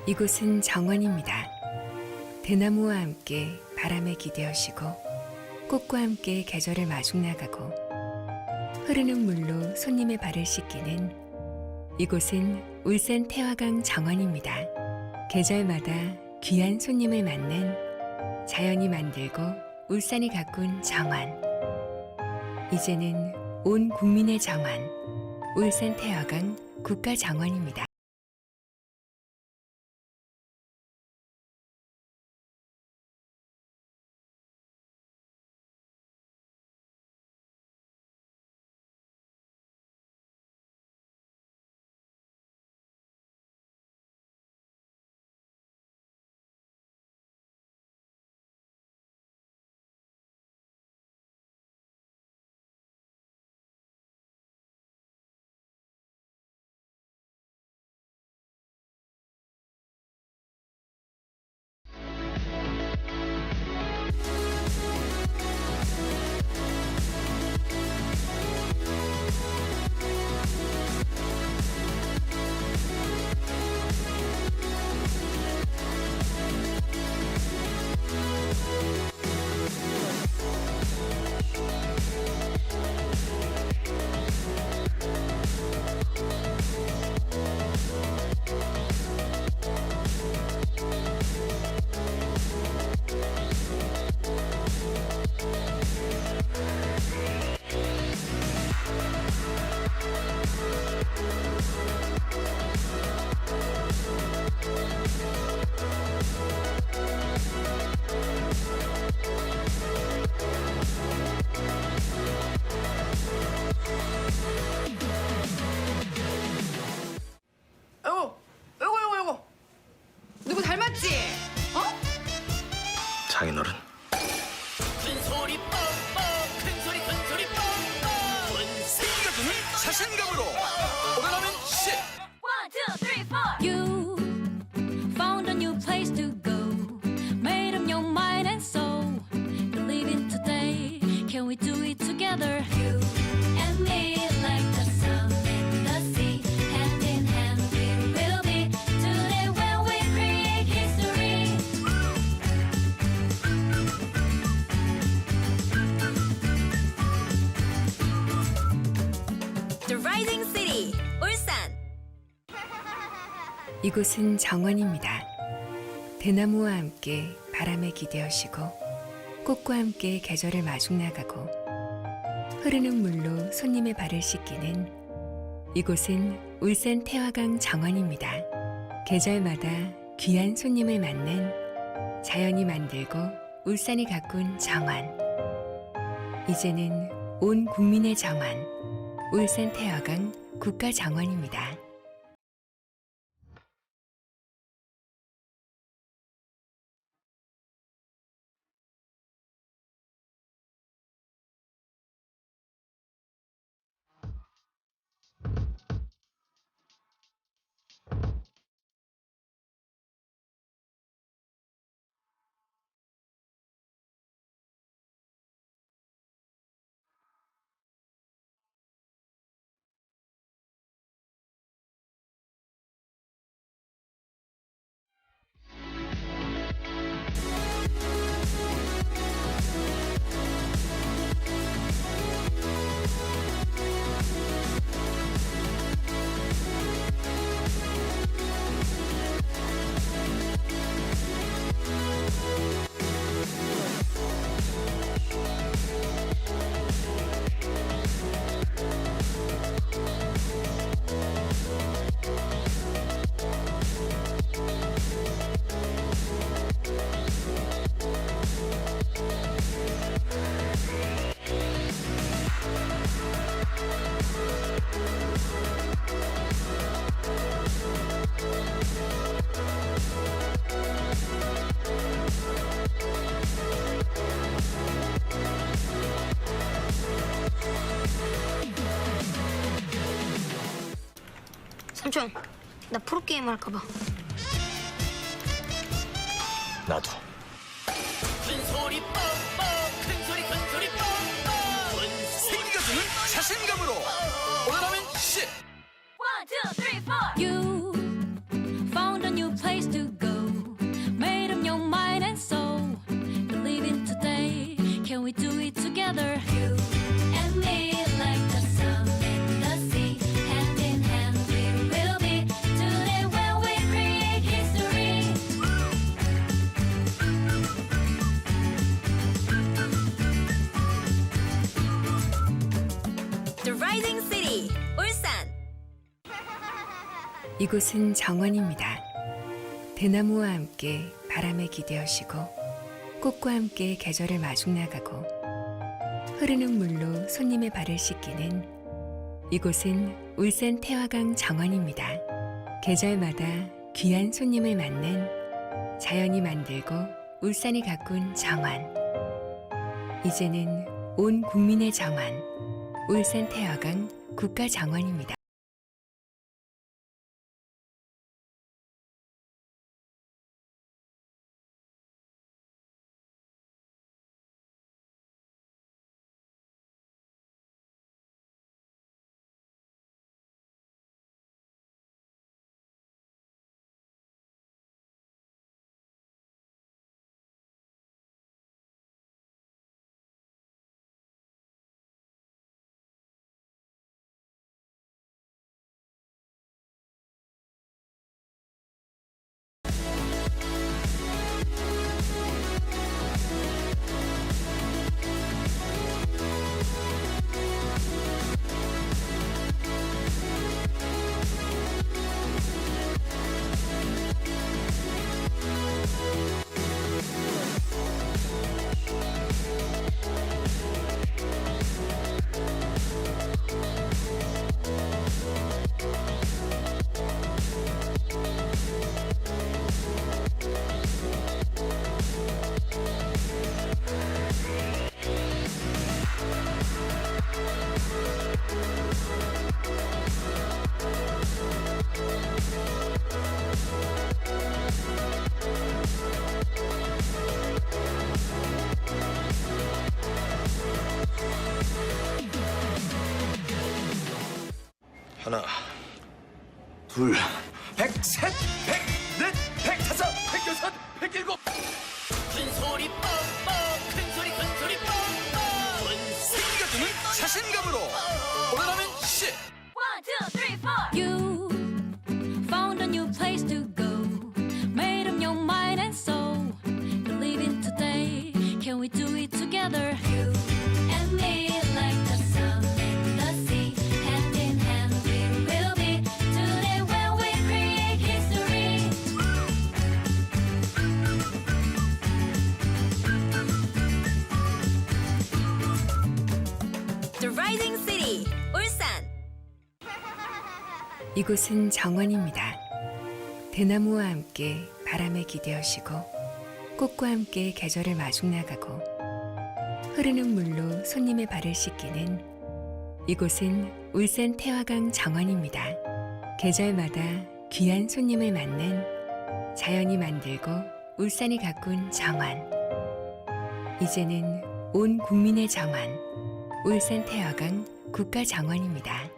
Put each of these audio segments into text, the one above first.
이곳은 정원입니다. 대나무와 함께 바람에 기대어시고 꽃과 함께 계절을 마중나가고 흐르는 물로 손님의 발을 씻기는 이곳은 울산 태화강 정원입니다. 계절마다 귀한 손님을 맞는 자연이 만들고 울산이 가꾼 정원. 이제는 온 국민의 정원, 울산 태화강 국가정원입니다. 누구 닮았지? 어? 장인어른. 큰소리 뻥뻥 큰소리 뻥뻥 생각은 자신감으로 오래가면 씨 1, 2, 3, 4 You found a new place to go Made up your mind and soul Believe in today Can we do it together? You and me like the sun and the sea Hand in hand we will be Today when we create history The Rising City, 울산 이곳은 정원입니다. 대나무와 함께 바람에 기대어시고 꽃과 함께 계절을 마중나가고 흐르는 물로 손님의 발을 씻기는 이곳은 울산 태화강 정원입니다. 계절마다 귀한 손님을 맞는 자연이 만들고 울산이 가꾼 정원. 이제는 온 국민의 정원, 울산 태화강 국가정원입니다. 삼촌, 나 프로게임 할까봐. 나도. 큰소리 뻥뻥 큰소리 뻥뻥 생각은 자신감으로 오래가면 씨 1, 2, 3, 4 You found a new place to 이곳은 정원입니다. 대나무와 함께 바람에 기대어시고 꽃과 함께 계절을 마중나가고 흐르는 물로 손님의 발을 씻기는 이곳은 울산 태화강 정원입니다. 계절마다 귀한 손님을 맞는 자연이 만들고 울산이 가꾼 정원. 이제는 온 국민의 정원, 울산 태화강 국가정원입니다. 하나, 둘, 백셋, 백넷, 백다섯, 백여섯, 백일곱. 큰소리 뻥뻥, 큰소리 큰소리 뻥뻥. 생기가 드는 자신감으로 오래라면 씨. 1, 2, 3, 4. You found a new place to go. Made up your mind and soul. Believe in today. Can we do it together? You and me like the sun and the sea. Hand in hand we will be. Today when we create history. The Rising City, 울산. 이곳은 정원입니다. 대나무와 함께 바람에 기대어시고 꽃과 함께 계절을 마중나가고 흐르는 물로 손님의 발을 씻기는 이곳은 울산 태화강 정원입니다. 계절마다 귀한 손님을 맞는 자연이 만들고 울산이 가꾼 정원. 이제는 온 국민의 정원, 울산 태화강 국가정원입니다.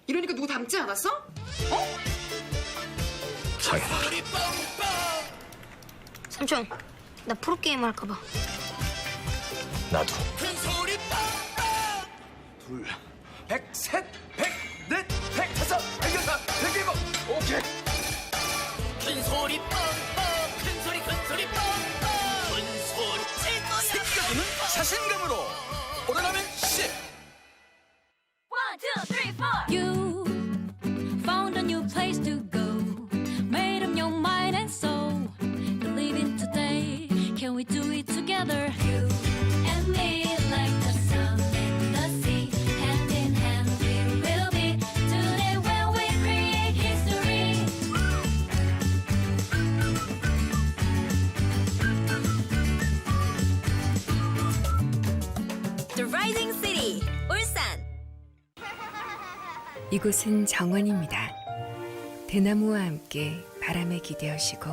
이러니까 누구 닮지 않았어? 장인어른. 소리 뻥뻥. 삼촌, 나 프로게임 할까봐. 나도. 큰소리 뻥뻥. 둘, 백셋, 백넷, 백다섯, 백여섯, 백일곱. 오케이. 큰 소리 뻥뻥 큰 소리 뻥뻥 큰 소리 칠 거야. 생겨주는 자신감으로 오래가면 씨. 1, 2, 3, 4. You found a new place to go. Made up your mind and soul. Believe in today. Can we do it together? You and me like the sun and the sea. Hand in hand we will be. Today when we create history. The Rising City, 울산. 이곳은 정원입니다. 대나무와 함께 바람에 기대어시고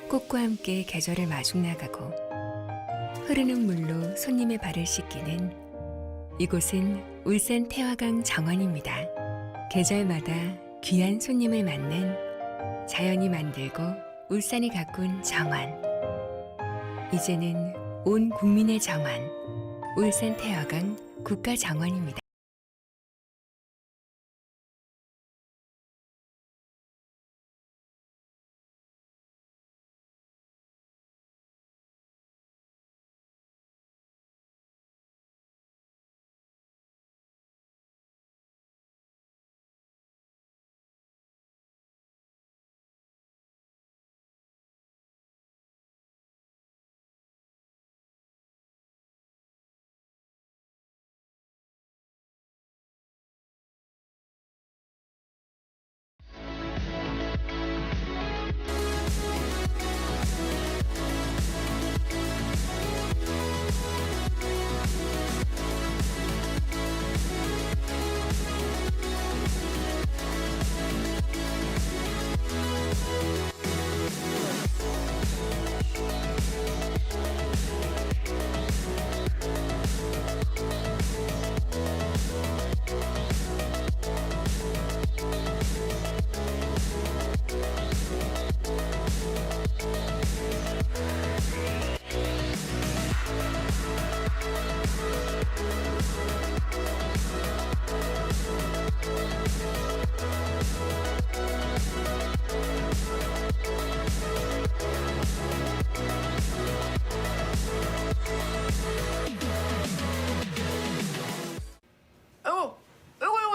꽃과 함께 계절을 마중 나가고 흐르는 물로 손님의 발을 씻기는 이곳은 울산 태화강 정원입니다. 계절마다 귀한 손님을 맞는 자연이 만들고 울산이 가꾼 정원. 이제는 온 국민의 정원, 울산 태화강 국가정원입니다.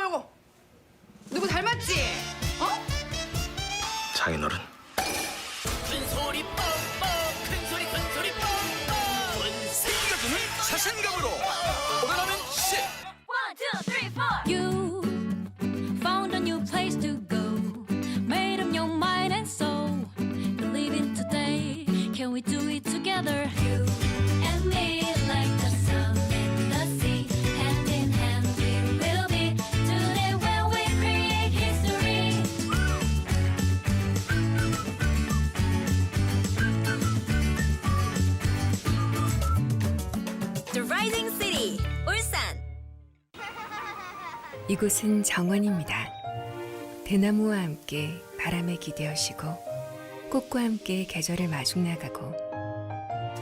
요거. 누구 닮았지? 어? 장인어른. 큰 소리 뻥뻥 큰 소리 뻥뻥 생겨주는 자신감으로 오래가면 씨. 1, 2, 3, 4. You found a new place to go. Made up your mind and soul. Believe in today. Can we do it together? You and me like the sun and the sea. Hand in hand we will be. Today when we create history. The Rising City, 울산. 이곳은 정원입니다. 대나무와 함께 바람에 기대어시고 꽃과 함께 계절을 마중 나가고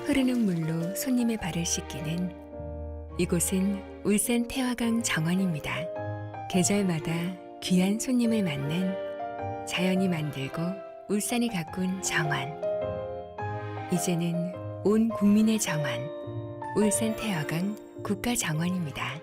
흐르는 물로 손님의 발을 씻기는 이곳은 울산 태화강 정원입니다. 계절마다 귀한 손님을 맞는 자연이 만들고 울산이 가꾼 정원. 이제는 온 국민의 정원, 울산 태화강 국가정원입니다.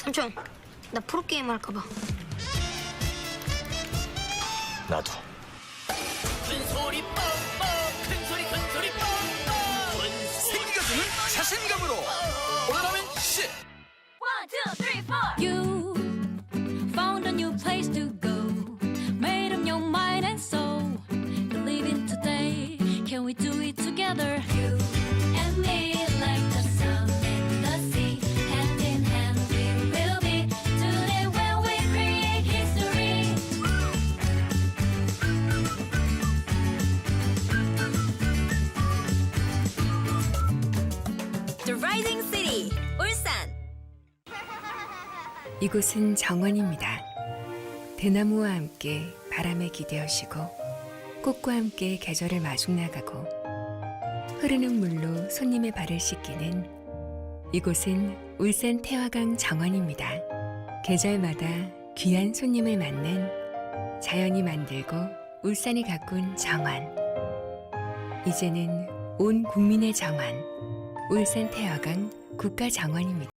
삼촌, 나 프로게임 할까 봐. 나도. 큰 소리 뻥뻥 큰 소리 뻥뻥 생겨주는 자신감으로 오라라면 씨 One, two, three, four. You found a new place to go. Made up your mind and soul. Believe in today. Can we do it together? You and me, like the sun and the sea. Hand in hand, we will be. Today when we create history. The Rising City, 울산. 이곳은 정원입니다. 대나무와 함께 바람에 기대어시고 꽃과 함께 계절을 마중나가고 흐르는 물로 손님의 발을 씻기는 이곳은 울산 태화강 정원입니다. 계절마다 귀한 손님을 맞는 자연이 만들고 울산이 가꾼 정원. 이제는 온 국민의 정원, 울산 태화강 국가정원입니다.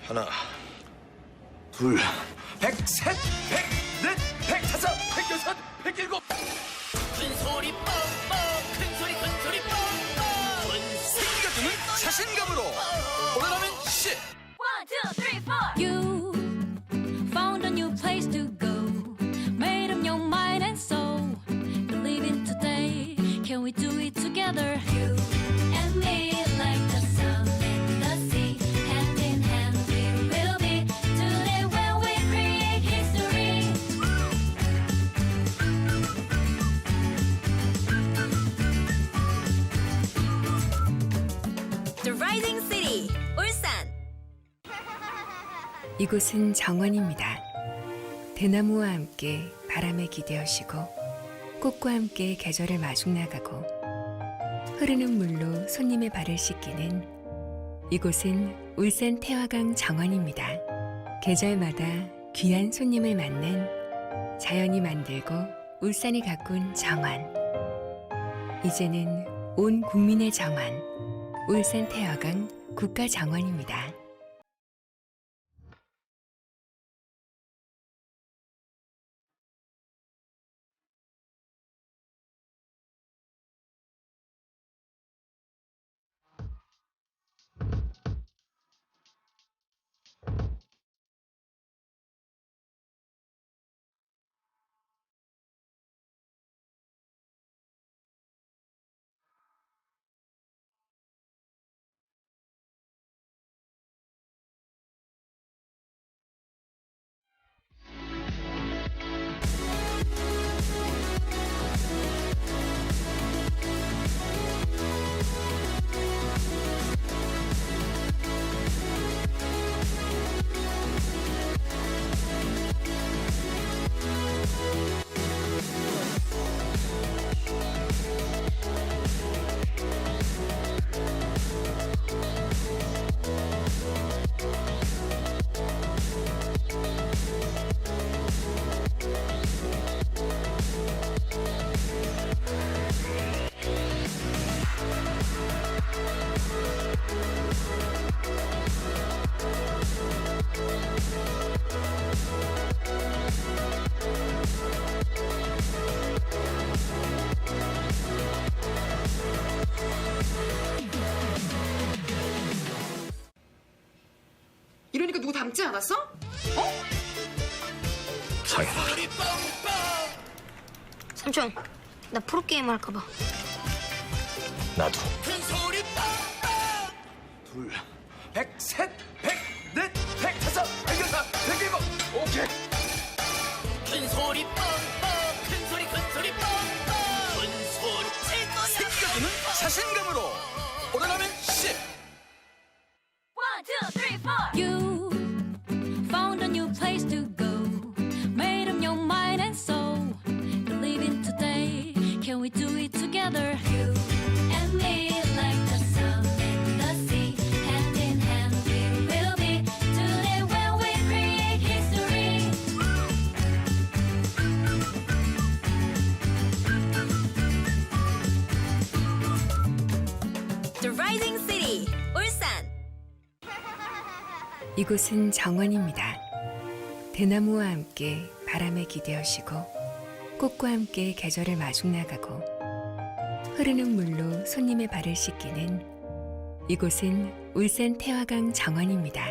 하나, 둘, 백셋 백넷 백다섯 백여섯 백일곱 큰 소리 뻥뻥 큰 소리 뻥뻥 생겨주는 자신감으로 오라라면 씨 One, two, three, four. You found a new place to go. Made up your mind and soul. Believe in today. Can we do it together? You and me, like the sun and the sea. Hand in hand, we will be. Today when we create history. The Rising City, 울산. 이곳은 정원입니다. 대나무와 함께 바람에 기대어시고 꽃과 함께 계절을 마중나가고 흐르는 물로 손님의 발을 씻기는 이곳은 울산 태화강 정원입니다. 계절마다 귀한 손님을 맞는 자연이 만들고 울산이 가꾼 정원. 이제는 온 국민의 정원, 울산 태화강 국가정원입니다. 이러니까 누구 닮지 않았어? 어? 장인어른. 삼촌, 나 프로게임 할까봐. 나도. 둘, 백셋, 백넷, 백다섯, 백여섯, 백일곱. 오케이. 큰 소리 뻥뻥, 큰 소리 뻥뻥. 큰 소리 최고야. 생겨주는 자신감으로 오래가면 10. 1, 2, 3, 4. You found a new place to go. Made up your mind and soul. Believe in today. Can we do it together? You and me like the sun and the sea. Hand in hand we will be. Today when we create history. The Rising City, 울산. 이곳은 정원입니다. 대나무와 함께 바람에 기대어시고 꽃과 함께 계절을 마중 나가고 흐르는 물로 손님의 발을 씻기는 이곳은 울산 태화강 정원입니다.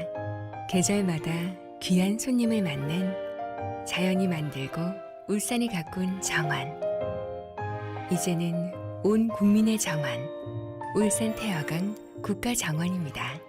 계절마다 귀한 손님을 맞는 자연이 만들고 울산이 가꾼 정원. 이제는 온 국민의 정원, 울산 태화강 국가정원입니다.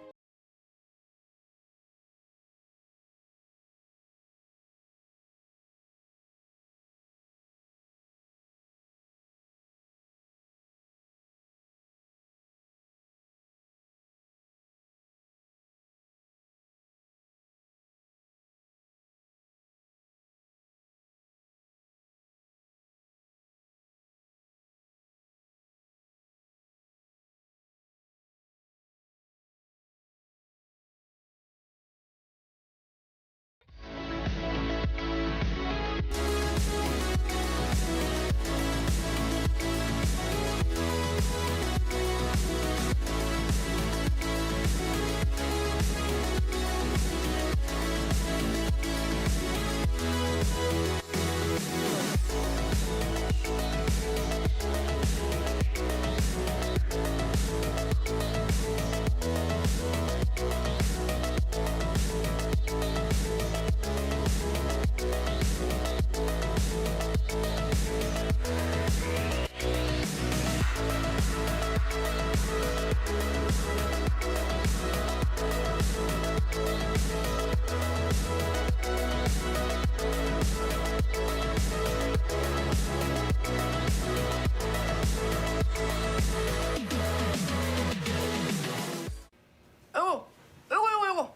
요거.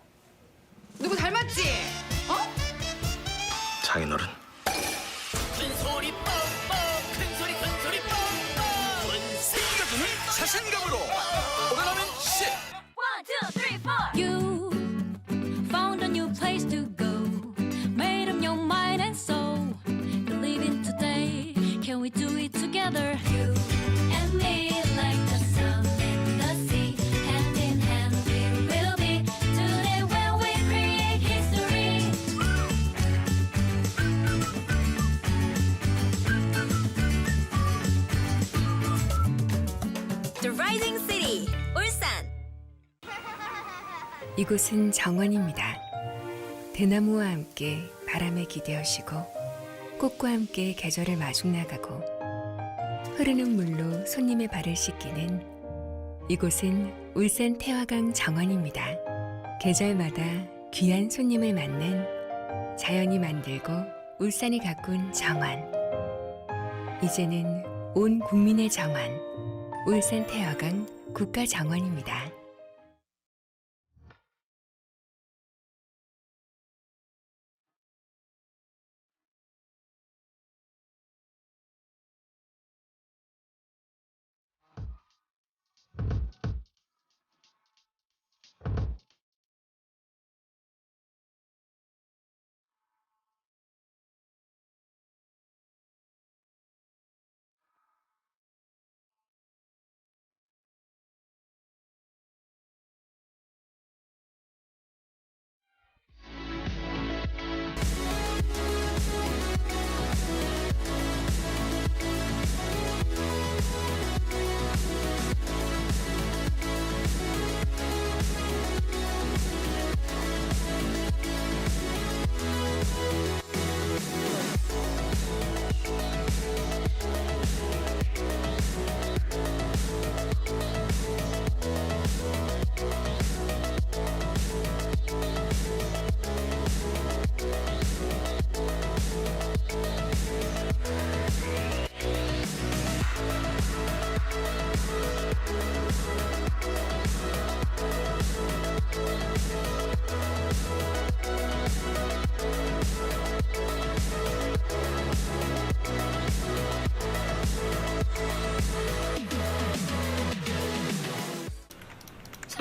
누구 닮았지? 어? 장인어른. 큰 소리 뻥뻥, 큰 소리 뻥뻥. 생겨주는 자신감으로 오래가면 10. 1, 2, 3, 4. You found a new place to go. Made up your mind and soul. Believe in today. Can we do it together? You and me like the sun and the sea. Hand in hand we will be. Today when we create history. The Rising City, 울산. 이곳은 정원입니다. 대나무와 함께 바람에 기대어시고 꽃과 함께 계절을 마중 나가고 흐르는 물로 손님의 발을 씻기는 이곳은 울산 태화강 정원입니다. 계절마다 귀한 손님을 맞는 자연이 만들고 울산이 가꾼 정원. 이제는 온 국민의 정원, 울산 태화강 국가정원입니다.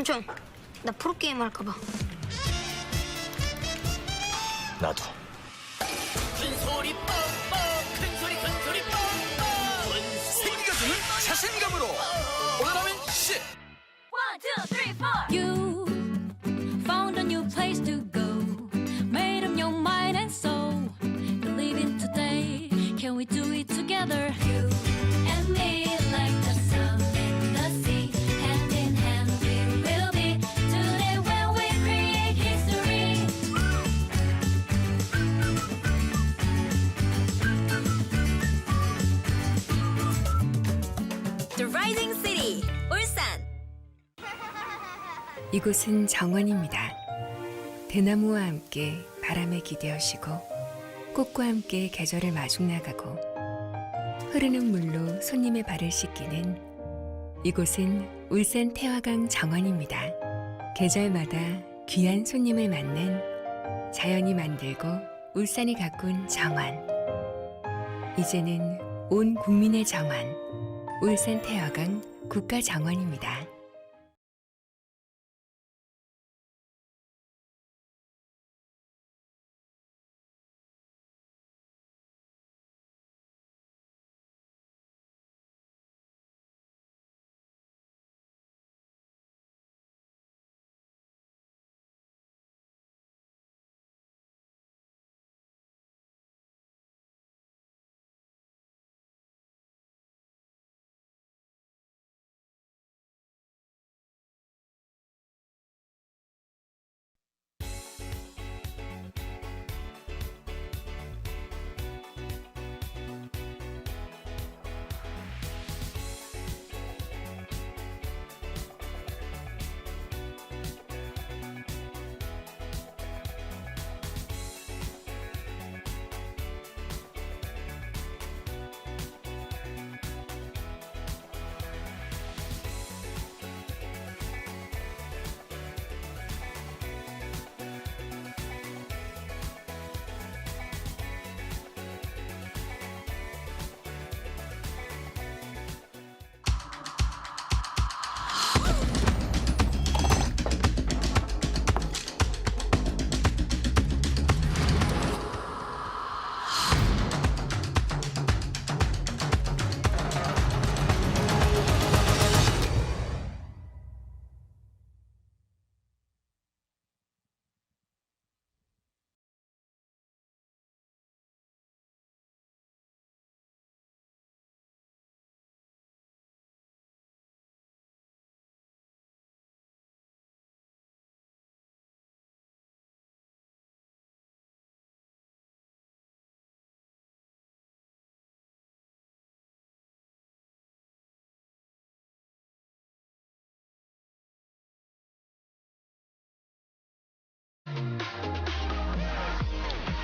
삼촌, 나 프로게이머 할까봐. 나도. 큰 소리 뻥뻥 큰 소리 뻥뻥 생겨주는 자신감으로 오늘하면 10 1, 2, 3, 4. You found a new place to go. Made up your mind and soul. Believe in today. Can we do it together? You and me like the sun and the sea. Hand in hand we will be. Today when we create history. The Rising City, 울산. 이곳은 정원입니다. 대나무와 함께 바람에 기대어시고 꽃과 함께 계절을 마중 나가고 흐르는 물로 손님의 발을 씻기는 이곳은 울산 태화강 정원입니다. 계절마다 귀한 손님을 맞는 자연이 만들고 울산이 가꾼 정원. 이제는 온 국민의 정원, 울산 태화강 국가정원입니다.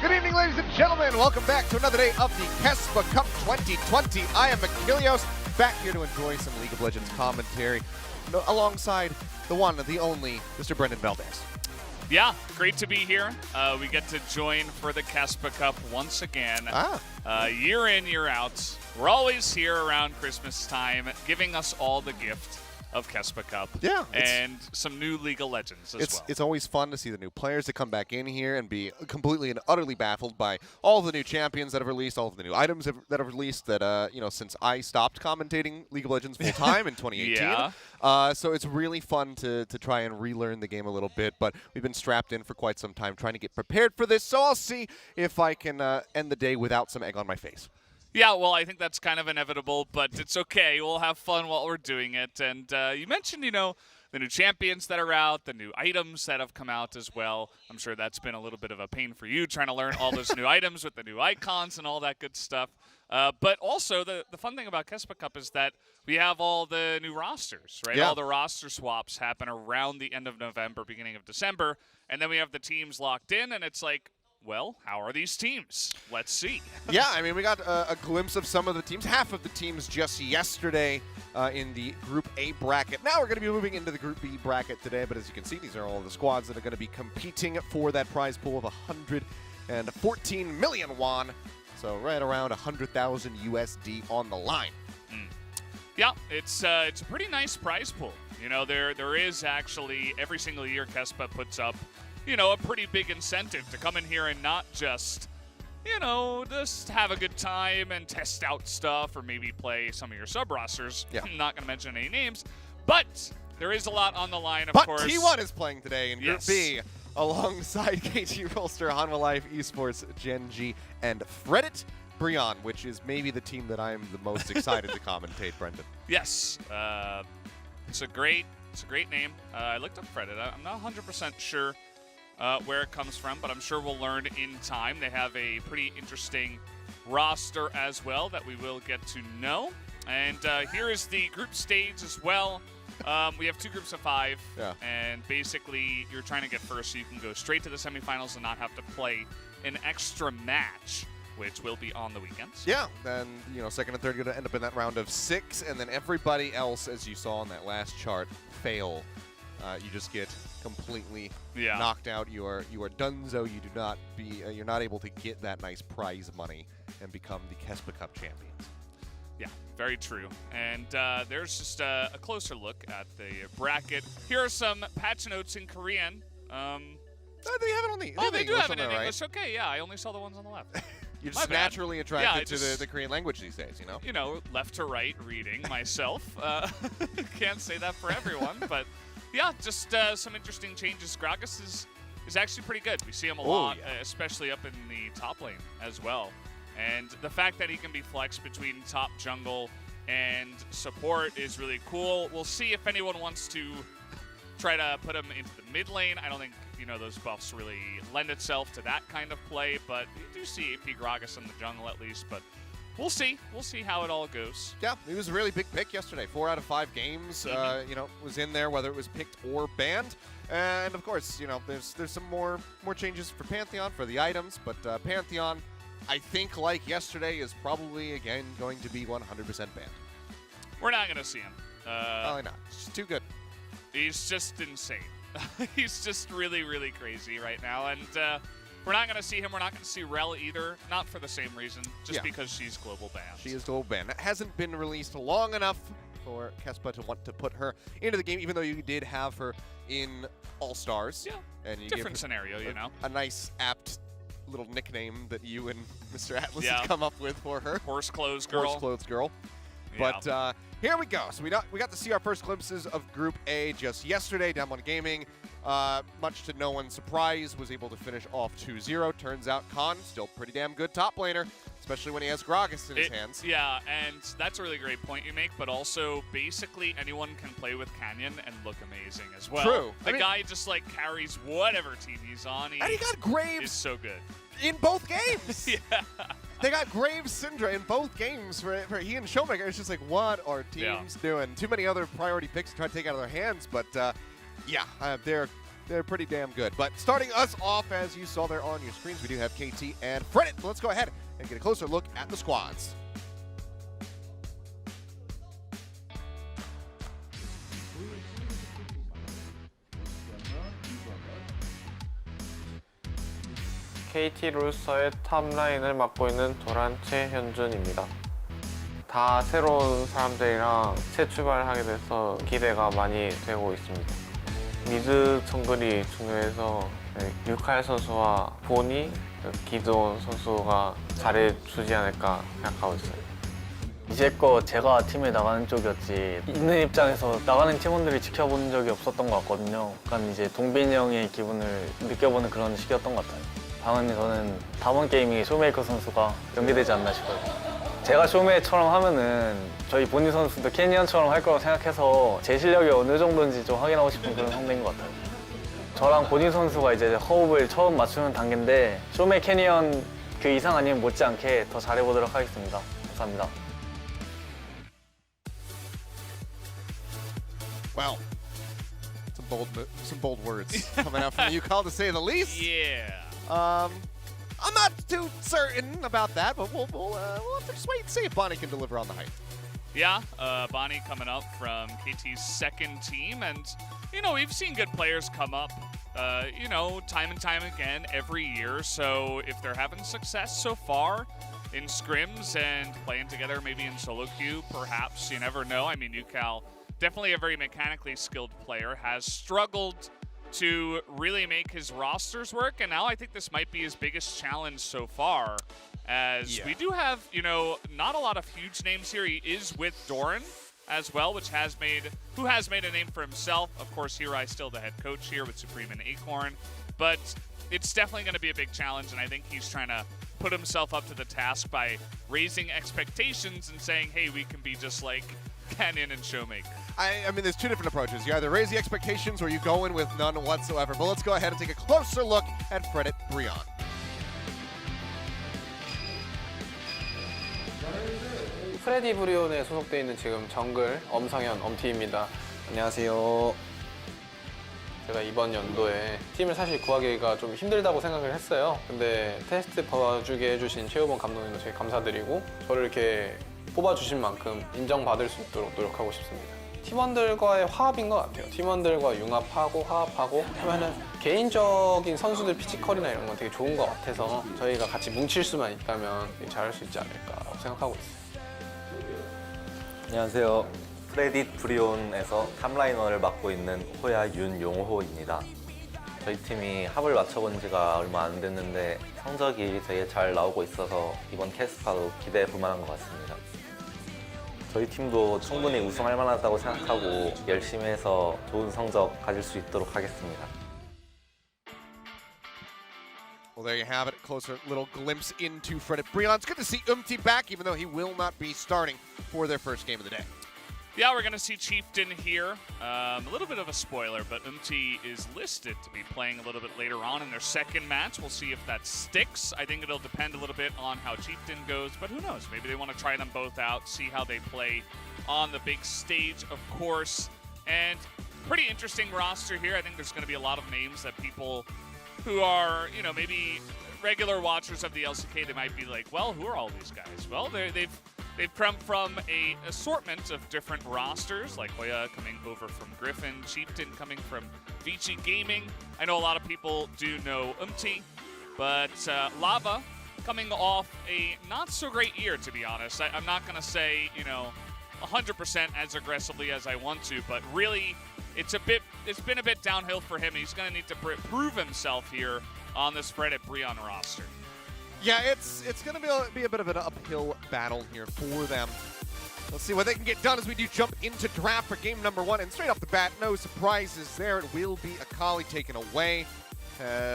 Good evening, ladies and gentlemen. Welcome back to another day of the KeSPA Cup 2020. I am Achilleos, back here to enjoy some League of Legends commentary alongside the one, the only, Mr. Brendan Valdez. Yeah, great to be here. We get to join for the KeSPA Cup once again. Year in, year out. We're always here around Christmas time, giving us all the gift of KeSPA Cup. Yeah. And some new League of Legends as well. It's always fun to see the new players that come back in here and be completely and utterly baffled by all the new champions that have released, all of the new items that have released that, since I stopped commentating League of Legends full time in 2018. Yeah. So it's really fun to try and relearn the game a little bit, but we've been strapped in for quite some time trying to get prepared for this, so I'll see if I can end the day without some egg on my face. Yeah, well, I think that's kind of inevitable, but it's okay. We'll have fun while we're doing it. And you mentioned, the new champions that are out, the new items that have come out as well. I'm sure that's been a little bit of a pain for you, trying to learn all those new items with the new icons and all that good stuff. But also, the fun thing about KeSPA Cup is that we have all the new rosters, right? Yeah. All the roster swaps happen around the end of November, beginning of December. And then we have the teams locked in, and it's like, well, how are these teams? Let's see. Yeah, I mean, we got a glimpse of some of the teams, half of the teams just yesterday in the Group A bracket. Now we're going to be moving into the Group B bracket today, but as you can see, these are all the squads that are going to be competing for that prize pool of 114 million won. So right around 100,000 USD on the line. Yeah, it's a pretty nice prize pool. You know, there is actually, every single year KeSPA puts up, you know, a pretty big incentive to come in here and not just, you know, just have a good time and test out stuff or maybe play some of your sub-rosters. Yeah. I'm not going to mention any names, but there is a lot on the line, of But course. T1 is playing today in Group Yes. B alongside KT Rolster, Hanwha Life, Esports, Gen.G, and Fredit. BRION, which is maybe the team that I'm the most excited to commentate, Brendan. Yes. It's a great name. I looked up Fredit. I'm not 100% sure where it comes from, but I'm sure we'll learn in time. They have a pretty interesting roster as well that we will get to know. And here is the group stage as well. We have 2 groups of 5, and basically you're trying to get first so you can go straight to the semifinals and not have to play an extra match, which will be on the weekends. Yeah, then, you know, second and third are going to end up in that round of 6, and then everybody else, as you saw on that last chart, fail. You just get completely knocked out. You are donezo. You do not you're not able to get that nice prize money and become the KeSPA Cup champions. Yeah, very true. And there's just a closer look at the bracket. Here are some patch notes in Korean. They have it on the. They do have it in there, English. Right? Okay, yeah, I only saw the ones on the left. You're just naturally attracted to the Korean language these days, you know? You know, left to right reading myself. Can't say that for everyone, but yeah, just some interesting changes. Gragas is actually pretty good. We see him a lot, especially up in the top lane as well. And the fact that he can be flexed between top jungle and support is really cool. We'll see if anyone wants to try to put him into the mid lane. I don't think, you know, those buffs really lend itself to that kind of play, but you do see AP Gragas in the jungle at least, but we'll see. We'll see how it all goes. Yeah, he was a really big pick yesterday. 4 out of 5 games, you know, was in there, whether it was picked or banned. And of course, you know, there's some more changes for Pantheon for the items, but Pantheon, I think, like yesterday, is probably again going to be 100% banned. We're not going to see him. Probably not. It's just too good. He's just insane. He's just really, really crazy right now, and we're not going to see him. We're not going to see Rel either, not for the same reason, just because she's global banned. She is global banned. That hasn't been released long enough for KeSPA to want to put her into the game, even though you did have her in All-Stars. Yeah, and you different scenario, you know. A nice, apt little nickname that you and Mr. Atlas has come up with for her. Horse Clothes Girl. Horse Clothes Girl. Yeah. But here we go. So we got to see our first glimpses of Group A just yesterday. Damwon Gaming, much to no one's surprise, was able to finish off 2-0. Turns out Khan, still pretty damn good top laner, especially when he has Gragas in his hands. Yeah, and that's a really great point you make, but also basically anyone can play with Canyon and look amazing as well. True. The guy just like carries whatever team he's on. And he got Graves. Is so good. In both games. Yeah. They got Graves Syndra in both games for he and Showmaker. It's just like, what are teams doing? Too many other priority picks to try to take out of their hands, but they're pretty damn good. But starting us off, as you saw there on your screens, we do have KT and Fredit. Let's go ahead and get a closer look at the squads. KT 롤스터의 탑라인을 맡고 있는 도란 최현준입니다. 다 새로운 사람들이랑 새 출발하게 돼서 기대가 많이 되고 있습니다. 미드 정글이 중요해서 유칼 선수와 보니, 기드온 선수가 잘해주지 않을까 생각하고 있어요. 이제껏 제가 팀에 나가는 쪽이었지 있는 입장에서 나가는 팀원들이 지켜본 적이 없었던 것 같거든요. 약간 이제 동빈이 형의 기분을 느껴보는 그런 시기였던 것 같아요. 당연히 저는 다음 게임이 쇼메이커 선수가 연기되지 않나 싶어요. 제가 쇼메이처럼 하면은 저희 보니 선수도 캐니언처럼 할 거라고 생각해서 제 실력이 어느 정도인지 좀 확인하고 싶은 그런 상대인 것 같아요. 저랑 보니 선수가 이제 호흡을 처음 맞추는 단계인데 쇼메이 캐니언 그 이상 아니면 못지않게 더 잘해보도록 하겠습니다. 감사합니다. Well, some bold words coming out from you, Call, to say the least. Yeah. I'm not too certain about that, but we'll have to just wait and see if Bonnie can deliver on the hype. Yeah, Bonnie coming up from KT's second team, and you know, we've seen good players come up, you know, time and time again every year. So if they're having success so far in scrims and playing together, maybe in solo queue, perhaps, you never know. I mean, UCal definitely a very mechanically skilled player, has struggled to really make his rosters work, and now I think this might be his biggest challenge so far, as we do have, you know, not a lot of huge names here. He is with Doran as well, who has made a name for himself. Of course, Hirai still the head coach here with Supreme and Acorn, but it's definitely going to be a big challenge, and I think he's trying to put himself up to the task by raising expectations and saying, hey, we can be just like Canyon and Showmaker. I mean, there's two different approaches. You either raise the expectations or you go in with none whatsoever. But let's go ahead and take a closer look at Fredit BRION. 프레디 브리온에 소속되어 있는 지금 정글 엄성현 엄티입니다. 안녕하세요. 제가 이번 연도에 팀을 사실 구하기가 좀 힘들다고 생각을 했어요. 근데 테스트 봐주게 해주신 최우범 감독님도 되게 감사드리고 저를 이렇게 뽑아주신 만큼 인정받을 수 있도록 노력하고 싶습니다. 팀원들과의 화합인 것 같아요. 팀원들과 융합하고 화합하고 하면은 개인적인 선수들 피지컬이나 이런 건 되게 좋은 것 같아서 저희가 같이 뭉칠 수만 있다면 잘할 수 있지 않을까 생각하고 있어요. 안녕하세요. 프레딧 브리온에서 탑라이너를 맡고 있는 호야 윤용호입니다. 저희 팀이 합을 맞춰본 지가 얼마 안 됐는데 성적이 되게 잘 나오고 있어서 이번 KeSPA도 기대해 볼 만한 것 같습니다. 저희 팀도 충분히 우승할 만하다고 생각하고 열심히 해서 좋은 성적 가질 수 있도록 하겠습니다. Well, there you have it. Closer little glimpse into Fredit BRION. It's good to see Umti back, even though he will not be starting for their first game of the day. Yeah, we're going to see Chieftain here. A little bit of a spoiler, but Umti is listed to be playing a little bit later on in their second match. We'll see if that sticks. I think it'll depend a little bit on how Chieftain goes, but who knows? Maybe they want to try them both out, see how they play on the big stage, of course. And pretty interesting roster here. I think there's going to be a lot of names that people who are, you know, maybe regular watchers of the LCK, they might be like, well, who are all these guys? Well, they've come from a assortment of different rosters, like Hoya coming over from Griffin, Chieftain coming from Vici Gaming. I know a lot of people do know Umti, but Lava coming off a not-so-great year, to be honest. I'm not going to say, you know, 100% as aggressively as I want to, but really, it's been a bit downhill for him. He's going to need to prove himself here on this Fredit BRION roster. Yeah, it's going to be a bit of an uphill battle here for them. Let's see what they can get done as we do jump into draft for game number 1. And straight off the bat, no surprises there. It will be Akali taken away.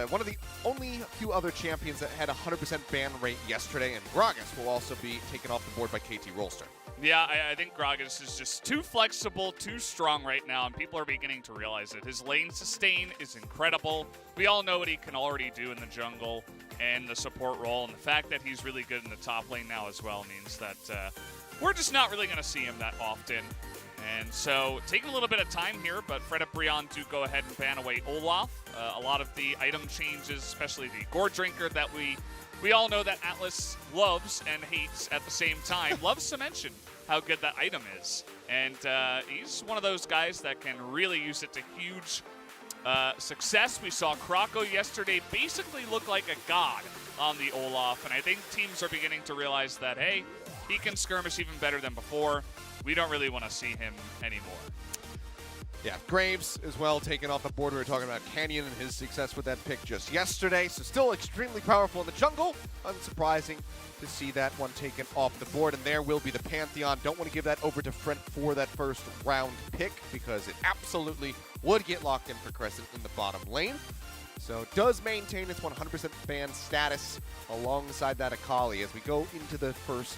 One of the only few other champions that had a 100% ban rate yesterday, and Gragas will also be taken off the board by KT Rolster. Yeah, I think Gragas is just too flexible, too strong right now, and people are beginning to realize it. His lane sustain is incredible. We all know what he can already do in the jungle and the support role, and the fact that he's really good in the top lane now as well means that we're just not really going to see him that often. And so, taking a little bit of time here, but Fredit BRION do go ahead and ban away Olaf. A lot of the item changes, especially the Gore Drinker that we all know that Atlas loves and hates at the same time, loves to mention how good that item is. And he's one of those guys that can really use it to huge success. We saw Krako yesterday basically look like a god on the Olaf, and I think teams are beginning to realize that, hey, he can skirmish even better than before. We don't really want to see him anymore. Yeah, Graves as well taken off the board. We were talking about Canyon and his success with that pick just yesterday. So still extremely powerful in the jungle. Unsurprising to see that one taken off the board. And there will be the Pantheon. Don't want to give that over to Frent for that first round pick because it absolutely would get locked in for Crescent in the bottom lane. So it does maintain its 100% ban status alongside that Akali as we go into the first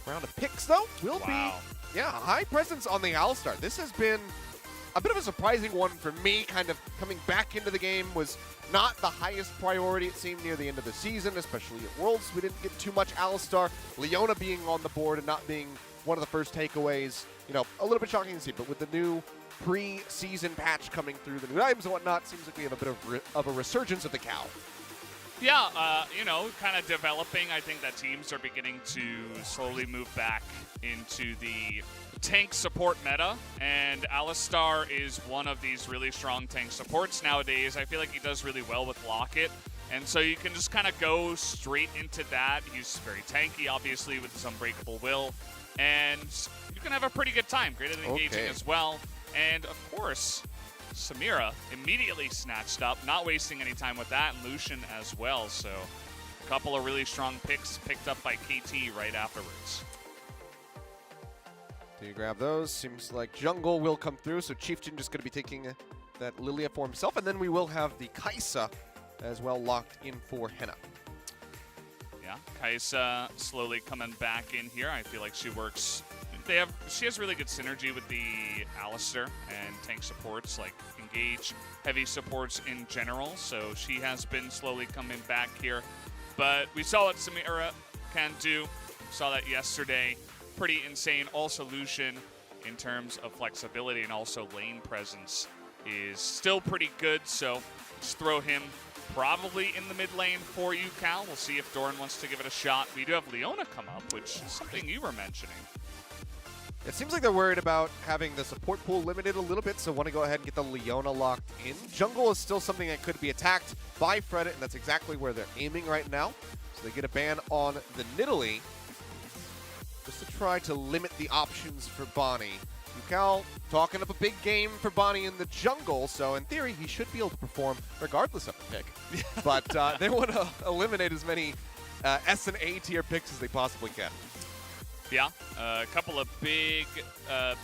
round of picks, though. Will be, yeah, high presence on the All-Star. This has been a bit of a surprising one for me. Kind of coming back into the game was not the highest priority, it seemed, near the end of the season, especially at Worlds. We didn't get too much Alistar. Leona being on the board and not being one of the first takeaways, you know, a little bit shocking to see. But with the new pre-season patch coming through, the new items and whatnot, seems like we have a bit of a resurgence of the cow. Yeah, you know, kind of developing. I think that teams are beginning to slowly move back into the tank support meta, and Alistar is one of these really strong tank supports nowadays. I feel like he does really well with Locket, and so you can just kind of go straight into that. He's very tanky, obviously, with his Unbreakable Will. and you can have a pretty good time. Great at engaging as well. And of course, Samira immediately snatched up, not wasting any time with that, and Lucian as well. So a couple of really strong picks picked up by KT right afterwards. Do you grab those? Seems like jungle will come through, so Chieftain just going to be taking that Lilia for himself, and then we will have the KeSPA as well locked in for Henna. Yeah, KeSPA slowly coming back in here. I feel like she works. She has really good synergy with the Alistar and tank supports, like engage heavy supports in general. So she has been slowly coming back here. But we saw what Samira can do. Saw that yesterday. Pretty insane. Also Lucian, in terms of flexibility and also lane presence, is still pretty good. So just throw him probably in the mid lane for you, Cal. We'll see if Doran wants to give it a shot. We do have Leona come up, which is something you were mentioning. It seems like they're worried about having the support pool limited a little bit, so want to go ahead and get the Leona locked in. Jungle is still something that could be attacked by Fredit, and that's exactly where they're aiming right now. So they get a ban on the Nidalee, just to try to limit the options for Bonnie. Cal talking up a big game for Bonnie in the jungle, so in theory he should be able to perform regardless of the pick. But they want to eliminate as many S and A tier picks as they possibly can. Yeah, a couple of big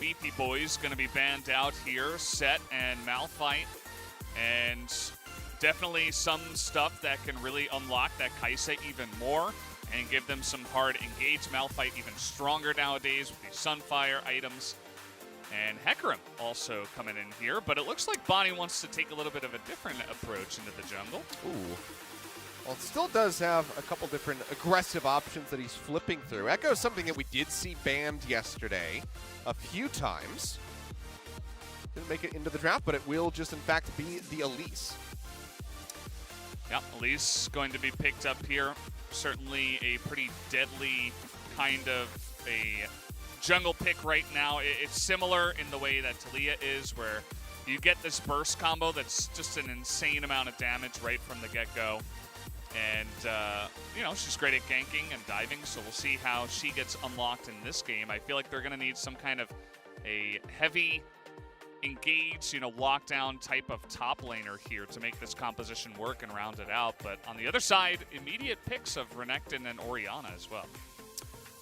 beefy boys going to be banned out here, Set and Malphite, and definitely some stuff that can really unlock that KeSPA even more and give them some hard engage. Malphite even stronger nowadays with these Sunfire items. And Hecarim also coming in here, but it looks like Bonnie wants to take a little bit of a different approach into the jungle. Ooh. Well, it still does have a couple different aggressive options that he's flipping through. Echo is something that we did see banned yesterday a few times. Didn't make it into the draft, but it will just, in fact, be the Elise. Yeah, Elise going to be picked up here. Certainly a pretty deadly kind of a jungle pick right now. It's similar in the way that Talia is, where you get this burst combo that's just an insane amount of damage right from the get-go. And, you know, she's great at ganking and diving, so we'll see how she gets unlocked in this game. I feel like they're going to need some kind of a heavy engage, you know, lockdown type of top laner here to make this composition work and round it out. But on the other side, immediate picks of Renekton and Orianna as well.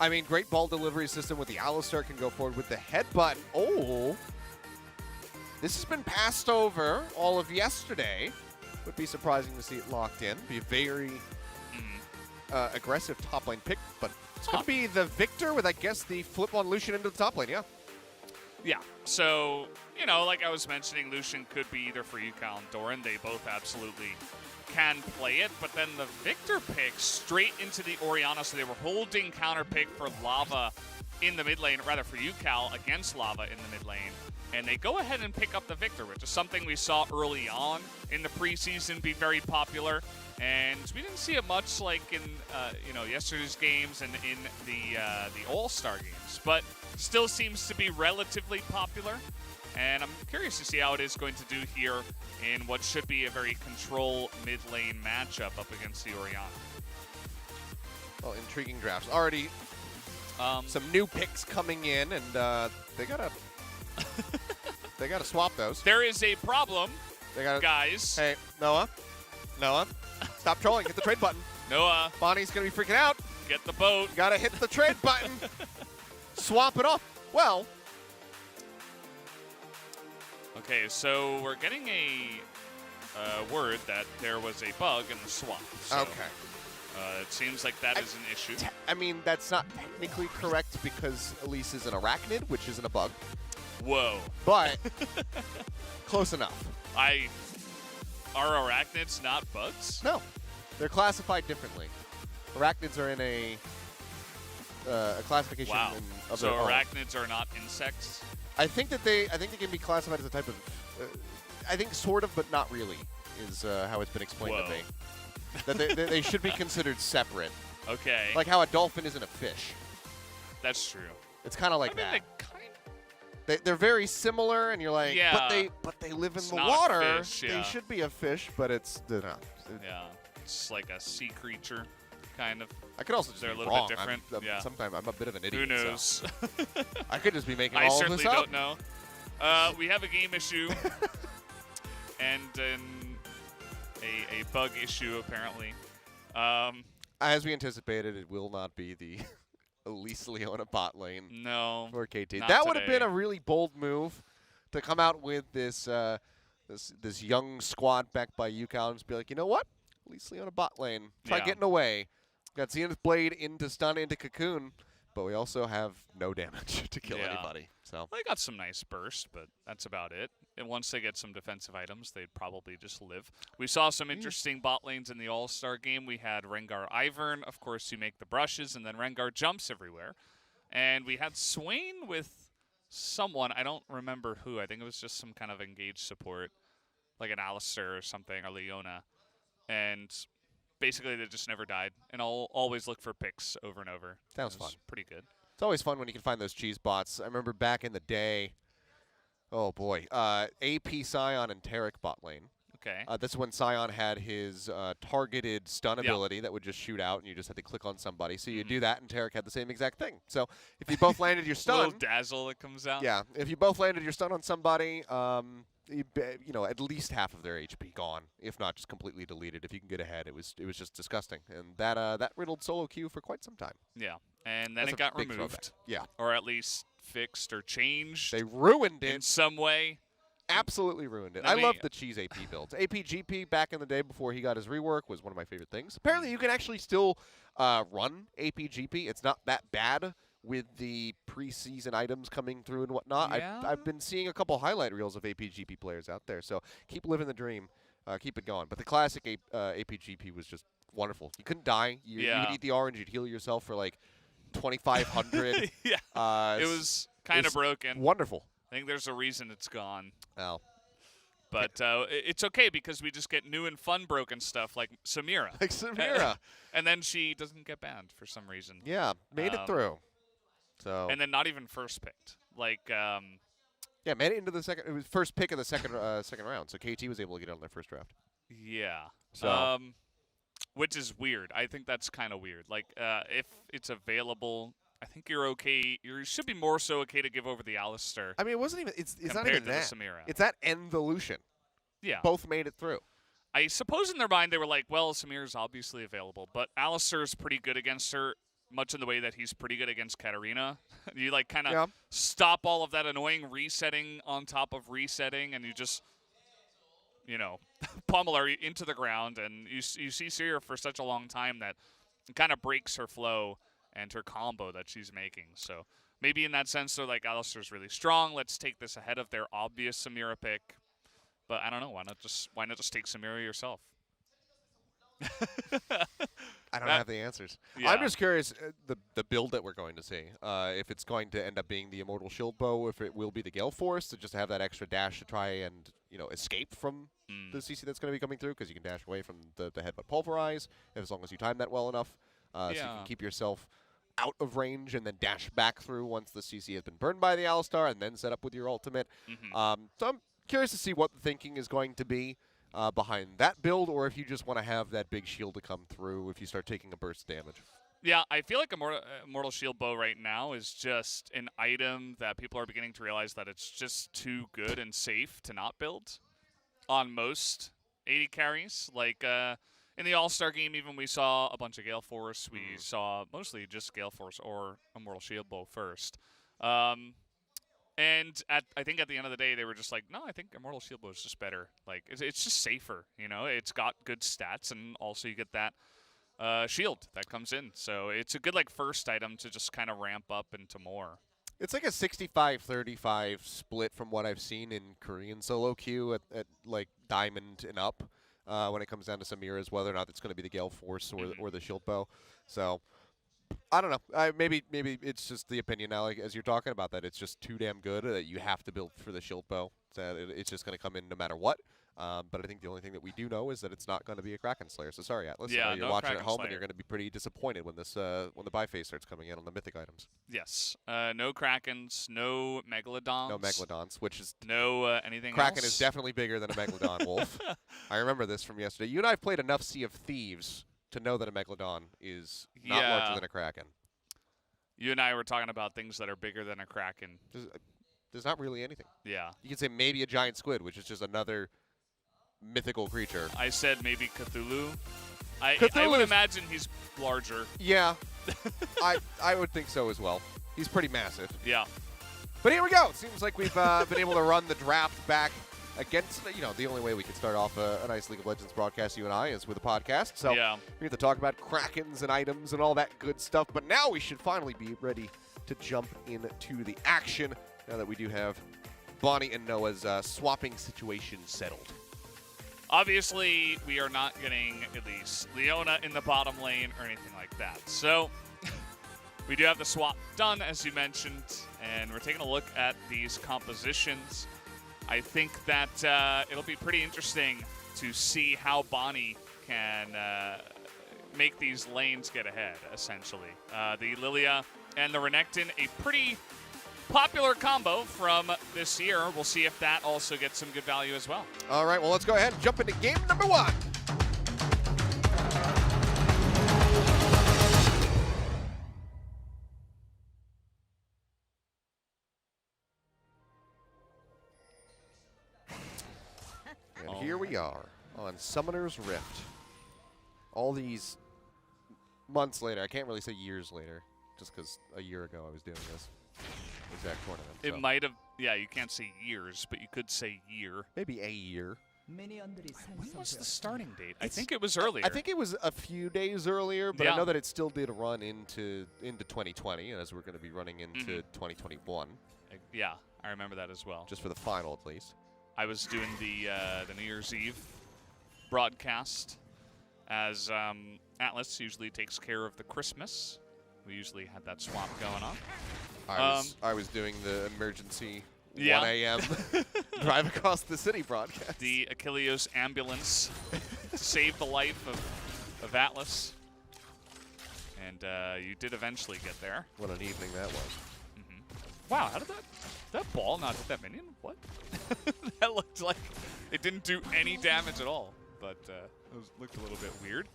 I mean, great ball delivery system with the Alistar, can go forward with the headbutt. Oh, this has been passed over all of yesterday. Would be surprising to see it locked in. Be a very aggressive top lane pick, but it's going to be the Victor with, I guess, the flip on Lucian into the top lane, yeah. Yeah, so, you know, like I was mentioning, Lucian could be either for Yukao and Doran. They both absolutely can play it, but then the Victor pick straight into the Orianna, so they were holding counter pick for Lava in the mid lane, rather for Yukao against Lava in the mid lane. And they go ahead and pick up the Victor, which is something we saw early on in the preseason be very popular. And we didn't see it much like in you know, yesterday's games and in the All-Star games, but still seems to be relatively popular. And I'm curious to see how it is going to do here in what should be a very control mid lane matchup up against the Orianna. Well, intriguing drafts already. Some new picks coming in, and they gotta they gotta swap those. There is a problem, they gotta, guys. Hey, Noah, stop trolling. Hit the trade button. Noah, Bonnie's gonna be freaking out. Get the boat. You gotta hit the trade button. Swap it off. Well. Okay, so we're getting a word that there was a bug in the swap. So, okay. It seems like that is an issue. I mean, that's not technically correct because Elise is an arachnid, which isn't a bug. Whoa. But close enough. Are arachnids not bugs? No. They're classified differently. Arachnids are in a classification of so their own. Arachnids are not insects? I think they can be classified as a type of I think sort of, but not really is how it's been explained to me. That they should be considered separate. Okay. Like how a dolphin isn't a fish. That's true. It's kind of like that. They're very similar, and you're like, yeah, but they live in the not water. A fish, yeah. They should be a fish, but it's not. Yeah, it's like a sea creature. kind of. I could also just They're be a little wrong. bit different. Yeah. Sometimes I'm a bit of an idiot. Who knows? So. I could just be making I all of certainly this up. don't know. We have a game issue and a bug issue apparently. As we anticipated, it will not be the Elise Leona bot lane. No. For KT. Not That would have today. been a really bold move to come out with this this young squad backed by UCal and just be like, you know what? Elise Leona bot lane. Try Yeah. getting away. Got Zenith Blade into stun into Cocoon, but we also have no damage to kill Yeah. anybody. So They got some nice burst, but that's about it. And once they get some defensive items, they'd probably just live. We saw some interesting bot lanes in the All-Star game. We had Rengar Ivern, of course, you make the brushes, and then Rengar jumps everywhere. And we had Swain with someone, I don't remember who. I think it was just some kind of engaged support, like an Alistair or something, or Leona. And basically they just never died. And I'll always look for picks over and over. Sounds It was fun. Pretty good. it's always fun when you can find those cheese bots. I remember back in the day, oh boy, AP Scion and Taric bot lane. Okay. This is when Scion had his targeted stun Yeah. ability that would just shoot out, and you just had to click on somebody. So you Mhm. do that, and Taric had the same exact thing. So if you both landed your Little stun, dazzle that comes out. yeah, if you both landed your stun on somebody, you know, at least half of their HP gone, if not just completely deleted. If you can get ahead, it was just disgusting, and that riddled solo queue for quite some time. Yeah. And then That's it a got big removed. throwback. Yeah, Or at least fixed or changed they ruined in it. some way. Absolutely ruined it. I I mean- love the cheese AP builds. APGP back in the day before he got his rework was one of my favorite things. Apparently, you can actually still run APGP. It's not that bad with the preseason items coming through and whatnot. Yeah. I've been seeing a couple highlight reels of APGP players out there. So keep living the dream. Keep it going. But the classic APGP was just wonderful. You couldn't die. You Yeah. would eat the orange. You'd heal yourself for like 2,500. Yeah. It was kind of it's broken. Wonderful. I think there's a reason it's gone. Oh. But it's okay because we just get new and fun broken stuff like Samira. Like Samira. And then she doesn't get banned for some reason. Yeah, made it through. So And then not even first picked. Like, yeah, made it into the second. It was first pick of the second second round. So KT was able to get it on their first draft. yeah. So Which is weird. I think that's kind of weird. Like, if it's available, I think you're okay. You should be more so okay to give over the Alistair. I mean, it wasn't even. It's not compared even to that. the Samira. It's that Envolution. Yeah. Both made it through. I suppose in their mind they were like, well, Samir's obviously available, but Alistair's pretty good against her, much in the way that he's pretty good against Katarina. You like kind of Yeah. stop all of that annoying resetting on top of resetting, and you just, you know, pummel her into the ground. And you see Syria for such a long time that it kind of breaks her flow and her combo that she's making. So maybe in that sense, they're like, Alistair's really strong. Let's take this ahead of their obvious Samira pick. But I don't know. Why not just take Samira yourself? I don't have the answers. Yeah. I'm just curious the build that we're going to see. If it's going to end up being the Immortal Shield Bow, if it will be the Gale Force to just have that extra dash to try and escape from the CC that's going to be coming through, because you can dash away from the Headbutt Pulverize as long as you time that well enough. So you can keep yourself out of range and then dash back through once the CC has been burned by the Alistar, and then set up with your ultimate. So I'm curious to see what the thinking is going to be behind that build, or if you just want to have that big shield to come through if you start taking a burst damage. Yeah, I feel like Immortal Shield Bow right now is just an item that people are beginning to realize that it's just too good and safe to not build on most 80 carries. Like in the All-Star game, even we saw a bunch of Gale Force. We saw mostly just Gale Force or Immortal Shield Bow first. And I think at the end of the day, they were just like, no, I think Immortal Shield Bow is just better. Like, it's just safer, you know? It's got good stats, and also you get that shield that comes in. So it's a good, like, first item to just kind of ramp up into more. It's like a 65-35 split from what I've seen in Korean solo queue at like Diamond and up when it comes down to Samira's, whether or not it's going to be the Gale Force or the Shield Bow. So I don't know. Maybe it's just the opinion now, like, as you're talking about that, it's just too damn good that you have to build for the Shield Bow. So it's just going to come in no matter what. But I think the only thing that we do know is that it's not going to be a Kraken Slayer. So sorry, Atlas. Yeah, you're no watching Kraken at home, Slayer. and you're going to be pretty disappointed when this when the buy phase starts coming in on the mythic items. Yes. No Krakens, no Megalodons. No Megalodons, which is no anything Kraken else. is definitely bigger than a Megalodon, Wolf. I remember this from yesterday. You and I have played enough Sea of Thieves to know that a Megalodon is not Yeah. larger than a Kraken. You and I were talking about things that are bigger than a Kraken. There's not really anything. Yeah. You could say maybe a giant squid, which is just another mythical creature. I said maybe Cthulhu. I Cthulhu would is- imagine he's larger. Yeah, I would think so as well. He's pretty massive. Yeah. But here we go. Seems like we've been able to run the draft back against, the only way we could start off a nice League of Legends broadcast, you and I, is with a podcast. So Yeah. we have to talk about Krakens and items and all that good stuff. But now we should finally be ready to jump into the action now that we do have Bonnie and Noah's swapping situation settled. Obviously, we are not getting at least Leona in the bottom lane or anything like that. So we do have the swap done, as you mentioned, and we're taking a look at these compositions. I think that it'll be pretty interesting to see how Bonnie can make these lanes get ahead, essentially. The Lilia and the Renekton, a pretty popular combo from this year. We'll see if that also gets some good value as well. All right, well, let's go ahead and jump into game number 1. And here we are on Summoner's Rift. All these months later, I can't really say years later, just because a year ago I was doing this exact tournament. It so. might have, yeah, you can't say years, but you could say year. Maybe a year. When was the starting date? I think it was earlier. I think it was a few days earlier, but Yeah. I know that it still did run into 2020, as we're going to be running into 2021. Yeah, I remember that as well. Just for the final, at least. I was doing the New Year's Eve broadcast, as Atlas usually takes care of the Christmas. We usually had that swap going on. I was doing the emergency Yeah. 1 a.m. drive across the city broadcast. The Achilleos ambulance to save the life of Atlas. And you did eventually get there. What an evening that was. Wow, how did that ball not hit that minion? What? That looked like it didn't do any damage at all, but it looked a little bit weird.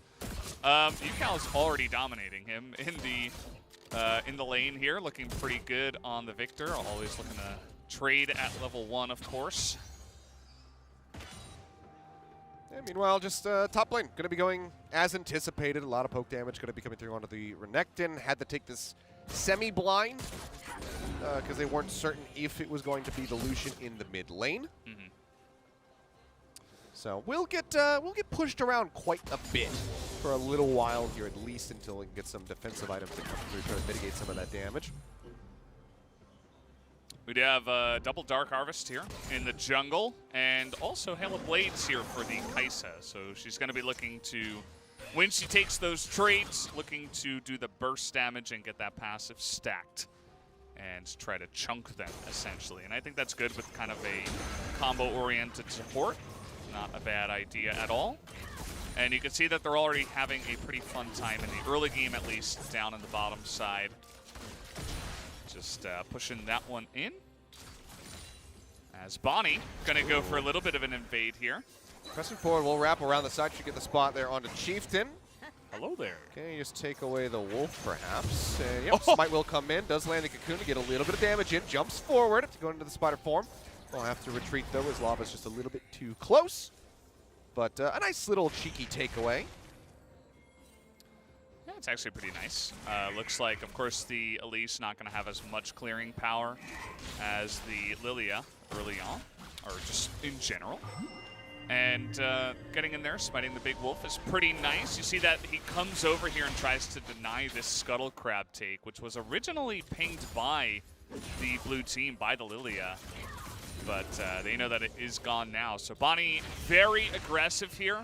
UCal's already dominating him in the lane here, looking pretty good on the Victor. Always looking to trade at level 1, of course. Yeah, meanwhile, just top lane. Going to be going as anticipated. A lot of poke damage going to be coming through onto the Renekton. Had to take this semi-blind because they weren't certain if it was going to be the Lucian in the mid lane. So we'll get pushed around quite a bit for a little while here, at least until we can get some defensive items to come through, try to mitigate some of that damage. We do have double Dark Harvest here in the jungle, and also Hail of Blades here for the Kai'Sa. So she's going to be looking to, when she takes those trades, looking to do the burst damage and get that passive stacked and try to chunk them, essentially. And I think that's good with kind of a combo-oriented support. Not a bad idea at all. And you can see that they're already having a pretty fun time in the early game, at least, down in the bottom side. Just pushing that one in. As Bonnie going to go for a little bit of an invade here. Pressing forward, we'll wrap around the side. Should get the spot there onto Chieftain. Hello there. Okay, just take away the Wolf, perhaps. And yep, Smite will come in. Does land the Cocoon to get a little bit of damage in. Jumps forward to go into the Spider form. We'll have to retreat, though, as Lava's just a little bit too close. But a nice little cheeky takeaway. Yeah, it's actually pretty nice. Looks like, of course, the Elise not going to have as much clearing power as the Lilia early on, or just in general. And getting in there, smiting the big wolf is pretty nice. You see that he comes over here and tries to deny this Scuttle Crab take, which was originally pinged by the blue team, by the Lilia. But they know that it is gone now. So Bonnie, very aggressive here.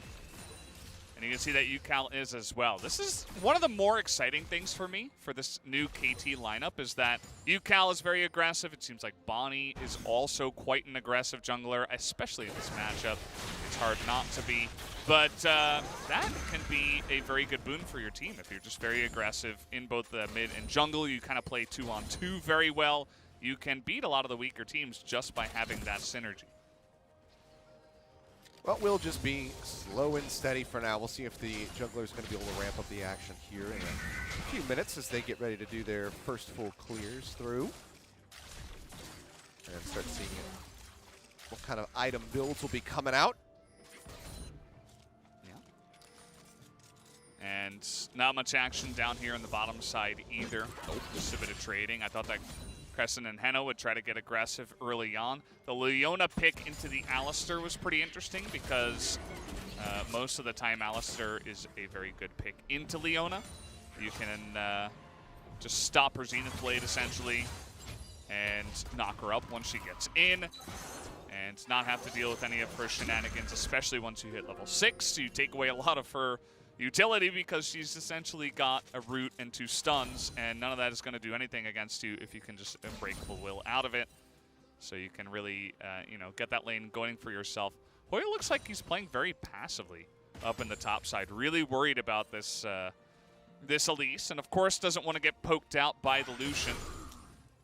And you can see that UCal is as well. This is one of the more exciting things for me for this new KT lineup, is that UCal is very aggressive. It seems like Bonnie is also quite an aggressive jungler, especially in this matchup. It's hard not to be. But that can be a very good boon for your team if you're just very aggressive in both the mid and jungle. You kind of play 2-on-2 very well. You can beat a lot of the weaker teams just by having that synergy. Well, we'll just be slow and steady for now. We'll see if the jungler is going to be able to ramp up the action here in a few minutes as they get ready to do their first full clears through. And start seeing what kind of item builds will be coming out. Yeah. And not much action down here on the bottom side either. Nope. Just a bit of trading. I thought that Crescent and Hanwha would try to get aggressive early on. The Leona pick into the Alistar was pretty interesting because most of the time Alistar is a very good pick into Leona. You can just stop her Zenith Blade essentially and knock her up once she gets in and not have to deal with any of her shenanigans, especially once you hit level 6. So you take away a lot of her utility because she's essentially got a root and 2 stuns, and none of that is going to do anything against you if you can just Unbreakable Will out of it. So you can really, you know, get that lane going for yourself. Hoya looks like he's playing very passively up in the top side. Really worried about this this Elise, and of course doesn't want to get poked out by the Lucian.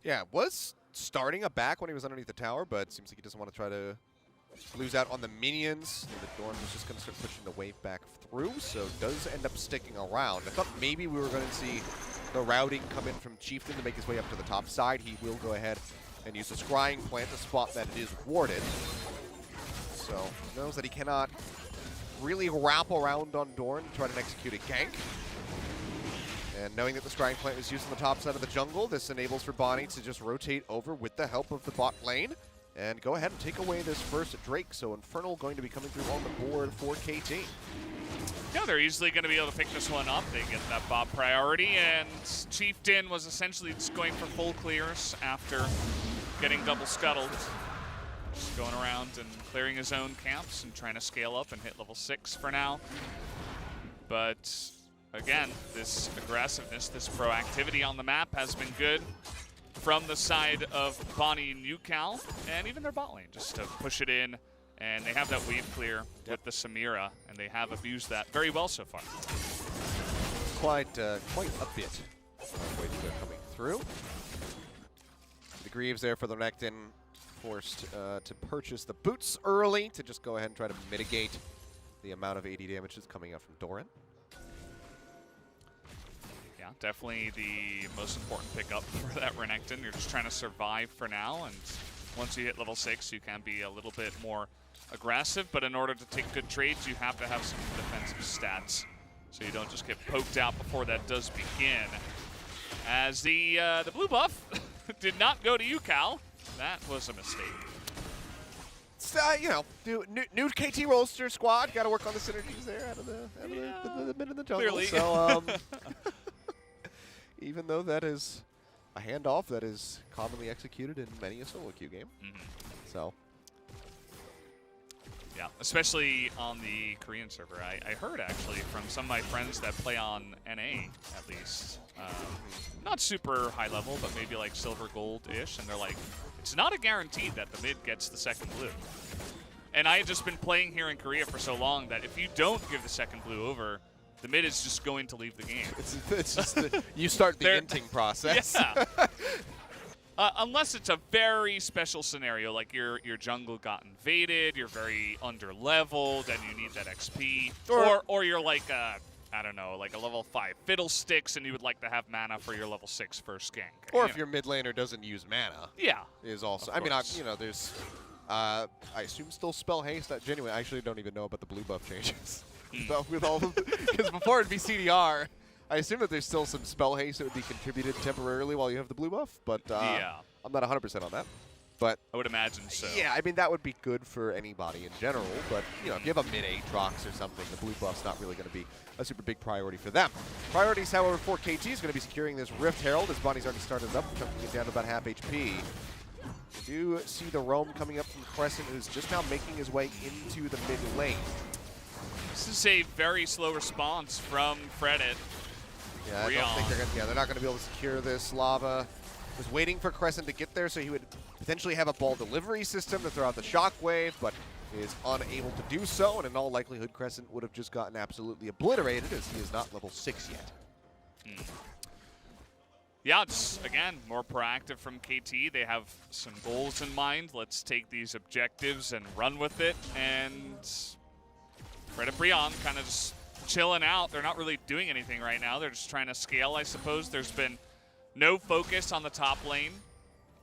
Yeah, was starting a back when he was underneath the tower, but seems like he doesn't want to try to lose out on the minions. The Dorn was just going to start pushing the wave back through, so does end up sticking around. I thought maybe we were going to see the routing come in from Chieftain to make his way up to the top side. He will go ahead and use the Scrying Plant to spot that it is warded. So knows that he cannot really wrap around on Dorn to try to execute a gank. And knowing that the Scrying Plant was used on the top side of the jungle, this enables for Bonnie to just rotate over with the help of the bot lane and go ahead and take away this first Drake. So Infernal going to be coming through on the board for KT. Yeah, they're easily going to be able to pick this one up. They get that bot priority, and Chieftain was essentially just going for full clears after getting double scuttled. Just going around and clearing his own camps and trying to scale up and hit level 6 for now. But again, this aggressiveness, this proactivity on the map has been good from the side of Bonnie and UCal, and even their bot lane, just to push it in. And they have that wave clear with the Samira, and they have abused that very well so far. Quite a bit. Wave clear coming through. The Greaves there for the Renekton, forced to purchase the boots early to just go ahead and try to mitigate the amount of AD damage that's coming out from Doran. Yeah, definitely the most important pickup for that Renekton. You're just trying to survive for now, and once you hit level 6, you can be a little bit more aggressive, but in order to take good trades, you have to have some defensive stats, so you don't just get poked out before that does begin. As the blue buff did not go to UCal, that was a mistake. You know, new KT Rolster squad, got to work on the synergies there out of the mid of the jungle. Clearly. So, even though that is a handoff that is commonly executed in many a solo queue game. So. Yeah, especially on the Korean server. I heard actually from some of my friends that play on NA at least. Not super high level, but maybe like silver gold-ish, and they're like, it's not a guarantee that the mid gets the second blue. And I had just been playing here in Korea for so long that if you don't give the second blue over, the mid is just going to leave the game. It's just you start the inting process. Yeah. Unless it's a very special scenario, like your jungle got invaded, you're very under-leveled, and you need that XP. Or you're like, I don't know, like a level 5 Fiddlesticks, and you would like to have mana for your level 6 first gank. Or if your mid laner doesn't use mana. Yeah. Is also, I mean, you know, there's, I assume still spell haste. Genuinely, I actually don't even know about the blue buff changes. But with all because before it'd be CDR, I assume that there's still some spell haste that would be contributed temporarily while you have the blue buff, but yeah. I'm not 100% on that. But I would imagine so. Yeah, I mean, that would be good for anybody in general, but, you know, if you have a mid-Aatrox or something, the blue buff's not really going to be a super big priority for them. Priorities, however, for KT is going to be securing this Rift Herald, as Bonnie's already started up, chunking it down to about half HP. We do see the roam coming up from Crescent, who's just now making his way into the mid lane. This is a very slow response from Fredit. Yeah, I don't think they're not going to be able to secure this. Lava was waiting for Crescent to get there so he would potentially have a ball delivery system to throw out the shockwave, but is unable to do so, and in all likelihood Crescent would have just gotten absolutely obliterated as he is not level 6 yet. Yeah, it's, again, more proactive from KT. They have some goals in mind. Let's take these objectives and run with it. And Fredit BRION kind of just chilling out. They're not really doing anything right now. They're just trying to scale, I suppose. There's been no focus on the top lane,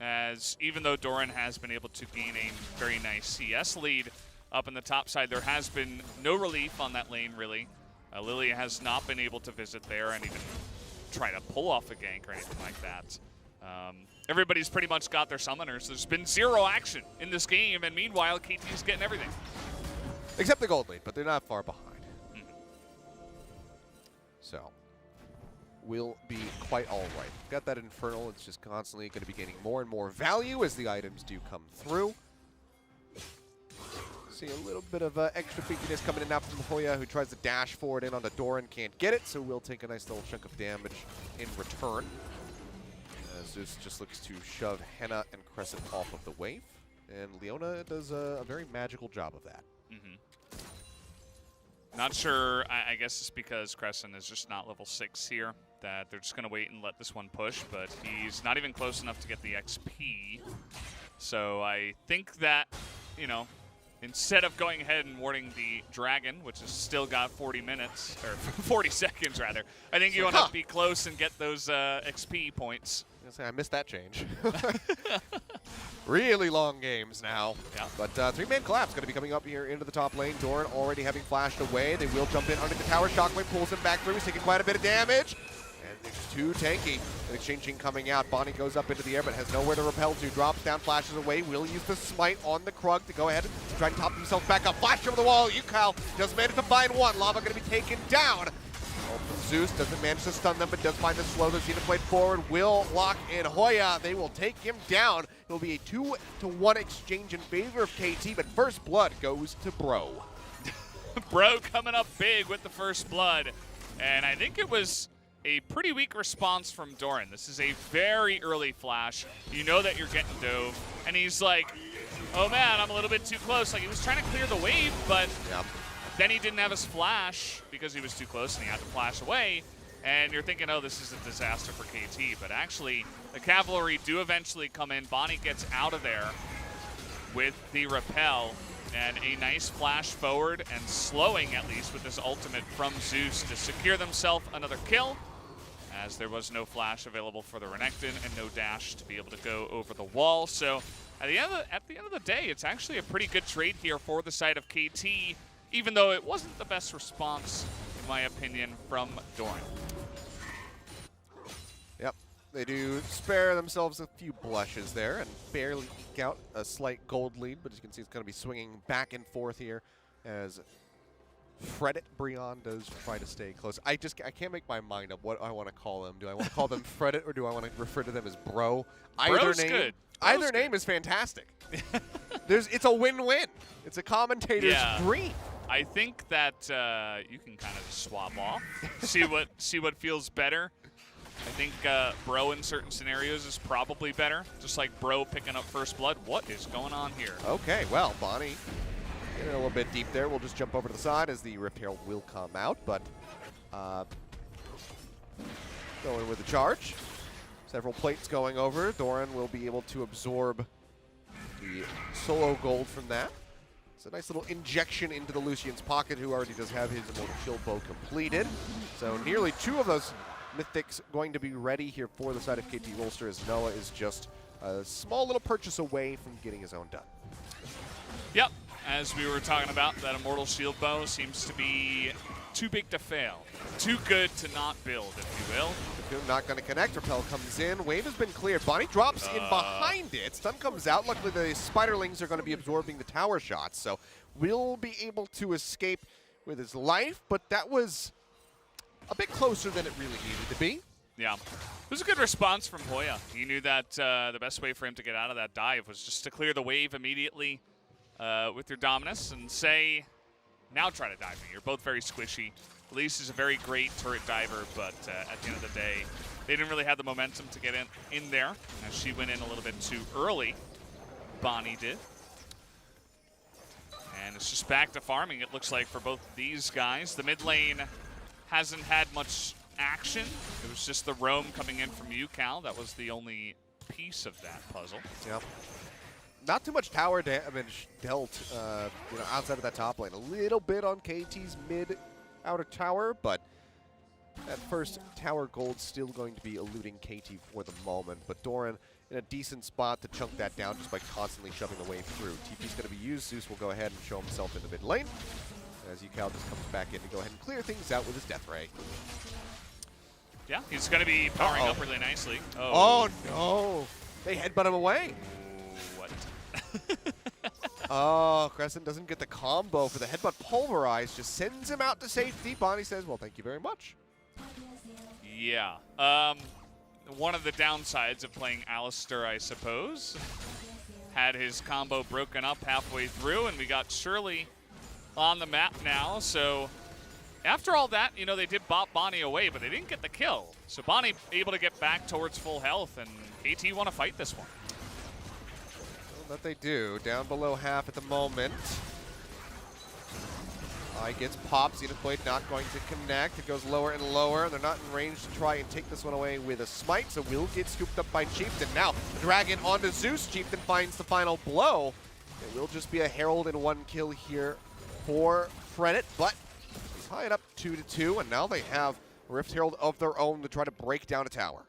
as even though Doran has been able to gain a very nice CS lead up in the top side, there has been no relief on that lane, really. Lily has not been able to visit there and even try to pull off a gank or anything like that. Everybody's pretty much got their summoners. There's been zero action in this game, and meanwhile, KT's getting everything. Except the gold lead, but they're not far behind. So, we'll be quite all right. Got that Infernal. It's just constantly going to be gaining more and more value as the items do come through. See a little bit of extra freakiness coming in now from Hoya, who tries to dash forward in onto Doran, can't get it, so we'll take a nice little chunk of damage in return. Zeus just looks to shove Henna and Crescent off of the wave, and Leona does a very magical job of that. Not sure, I guess it's because Crescent is just not level 6 here, that they're just going to wait and let this one push, but he's not even close enough to get the XP. So I think that, you know, instead of going ahead and warding the Dragon, which has still got 40 minutes, or 40 seconds rather, I think you want to be close and get those XP points. I missed that change. Really long games now. Yeah. But three-man collapse going to be coming up here into the top lane. Doran already having flashed away. They will jump in under the tower. Shockwave pulls him back through. He's taking quite a bit of damage. And it's too tanky. An exchanging coming out. Bonnie goes up into the air but has nowhere to repel to. Drops down, flashes away. Will use the smite on the Krug to go ahead and try to top himself back up. Flash over the wall. Yukal just managed to find one. Lava going to be taken down. From Zeus doesn't manage to stun them, but does find the slow. The Xenoblade forward will lock in Hoya. They will take him down. It'll be a 2-to-1 exchange in favor of KT, but first blood goes to Bro. Bro coming up big with the first blood. And I think it was a pretty weak response from Doran. This is a very early flash. You know that you're getting dove. And he's like, oh man, I'm a little bit too close. Like he was trying to clear the wave, but then he didn't have his flash because he was too close and he had to flash away. And you're thinking, oh, this is a disaster for KT. But actually, the cavalry do eventually come in. Bonnie gets out of there with the repel. And a nice flash forward and slowing, at least, with this ultimate from Zeus to secure themselves another kill, as there was no flash available for the Renekton and no dash to be able to go over the wall. So at the end of the day, it's actually a pretty good trade here for the side of KT, even though it wasn't the best response, in my opinion, from Doran. Yep, they do spare themselves a few blushes there and barely eke out a slight gold lead, but as you can see, it's going to be swinging back and forth here as Fredit BRION does try to stay close. I can't make my mind up what I want to call them. Do I want to call them Fredit or do I want to refer to them as Bro? Bro's good. Either name is fantastic. It's a win-win. It's a commentator's dream. I think that you can kind of just swap off, see what feels better. I think Bro in certain scenarios is probably better, just like Bro picking up first blood. What is going on here? Okay, well, Bonnie getting a little bit deep there. We'll just jump over to the side as the repair will come out, but going with the charge. Several plates going over. Doran will be able to absorb the solo gold from that. It's a nice little injection into the Lucian's pocket, who already does have his Immortal Shield Bow completed. So nearly 2 of those Mythics going to be ready here for the side of KT Rolster, as Noah is just a small little purchase away from getting his own done. Yep, as we were talking about, that Immortal Shield Bow seems to be too big to fail. Too good to not build, if you will. Not going to connect. Repel comes in. Wave has been cleared. Bonnie drops in behind it. Stun comes out. Luckily, the Spiderlings are going to be absorbing the tower shots, so we'll be able to escape with his life, but that was a bit closer than it really needed to be. Yeah. It was a good response from Hoya. He knew that the best way for him to get out of that dive was just to clear the wave immediately with your Dominus and say, now try to dive me. You're both very squishy. Elise is a very great turret diver, but at the end of the day, they didn't really have the momentum to get in there, as she went in a little bit too early. Bonnie did. And it's just back to farming, it looks like, for both these guys. The mid lane hasn't had much action. It was just the roam coming in from UCal. That was the only piece of that puzzle. Yep. Not too much tower damage dealt, you know, outside of that top lane. A little bit on KT's mid outer tower, but that first tower gold still going to be eluding KT for the moment. But Doran in a decent spot to chunk that down just by constantly shoving the wave through. TP's going to be used. Zeus will go ahead and show himself in the mid lane as UCal just comes back in to go ahead and clear things out with his Death Ray. Yeah, he's going to be powering up really nicely. Oh no! They headbutt him away. What? Oh, Crescent doesn't get the combo for the headbutt pulverize, just sends him out to safety. Bonnie says, well, thank you very much. Yeah. One of the downsides of playing Alistair, I suppose, had his combo broken up halfway through, and we got Shirley on the map now. So after all that, you know, they did bop Bonnie away, but they didn't get the kill. So Bonnie able to get back towards full health, and KT want to fight this one. That they do. Down below half at the moment. Eye gets popped. Zenith Blade not going to connect. It goes lower and lower. They're not in range to try and take this one away with a smite, so will get scooped up by Chieftain. Now, Dragon onto Zeus. Chieftain finds the final blow. It will just be a Herald and 1 kill here for Fredit, but he's high it up 2-2, and now they have Rift Herald of their own to try to break down a tower.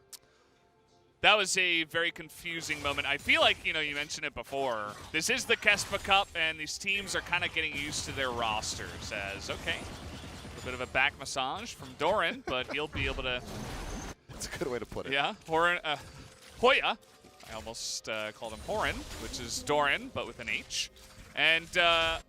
That was a very confusing moment. I feel like, you know, you mentioned it before. This is the KeSPA Cup, and these teams are kind of getting used to their rosters as, okay, a bit of a back massage from Doran, but he'll be able to... That's a good way to put it. Yeah, Hoya. I almost called him Horan, which is Doran, but with an H. And, yeah,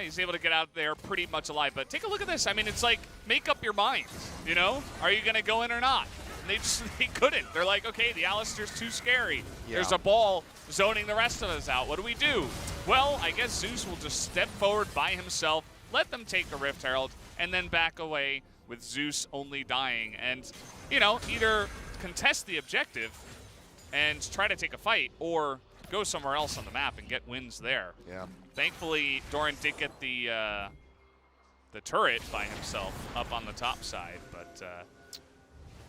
he's able to get out there pretty much alive. But take a look at this. I mean, it's like, make up your mind, you know? Are you going to go in or not? They couldn't. They're like, okay, the Alistair's too scary. Yeah. There's a ball zoning the rest of us out. What do we do? Well, I guess Zeus will just step forward by himself, let them take the Rift Herald, and then back away with Zeus only dying. And, you know, either contest the objective and try to take a fight, or go somewhere else on the map and get wins there. Yeah. Thankfully, Doran did get the turret by himself up on the top side, but...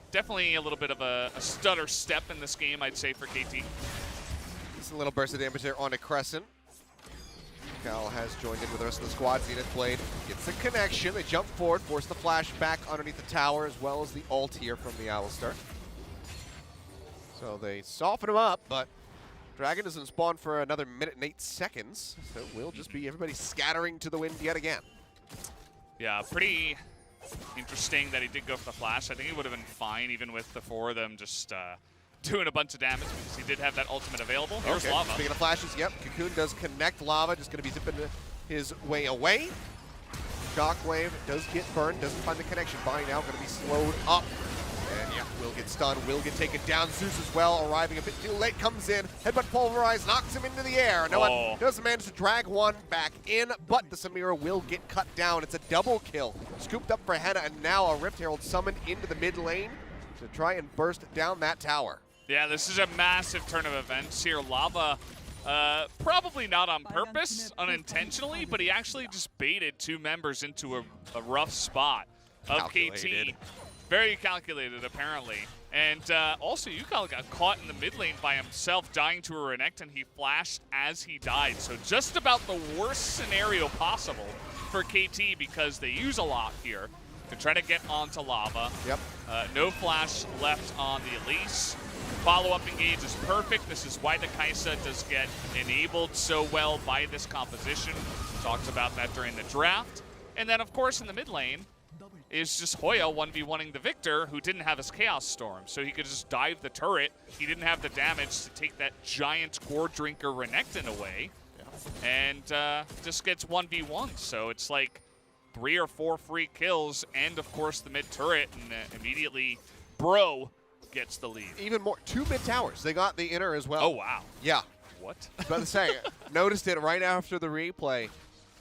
definitely a little bit of a stutter step in this game, I'd say, for KT. Just a little burst of damage there onto Crescent. Cal has joined in with the rest of the squad. Zenith Blade gets a connection. They jump forward, force the flash back underneath the tower, as well as the ult here from the Alistair. So they soften him up, but Dragon doesn't spawn for another minute and 8 seconds. So we'll just be everybody scattering to the wind yet again. Yeah, pretty... interesting that he did go for the flash. I think he would have been fine even with the 4 of them just doing a bunch of damage because he did have that ultimate available. Here's Lava. Speaking of flashes, yep, Cocoon does connect. Lava just going to be zipping his way away. Shockwave does get burned, doesn't find the connection. Bonnie now going to be slowed up. And yeah, will get stunned, will get taken down. Zeus as well, arriving a bit too late, comes in. Headbutt pulverize, knocks him into the air. No one does manage to drag one back in, but the Samira will get cut down. It's a double kill. Scooped up for Henna, and now a Rift Herald summoned into the mid lane to try and burst down that tower. Yeah, this is a massive turn of events here. Lava, probably not on purpose, unintentionally, but he actually just baited 2 members into a rough spot of KT. Very calculated, apparently. And also, UCal got caught in the mid lane by himself, dying to a Renekton, and he flashed as he died. So just about the worst scenario possible for KT because they use a lot here to try to get onto Lava. Yep. No flash left on the Elise. Follow-up engage is perfect. This is why the KeSPA does get enabled so well by this composition. Talked about that during the draft. And then, of course, in the mid lane, is just Hoya 1v1ing the Victor, who didn't have his Chaos Storm, so he could just dive the turret. He didn't have the damage to take that giant Gore Drinker Renekton away, and just gets 1v1. So it's like 3 or 4 free kills, and of course the mid turret, and immediately Bro gets the lead. Even more, 2 mid towers. They got the inner as well. Oh, wow. Yeah. What? I was about to say, noticed it right after the replay.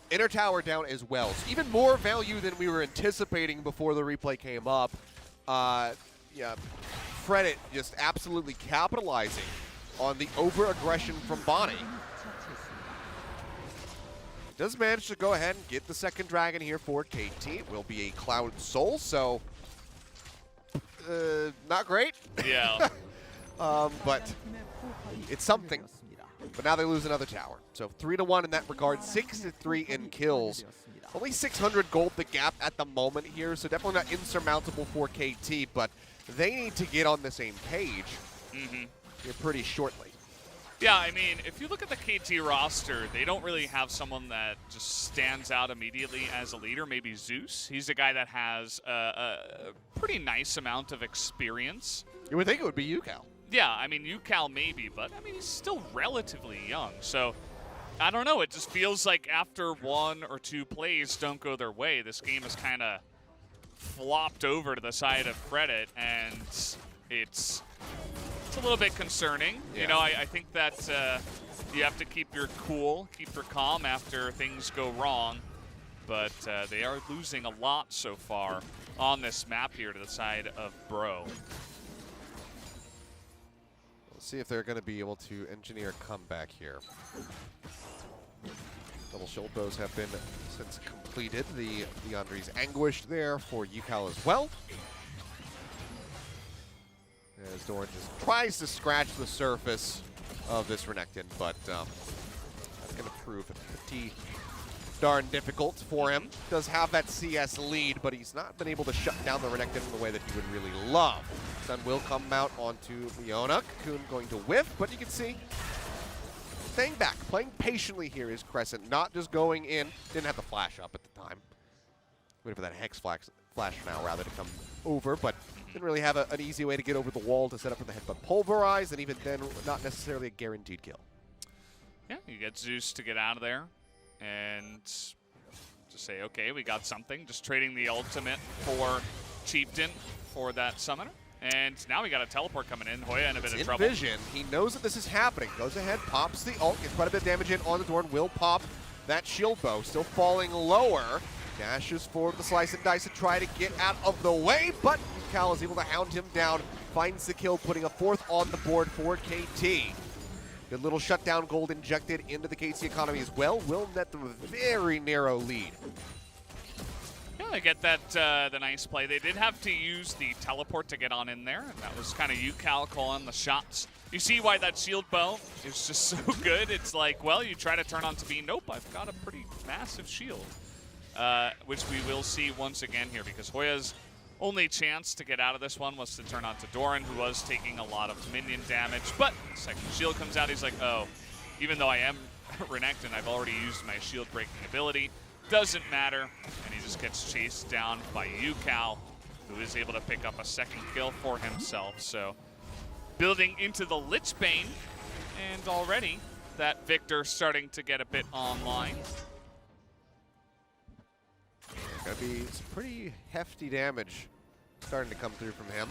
Inner tower down as well. So even more value than we were anticipating before the replay came up. Yeah, Fredit just absolutely capitalizing on the over-aggression from Bonnie. Does manage to go ahead and get the second dragon here for KT. It will be a Cloud Soul, so not great. Yeah. But it's something. But now they lose another tower. So 3-1 in that regard, 6-3 in kills. Only 600 gold the gap at the moment here, so definitely not insurmountable for KT, but they need to get on the same page here pretty shortly. Yeah, I mean, if you look at the KT roster, they don't really have someone that just stands out immediately as a leader. Maybe Zeus. He's a guy that has a pretty nice amount of experience. You would think it would be UCal. Yeah, I mean, UCal maybe, but I mean, he's still relatively young. So, I don't know. It just feels like after 1 or 2 plays don't go their way, this game is kind of flopped over to the side of Fredit, and it's a little bit concerning. Yeah. You know, I think that you have to keep your cool, keep your calm after things go wrong. But they are losing a lot so far on this map here to the side of Bro. We'll see if they're going to be able to engineer a comeback here. Double shield bows have been since completed. The Leandri's anguished there for UCal as well. As Doran just tries to scratch the surface of this Renekton, but that's going to prove pretty darn difficult for him. Does have that CS lead, but he's not been able to shut down the Renekton in the way that he would really love. Sun will come out onto Leona. Cocoon going to whiff, but you can see staying back, playing patiently here is Crescent, not just going in. Didn't have the flash up at the time. Waiting for that Hex flash now rather to come over, but didn't really have an easy way to get over the wall to set up for the headbutt pulverize, and even then, not necessarily a guaranteed kill. Yeah, you get Zeus to get out of there and just say, okay, we got something. Just trading the ultimate for Chieftain for that summoner. And now we got a teleport coming in. Hoya in a bit of trouble. Vision, he knows that this is happening. Goes ahead, pops the ult, gets quite a bit of damage in on the Dorn, will pop that shield bow. Still falling lower. Dashes forward with the slice and dice to try to get out of the way, but Cal is able to hound him down, finds the kill, putting a 4th on the board for KT. Good little shutdown gold injected into the KT economy as well. Will net them a very narrow lead. Yeah, I get that, the nice play. They did have to use the teleport to get on in there, and that was kind of UCal calling the shots. You see why that shield bow is just so good. It's like, well, you try to turn on to be, nope, I've got a pretty massive shield. Which we will see once again here, because Hoya's only chance to get out of this one was to turn on to Doran, who was taking a lot of minion damage. But the second shield comes out, he's like, oh, even though I am Renekton, I've already used my shield breaking ability. Doesn't matter. And he just gets chased down by UCal, who is able to pick up a 2nd kill for himself. So building into the Lichbane, and already that Victor starting to get a bit online. Gonna be some pretty hefty damage starting to come through from him.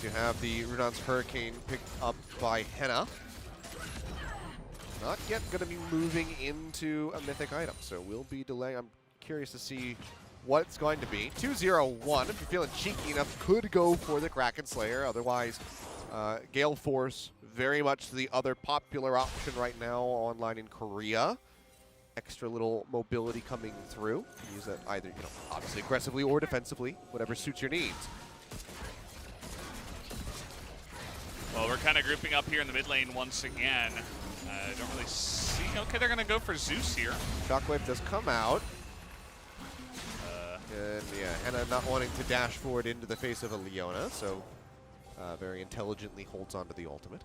You have the Rudon's Hurricane picked up by Henna. Not yet gonna be moving into a mythic item, so we'll be delaying. I'm curious to see what it's going to be. 2-0-1, if you're feeling cheeky enough, could go for the Kraken Slayer. Otherwise, Gale Force, very much the other popular option right now online in Korea. Extra little mobility coming through. Use that either, you know, obviously aggressively or defensively, whatever suits your needs. Well, we're kind of grouping up here in the mid lane once again. I don't really see. Okay, they're going to go for Zeus here. Shockwave does come out. And yeah, Henna not wanting to dash forward into the face of a Leona, so very intelligently holds on to the ultimate.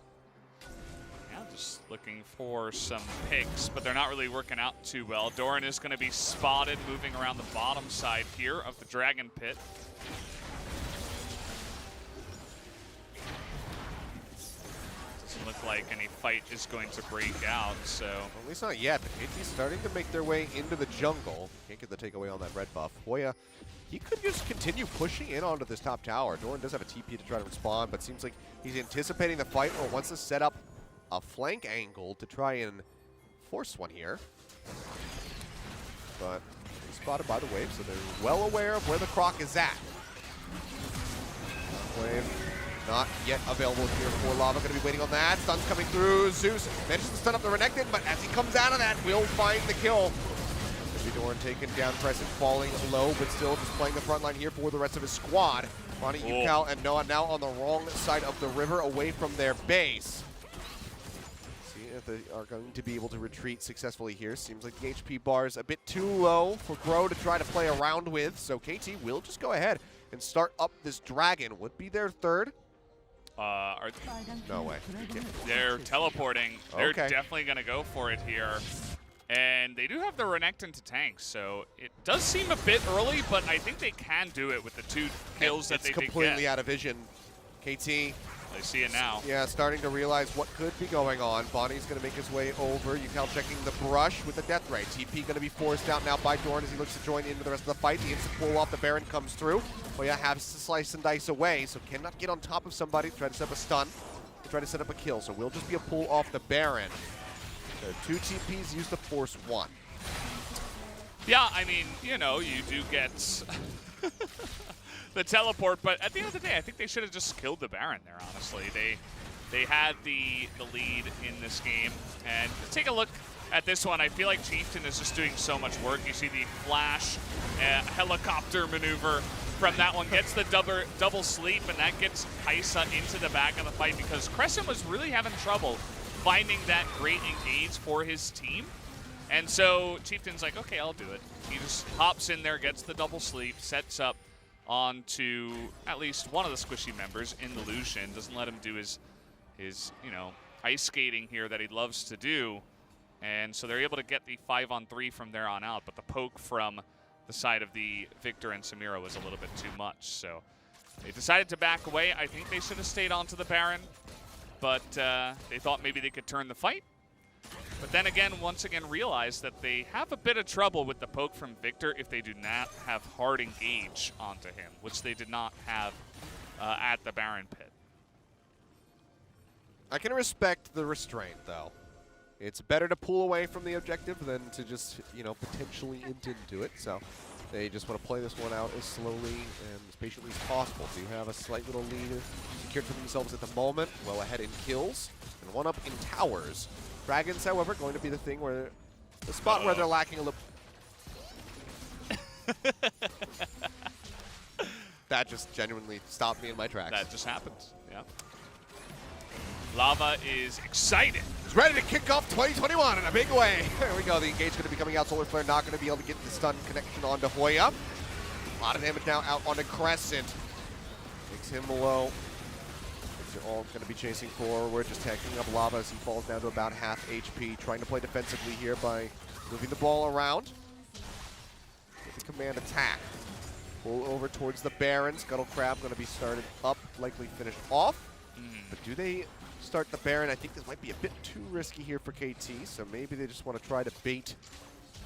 Yeah, just looking for some picks, but they're not really working out too well. Doran is going to be spotted moving around the bottom side here of the Dragon Pit. Doesn't look like any fight is going to break out, so... Well, at least not yet. The KT's starting to make their way into the jungle. Can't get the takeaway on that red buff. Hoya, he could just continue pushing in onto this top tower. Doran does have a TP to try to respond, but seems like he's anticipating the fight or wants to set up a flank angle to try and force one here. But he's spotted by the wave, so they're well aware of where the Croc is at. Wave not yet available here for Lava. Going to be waiting on that. Stun's coming through. Zeus manages to stun up the Renekton, but as he comes out of that, will find the kill. Dorn taken down, Crescent falling low, but still just playing the front line here for the rest of his squad. Bonnie, UCal, and Noah now on the wrong side of the river, away from their base. See if they are going to be able to retreat successfully here. Seems like the HP bar is a bit too low for Grow to try to play around with, so KT will just go ahead and start up this dragon. Would be their third. No way. They're teleporting. They're Okay. definitely going to go for it here. And they do have the Renekton to tank, so it does seem a bit early, but I think they can do it with the 2 kills that they did get. It's completely out of vision. KT. I see it now. Yeah, starting to realize what could be going on. Bonnie's going to make his way over. UCal checking the brush with the death ray. TP going to be forced out now by Dorn as he looks to join into the rest of the fight. The instant pull off the Baron comes through. Hoya has to slice and dice away, so cannot get on top of somebody. Try to set up a stun. Try to set up a kill, so will just be a pull off the Baron. So 2 TPs used to force 1. Yeah, I mean, you know, you do get the teleport, but at the end of the day, I think they should have just killed the Baron there, honestly. They had the lead in this game, and take a look at this one. I feel like Chieftain is just doing so much work. You see the flash helicopter maneuver from that one, gets the double sleep, and that gets Kaisa into the back of the fight because Crescent was really having trouble finding that great engage for his team. And so Chieftain's like, okay, I'll do it. He just hops in there, gets the double sleep, sets up onto at least one of the squishy members in the Lucian, doesn't let him do his you know, ice skating here that he loves to do. And so they're able to get the 5-on-3 from there on out, but the poke from the side of the Victor and Samira was a little bit too much. So they decided to back away. I think they should have stayed on to the Baron, but they thought maybe they could turn the fight. But then again, once again, realized that they have a bit of trouble with the poke from Victor if they do not have hard engage onto him, which they did not have at the Baron pit. I can respect the restraint, though. It's better to pull away from the objective than to just, you know, potentially int into it. So they just want to play this one out as slowly and as patiently as possible. So you have a slight little lead secured for themselves at the moment. Well ahead in kills and 1 up in towers. Dragons, however, going to be the thing where the spot where they're lacking a little. That just genuinely stopped me in my tracks. That just happened, yeah. Lava is excited. He's ready to kick off 2021 in a big way. There we go. The engage going to be coming out. Solar Flare not going to be able to get the stun connection onto Hoya. A lot of damage now out onto Crescent. Takes him low. They're all going to be chasing forward, just tanking up Lava as he falls down to about half HP. Trying to play defensively here by moving the ball around. With the command attack. Pull over towards the Baron. Scuttle Crab going to be started up, likely finished off. But do they start the Baron? I think this might be a bit too risky here for KT, so maybe they just want to try to bait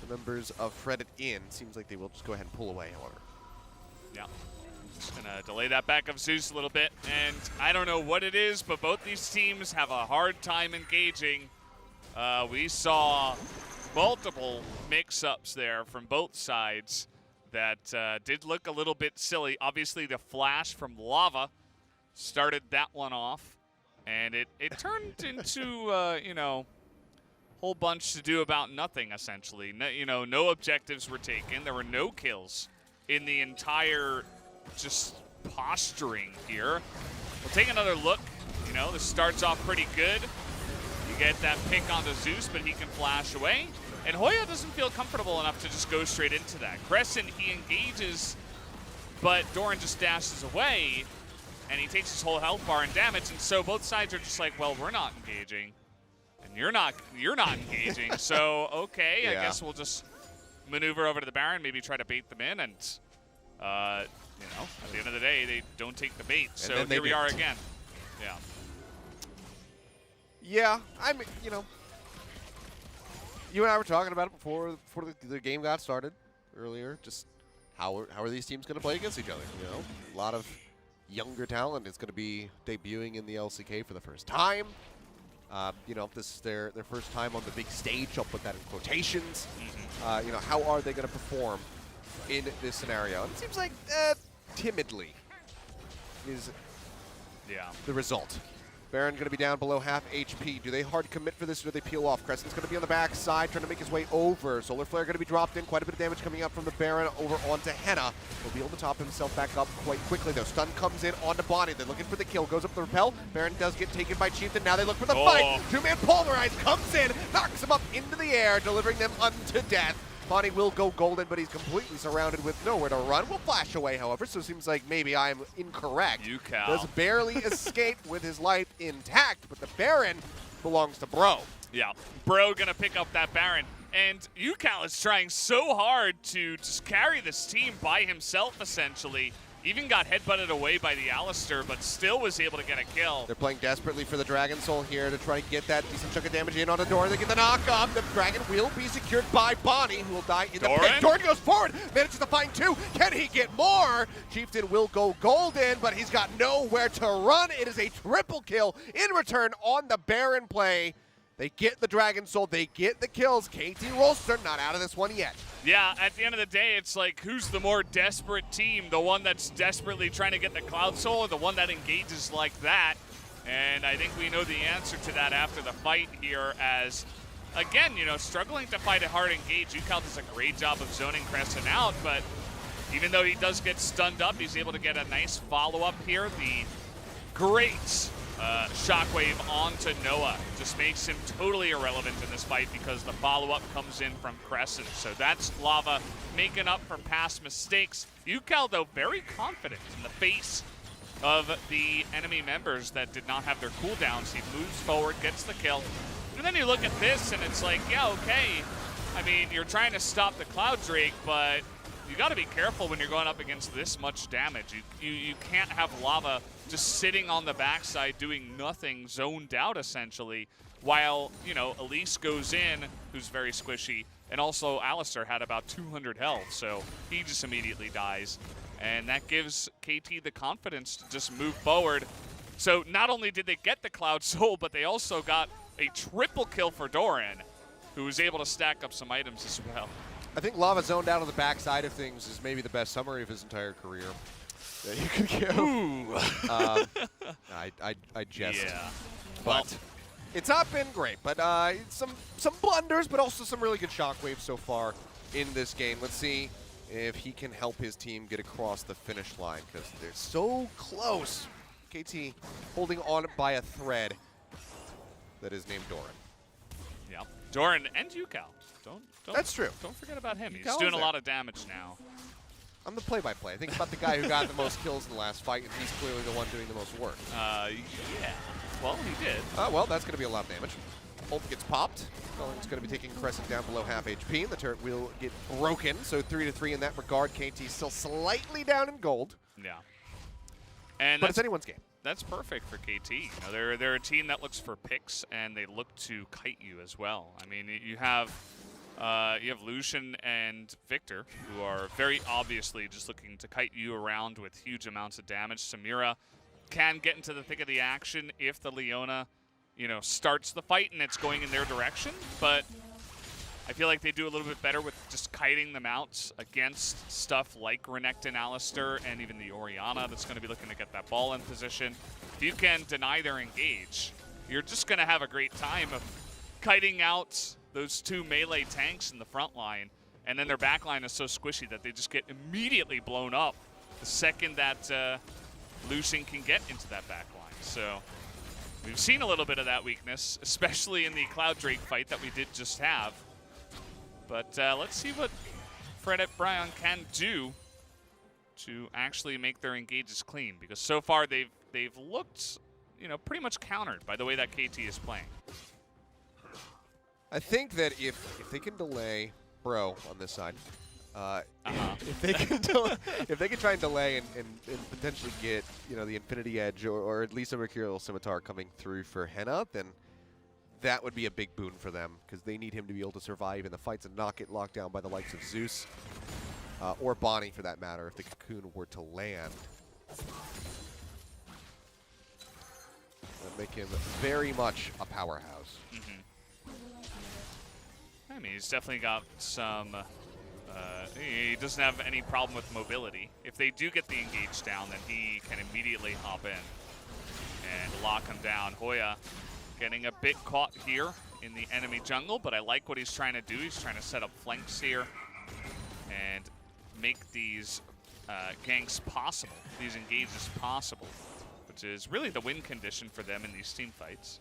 the members of Fredit in. Seems like they will just go ahead and pull away, however. Yeah. Just gonna delay that back of Zeus a little bit, and I don't know what it is, but both these teams have a hard time engaging. We saw multiple mix-ups there from both sides that did look a little bit silly. Obviously, the flash from Lava started that one off, and it turned into, you know, whole bunch to do about nothing, essentially. No, you know, no objectives were taken. There were no kills in the entire just posturing here. We'll take another look. You know, this starts off pretty good. You get that pick onto Zeus, but he can flash away. And Hoya doesn't feel comfortable enough to just go straight into that. Crescent, he engages, but Doran just dashes away, and he takes his whole health bar and damage, and so both sides are just like, well, we're not engaging, and you're not engaging, so okay, yeah. I guess we'll just maneuver over to the Baron, maybe try to bait them in, and you know, at the end of the day, they don't take the bait, so here we are again. Yeah. Yeah, I mean, you know, you and I were talking about it before the game got started earlier. Just how are these teams going to play against each other? You know, a lot of younger talent is going to be debuting in the LCK for the first time. You know, if this is their first time on the big stage, I'll put that in quotations. You know, how are they going to perform in this scenario? And it seems like timidly is the result. Baron going to be down below half HP. Do they hard commit for this or do they peel off? Crescent's going to be on the back side trying to make his way over. Solar Flare going to be dropped in. Quite a bit of damage coming up from the Baron over onto Henna. He'll be able to top himself back up quite quickly though. Stun comes in onto Bonnie. They're looking for the kill. Goes up the repel. Baron does get taken by Chieftain. Now they look for the fight. Two-man Pulverize comes in. Knocks him up into the air, delivering them unto death. Bonnie will go golden, but he's completely surrounded with nowhere to run. Will flash away, however, so it seems like maybe I'm incorrect. Does barely escape with his life intact, but the Baron belongs to Bro. Yeah, Bro gonna pick up that Baron. And UCal is trying so hard to just carry this team by himself, essentially. Even got headbutted away by the Alistair, but still was able to get a kill. They're playing desperately for the Dragon Soul here to try to get that decent chunk of damage in on the door. They get the knock up. The Dragon will be secured by Bonnie, who will die in the pit. Doran goes forward, manages to find two. Can he get more? Chieftain will go golden, but he's got nowhere to run. It is a triple kill in return on the Baron play. They get the Dragon Soul, they get the kills. KT Rolster not out of this one yet. Yeah, at the end of the day, it's like, who's the more desperate team? The one that's desperately trying to get the Cloud Soul or the one that engages like that? And I think we know the answer to that after the fight here as, again, you know, struggling to fight a hard engage. UCal does a great job of zoning Crescent out, but even though he does get stunned up, he's able to get a nice follow-up here. The great shockwave onto Noah just makes him totally irrelevant in this fight because the follow-up comes in from Crescent. So that's Lava making up for past mistakes. UCal, though, very confident in the face of the enemy members that did not have their cooldowns. He moves forward, gets the kill. And then you look at this and it's like, yeah, okay. I mean, you're trying to stop the Cloud Drake, but you got to be careful when you're going up against this much damage. You can't have Lava just sitting on the backside doing nothing, zoned out essentially, while, you know, Elise goes in, who's very squishy, and also Alistair had about 200 health, so he just immediately dies. And that gives KT the confidence to just move forward. So not only did they get the Cloud Soul, but they also got a triple kill for Doran, who was able to stack up some items as well. I think Lava zoned out on the backside of things is maybe the best summary of his entire career that you could give. Ooh. I jest. Yeah. But it's not been great. But some blunders, but also some really good shockwaves so far in this game. Let's see if he can help his team get across the finish line because they're so close. KT holding on by a thread that is named Doran. Yeah. Doran and UCal. That's true. Don't forget about him. He's UCal doing a lot of damage now. I'm the play-by-play. I think about the guy who got the most kills in the last fight, and he's clearly the one doing the most work. Yeah. Well, he did. Well, that's going to be a lot of damage. Ult gets popped. He's going to be taking Crescent down below half HP, and the turret will get broken. So 3-3 in that regard. KT still slightly down in gold. Yeah. And but it's anyone's game. That's perfect for KT. You know, they're a team that looks for picks, and they look to kite you as well. I mean, you have Lucian and Victor, who are very obviously just looking to kite you around with huge amounts of damage. Samira can get into the thick of the action if the Leona, you know, starts the fight and it's going in their direction. But I feel like they do a little bit better with just kiting them out against stuff like Renekton, Alistair, and even the Orianna that's going to be looking to get that ball in position. If you can deny their engage, you're just going to have a great time of kiting out those two melee tanks in the front line, and then their back line is so squishy that they just get immediately blown up the second that Lucian can get into that back line. So we've seen a little bit of that weakness, especially in the Cloud Drake fight that we did just have. But let's see what Fredit BRION can do to actually make their engages clean, because so far they've looked, you know, pretty much countered by the way that KT is playing. I think that if they can delay Bro on this side, if they can try and delay and potentially get, you know, the Infinity Edge or at least a Mercurial Scimitar coming through for Henna, then that would be a big boon for them because they need him to be able to survive in the fights and not get locked down by the likes of Zeus or Bonnie for that matter if the Cocoon were to land. That'd make him very much a powerhouse. Mm-hmm. I mean, he's definitely got some, he doesn't have any problem with mobility. If they do get the engage down, then he can immediately hop in and lock him down. Hoya getting a bit caught here in the enemy jungle, but I like what he's trying to do. He's trying to set up flanks here and make these ganks possible, these engages possible, which is really the win condition for them in these team fights.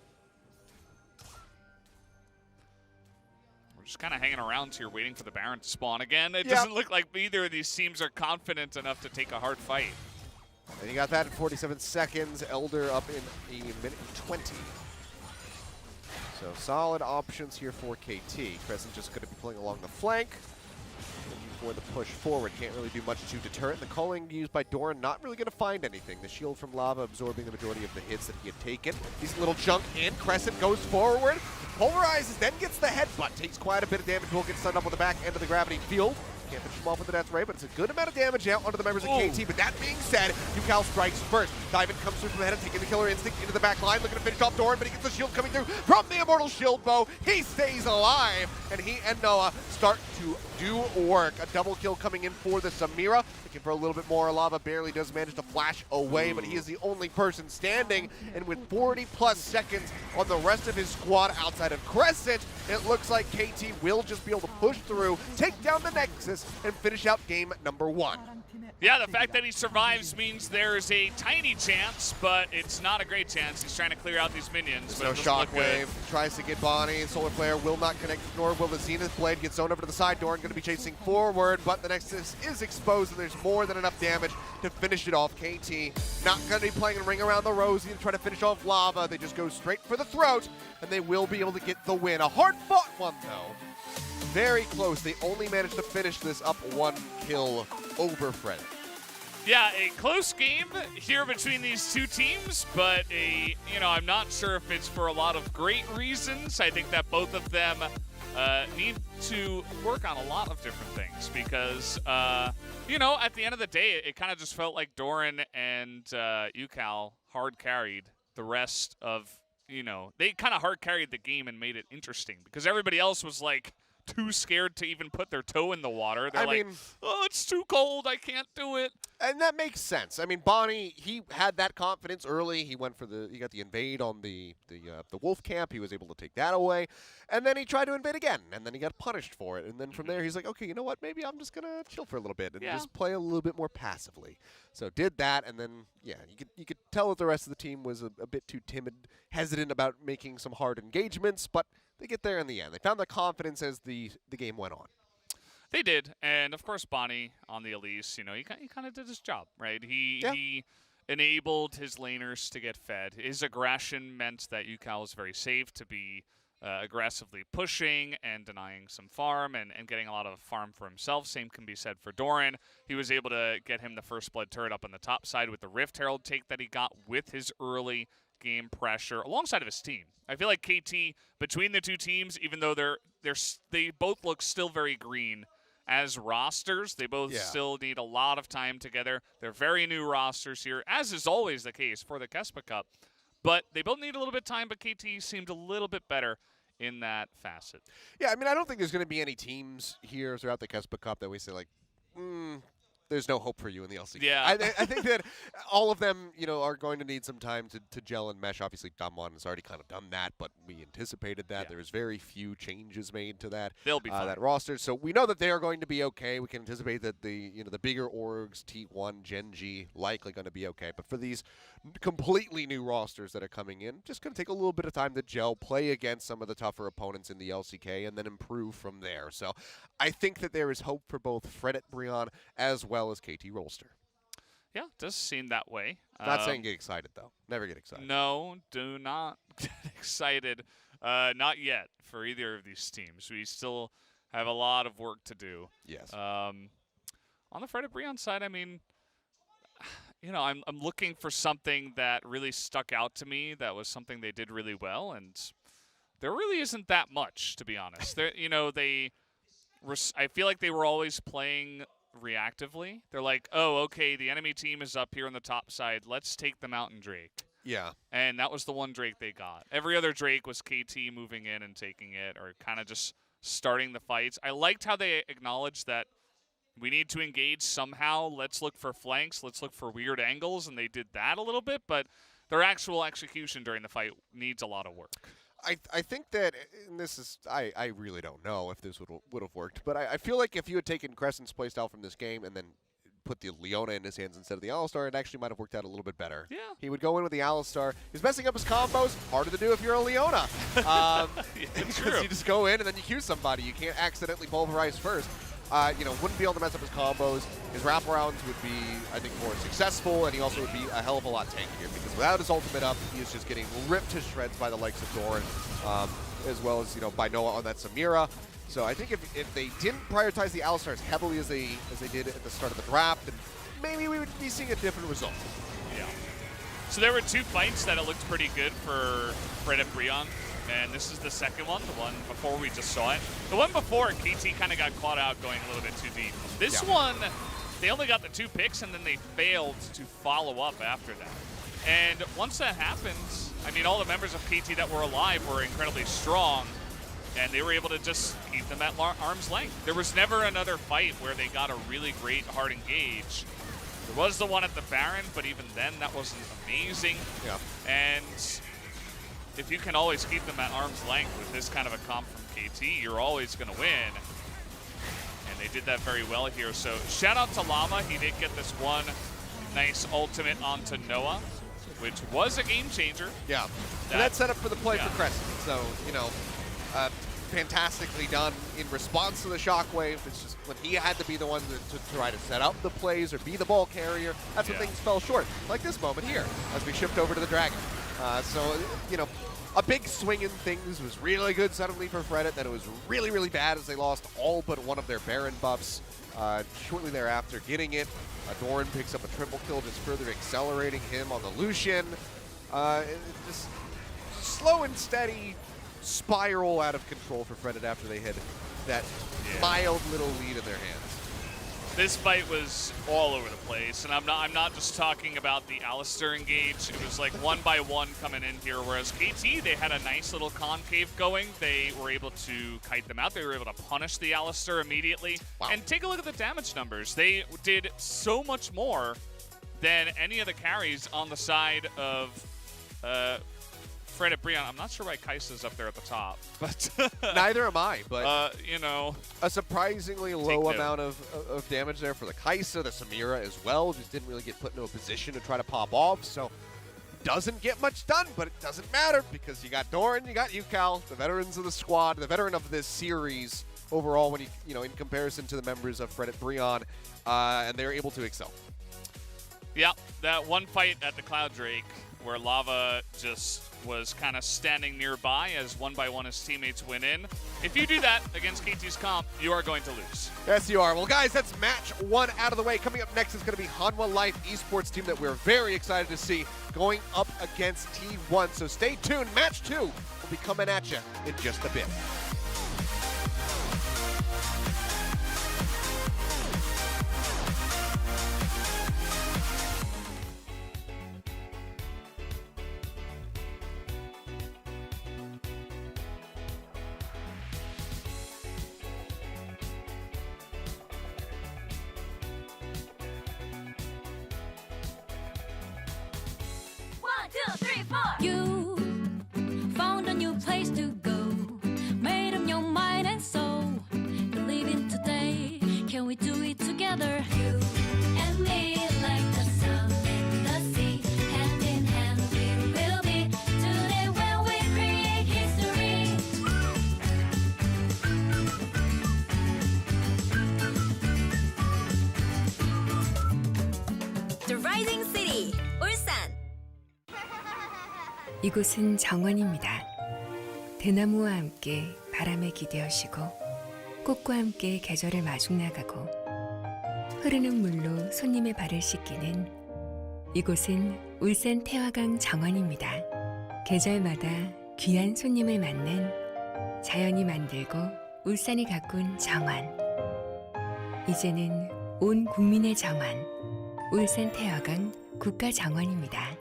We're just kind of hanging around here waiting for the Baron to spawn again. It doesn't look like either of these teams are confident enough to take a hard fight. And you got that in 47 seconds. Elder up in a minute and 20. So solid options here for KT. Crescent just going to be pulling along the flank. For the push forward. Can't really do much to deter it. The culling used by Doran not really going to find anything. The shield from Lava absorbing the majority of the hits that he had taken. He's a little junk in. Crescent goes forward. Polarizes, then gets the headbutt. Takes quite a bit of damage. Will get stunned up on the back end of the gravity field. Can't finish him off with the death ray, but it's a good amount of damage out onto the members of KT. But that being said, UCal strikes first. Diamond comes through from ahead, taking the killer instinct into the back line, looking to finish off Doran, but he gets the shield coming through from the Immortal Shield Bow. He stays alive, and he and Noah start to do work. A double kill coming in for the Samira. Looking for a little bit more. Lava barely does manage to flash away, but he is the only person standing. And with 40+ seconds on the rest of his squad outside of Crescent, it looks like KT will just be able to push through, take down the Nexus, and finish out game number 1. Yeah, the fact that he survives means there's a tiny chance, but it's not a great chance. He's trying to clear out these minions. No shockwave. Tries to get Bonnie. Solar Flare will not connect, nor will the Zenith Blade get zone over to the side. Doran going to be chasing forward, but the Nexus is exposed, and there's more than enough damage to finish it off. KT not going to be playing a ring around the rosy to try to finish off Lava. They just go straight for the throat, and they will be able to get the win. A hard-fought one, though. Very close. They only managed to finish this up 1 kill over Fredit. Yeah, a close game here between these two teams, but I'm not sure if it's for a lot of great reasons. I think that both of them need to work on a lot of different things because, at the end of the day, it kind of just felt like Doran and UCal hard carried the rest of, they kind of hard carried the game and made it interesting because everybody else was like, too scared to even put their toe in the water. They're like, oh, it's too cold. I can't do it. And that makes sense. I mean, Bonnie, he had that confidence early. He went for he got the invade on the wolf camp. He was able to take that away. And then he tried to invade again. And then he got punished for it. And then from there, he's like, okay, you know what? Maybe I'm just going to chill for a little bit and just play a little bit more passively. So did that. And then, yeah, you could tell that the rest of the team was a bit too timid, hesitant about making some hard engagements. But they get there in the end. They found the confidence as the game went on. They did, and of course Bonnie on the Elise, he kind of did his job, right? He enabled his laners to get fed. His aggression meant that UCal was very safe to be aggressively pushing and denying some farm and getting a lot of farm for himself. Same can be said for Doran. He was able to get him the first blood turret up on the top side with the Rift Herald take that he got with his early game pressure alongside of his team. I feel like KT, between the two teams, even though they both look still very green as rosters, they both still need a lot of time together. They're very new rosters here, as is always the case for the KeSPA Cup. But they both need a little bit of time, but KT seemed a little bit better in that facet. Yeah, I mean, I don't think there's going to be any teams here throughout the KeSPA Cup that we say, like, there's no hope for you in the LCK. Yeah. I think that all of them, are going to need some time to gel and mesh. Obviously, Damwon has already kind of done that, but we anticipated that. Yeah. There was very few changes made to that. They'll be fine. That roster. So we know that they are going to be okay. We can anticipate that the bigger orgs, T1, Gen.G, likely going to be okay. But for these completely new rosters that are coming in, just going to take a little bit of time to gel, play against some of the tougher opponents in the LCK, and then improve from there. So I think that there is hope for both Fredit, BRION, as well as KT Rolster. Yeah, it does seem that way. Not saying get excited, though. Never get excited. No, do not get excited. Not yet for either of these teams. We still have a lot of work to do. Yes. On the Fredit BRION side, I mean, I'm looking for something that really stuck out to me. That was something they did really well, and there really isn't that much, to be honest. I feel like they were always playing reactively. They're like, oh, okay, the enemy team is up here on the top side. Let's take them out in Drake. Yeah. And that was the one Drake they got. Every other Drake was KT moving in and taking it or kind of just starting the fights. I liked how they acknowledged that we need to engage somehow. Let's look for flanks. Let's look for weird angles. And they did that a little bit. But their actual execution during the fight needs a lot of work. I think that, and this is, I really don't know if this would have worked, but I feel like if you had taken Crescent's playstyle from this game and then put the Leona in his hands instead of the Alistar, it actually might have worked out a little bit better. Yeah. He would go in with the Alistar. He's messing up his combos. Harder to do if you're a Leona. Because you just go in and then you Q somebody. You can't accidentally pulverize first. Wouldn't be able to mess up his combos. His wraparounds would be, I think, more successful, and he also would be a hell of a lot tankier because without his ultimate up, he is just getting ripped to shreds by the likes of Doran, as well as by Noah on that Samira. So I think if they didn't prioritize the Alistar as heavily as they did at the start of the draft, then maybe we would be seeing a different result. Yeah. So there were 2 fights that it looked pretty good for Fredit BRION. And this is the second one, the one before we just saw it. The one before, KT kind of got caught out going a little bit too deep. This one, they only got the 2 picks, and then they failed to follow up after that. And once that happens, I mean, all the members of KT that were alive were incredibly strong, and they were able to just keep them at arm's length. There was never another fight where they got a really great hard engage. There was the one at the Baron, but even then, that wasn't amazing. Yeah. And if you can always keep them at arm's length with this kind of a comp from KT, you're always going to win. And they did that very well here. So shout out to Llama. He did get this one nice ultimate onto Noah, which was a game changer. Yeah. And that's set up for the play for Crescent. So, fantastically done in response to the shockwave. It's just when he had to be the one to try to set up the plays or be the ball carrier, that's when things fell short. Like this moment here, as we shift over to the Dragon. A big swing in things was really good suddenly for Fredit. Then it was really, really bad as they lost all but one of their Baron buffs. Shortly thereafter, getting it. Doran picks up a triple kill, just further accelerating him on the Lucian. Just slow and steady spiral out of control for Fredit after they had that mild little lead in their hands. This fight was all over the place, and I'm not just talking about the Alistar engage. It was like 1 by 1 coming in here, whereas KT, they had a nice little concave going. They were able to kite them out. They were able to punish the Alistar immediately. Wow. And take a look at the damage numbers. They did so much more than any of the carries on the side of Fredit BRION. I'm not sure why KeSPA's up there at the top, but neither am I. But a surprisingly low amount of damage there for the KeSPA, the Samira as well. Just didn't really get put into a position to try to pop off. So doesn't get much done, but it doesn't matter because you got Doran, you got UCal, the veterans of the squad, the veteran of this series overall. When in comparison to the members of Fredit BRION, and they're able to excel. Yeah, that one fight at the Cloud Drake where Lava just was kind of standing nearby as 1 by 1 his teammates went in. If you do that against KT's comp, you are going to lose. Yes, you are. Well, guys, that's match 1 out of the way. Coming up next is going to be Hanwha Life Esports team that we're very excited to see going up against T1. So stay tuned. Match 2 will be coming at you in just a bit. You found a new place to go, made up your mind and soul. Believe in today, can we do it together? You and me, like the sun and the sea, hand in hand we will be. Today when we create history. The Rising City, 울산. 이곳은 정원입니다. 대나무와 함께 바람에 기대어시고 꽃과 함께 계절을 마중나가고 흐르는 물로 손님의 발을 씻기는 이곳은 울산 태화강 정원입니다. 계절마다 귀한 손님을 맞는 자연이 만들고 울산이 가꾼 정원. 이제는 온 국민의 정원, 울산 태화강 국가정원입니다.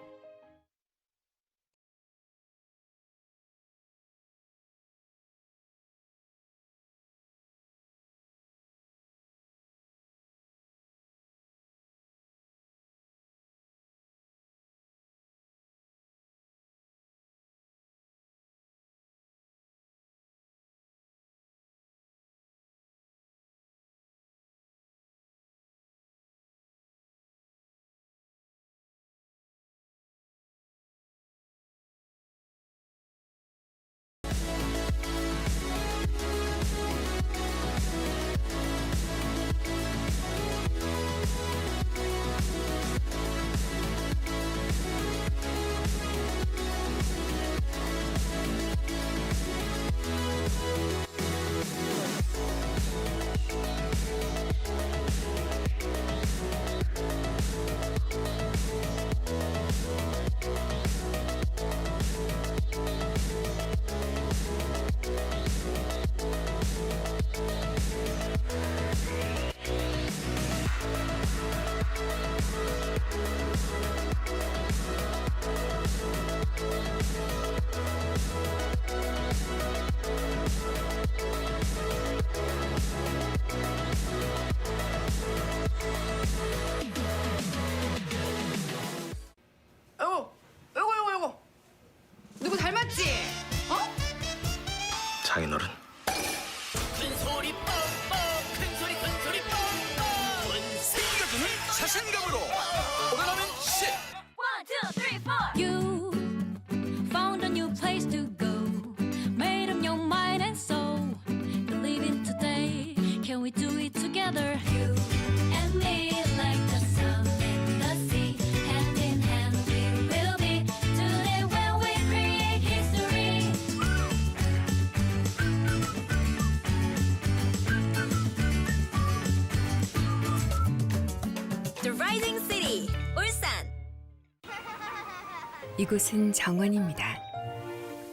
이곳은 정원입니다.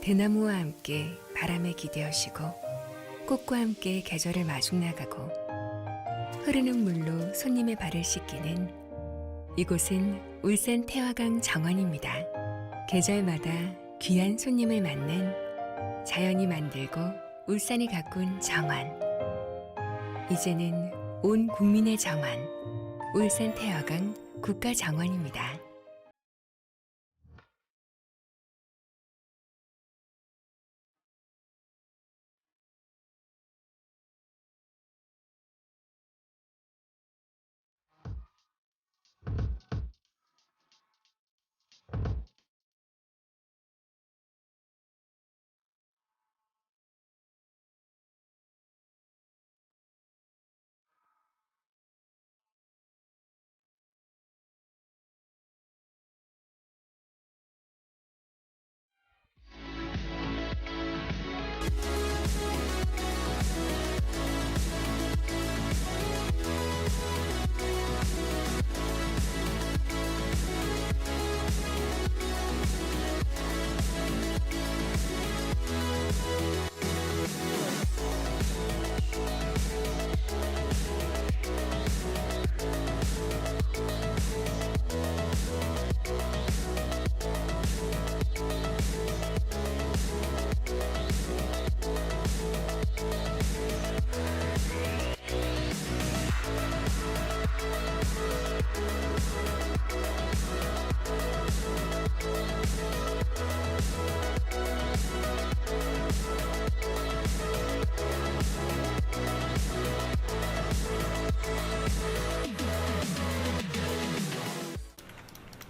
대나무와 함께 바람에 기대어시고 꽃과 함께 계절을 마중 나가고 흐르는 물로 손님의 발을 씻기는 이곳은 울산 태화강 정원입니다. 계절마다 귀한 손님을 맞는 자연이 만들고 울산이 가꾼 정원. 이제는 온 국민의 정원, 울산 태화강 국가정원입니다.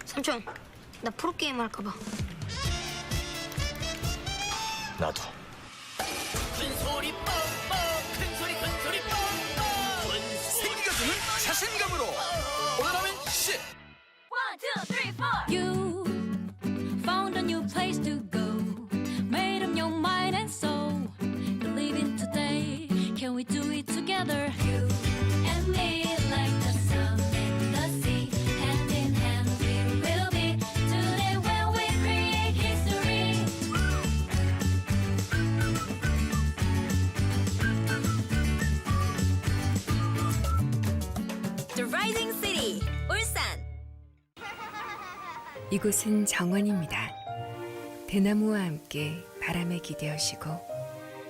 삼촌, 나 프로게임 할까봐. 나도. 큰 소리 뻥뻥 큰 소리 뻥뻥 생겨주는 자신감으로 오늘하면 10 1, 2, 3, 4 You found a new place to go Made up your mind and soul Believe in today Can we do it together You and me like the sun and the sea Hand in hand we will be Today when we create history The Rising City, 울산. 이곳은 정원입니다. 대나무와 함께 바람에 기대어시고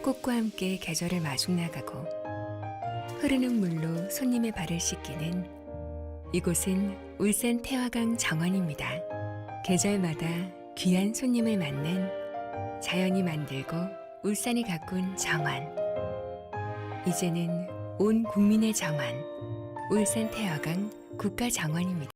꽃과 함께 계절을 마중 나가고 흐르는 물로 손님의 발을 씻기는 이곳은 울산 태화강 정원입니다. 계절마다 귀한 손님을 맞는 자연이 만들고 울산이 가꾼 정원. 이제는 온 국민의 정원, 울산 태화강 국가정원입니다.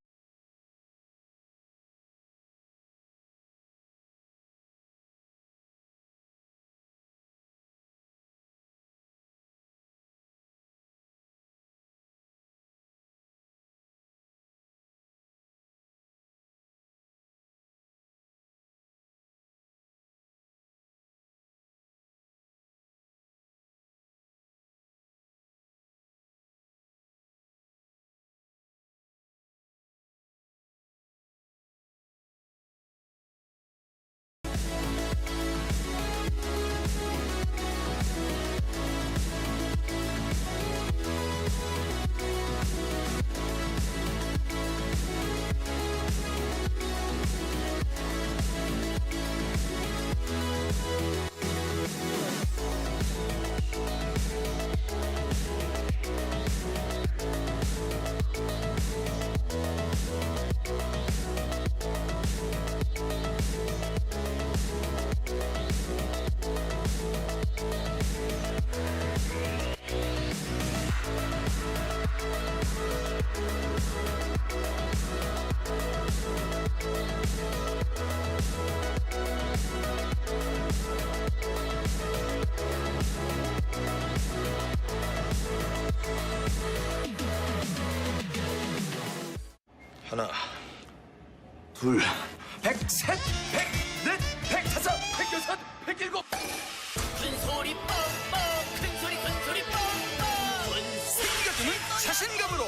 하나, 둘, 103, 104, 105, 106, 107 큰 소리 뻥뻥 큰 소리 뻥뻥 생겨주는 자신감으로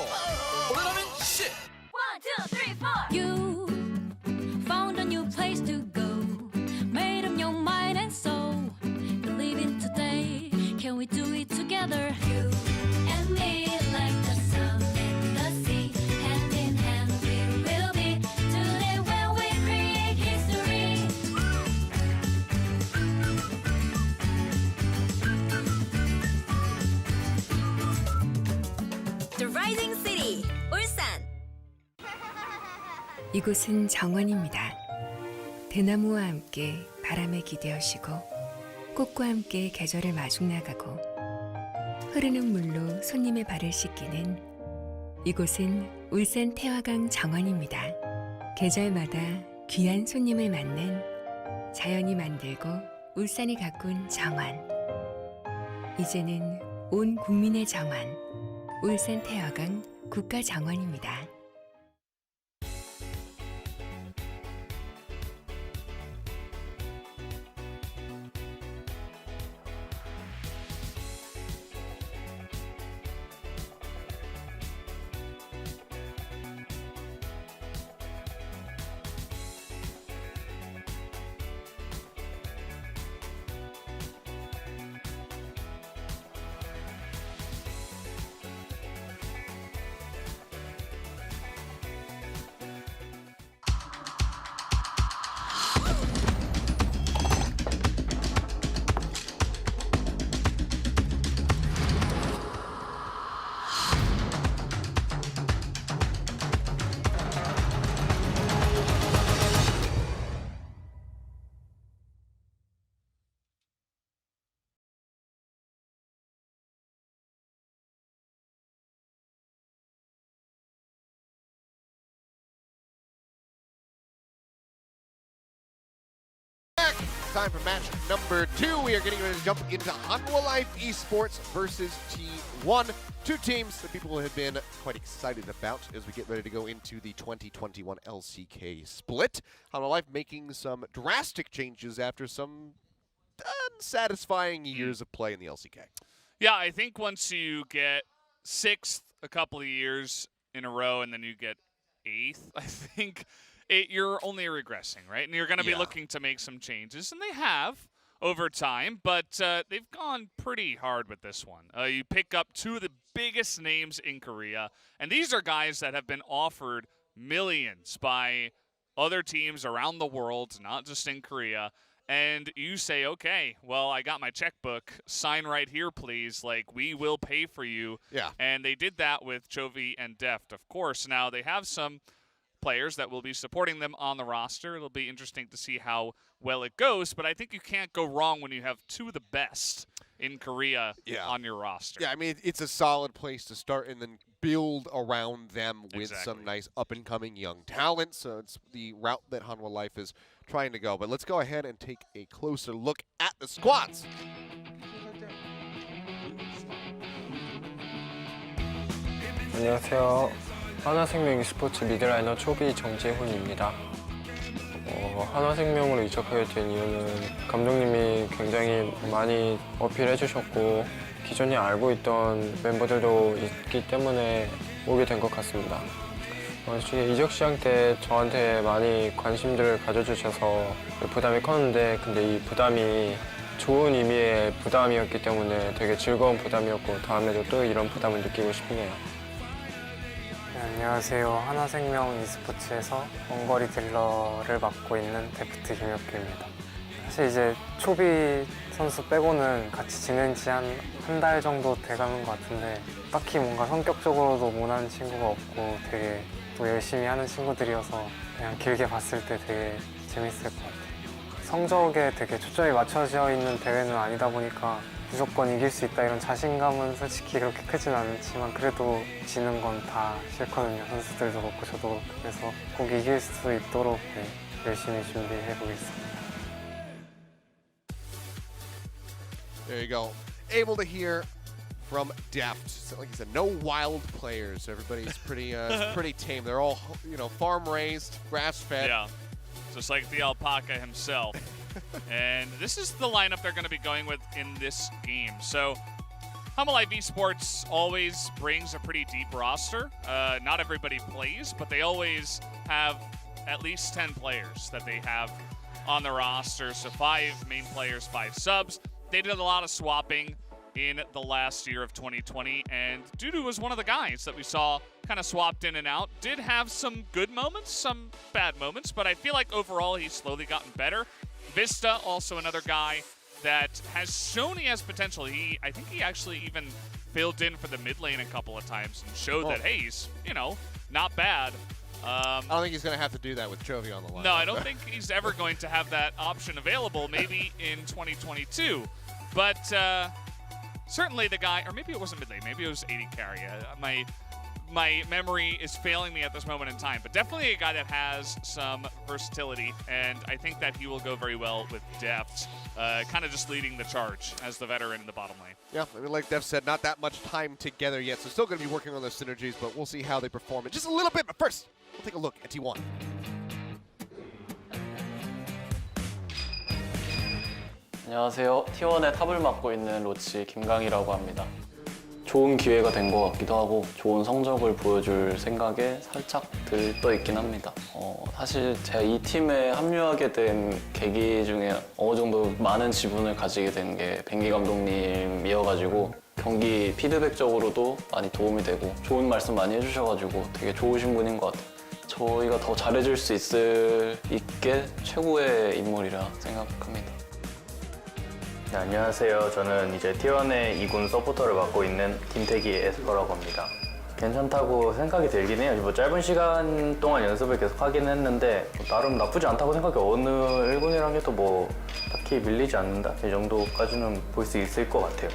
오늘하면 10 1, 2, 3, 4 You found a new place to 이곳은 정원입니다. 대나무와 함께 바람에 기대어시고 꽃과 함께 계절을 마중 나가고 흐르는 물로 손님의 발을 씻기는 이곳은 울산 태화강 정원입니다. 계절마다 귀한 손님을 맞는 자연이 만들고 울산이 가꾼 정원. 이제는 온 국민의 정원, 울산 태화강 국가정원입니다. Time for match number 2. We are getting ready to jump into Hanwha Life Esports versus T1. Two teams that people have been quite excited about as we get ready to go into the 2021 LCK split. Hanwha Life making some drastic changes after some unsatisfying years of play in the LCK. Yeah, I think once you get 6th a couple of years in a row and then you get 8th, I think you're only regressing, right? And you're going to be looking to make some changes, and they have over time, but they've gone pretty hard with this one. You pick up two of the biggest names in Korea, and these are guys that have been offered millions by other teams around the world, not just in Korea. And you say, okay, well, I got my checkbook. Sign right here, please. Like, we will pay for you. Yeah. And they did that with Chovy and Deft, of course. Now, they have some players that will be supporting them on the roster. It'll be interesting to see how well it goes, but I think you can't go wrong when you have two of the best in Korea on your roster. Yeah, I mean, it's a solid place to start and then build around them with some nice up-and-coming young talent. So it's the route that Hanwha Life is trying to go. But let's go ahead and take a closer look at the squads. 안녕하세요. 한화생명 e스포츠 미드라이너 초비 정재훈입니다. 한화생명으로 이적하게 된 이유는 감독님이 굉장히 많이 어필해 주셨고 기존에 알고 있던 멤버들도 있기 때문에 오게 된 것 같습니다. 솔직히 이적 시장 때 저한테 많이 관심들을 가져주셔서 부담이 컸는데 근데 이 부담이 좋은 의미의 부담이었기 때문에 되게 즐거운 부담이었고 다음에도 또 이런 부담을 느끼고 싶네요. 네, 안녕하세요. 한화생명 e스포츠에서 원거리 딜러를 맡고 있는 데프트 김혁규입니다. 사실 이제 초비 선수 빼고는 같이 지낸 지 한 달 정도 돼가는 것 같은데 딱히 뭔가 성격적으로도 모난 친구가 없고 되게 또 열심히 하는 친구들이어서 그냥 길게 봤을 때 되게 재밌을 것 같아요. 성적에 되게 초점이 맞춰져 있는 대회는 아니다 보니까 무조건 이길 수 있다 이런 자신감은 솔직히 그렇게 크진 않지만 그래도 지는 건 다 싫거든요. 선수들도 그렇고 저도 그렇고 그래서 꼭 이길 수 있도록 열심히 준비해 보겠습니다. There you go. Able to hear from Deft. So like you said, no wild players. Everybody's pretty pretty tame. They're all, farm raised, grass fed. Yeah, just like the alpaca himself. And this is the lineup they're going to be going with in this game. So Hanwha Life Esports always brings a pretty deep roster. Not everybody plays, but they always have at least 10 players that they have on the roster. So 5 main players, 5 subs. They did a lot of swapping in the last year of 2020, and Dudu was one of the guys that we saw kind of swapped in and out. Did have some good moments, some bad moments, but I feel like overall he's slowly gotten better. Vista, also another guy that has shown he has potential. I think he actually even filled in for the mid lane a couple of times and showed that, hey, he's, not bad. I don't think he's going to have to do that with Chovy on the line. No, I don't think he's ever going to have that option available, maybe in 2022. But certainly the guy, or maybe it wasn't mid lane, maybe it was 80 carry. My memory is failing me at this moment in time, but definitely a guy that has some versatility, and I think that he will go very well with Deft, kind of just leading the charge as the veteran in the bottom lane. Yeah, I mean, like Dev said, not that much time together yet, so still going to be working on those synergies, but we'll see how they perform in just a little bit. But first, we'll take a look at T1. 안녕하세요. T1의 탑을 맡고 있는 로치 김강희라고 합니다. 좋은 기회가 된 것 같기도 하고 좋은 성적을 보여줄 생각에 살짝 들떠 있긴 합니다. 사실 제가 이 팀에 합류하게 된 계기 중에 어느 정도 많은 지분을 가지게 된 게 뱅기 감독님이어가지고 경기 피드백적으로도 많이 도움이 되고 좋은 말씀 많이 해주셔가지고 되게 좋으신 분인 것 같아요. 저희가 더 잘해줄 수 있게 최고의 인물이라 생각합니다. 네, 안녕하세요. 저는 이제 T1의 2군 서포터를 맡고 있는 김태기 에스퍼라고 합니다. 괜찮다고 생각이 들긴 해요. 뭐 짧은 시간 동안 연습을 계속 하긴 했는데 나름 나쁘지 않다고 생각해요. 어느 1군이랑 해도 뭐 딱히 밀리지 않는다? 이 정도까지는 볼 수 있을 것 같아요.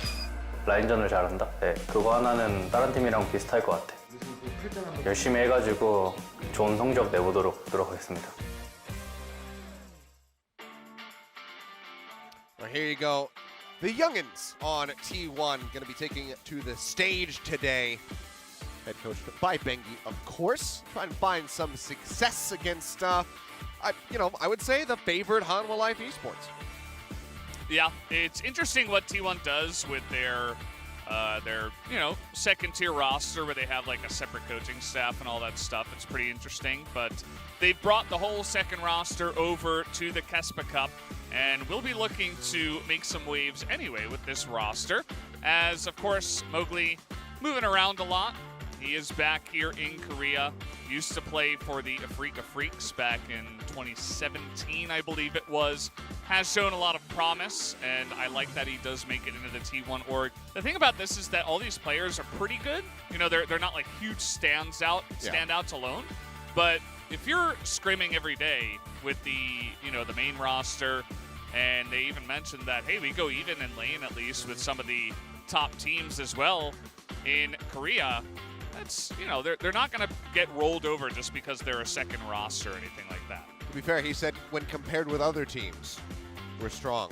라인전을 잘한다? 네, 그거 하나는 다른 팀이랑 비슷할 것 같아요. 열심히 해가지고 좋은 성적 내보도록 노력하겠습니다. Here you go. The youngins on T1 going to be taking it to the stage today. Head coached by Bengi, of course. Trying to find some success against, I would say the favored Hanwha Life Esports. Yeah, it's interesting what T1 does with their second tier roster where they have like a separate coaching staff and all that stuff. It's pretty interesting, but they've brought the whole second roster over to the KeSPA Cup, and we'll be looking to make some waves anyway with this roster, as of course Mowgli moving around a lot. He is back here in Korea. Used to play for the Afrika Freaks back in 2017, I believe it was. Has shown a lot of promise, and I like that he does make it into the T1 org. The thing about this is that all these players are pretty good. You know, they're not like huge standouts alone. But if you're scrimming every day with the main roster, and they even mentioned that, hey, we go even in lane at least with some of the top teams as well in Korea. That's, they're not going to get rolled over just because they're a second roster or anything like that. To be fair, he said when compared with other teams, we're strong.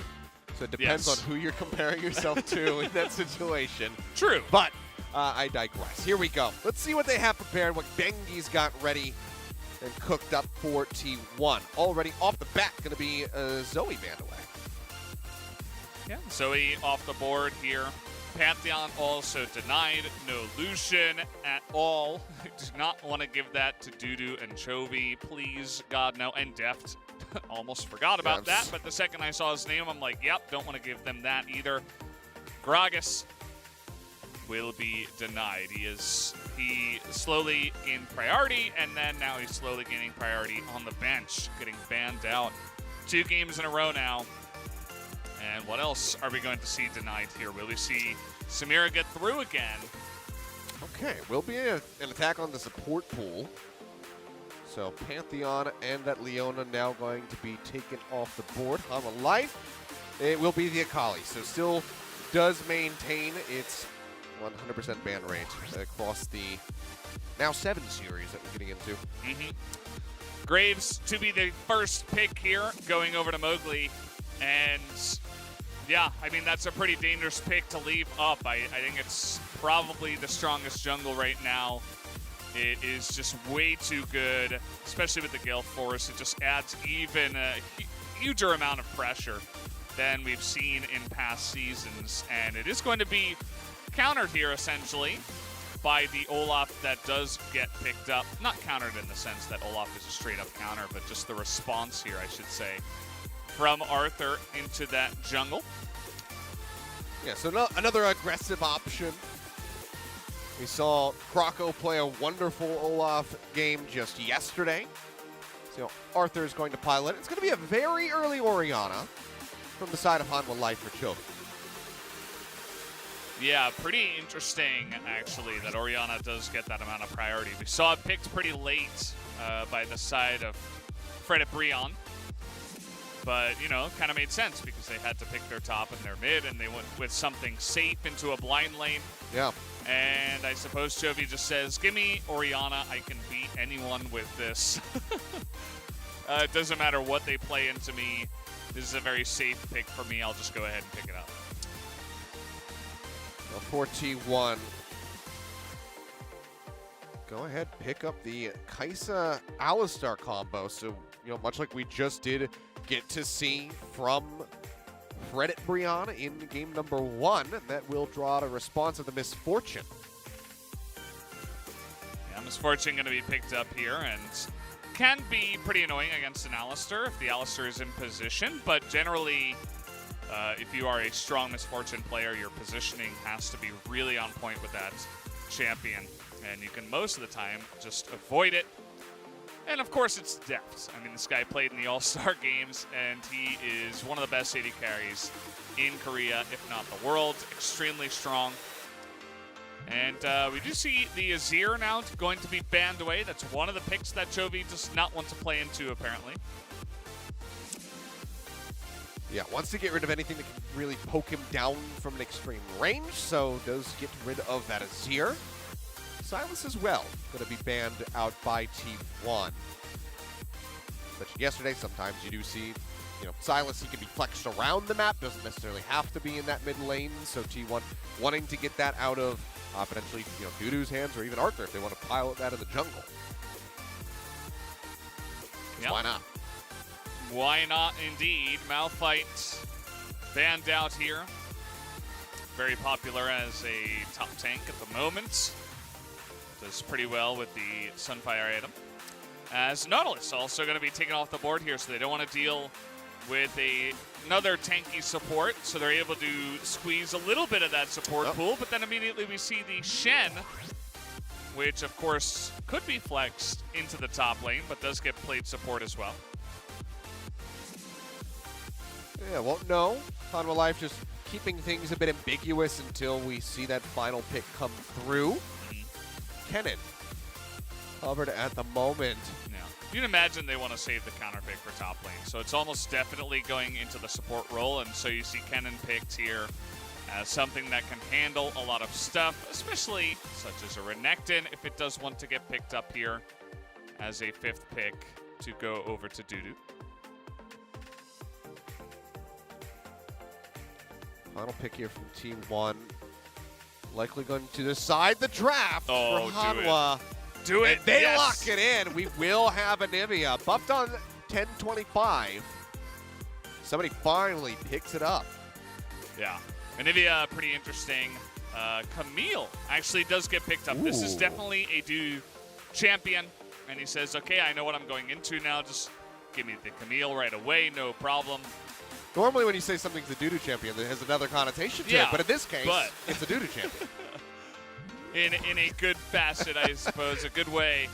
So it depends on who you're comparing yourself to in that situation. True. But I digress. Here we go. Let's see what they have prepared, what Gengi's got ready and cooked up for T1. Already off the bat, going to be Zoe Vandaway. Yeah, Zoe off the board here. Pantheon also denied. No Lucian at all. I do not want to give that to Dudu and Chovy. Please, God, no. And Deft. Almost forgot about that, but the second I saw his name, I'm like, yep, don't want to give them that either. Gragas will be denied. He slowly gained priority, and then now he's slowly gaining priority on the bench, getting banned out. 2 games in a row now. And what else are we going to see denied here? Will we see Samira get through again? Okay, will be an attack on the support pool. So Pantheon and that Leona now going to be taken off the board. Hanwha Life, it will be the Akali. So still does maintain its 100% ban rate across the now 7 series that we're getting into. Graves to be the first pick here, going over to Mowgli. And yeah, I mean, that's a pretty dangerous pick to leave up. I think it's probably the strongest jungle right now. It is just way too good, especially with the Gale Force. It just adds even a huger amount of pressure than we've seen in past seasons. And it is going to be countered here, essentially, by the Olaf that does get picked up. Not countered in the sense that Olaf is a straight-up counter, but just the response here, I should say, from Arthur into that jungle. Yeah, so another aggressive option. We saw Croco play a wonderful Olaf game just yesterday. So Arthur is going to pilot. It's going to be a very early Orianna from the side of Hanwha Life for Chovy. Yeah, pretty interesting, actually, that Orianna does get that amount of priority. We saw it picked pretty late by the side of Fredit BRION. But, you know, kind of made sense because they had to pick their top and their mid, and they went with something safe into a blind lane. Yeah. And I suppose Chovy just says, give me Orianna. I can beat anyone with this. It doesn't matter what they play into me. This is a very safe pick for me. I'll just go ahead and pick it up. For T1. Go ahead, pick up the KeSPA Alistar combo. So, you know, much like we just did get to see from Fredit BRION in game number 1, and that will draw a response of the Misfortune. Yeah, Misfortune going to be picked up here, and can be pretty annoying against an Alistar if the Alistar is in position, but generally, if you are a strong Misfortune player, your positioning has to be really on point with that champion, and you can most of the time just avoid it. And of course, it's depth. I mean, this guy played in the All-Star games, and he is one of the best AD carries in Korea, if not the world. Extremely strong. And we do see the Azir now going to be banned away. That's one of the picks that Chovy does not want to play into, apparently. Yeah, wants to get rid of anything that can really poke him down from an extreme range, so does get rid of that Azir. Silas as well, going to be banned out by T1. But yesterday, sometimes you do see, you know, Silas, he can be flexed around the map, doesn't necessarily have to be in that mid lane, so T1 wanting to get that out of potentially, you know, Dudu's hands or even Arthur if they want to pilot that in the jungle. Yep. Why not? Why not, indeed. Malphite banned out here. Very popular as a top tank at the moment. Does pretty well with the Sunfire item. As Nautilus also going to be taken off the board here, so they don't want to deal with another tanky support, so they're able to squeeze a little bit of that support pool, but then immediately we see the Shen, which of course could be flexed into the top lane, but does get played support as well. Yeah, won't know. Hanwha Life just keeping things a bit ambiguous until we see that final pick come through. Kennen covered at the moment. Yeah. You can imagine they want to save the counter pick for top lane, so it's almost definitely going into the support role, and so you see Kennen picked here as something that can handle a lot of stuff, especially such as a Renekton if it does want to get picked up here as a 5th pick to go over to Dudu. Final pick here from Team 1. Likely going to decide the draft for Hanwha. Do it. And they yes. lock it in. We will have Anivia buffed on 1025. Somebody finally picks it up. Yeah. Anivia, pretty interesting. Camille actually does get picked up. Ooh. This is definitely a Dudu champion. And he says, okay, I know what I'm going into now. Just give me the Camille right away. No problem. Normally when you say something's a Dudu champion, it has another connotation to it, but in this case, it's a Dudu champion. in a good facet, I suppose, a good way.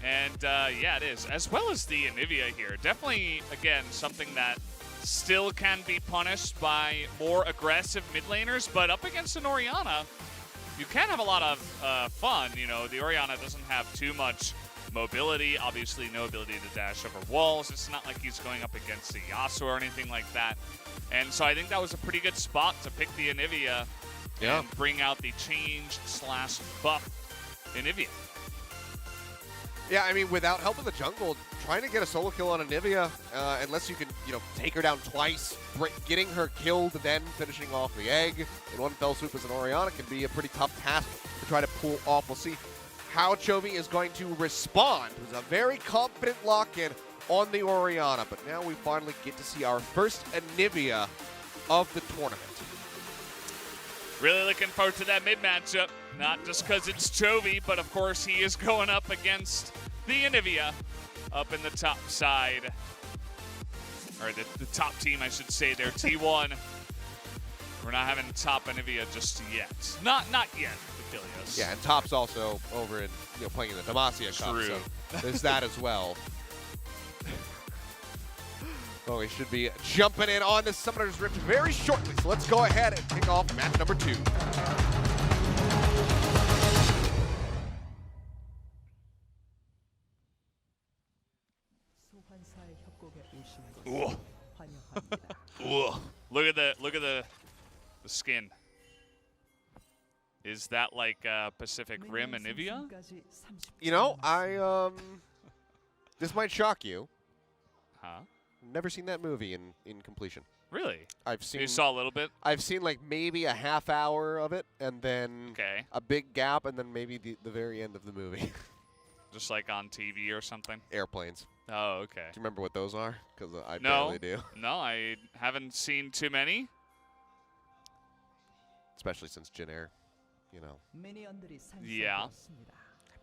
And yeah, it is. As well as the Anivia here. Definitely, again, something that still can be punished by more aggressive mid laners, but up against an Orianna, you can have a lot of fun. You know, the Orianna doesn't have too much mobility, obviously no ability to dash over walls. It's not like he's going up against the Yasuo or anything like that. And so I think that was a pretty good spot to pick the Anivia and bring out the change/buff Anivia. Yeah, I mean, without help in the jungle, trying to get a solo kill on Anivia, unless you can, you know, take her down twice, getting her killed, then finishing off the egg in one fell swoop as an Orianna can be a pretty tough task to try to pull off. We'll see how Chovy is going to respond. It was a very confident lock-in on the Orianna, but now we finally get to see our first Anivia of the tournament. Really looking forward to that mid matchup, not just because it's Chovy, but of course he is going up against the Anivia up in the top side, or the top team, I should say, there, T1. We're not having top Anivia just yet. Not yet. Yeah, and Top's also over in, you know, playing in the Demacia Cup, so there's that as well. Oh, we should be jumping in on the Summoner's Rift very shortly, so let's go ahead and kick off match number 2. Ooh. Ooh. Look at the skin. Is that like Pacific Rim Anivia? You know, this might shock you. Huh? Never seen that movie in completion. Really? I've seen. You saw a little bit? I've seen like maybe a half hour of it, and then a big gap, and then maybe the very end of the movie. Just like on TV or something? Airplanes. Oh, okay. Do you remember what those are? Because I No. barely do. No, I haven't seen too many. Especially since Jin Air, you know. Yeah. I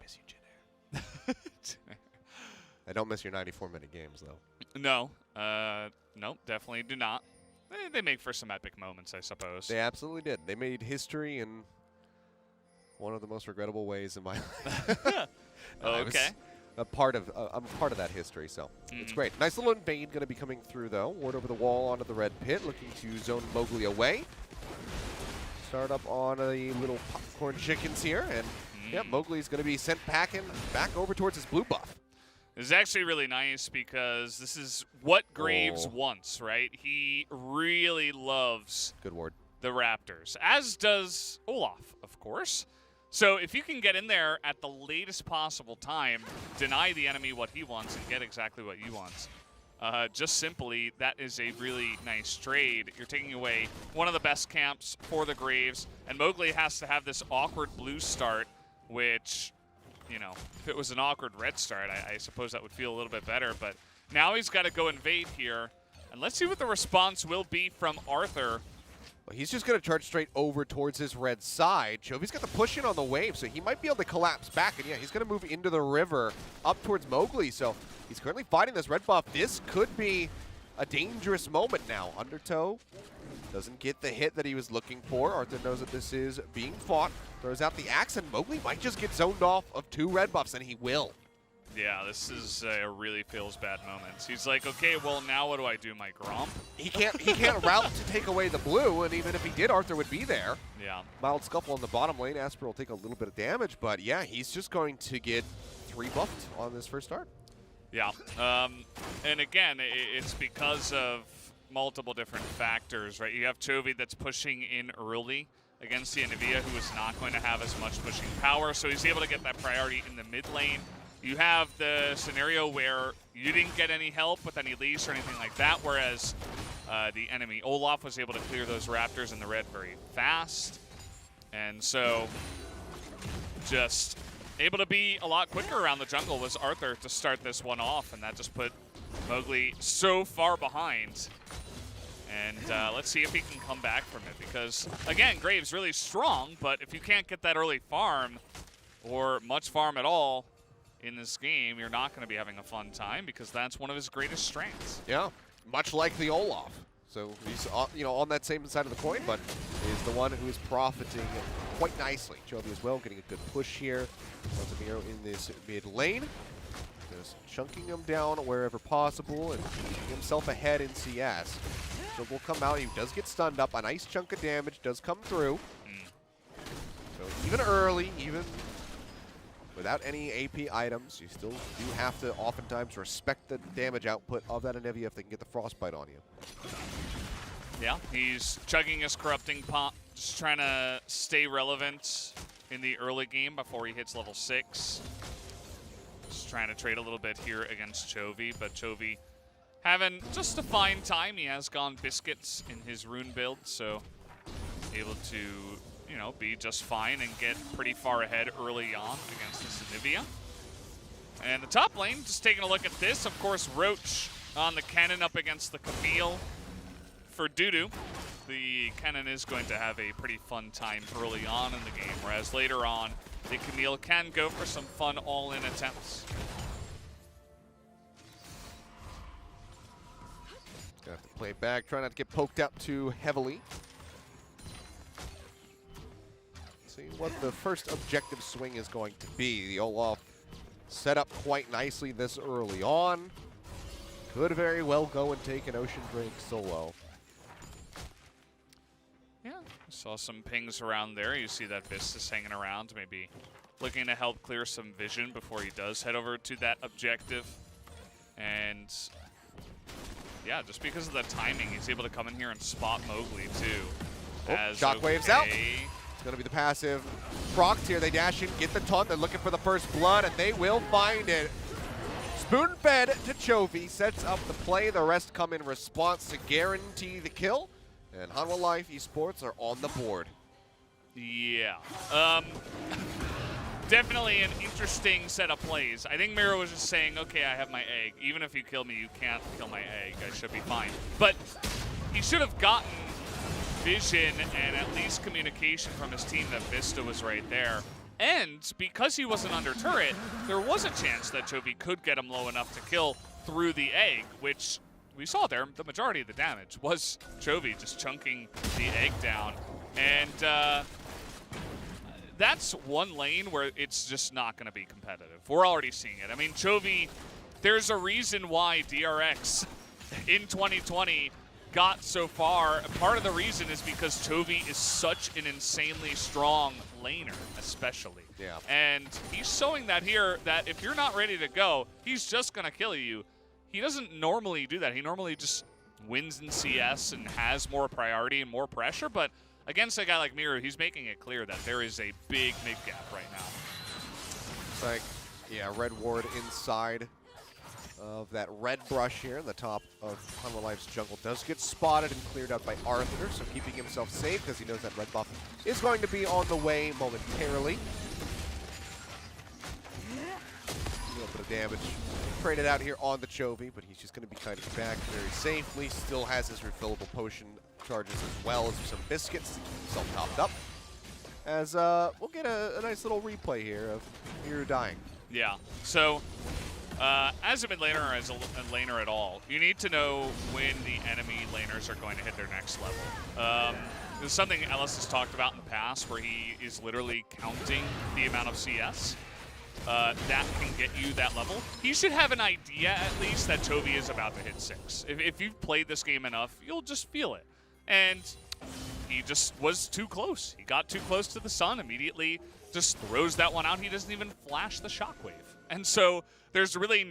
miss you, Jin Air. I don't miss your 94-minute games, though. No. No, definitely do not. They make for some epic moments, I suppose. They absolutely did. They made history in one of the most regrettable ways in my life. Okay. I'm a part of that history, so it's great. Nice little invade going to be coming through, though. Ward over the wall onto the red pit, looking to zone Mowgli away. Start up on a little popcorn chickens here, and yeah, Mowgli's going to be sent back over towards his blue buff. This is actually really nice because this is what Graves wants, right? He really loves good ward. The Raptors, as does Olaf, of course. So if you can get in there at the latest possible time, deny the enemy what he wants, and get exactly what you want, just simply, that is a really nice trade. You're taking away one of the best camps for the Graves, and Mowgli has to have this awkward blue start, which, you know, if it was an awkward red start, I suppose that would feel a little bit better. But now he's got to go invade here, and let's see what the response will be from Arthur. Well, he's just going to charge straight over towards his red side. Chovy's got the push in on the wave, so he might be able to collapse back. And yeah, he's going to move into the river up towards Mowgli. So he's currently fighting this red buff. This could be a dangerous moment now. Undertow doesn't get the hit that he was looking for. Arthur knows that this is being fought. Throws out the axe, and Mowgli might just get zoned off of 2 red buffs, and he will. Yeah, this is really feels bad moments. He's like, okay, well, now what do I do, my Gromp? He can't route to take away the blue, and even if he did, Arthur would be there. Yeah. Mild scuffle in the bottom lane. Asper will take a little bit of damage, but yeah, he's just going to get 3 buffed on this first start. Yeah, and again, it's because of multiple different factors, right? You have Chovy that's pushing in early against the Anivia, who is not going to have as much pushing power, so he's able to get that priority in the mid lane. You have the scenario where you didn't get any help with any leash or anything like that, whereas the enemy Olaf was able to clear those Raptors in the red very fast. And so just able to be a lot quicker around the jungle was Arthur to start this one off, and that just put Mowgli so far behind. And let's see if he can come back from it, because, again, Graves really strong, but if you can't get that early farm, or much farm at all, in this game, you're not going to be having a fun time, because that's one of his greatest strengths. Yeah, much like the Olaf. So he's on that same side of the coin, but is the one who is profiting quite nicely. Chovy as well, getting a good push here. Arrow in this mid lane, just chunking him down wherever possible and keeping himself ahead in CS. So will come out. He does get stunned up. A nice chunk of damage does come through. So even early, even without any AP items, you still do have to oftentimes respect the damage output of that Anivia if they can get the frostbite on you. Yeah, he's chugging his corrupting pop, just trying to stay relevant in the early game before he hits level 6. Just trying to trade a little bit here against Chovy, but Chovy having just a fine time. He has gone biscuits in his rune build, so able to, you know, be just fine and get pretty far ahead early on against this Anivia. And the top lane, just taking a look at this, of course, Roach on the cannon up against the Camille. For Dudu, the cannon is going to have a pretty fun time early on in the game, whereas later on, the Camille can go for some fun all-in attempts. Gonna have to play back, try not to get poked out too heavily. See what the first objective swing is going to be. The Olaf set up quite nicely this early on. Could very well go and take an Ocean Drake solo. Yeah, saw some pings around there. You see that Vistus hanging around, maybe looking to help clear some vision before he does head over to that objective. And And yeah, just because of the timing, he's able to come in here and spot Mowgli too. Shockwave's out. It's going to be the passive. Procs here, they dash in, get the taunt, they're looking for the first blood, and they will find it. Spoon-fed to Chovy, sets up the play, the rest come in response to guarantee the kill, and Hanwha Life Esports are on the board. Yeah. Definitely an interesting set of plays. I think Miro was just saying, okay, I have my egg. Even if you kill me, you can't kill my egg. I should be fine. But he should have gotten vision and at least communication from his team that Vista was right there. And because he wasn't under turret, there was a chance that Chovy could get him low enough to kill through the egg, which we saw there. The majority of the damage was Chovy just chunking the egg down. And that's one lane where it's just not going to be competitive. We're already seeing it. I mean, Chovy, there's a reason why DRX in 2020 got so far. Part of the reason is because Chovy is such an insanely strong laner, especially. Yeah. And he's showing that here, that if you're not ready to go, he's just going to kill you. He doesn't normally do that. He normally just wins in CS and has more priority and more pressure, but against a guy like Miru, he's making it clear that there is a big mid gap right now. It's like, yeah, red ward inside of that red brush here. The top of Hanwha Life's jungle does get spotted and cleared out by Arthur, so keeping himself safe because he knows that red buff is going to be on the way momentarily. A little bit of damage traded out here on the Chovy, but he's just going to be kiting back very safely. Still has his refillable potion charges as well as some biscuits, self-topped up. As we'll get a nice little replay here of Miru dying. Yeah, so as a mid laner or as a laner at all, you need to know when the enemy laners are going to hit their next level. There's something Ellis has talked about in the past where he is literally counting the amount of CS that can get you that level. He should have an idea at least that Chovy is about to hit 6. If you've played this game enough, you'll just feel it. And he just was too close. He got too close to the sun, immediately just throws that one out. He doesn't even flash the shockwave. And so there's really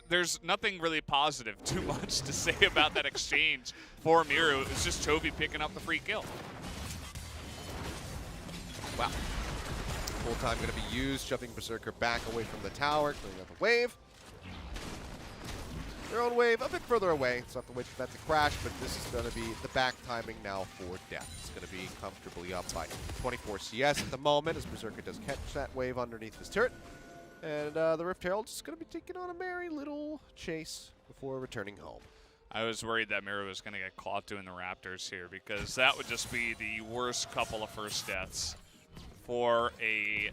there's nothing really positive, too much to say about that exchange for Miru. It was just Chovy picking up the free kill. Wow. Full time going to be used, shoving Berserker back away from the tower, clearing up a wave. Their own wave a bit further away. It's not the wait for that to crash, but this is going to be the back timing now for Death. It's going to be comfortably up by 24 CS at the moment as Berserker does catch that wave underneath his turret. And the Rift Herald is going to be taking on a merry little chase before returning home. I was worried that Miru was going to get caught doing the Raptors here because that would just be the worst couple of first deaths for a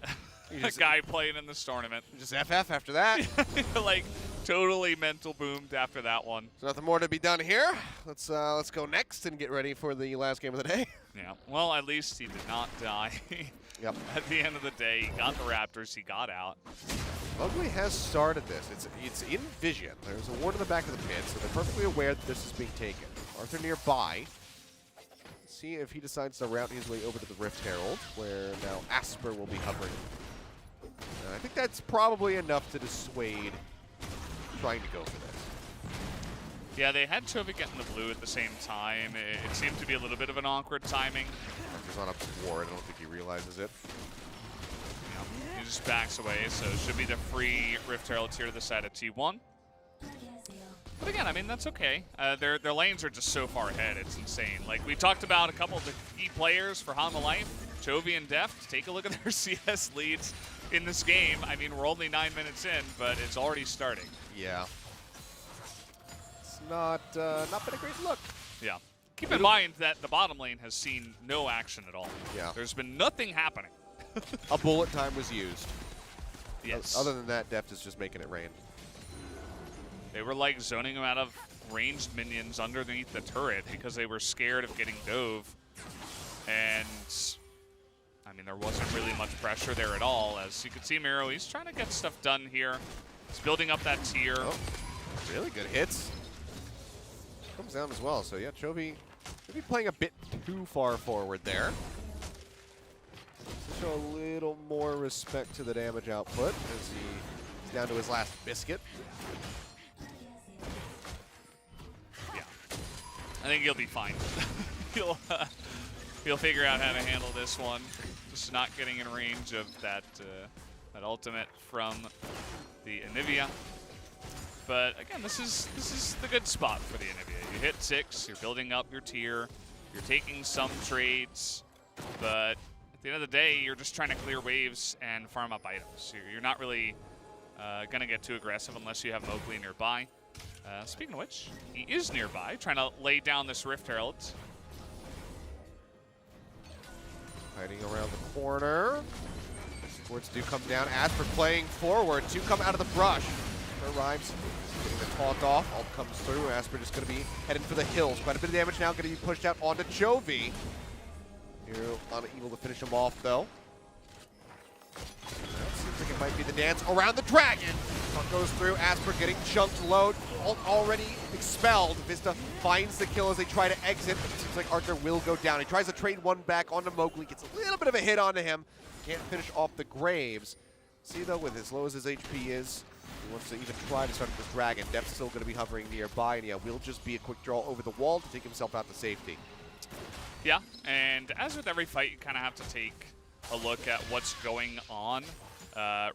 guy playing in this tournament. Just FF after that. Like, totally mental boomed after that one. There's nothing more to be done here. Let's go next and get ready for the last game of the day. Yeah, well, at least he did not die. Yep. At the end of the day, he got the Raptors, he got out. Mowgli has started this. It's in vision. There's a ward in the back of the pit, so they're perfectly aware that this is being taken. Arthur nearby. See if he decides to route his way over to the Rift Herald, where now Asper will be hovering. And I think that's probably enough to dissuade trying to go for this. Yeah, they had Chovy get in the blue at the same time. It seemed to be a little bit of an awkward timing. Arthur's on a ward. I don't think he realizes it. Yeah, he just backs away, so it should be the free Rift Heralds here to the side of T1. But again, I mean, that's okay. Their lanes are just so far ahead, it's insane. Like, we talked about a couple of the key players for Hanwha Life, Chovy and Deft. Take a look at their CS leads in this game. I mean, we're only 9 minutes in, but it's already starting. Yeah. It's not been a great look. Yeah. Keep in mind that the bottom lane has seen no action at all. Yeah. There's been nothing happening. A bullet time was used. Yes. Other than that, Deft is just making it rain. They were like zoning him out of ranged minions underneath the turret because they were scared of getting dove. And I mean, there wasn't really much pressure there at all. As you can see, Miro, he's trying to get stuff done here. He's building up that tier. Oh, really good hits. Comes down as well. So yeah, Chovy maybe playing a bit too far forward there. To show a little more respect to the damage output as he's down to his last biscuit. think he'll be fine. He'll figure out how to handle this one. Just not getting in range of that that ultimate from the Anivia. But again, this is the good spot for the Anivia. You hit 6, you're building up your tier, you're taking some trades, but at the end of the day, you're just trying to clear waves and farm up items. You're not really going to get too aggressive unless you have Mowgli nearby. Speaking of which, he is nearby, trying to lay down this Rift Herald. Hiding around the corner. Words do come down. Asper playing forward. 2 come out of the brush. Arrives, getting the taunt off. Ult comes through. Asper just going to be heading for the hills. Quite a bit of damage now. Going to be pushed out onto Chovy. Here on Evil to finish him off, though. That seems like it might be the dance around the dragon. Taunt goes through. Asper getting chunked low. Ult already expelled. Vista finds the kill as they try to exit. It seems like Arthur will go down. He tries to trade one back onto Mowgli. Gets a little bit of a hit onto him. Can't finish off the Graves. See, though, with as low as his HP is, he wants to even try to start with this dragon. Death's still going to be hovering nearby, and yeah, will just be a quick draw over the wall to take himself out to safety. Yeah, and as with every fight, you kind of have to take a look at what's going on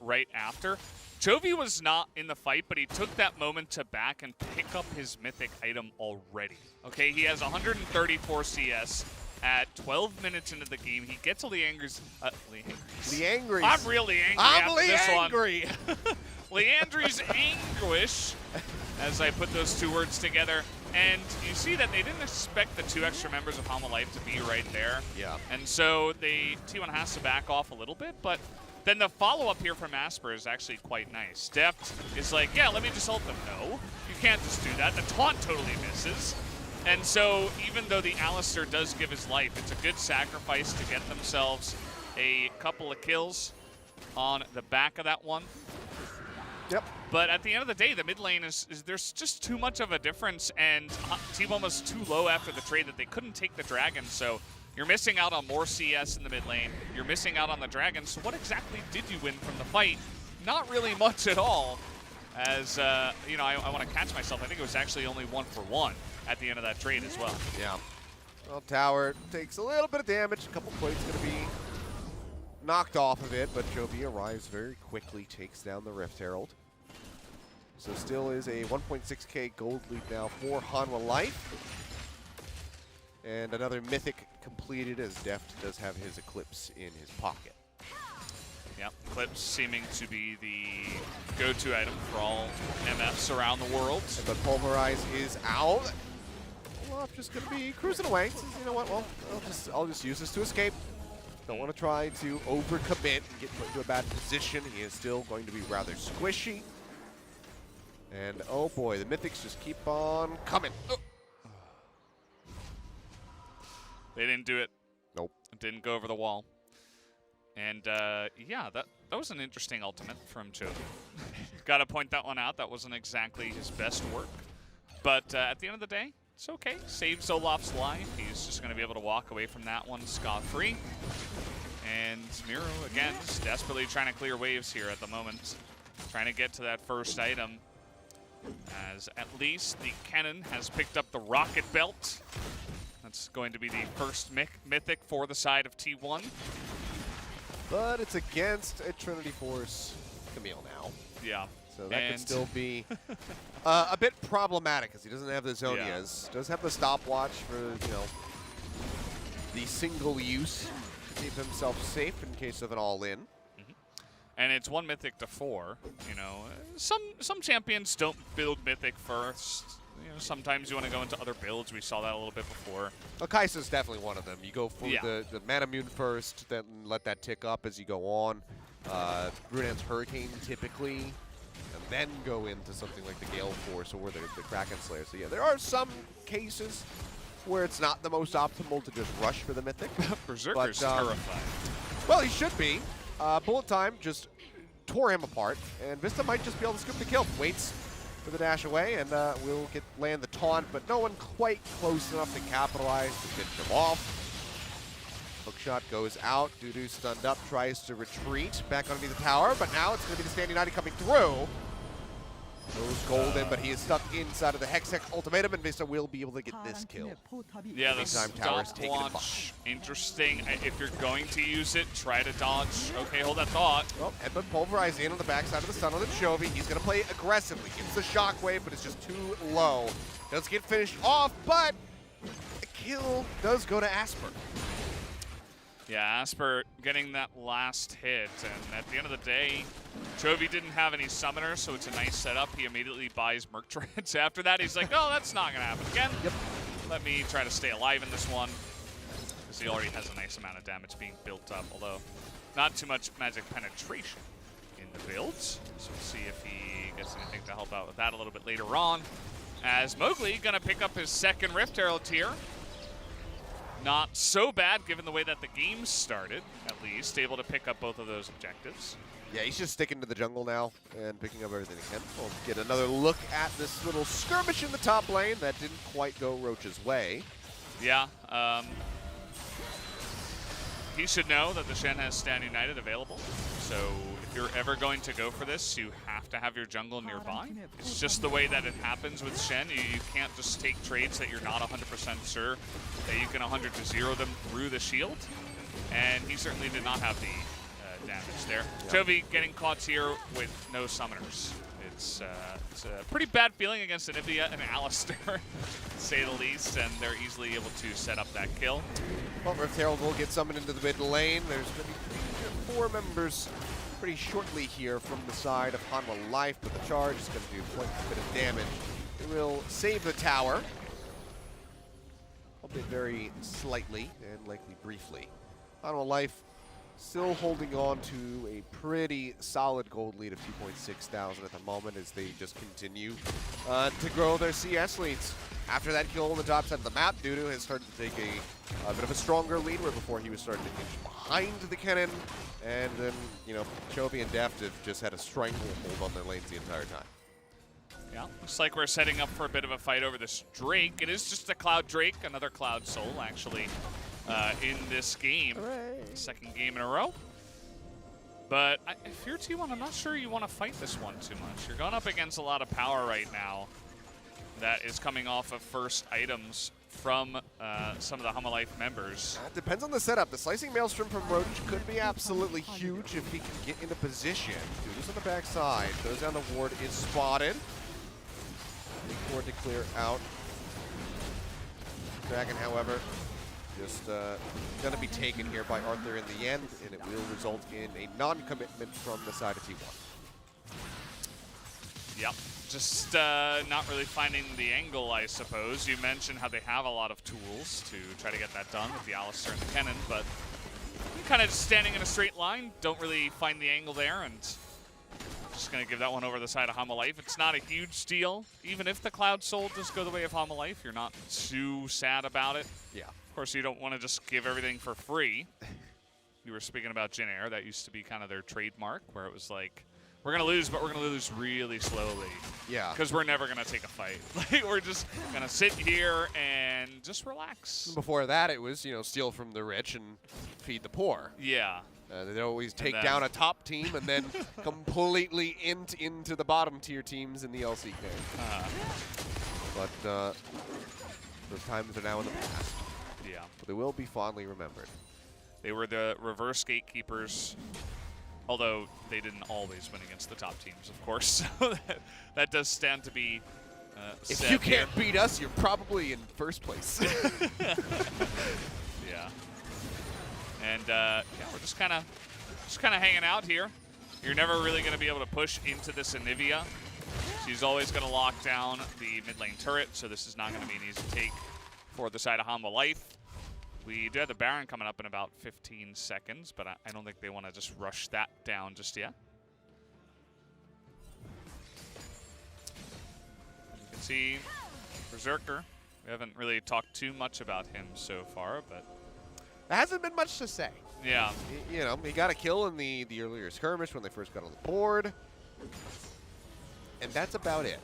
right after. Chovy was not in the fight, but he took that moment to back and pick up his mythic item already. Okay, he has 134 CS. At 12 minutes into the game, he gets a Leandry's. Leandry's. I'm really angry I'm after this one. one. Leandry's anguish, as I put those 2 words together. And you see that they didn't expect the 2 extra members of Hanwha Life to be right there. Yeah. And so T1 has to back off a little bit, but then the follow-up here from Asper is actually quite nice. Deft is like, yeah, let me just ult them. No, you can't just do that. The taunt totally misses. And so even though the Alistair does give his life, it's a good sacrifice to get themselves a couple of kills on the back of that one. Yep. But at the end of the day, the mid lane is there's just too much of a difference, and T1 was too low after the trade that they couldn't take the dragon, so you're missing out on more CS in the mid lane. You're missing out on the dragon, so what exactly did you win from the fight? Not really much at all. As, you know, I want to catch myself. I think it was actually only 1 for 1 at the end of that trade as well. Yeah. Well, Tower takes a little bit of damage. A couple plates going to be knocked off of it, but Chovy arrives very quickly, takes down the Rift Herald. So still is a 1.6k gold lead now for Hanwha Life. And another Mythic completed as Deft does have his Eclipse in his pocket. Yeah, Eclipse seeming to be the go-to item for all MFs around the world. But Pulverize is out. Olaf just going to be cruising away. Says, you know what, well, I'll just use this to escape. Don't want to try to overcommit and get put into a bad position. He is still going to be rather squishy. And oh boy, the Mythics just keep on coming. Oh. They didn't do it. Nope. It didn't go over the wall. And yeah, that was an interesting ultimate from Chovy. Got to point that one out. That wasn't exactly his best work. But at the end of the day, it's okay. Saves Olaf's life. He's just going to be able to walk away from that one scot-free. And Miro, again, is desperately trying to clear waves here at the moment. Trying to get to that first item. As at least the Cannon has picked up the Rocket Belt. That's going to be the first mythic for the side of T1. But it's against a Trinity Force Camille now. Yeah. So that could still be a bit problematic because he doesn't have the Zonias. Yeah. Does have the stopwatch for, you know, the single use to keep himself safe in case of an all-in. And it's 1 mythic to 4. You know, some champions don't build mythic first. You know, sometimes you want to go into other builds. We saw that a little bit before. Well, Kai'Sa's definitely one of them. You go for the Manamune first, then let that tick up as you go on. Runaan's Hurricane typically, and then go into something like the Gale Force or the Kraken Slayer. So yeah, there are some cases where it's not the most optimal to just rush for the mythic. Berserker's terrified. Well, he should be. Bullet Time just tore him apart, and Vista might just be able to scoop the kill. Waits for the dash away, and we'll land the taunt, but no one quite close enough to capitalize to finish him off. Hookshot goes out. Dudu stunned up, tries to retreat back underneath the tower, but now it's going to be the Stand United coming through. Goes golden, but he is stuck inside of the Hextech ultimatum, and Vista will be able to get this kill. Yeah, the Meantime, Tower's taking it stopwatch, interesting. If you're going to use it, try to dodge. Okay, hold that thought. Well, Headbutt pulverized in on the backside of the stun on the Chovy. He's going to play aggressively. Gets the shockwave, but it's just too low. Does get finished off, but the kill does go to Asper. Yeah, Asper getting that last hit, and at the end of the day, Chovy didn't have any summoners, so it's a nice setup. He immediately buys Merc Treads. After that, he's like, oh, that's not going to happen again. Yep. Let me try to stay alive in this one, because he already has a nice amount of damage being built up, although not too much magic penetration in the builds. So we'll see if he gets anything to help out with that a little bit later on. As Mowgli going to pick up his second Rift Herald tier. Not so bad given the way that the game started, at least. Able to pick up both of those objectives. Yeah, he's just sticking to the jungle now and picking up everything he can. We'll get another look at this little skirmish in the top lane. That didn't quite go Roach's way. Yeah, he should know that the Shen has Stand United available. So if you're ever going to go for this, you have to have your jungle nearby. It's just the way that it happens with Shen. You can't just take trades that you're not 100% sure that you can 100-0 them through the shield. And he certainly did not have the damage there. Yep. Chovy getting caught here with no summoners. It's a pretty bad feeling against Anivia and Alistair, to say the least, and they're easily able to set up that kill. Well, Rift Herald will get summoned into the mid lane. There's going to be 3 or 4 members pretty shortly here from the side of Hanwha Life, but the charge is going to do quite a bit of damage. It will save the tower, albeit very slightly and likely briefly. Hanwha Life still holding on to a pretty solid gold lead of 2.6 thousand at the moment as they just continue to grow their CS leads. After that kill on the top side of the map, Dudu has started to take a bit of a stronger lead, where before he was starting to inch behind the cannon, and then, you know, Chovy and Deft have just had a stranglehold on their lanes the entire time. Yeah, looks like we're setting up for a bit of a fight over this Drake. It is just a Cloud Drake, another Cloud Soul, actually, in this game. Hooray. Second game in a row. But if you're T1, I'm not sure you want to fight this one too much. You're going up against a lot of power right now that is coming off of first items from some of the Hanwha Life members. It depends on the setup. The Slicing Maelstrom from Roach could be absolutely huge if he can get into position. Dudu's on the backside. Goes down the ward, is spotted. Big ward to clear out. Dragon, however, just going to be taken here by Arthur in the end, and it will result in a non-commitment from the side of T1. Yep. Just not really finding the angle, I suppose. You mentioned how they have a lot of tools to try to get that done with the Alistair and the Cannon, but kind of just standing in a straight line, don't really find the angle there, and just going to give that one over the side of Hanwha Life. It's not a huge deal. Even if the Cloud Soul does go the way of Hanwha Life, you're not too sad about it. Yeah. Of course, you don't want to just give everything for free. You were speaking about Jin Air. That used to be kind of their trademark, where it was like, we're going to lose, but we're going to lose really slowly. Yeah. Because we're never going to take a fight. Like, we're just going to sit here and just relax. Before that, it was, you know, steal from the rich and feed the poor. Yeah. They'd always take down a top team and then completely into the bottom tier teams in the LCK. But those times are now in the past. Yeah. But they will be fondly remembered. They were the reverse gatekeepers. Although they didn't always win against the top teams, of course. So that does stand to be if you can't beat us, you're probably in first place. Yeah. And yeah, we're just kind of hanging out here. You're never really going to be able to push into this Anivia. She's always going to lock down the mid lane turret, so this is not going to be an easy take for the side of Hanwha Life. We do have the Baron coming up in about 15 seconds, but I don't think they want to just rush that down just yet. You can see Berserker. We haven't really talked too much about him so far, but there hasn't been much to say. Yeah. You know, he got a kill in the earlier skirmish when they first got on the board. And that's about it.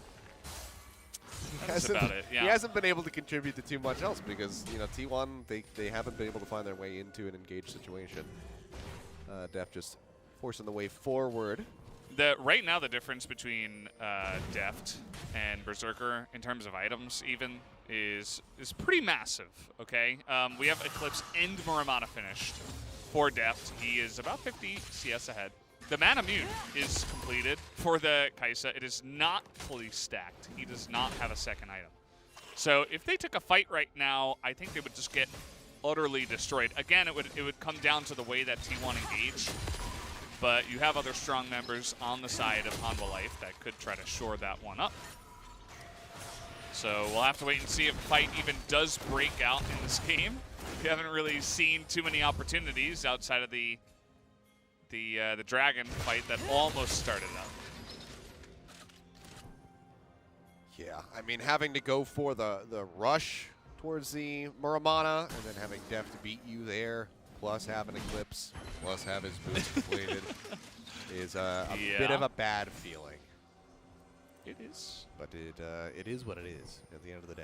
That's about it, yeah. He hasn't been able to contribute to too much else because, you know, T1, they haven't been able to find their way into an engaged situation. Def just forcing the way forward. Right now, the difference between Deft and Berserker in terms of items even is pretty massive, okay? We have Eclipse and Muramana finished for Deft. He is about 50 CS ahead. The Mana Mute is completed for the KeSPA. It is not fully stacked. He does not have a second item. So if they took a fight right now, I think they would just get utterly destroyed. Again, it would come down to the way that T1 engage. But you have other strong members on the side of Hanwha Life that could try to shore that one up. So we'll have to wait and see if a fight even does break out in this game. We haven't really seen too many opportunities outside of the dragon fight that almost started up. Yeah, I mean, having to go for the rush towards the Muramana and then having Deft to beat you there, plus have an Eclipse, plus have his boots completed, is a bit of a bad feeling. It is. But it is what it is at the end of the day.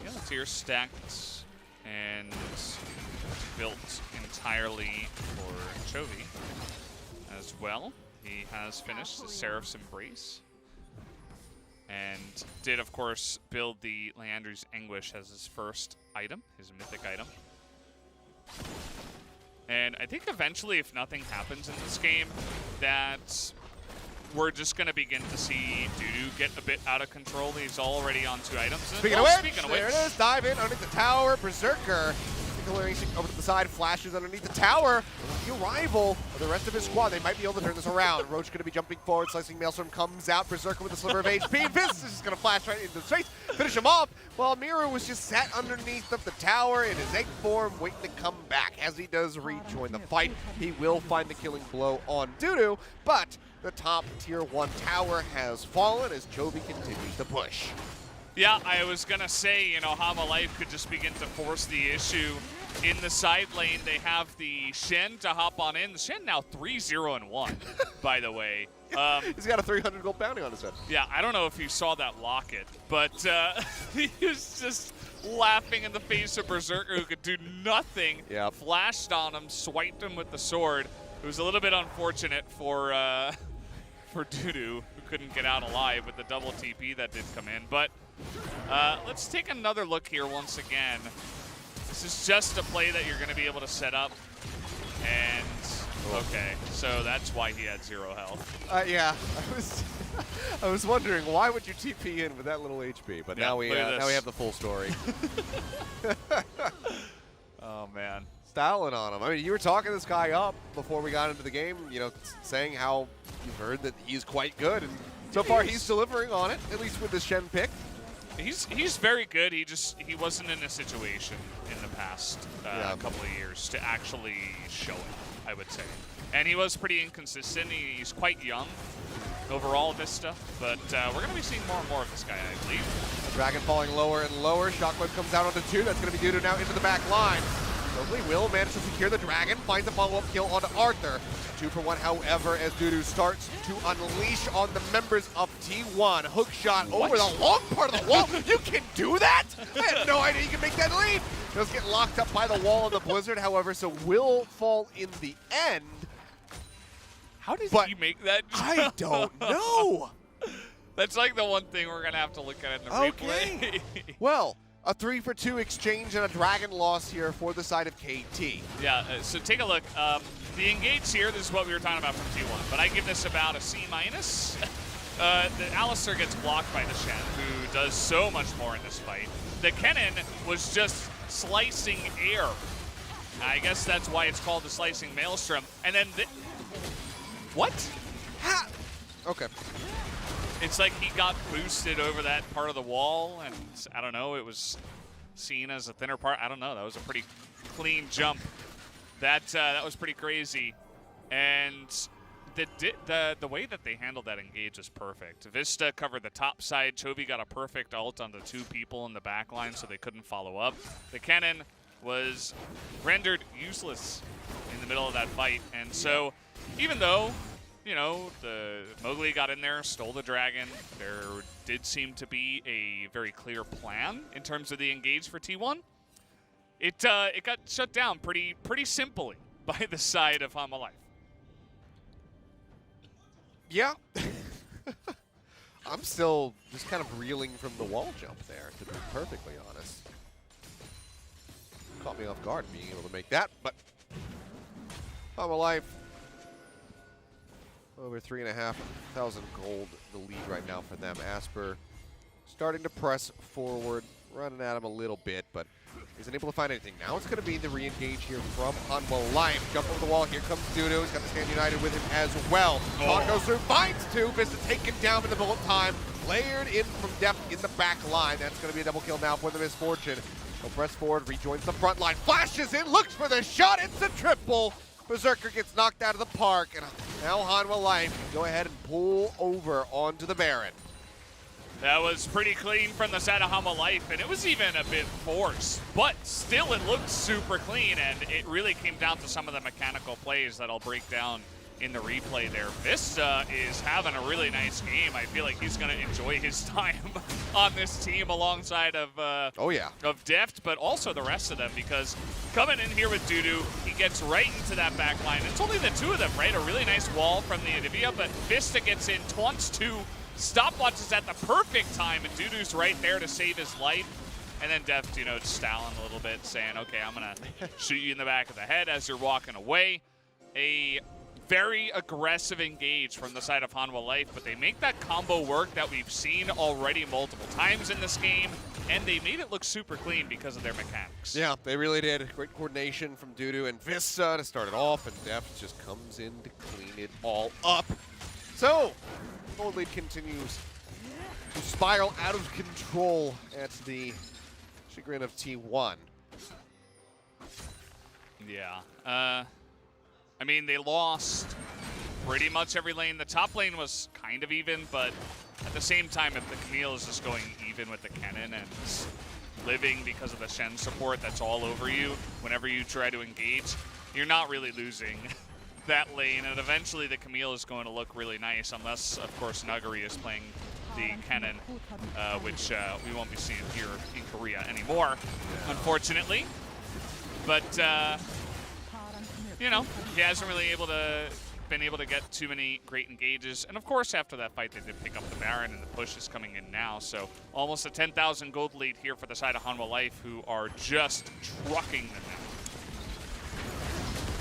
Yeah, the tier stacked and built entirely for Chovy as well. He has finished the Seraph's Embrace and did, of course, build the Leandri's Anguish as his first item, his mythic item. And I think eventually, if nothing happens in this game, that we're just going to begin to see Dudu get a bit out of control. He's already on 2 items. Speaking of which, there it is. Dive in underneath the tower. Berserker over to the side, flashes underneath the tower. The arrival of the rest of his squad. They might be able to turn this around. Roach going to be jumping forward. Slicing Maelstrom comes out. Berserker with a sliver of HP. Fizz is just going to flash right into the face. Finish him off. While Miru was just sat underneath of the tower in his egg form, waiting to come back. As he does rejoin the fight, he will find the killing blow on Dudu, but the top tier 1 tower has fallen as Chovy continues to push. Yeah, I was going to say, you know, Hanwha Life could just begin to force the issue in the side lane. They have the Shen to hop on in. The Shen now 3-0-1, by the way. He's got a 300 gold bounty on his head. Yeah, I don't know if you saw that locket, but he was just laughing in the face of Berserker, who could do nothing. Yep. Flashed on him, swiped him with the sword. It was a little bit unfortunate for Dudu, who couldn't get out alive with the double TP that did come in. But let's take another look here once again. This is just a play that you're going to be able to set up. And, okay, so that's why he had 0 health. Yeah, I was wondering, why would you TP in with that little HP? But now we have the full story. Oh, man. Styling on him. I mean, you were talking this guy up before we got into the game, you know, saying how you've heard that he's quite good. And so far, he's delivering on it, at least with the Shen pick. He's very good. He wasn't in a situation in the past couple of years to actually show it, I would say. And he was pretty inconsistent. He's quite young overall, Vista, but we're going to be seeing more and more of this guy, I believe. The Dragon falling lower and lower. Shockwave comes out onto 2. That's going to be Dudu now into the back line. Hopefully Will manage to secure the Dragon, finds a follow-up kill onto Arthur. 2 for 1, however, as Dudu starts to unleash on the members of T1. Hook shot over the long part of the wall. You can do that? I had no idea you can make that leap. Does get locked up by the wall of the Blizzard, however, so will fall in the end. How did he make that jump? I don't know. That's like the one thing we're going to have to look at in the replay. Well, a 3-for-2 exchange and a Dragon loss here for the side of KT. Yeah, so take a look. The engage here, this is what we were talking about from T1, but I give this about a C-. The Alistair gets blocked by the Shen, who does so much more in this fight. The Kennen was just slicing air. I guess that's why it's called the Slicing Maelstrom. And then what? Okay. It's like he got boosted over that part of the wall, and I don't know, it was seen as a thinner part. I don't know, that was a pretty clean jump. That was pretty crazy. And the way that they handled that engage was perfect. Vista covered the top side. Chovy got a perfect ult on the 2 people in the back line, so they couldn't follow up. The Kennen was rendered useless in the middle of that fight. And so even though, you know, the Mowgli got in there, stole the Dragon, there did seem to be a very clear plan in terms of the engage for T1. It got shut down pretty simply by the side of Hanwha Life. Yeah. I'm still just kind of reeling from the wall jump there, to be perfectly honest. Caught me off guard being able to make that, but I'm alive. Over 3,500 gold, the lead right now for them. Asper starting to press forward, running at him a little bit, but isn't able to find anything. Now it's going to be the re-engage here from Hanwha Life. Jump over the wall. Here comes Dudu. He's got the Stand United with him as well. Con goes through, finds two. Vista taken down in the bullet time. Layered in from depth in the back line. That's going to be a double kill now for the Misfortune. He'll press forward, rejoins the front line, flashes in, looks for the shot. It's a triple. Berserker gets knocked out of the park, and now Hanwha Life can go ahead and pull over onto the Baron. That was pretty clean from the side of Hanwha Life, and it was even a bit forced, but still it looked super clean, and it really came down to some of the mechanical plays that I'll break down in the replay there. Vista is having a really nice game. I feel like he's going to enjoy his time on this team alongside of of Deft, but also the rest of them, because coming in here with Dudu, he gets right into that back line. It's only the two of them, right? A really nice wall from the Anivia, but Vista gets in, taunts two, stopwatches at the perfect time, and Dudu's right there to save his life. And then Deft, you know, stalling a little bit, saying, okay, I'm going to shoot you in the back of the head as you're walking away. A very aggressive engage from the side of Hanwha Life, but they make that combo work that we've seen already multiple times in this game, and they made it look super clean because of their mechanics. Yeah, they really did. Great coordination from Dudu and Vista to start it off, and Deft just comes in to clean it all up. So, gold lead continues to spiral out of control at the chagrin of T1. Yeah. I mean, they lost pretty much every lane. The top lane was kind of even, but at the same time, if the Camille is just going even with the Kennen and living because of the Shen support that's all over you whenever you try to engage, you're not really losing that lane, and eventually the Camille is going to look really nice, unless, of course, Nuguri is playing the Kennen, which we won't be seeing here in Korea anymore, unfortunately. But, you know, he hasn't really been able to get too many great engages. And, of course, after that fight, they did pick up the Baron, and the push is coming in now. So almost a 10,000 gold lead here for the side of Hanwha Life, who are just trucking them now.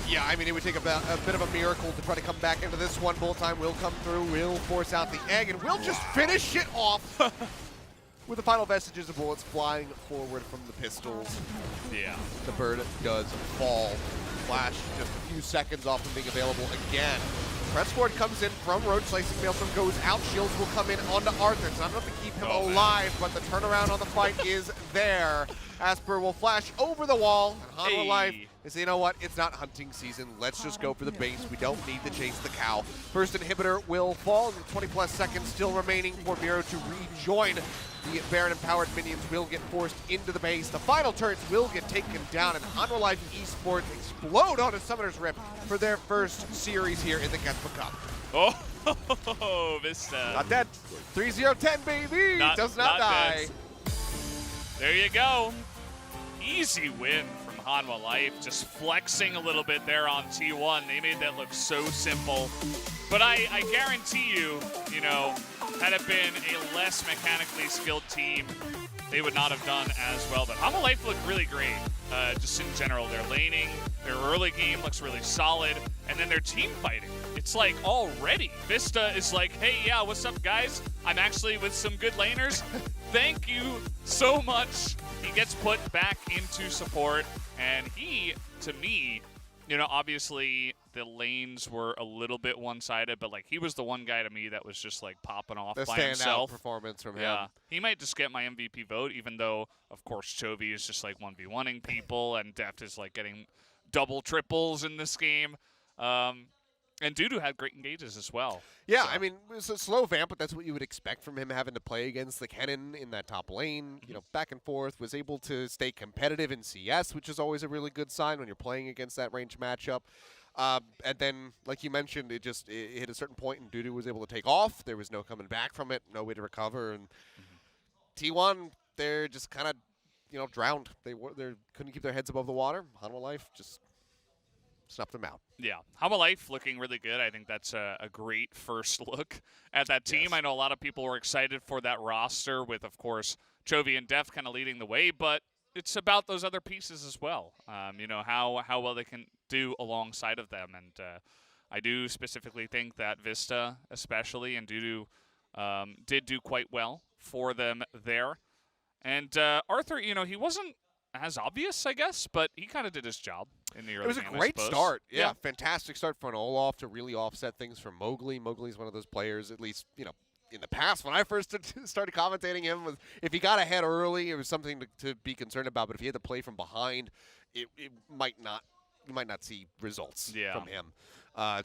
Yeah, I mean, it would take a bit of a miracle to try to come back into this one. Bullet time will come through, will force out the egg, and will just finish it off with the final vestiges of bullets flying forward from the pistols. Yeah. The bird does fall. Flash just a few seconds off from being available again. Press forward comes in from Roach, slicing Maelstrom goes out. Shields will come in onto Arthur. It's not enough to keep him alive, but the turnaround on the fight is there. Asper will flash over the wall, and Hanwha Life is, you know what, it's not hunting season. Let's just go for the base. We don't need to chase the cow. First inhibitor will fall, 20+ seconds still remaining for Miro to rejoin. The Baron-empowered minions will get forced into the base. The final turrets will get taken down, and Hanwha Life Esports explode onto Summoner's Rift for their first series here in the KeSPA Cup. Oh, Vista. Not dead. 3-0-10, baby. Does not die. Dead. There you go. Easy win from Hanwha Life. Just flexing a little bit there on T1. They made that look so simple. But I guarantee you, you know, had it been a less mechanically skilled team, they would not have done as well. But Hanwha Life looked really great, just in general. Their laning, their early game looks really solid, and then their team fighting. It's like already, Vista is like, hey, yeah, what's up, guys? I'm actually with some good laners. Thank you so much. He gets put back into support, and he, to me, you know, obviously the lanes were a little bit one-sided, but like he was the one guy to me that was just like popping off by himself. The standout performance from him. Yeah, he might just get my MVP vote, even though, of course, Chovy is just like 1v1ing people, and Deft is like getting double triples in this game. And Dudu had great engages as well. Yeah, so. I mean, it was a slow vamp, but that's what you would expect from him having to play against the Kennen in that top lane. You know, back and forth, was able to stay competitive in CS, which is always a really good sign when you're playing against that range matchup. And then, like you mentioned, it hit a certain point and Dudu was able to take off. There was no coming back from it, no way to recover. And T1, they're just kind of, you know, drowned. They couldn't keep their heads above the water. Hanwha Life just snuffed them out. Yeah, Hanwha Life looking really good. I think that's a great first look at that team. Yes. I know a lot of people were excited for that roster with, of course, Chovy and Def kind of leading the way, but it's about those other pieces as well. You know, how well they can do alongside of them. And I do specifically think that Vista especially and Dudu did do quite well for them there. And Arthur, you know, he wasn't as obvious, I guess, but he kind of did his job in the early game. It was a great start. Yeah, fantastic start for an Olaf to really offset things from Mowgli. Mowgli's one of those players, at least, you know, in the past when I first started commentating him, was if he got ahead early, it was something to be concerned about. But if he had to play from behind, it might not. You might not see results from him.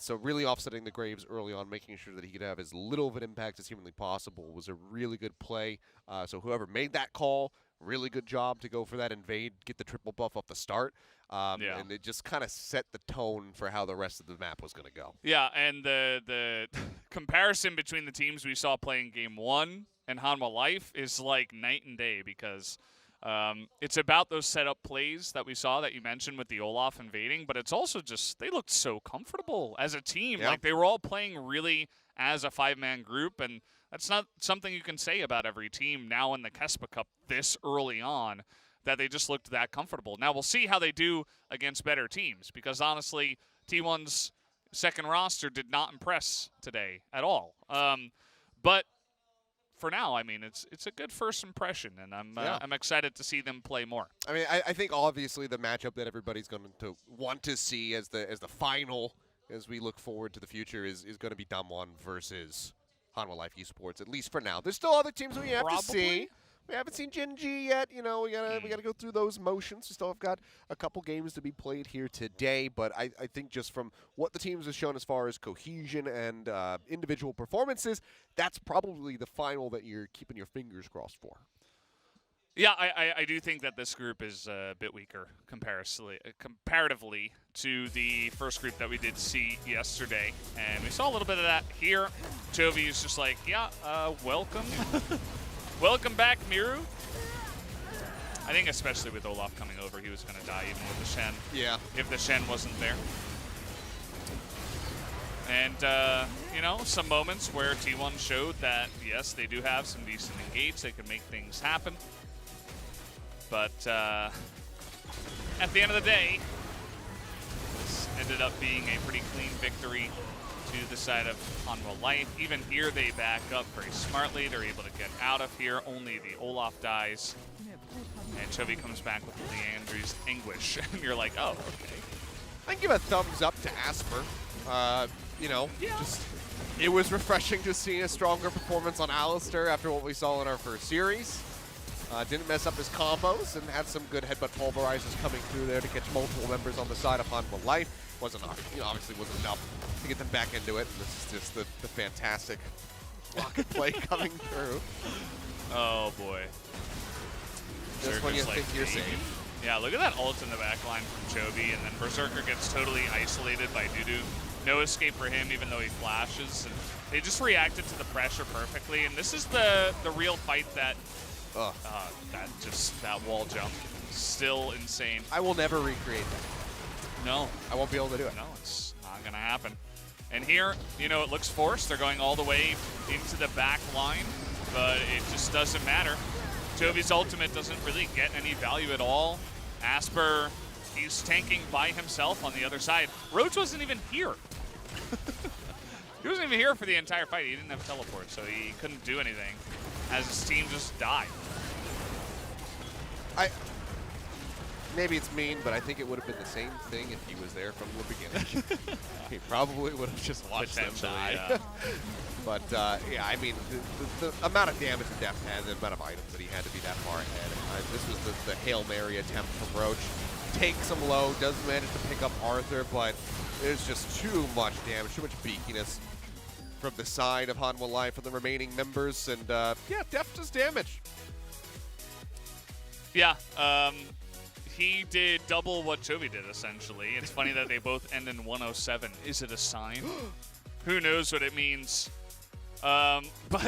So really offsetting the Graves early on, making sure that he could have as little of an impact as humanly possible was a really good play. So whoever made that call, really good job to go for that invade, get the triple buff off the start. And it just kind of set the tone for how the rest of the map was going to go. Yeah, and the comparison between the teams we saw playing Game 1 and Hanwha Life is like night and day, because it's about those setup plays that we saw that you mentioned with the Olaf invading, but it's also just they looked so comfortable as a team. Like they were all playing really as a 5-man group, and that's not something you can say about every team now in the KeSPA Cup this early on, that they just looked that comfortable. Now we'll see how they do against better teams, because honestly, T1's second roster did not impress today at all. But for now, I mean, it's a good first impression, and I'm excited to see them play more. I mean, I think obviously the matchup that everybody's going to want to see as the final, as we look forward to the future, is going to be Damwon versus Hanwha Life Esports, at least for now. There's still other teams we have to see. We haven't seen Gen.G yet. You know, we gotta go through those motions. We still have got a couple games to be played here today, but I think just from what the teams have shown as far as cohesion and individual performances, that's probably the final that you're keeping your fingers crossed for. Yeah, I do think that this group is a bit weaker comparatively to the first group that we did see yesterday. And we saw a little bit of that here. Chovy is just like, welcome. Welcome back, Miru. I think especially with Olaf coming over, he was going to die even with the Shen. Yeah. If the Shen wasn't there. And, you know, some moments where T1 showed that, yes, they do have some decent engage. They can make things happen. But at the end of the day, this ended up being a pretty clean victory to the side of Hanwha Life. Even here, they back up very smartly. They're able to get out of here. Only the Olaf dies. And Chovy comes back with Leandri's Anguish. And you're like, oh, okay. I can give a thumbs up to Asper. You know, just it was refreshing to see a stronger performance on Alistair after what we saw in our first series. Didn't mess up his combos and had some good headbutt pulverizers coming through there to catch multiple members on the side of Hanwha Life. Obviously wasn't enough to get them back into it. And this is just the fantastic rocket play coming through. Oh boy. Just when you think you're safe. Yeah, look at that ult in the back line from Chovy, and then Berserker gets totally isolated by Dudu. No escape for him, even though he flashes. And they just reacted to the pressure perfectly. And this is the real fight that that wall jump, still insane. I will never recreate that. No. I won't be able to do it. No, it's not going to happen. And here, you know, it looks forced. They're going all the way into the back line, but it just doesn't matter. Chovy's ultimate doesn't really get any value at all. Asper, he's tanking by himself on the other side. Roach wasn't even here. He wasn't even here for the entire fight. He didn't have teleport, so he couldn't do anything as his team just died. Maybe it's mean, but I think it would have been the same thing if he was there from the beginning. He probably would have just watched them die. Yeah. But, yeah, I mean, the amount of damage that Def had, the amount of items that he had to be that far ahead. This was the Hail Mary attempt from Roach. Takes him low, does manage to pick up Arthur, but there's just too much damage, too much beakiness from the side of Hanwha Life for the remaining members. And, yeah, Def does damage. Yeah, he did double what Chovy did, essentially. It's funny that they both end in 107. Is it a sign? Who knows what it means? But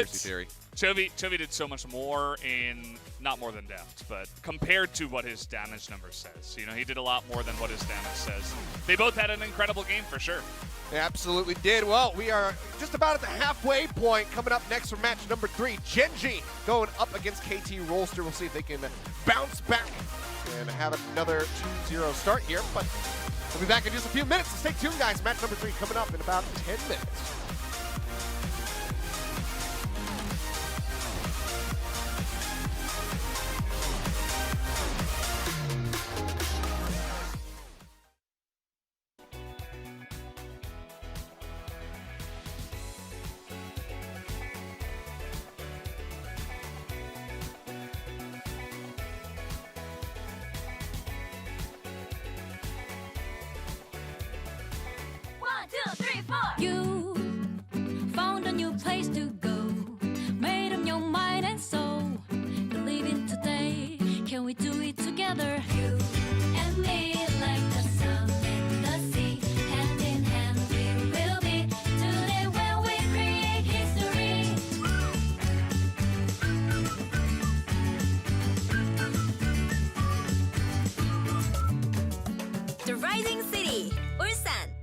Theory. Chovy did so much more in, not more than depth, but compared to what his damage number says. You know, he did a lot more than what his damage says. They both had an incredible game for sure. They absolutely did. Well, we are just about at the halfway point. Coming up next for match number 3, Gen.G going up against KT Rolster. We'll see if they can bounce back and have another 2-0 start here. But we'll be back in just a few minutes. So stay tuned, guys. Match number 3 coming up in about 10 minutes. You found a new place to go, made up your mind and soul. Believe in today, can we do it together? You and me, like the sun and the sea, hand in hand we will be. Today when we create history. The Rising City, 울산.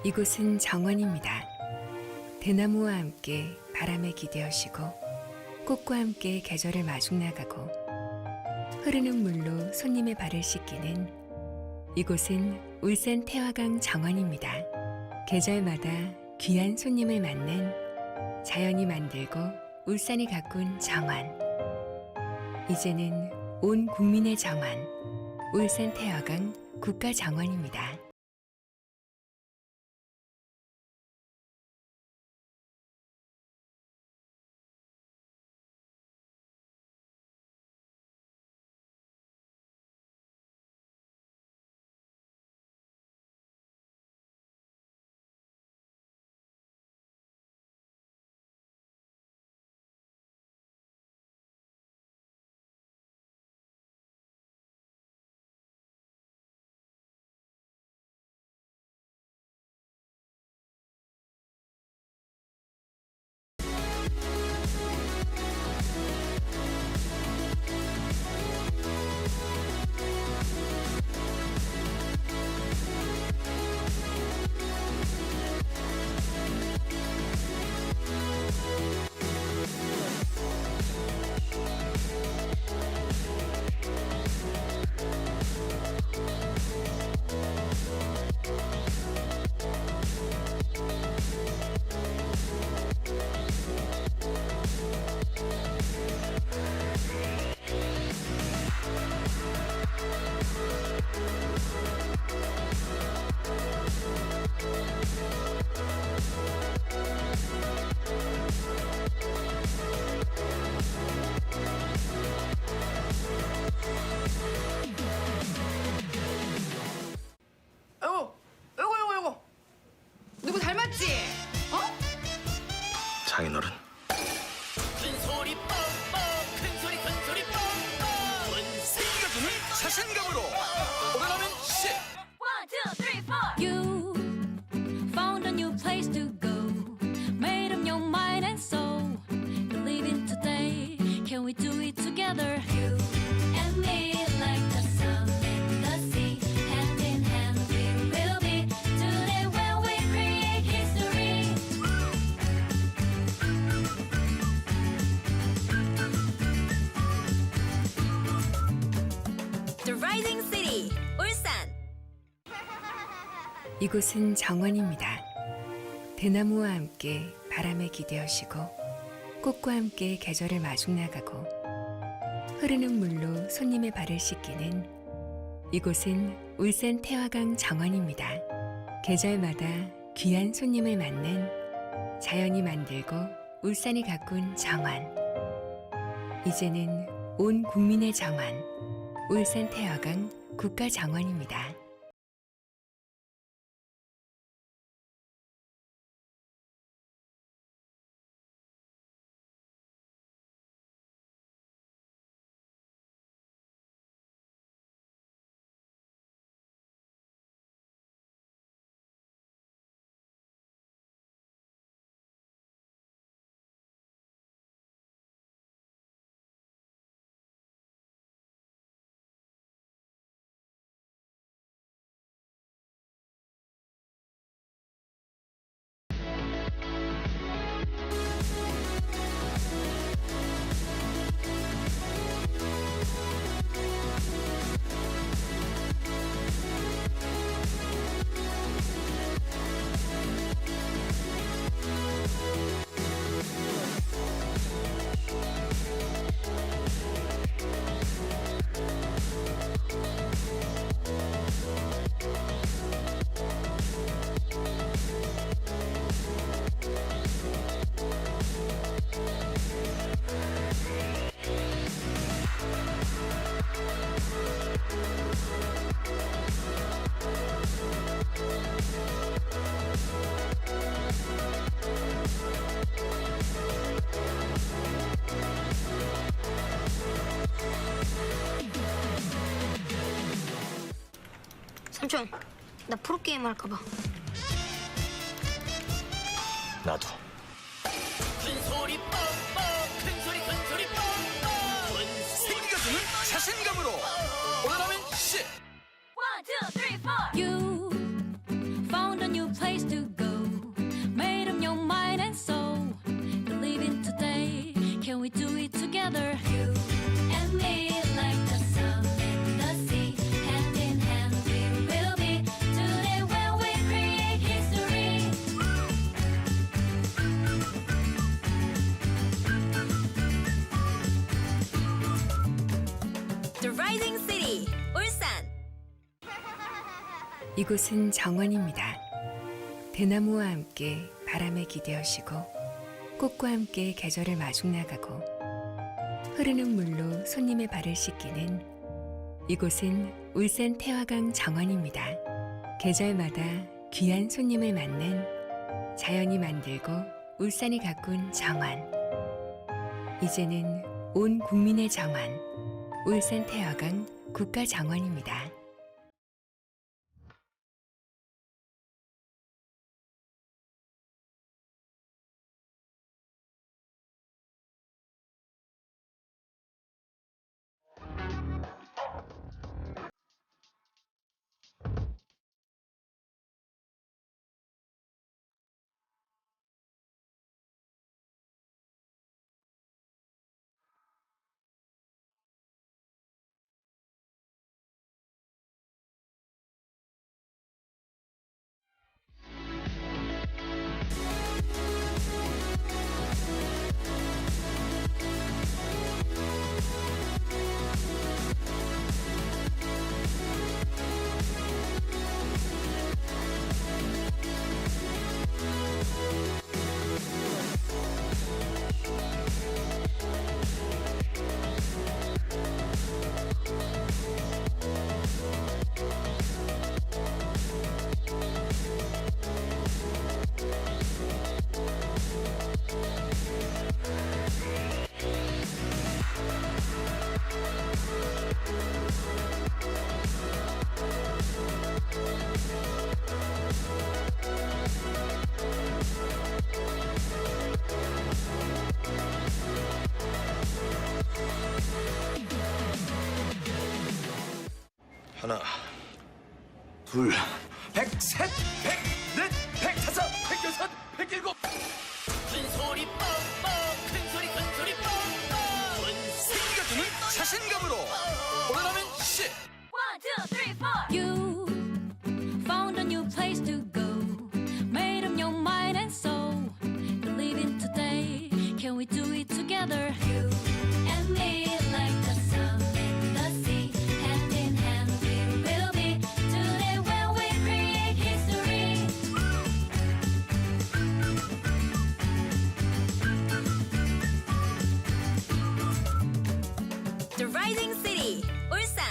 이곳은 정원입니다. 대나무와 함께 바람에 기대어시고 꽃과 함께 계절을 마중나가고 흐르는 물로 손님의 발을 씻기는 이곳은 울산 태화강 정원입니다. 계절마다 귀한 손님을 맞는 자연이 만들고 울산이 가꾼 정원. 이제는 온 국민의 정원, 울산 태화강 국가정원입니다. 누구 닮았지? 어? 장인어른. 큰 소리 뻥뻥 큰 소리 뻥뻥 생겨주는 자신감으로 오래가는 시 1, 2, 3, 4. You found a new place to go, made up your mind and soul. Believe in today, can we do it together? You and me, like the sun and the sea, hand in hand we will be. Today when we create history. The Rising City, 울산. 이곳은 정원입니다. 대나무와 함께 바람에 기대어시고 꽃과 함께 계절을 마중나가고 흐르는 물로 손님의 발을 씻기는 이곳은 울산 태화강 정원입니다. 계절마다 귀한 손님을 맞는 자연이 만들고 울산이 가꾼 정원. 이제는 온 국민의 정원, 울산 태화강 국가정원입니다. 삼촌, 나 프로게이머 할까봐. 나도. 큰 소리 뻥뻥 큰 소리 뻥뻥 생겨주는 자신감으로 오늘하면 10 1, 2, 3, 4 You found a new place to go Made up your mind and soul Believe in today Can we do it together? You and me like the sun and the sea Hand in hand we will be Today when we create history The Rising City, 울산. 이곳은 정원입니다. 대나무와 함께 바람에 기대어시고 꽃과 함께 계절을 마중나가고 흐르는 물로 손님의 발을 씻기는 이곳은 울산 태화강 정원입니다. 계절마다 귀한 손님을 맞는 자연이 만들고 울산이 가꾼 정원. 이제는 온 국민의 정원, 울산 태화강 국가정원입니다. 하나, 둘, 103, 104, 105, 106, 107 큰 소리 뻥뻥 큰 소리 뻥뻥 생겨주는 자신감으로 오늘하면 10 1, 2, 3, 4 You found a new place to go Made up your mind and soul Believe in today Can we do it together? You and me like the sun and the sea Hand in hand we will be Today when we create history The Rising City, 울산.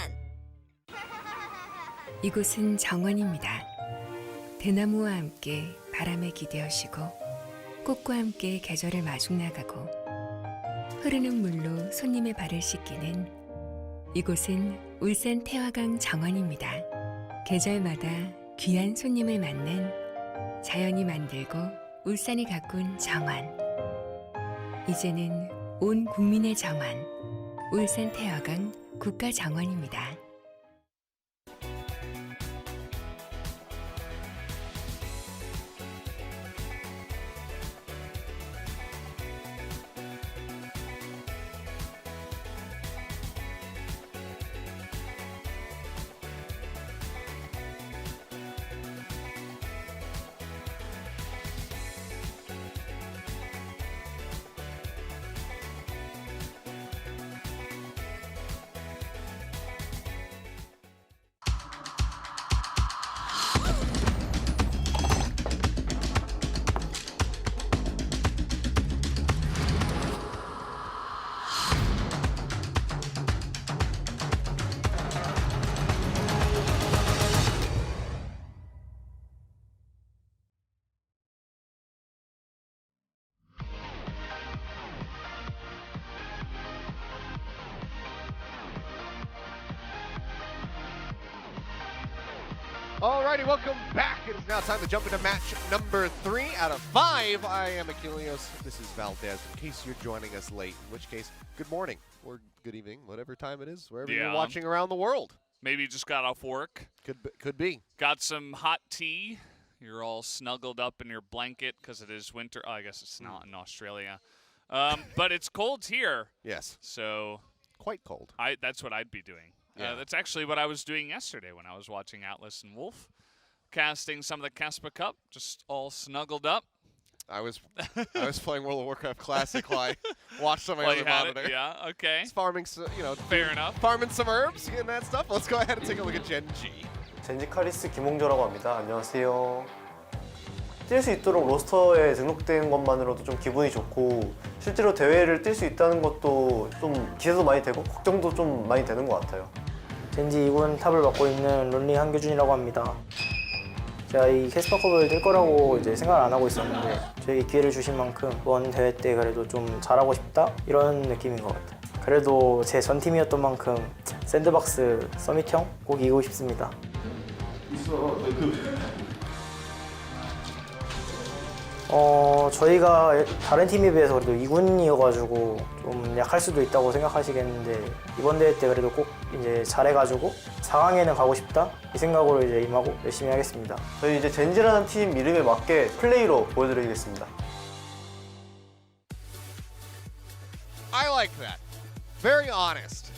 이곳은 정원입니다. 대나무와 함께 바람에 기대어시고 꽃과 함께 계절을 마중나가고 흐르는 물로 손님의 발을 씻기는 이곳은 울산 태화강 정원입니다. 계절마다 귀한 손님을 맞는 자연이 만들고 울산이 가꾼 정원. 이제는 온 국민의 정원, 울산 태화강 국가정원입니다. Alrighty, welcome back. It is now time to jump into match number 3 out of 5. I am Achilles. This is Valdez. In case you're joining us late, in which case, good morning or good evening, whatever time it is, wherever you're watching around the world. Maybe you just got off work. Could be. Got some hot tea. You're all snuggled up in your blanket because it is winter. Oh, I guess it's not in Australia. But it's cold here. Yes. So quite cold. That's what I'd be doing. Yeah. That's actually what I was doing yesterday when I was watching Atlas and Wolf, casting some of the KeSPA Cup, just all snuggled up. I was playing World of Warcraft Classic while I watched some of my other monitor. Yeah, okay. It's farming, fair enough. Farming some herbs and that stuff. Let's go ahead and take a look at Gen.G. 젠지 카리스 김홍조라고 합니다. 안녕하세요. 뛸 수 있도록 로스터에 등록된 것만으로도 좀 기분이 좋고 실제로 대회를 뛸 수 있다는 것도 좀 기대도 많이 되고 걱정도 좀 많이 되는 것 같아요. 젠지 2군 탑을 맡고 있는 론리 한규준이라고 합니다. 제가 이 캐스파컵을 뛸 거라고 이제 생각을 안 하고 있었는데 저에게 기회를 주신 만큼 이번 대회 때 그래도 좀 잘하고 싶다 이런 느낌인 것 같아요. 그래도 제 전 팀이었던 만큼 샌드박스 서밋형 꼭 이기고 싶습니다. 저희가 다른 팀에 비해서 그래도 2군이어가지고 좀 약할 수도 있다고 생각하시겠는데 이번 대회 때 그래도 꼭 이제 잘해가지고 4강에는 가고 싶다 이 생각으로 이제 임하고 열심히 하겠습니다. 저희 이제 젠지라는 팀 이름에 맞게 플레이로 보여드리겠습니다. I like that. Very honest.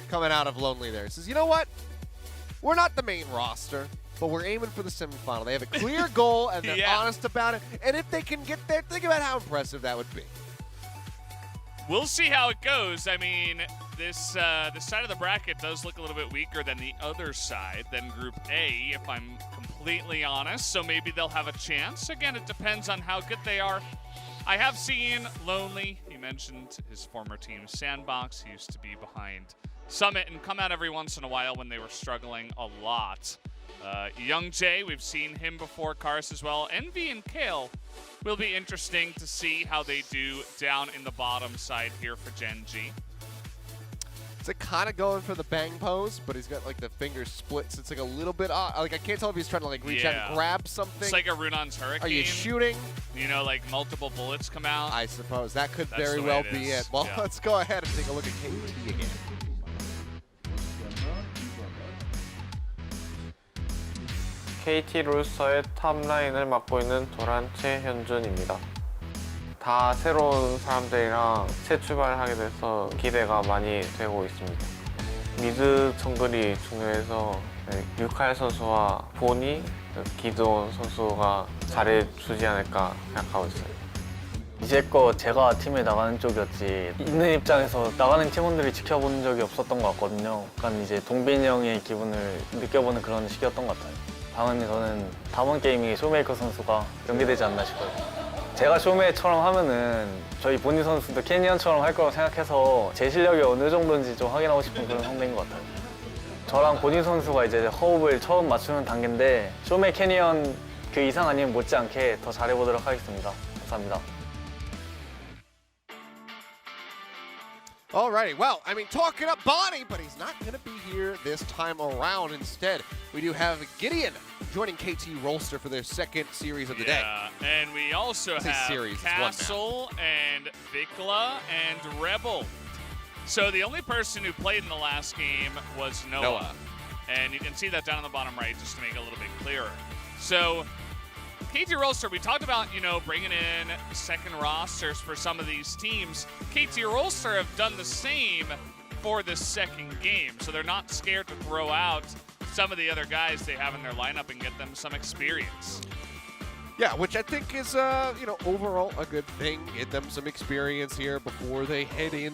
Coming out of Lonely there. It says, you know what? We're not the main roster, but we're aiming for the semifinal. They have a clear goal, and they're honest about it. And if they can get there, think about how impressive that would be. We'll see how it goes. I mean, this side of the bracket does look a little bit weaker than the other side, than Group A, if I'm completely honest. So maybe they'll have a chance. Again, it depends on how good they are. I have seen Lonely. He mentioned his former team, Sandbox. He used to be behind Summit and come out every once in a while when they were struggling a lot. Gen.G, we've seen him before, Cars as well. Envy and Kale will be interesting to see how they do down in the bottom side here for Gen.G. It's like kind of going for the bang pose, but he's got like the fingers split, so it's like a little bit odd. Like I can't tell if he's trying to like reach out and grab something. It's like a Runon's Hurricane. Are you shooting? You know, like multiple bullets come out. I suppose that could very well be it. Well, let's go ahead and take a look at KT again. KT 롤스터의 탑라인을 맡고 있는 도란 최현준입니다. 다 새로운 사람들이랑 새 출발을 하게 돼서 기대가 많이 되고 있습니다. 미드 정글이 중요해서 유칼 선수와 보니, 기도원 선수가 잘해주지 않을까 생각하고 있어요. 이제껏 제가 팀에 나가는 쪽이었지 있는 입장에서 나가는 팀원들이 지켜본 적이 없었던 것 같거든요. 약간 이제 동빈이 형의 기분을 느껴보는 그런 시기였던 것 같아요. 당연히 저는 다음 게임이 쇼메이커 선수가 연기되지 않나 싶어요. 제가 쇼메이처럼 하면은 저희 보니 선수도 캐니언처럼 할 거라고 생각해서 제 실력이 어느 정도인지 좀 확인하고 싶은 그런 상대인 것 같아요. 저랑 보니 선수가 이제 호흡을 처음 맞추는 단계인데 쇼메이 캐니언 그 이상 아니면 못지않게 더 잘해보도록 하겠습니다. 감사합니다. Alrighty, well, I mean, talking up Bonnie, but he's not going to be here this time around. Instead, we do have Gideon joining KT Rolster for their second series of the day. And we also have Castle and Vikla and Rebel. So the only person who played in the last game was Noah. And you can see that down on the bottom right just to make it a little bit clearer. So KT Rolster, we talked about, bringing in second rosters for some of these teams. KT Rolster have done the same for the second game, so they're not scared to throw out some of the other guys they have in their lineup and get them some experience. Yeah, which I think is, overall a good thing. Get them some experience here before they head in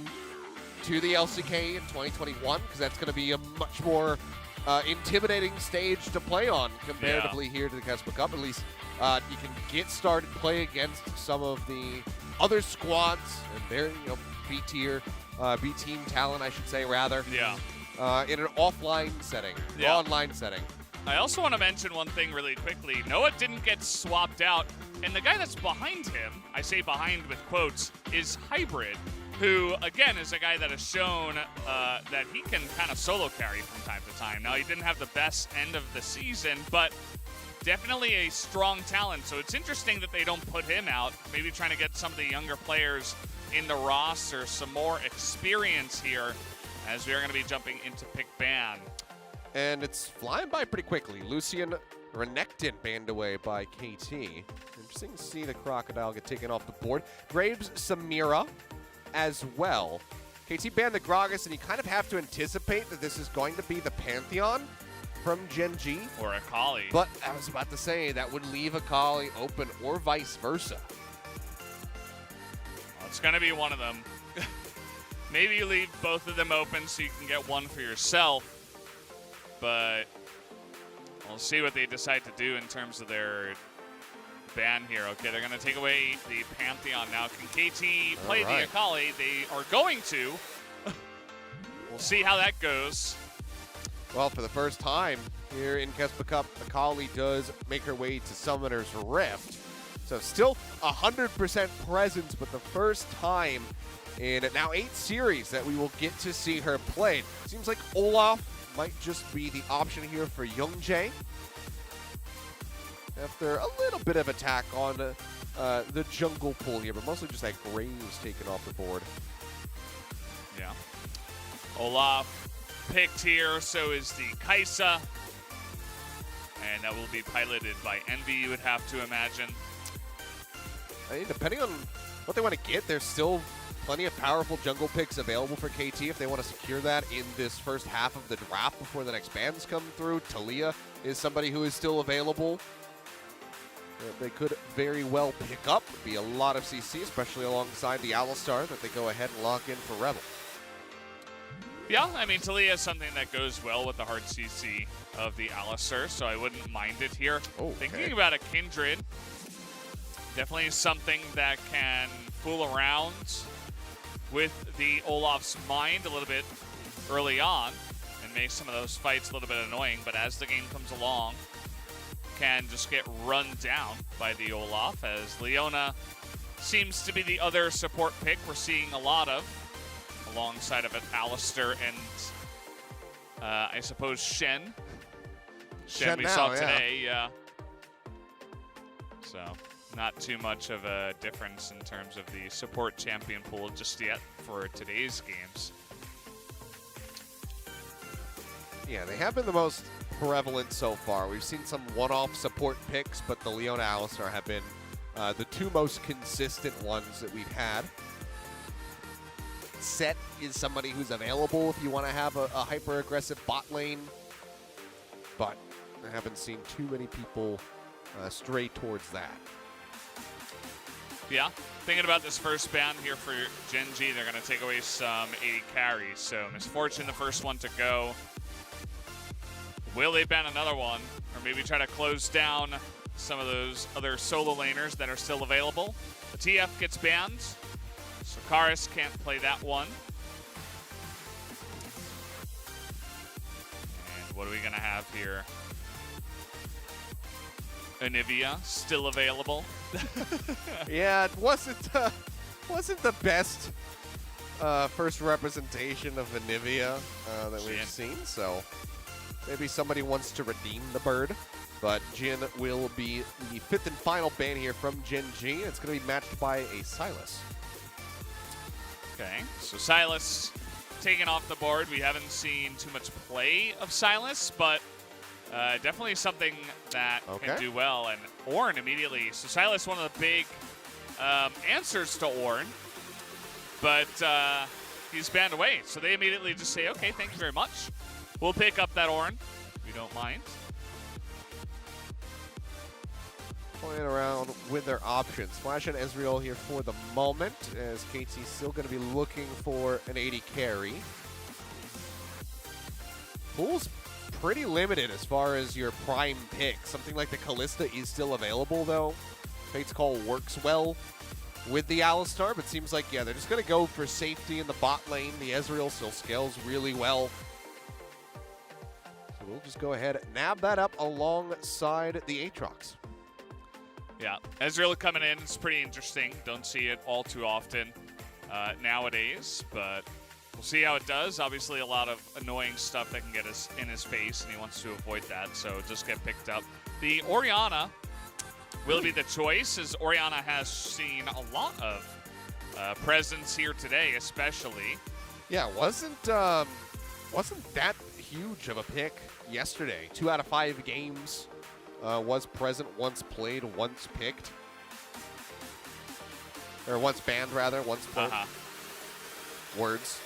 to the LCK in 2021, because that's going to be a much more intimidating stage to play on comparatively here to the KeSPA Cup. At least you can get started, play against some of the other squads and their B team talent, I should say, rather. Yeah. In an offline setting, online setting. I also want to mention one thing really quickly. Noah didn't get swapped out, and the guy that's behind him, I say behind with quotes, is Hybrid, who, again, is a guy that has shown that he can kind of solo carry from time to time. Now, he didn't have the best end of the season, but definitely a strong talent. So it's interesting that they don't put him out, maybe trying to get some of the younger players in the roster some more experience here, as we are going to be jumping into pick ban. And it's flying by pretty quickly. Lucian Renekton banned away by KT. Interesting to see the Crocodile get taken off the board. Graves Samira as well. KT banned the Gragas, and you kind of have to anticipate that this is going to be the Pantheon from Gen.G. Or Akali. But I was about to say, that would leave Akali open, or vice versa. Well, it's going to be one of them. Maybe you leave both of them open so you can get one for yourself. But we'll see what they decide to do in terms of their ban here. Okay, they're going to take away the Pantheon now. Can KT play the Akali? They are going to. We'll see how that goes. Well, for the first time here in KeSPA Cup, Akali does make her way to Summoner's Rift. So still 100% presence, but the first time in now 8 series that we will get to see her played. Seems like Olaf might just be the option here for Youngjae. After a little bit of attack on the jungle pool here, but mostly just that Graves taken off the board. Yeah. Olaf picked here, so is the KeSPA. And that will be piloted by Envy, you would have to imagine. I mean, depending on what they want to get, there's still plenty of powerful jungle picks available for KT if they want to secure that in this first half of the draft before the next bans come through. Talia is somebody who is still available that they could very well pick up. Would be a lot of CC, especially alongside the Alistar that they go ahead and lock in for Rebel. Yeah, I mean, Talia is something that goes well with the hard CC of the Alistar, so I wouldn't mind it here. Thinking about a Kindred, definitely something that can fool around with the Olaf's mind a little bit early on and make some of those fights a little bit annoying, but as the game comes along, can just get run down by the Olaf, as Leona seems to be the other support pick we're seeing a lot of, alongside of it, Alistar and I suppose Shen. Shen we saw today, yeah. So not too much of a difference in terms of the support champion pool just yet for today's games. Yeah, they have been the most prevalent so far. We've seen some one-off support picks, but the Leona Alistar have been the 2 most consistent ones that we've had. Set is somebody who's available if you want to have a hyper-aggressive bot lane, but I haven't seen too many people stray towards that. Yeah, thinking about this first ban here for Gen.G, they're going to take away some 80 carries. So Misfortune, the first one to go. Will they ban another one? Or maybe try to close down some of those other solo laners that are still available? The TF gets banned. So Karis can't play that one. And what are we going to have here? Anivia still available. Yeah, it wasn't the best first representation of Anivia that we've seen, so maybe somebody wants to redeem the bird. But Jin will be the 5th and final ban here from Gen.G. It's going to be matched by a Sylas. Okay, so Sylas taken off the board. We haven't seen too much play of Sylas, but definitely something that can do well. And Ornn immediately. So Sylas, one of the big answers to Ornn, but he's banned away. So they immediately just say, okay, thank you very much. We'll pick up that Ornn. We don't mind. Playing around with their options. Flash and Ezreal here for the moment, as KT's still going to be looking for an 80 carry. Pool's pretty limited as far as your prime pick. Something like the Kalista is still available, though. Fate's Call works well with the Alistar, but seems like, yeah, they're just going to go for safety in the bot lane. The Ezreal still scales really well. So we'll just go ahead and nab that up alongside the Aatrox. Yeah, Ezreal coming in is pretty interesting. Don't see it all too often. nowadays, but we'll see how it does. Obviously, a lot of annoying stuff that can get us in his face, and he wants to avoid that, so just get picked up. The Orianna will be the choice, as Orianna has seen a lot of presence here today, especially. Yeah, wasn't that huge of a pick yesterday. 2 out of 5 games was present, once played, once picked. Or once banned, rather, once played. Words.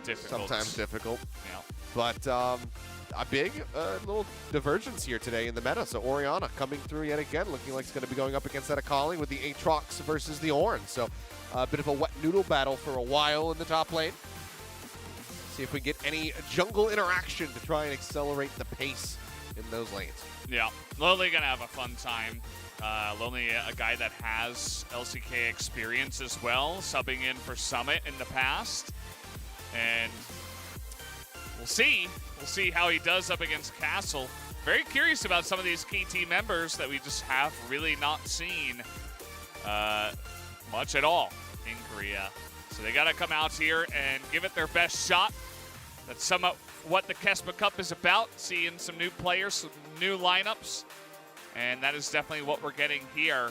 Difficult. Sometimes difficult. Yeah. But a big little divergence here today in the meta. So Orianna coming through yet again, looking like it's going to be going up against that Akali with the Aatrox versus the Ornn. So a bit of a wet noodle battle for a while in the top lane. See if we get any jungle interaction to try and accelerate the pace in those lanes. Yeah, Lonely gonna have a fun time. Lonely, a guy that has LCK experience as well, subbing in for Summit in the past. And we'll see. We'll see how he does up against Castle. Very curious about some of these KT members that we just have really not seen much at all in Korea. So they gotta come out here and give it their best shot. That's somewhat what the KeSPA Cup is about, seeing some new players, some new lineups. And that is definitely what we're getting here.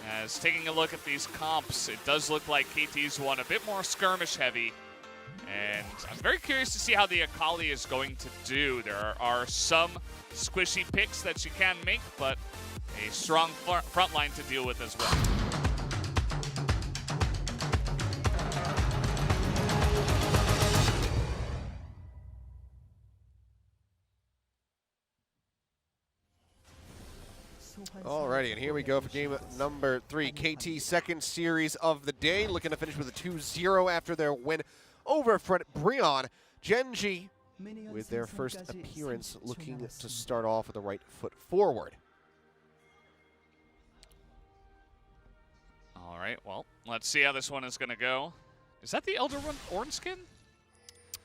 As taking a look at these comps, it does look like KT's one a bit more skirmish heavy. And I'm very curious to see how the Akali is going to do. There are some squishy picks that she can make, but a strong front line to deal with as well. Alrighty, and here we go for game number 3. KT's second series of the day, looking to finish with a 2-0 after their win over Fredit BRION. Gen.G, with their first appearance, looking to start off with the right foot forward. All right, well, let's see how this one is going to go. Is that the Elder Ornn skin?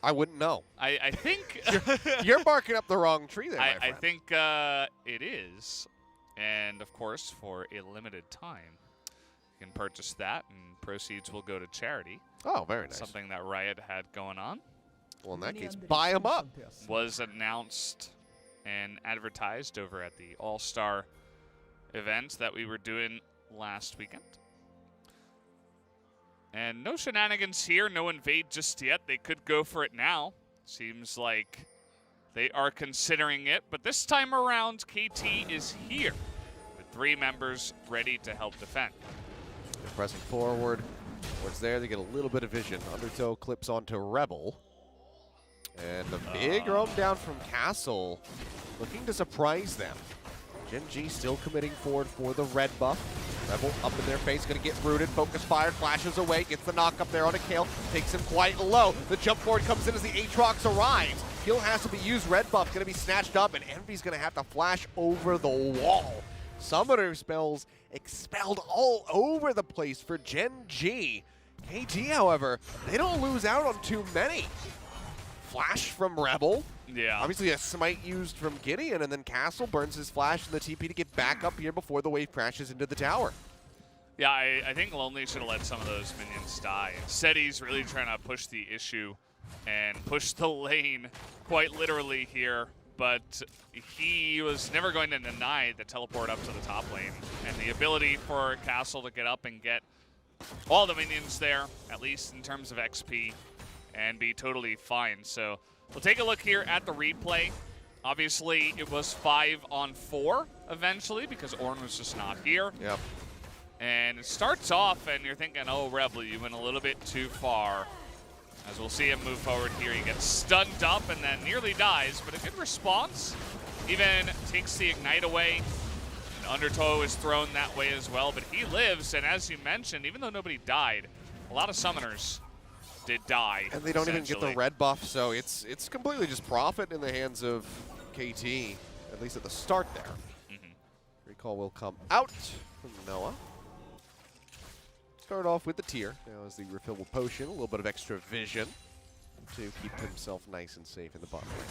I wouldn't know. I think... You're barking up the wrong tree there, my friend. I think it is. And, of course, for a limited time, you can purchase that, and proceeds will go to charity. Oh, very nice. Something that Riot had going on. Well, in that case, buy them up. Was announced and advertised over at the All-Star event that we were doing last weekend. And no shenanigans here, no invade just yet. They could go for it now. Seems like they are considering it, but this time around, KT is here with 3 members ready to help defend. They're pressing forward. What's there? They get a little bit of vision. Undertow clips onto Rebel. And a big roam down from Castle, looking to surprise them. Gen.G still committing forward for the red buff. Rebel up in their face, gonna get rooted. Focus fired, flashes away, gets the knock up there on a Kale, takes him quite low. The jump forward comes in as the Aatrox arrives. Kill has to be used, red buff gonna be snatched up, and Envy's gonna have to flash over the wall. Summoner spells expelled all over the place for Gen.G. KT, however, they don't lose out on too many. Flash from Rebel. Yeah. Obviously a smite used from Gideon, and then Castle burns his flash in the TP to get back up here before the wave crashes into the tower. Yeah, I think Lonely should have let some of those minions die. Instead, he's really trying to push the issue and push the lane quite literally here, but he was never going to deny the teleport up to the top lane. And the ability for Castle to get up and get all the minions there, at least in terms of XP, and be totally fine. So we'll take a look here at the replay. Obviously, it was 5-on-4 eventually because Ornn was just not here. Yep. And it starts off, and you're thinking, oh, Rebel, you went a little bit too far. As we'll see him move forward here. He gets stunned up and then nearly dies, but a good response. Even takes the Ignite away. And Undertow is thrown that way as well, but he lives, and as you mentioned, even though nobody died, a lot of summoners did die. And they don't even get the red buff, so it's completely just profit in the hands of KT, at least at the start there. Recall will come out from Noah. Start off with the tier. Now is the refillable potion, a little bit of extra vision to keep himself nice and safe in the bottom lane.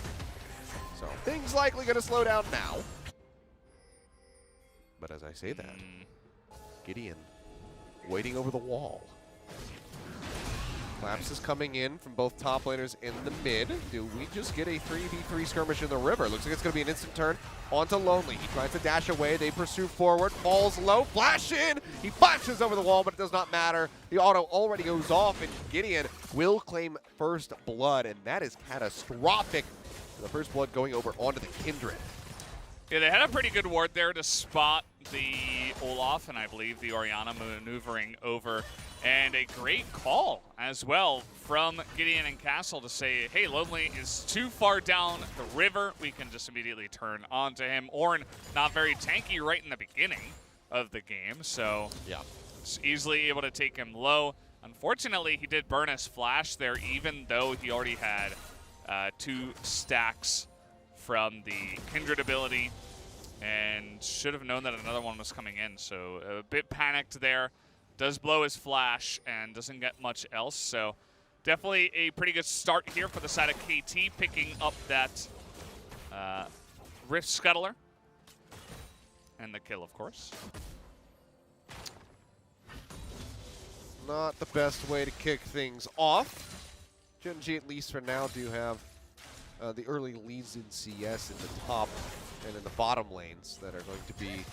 So things likely going to slow down now. But as I say that, Gideon waiting over the wall. Collapse is coming in from both top laners in the mid. Do we just get a 3v3 skirmish in the river? Looks like it's going to be an instant turn onto Lonely. He tries to dash away. They pursue forward. Falls low. Flash in. He flashes over the wall, but it does not matter. The auto already goes off, and Gideon will claim first blood, and that is catastrophic. The first blood going over onto the Kindred. Yeah, they had a pretty good ward there to spot the Olaf and I believe the Orianna maneuvering over. And a great call as well from Gideon and Castle to say, hey, Lonely is too far down the river. We can just immediately turn onto him. Ornn, not very tanky right in the beginning of the game, so yeah, it's easily able to take him low. Unfortunately, he did burn his flash there, even though he already had 2 stacks from the Kindred ability and should have known that another one was coming in. So a bit panicked there. Does blow his flash and doesn't get much else. So definitely a pretty good start here for the side of KT, picking up that Rift Scuttler. And the kill, of course. Not the best way to kick things off. Gen.G, at least for now, do have the early leads in CS in the top and in the bottom lanes that are going to be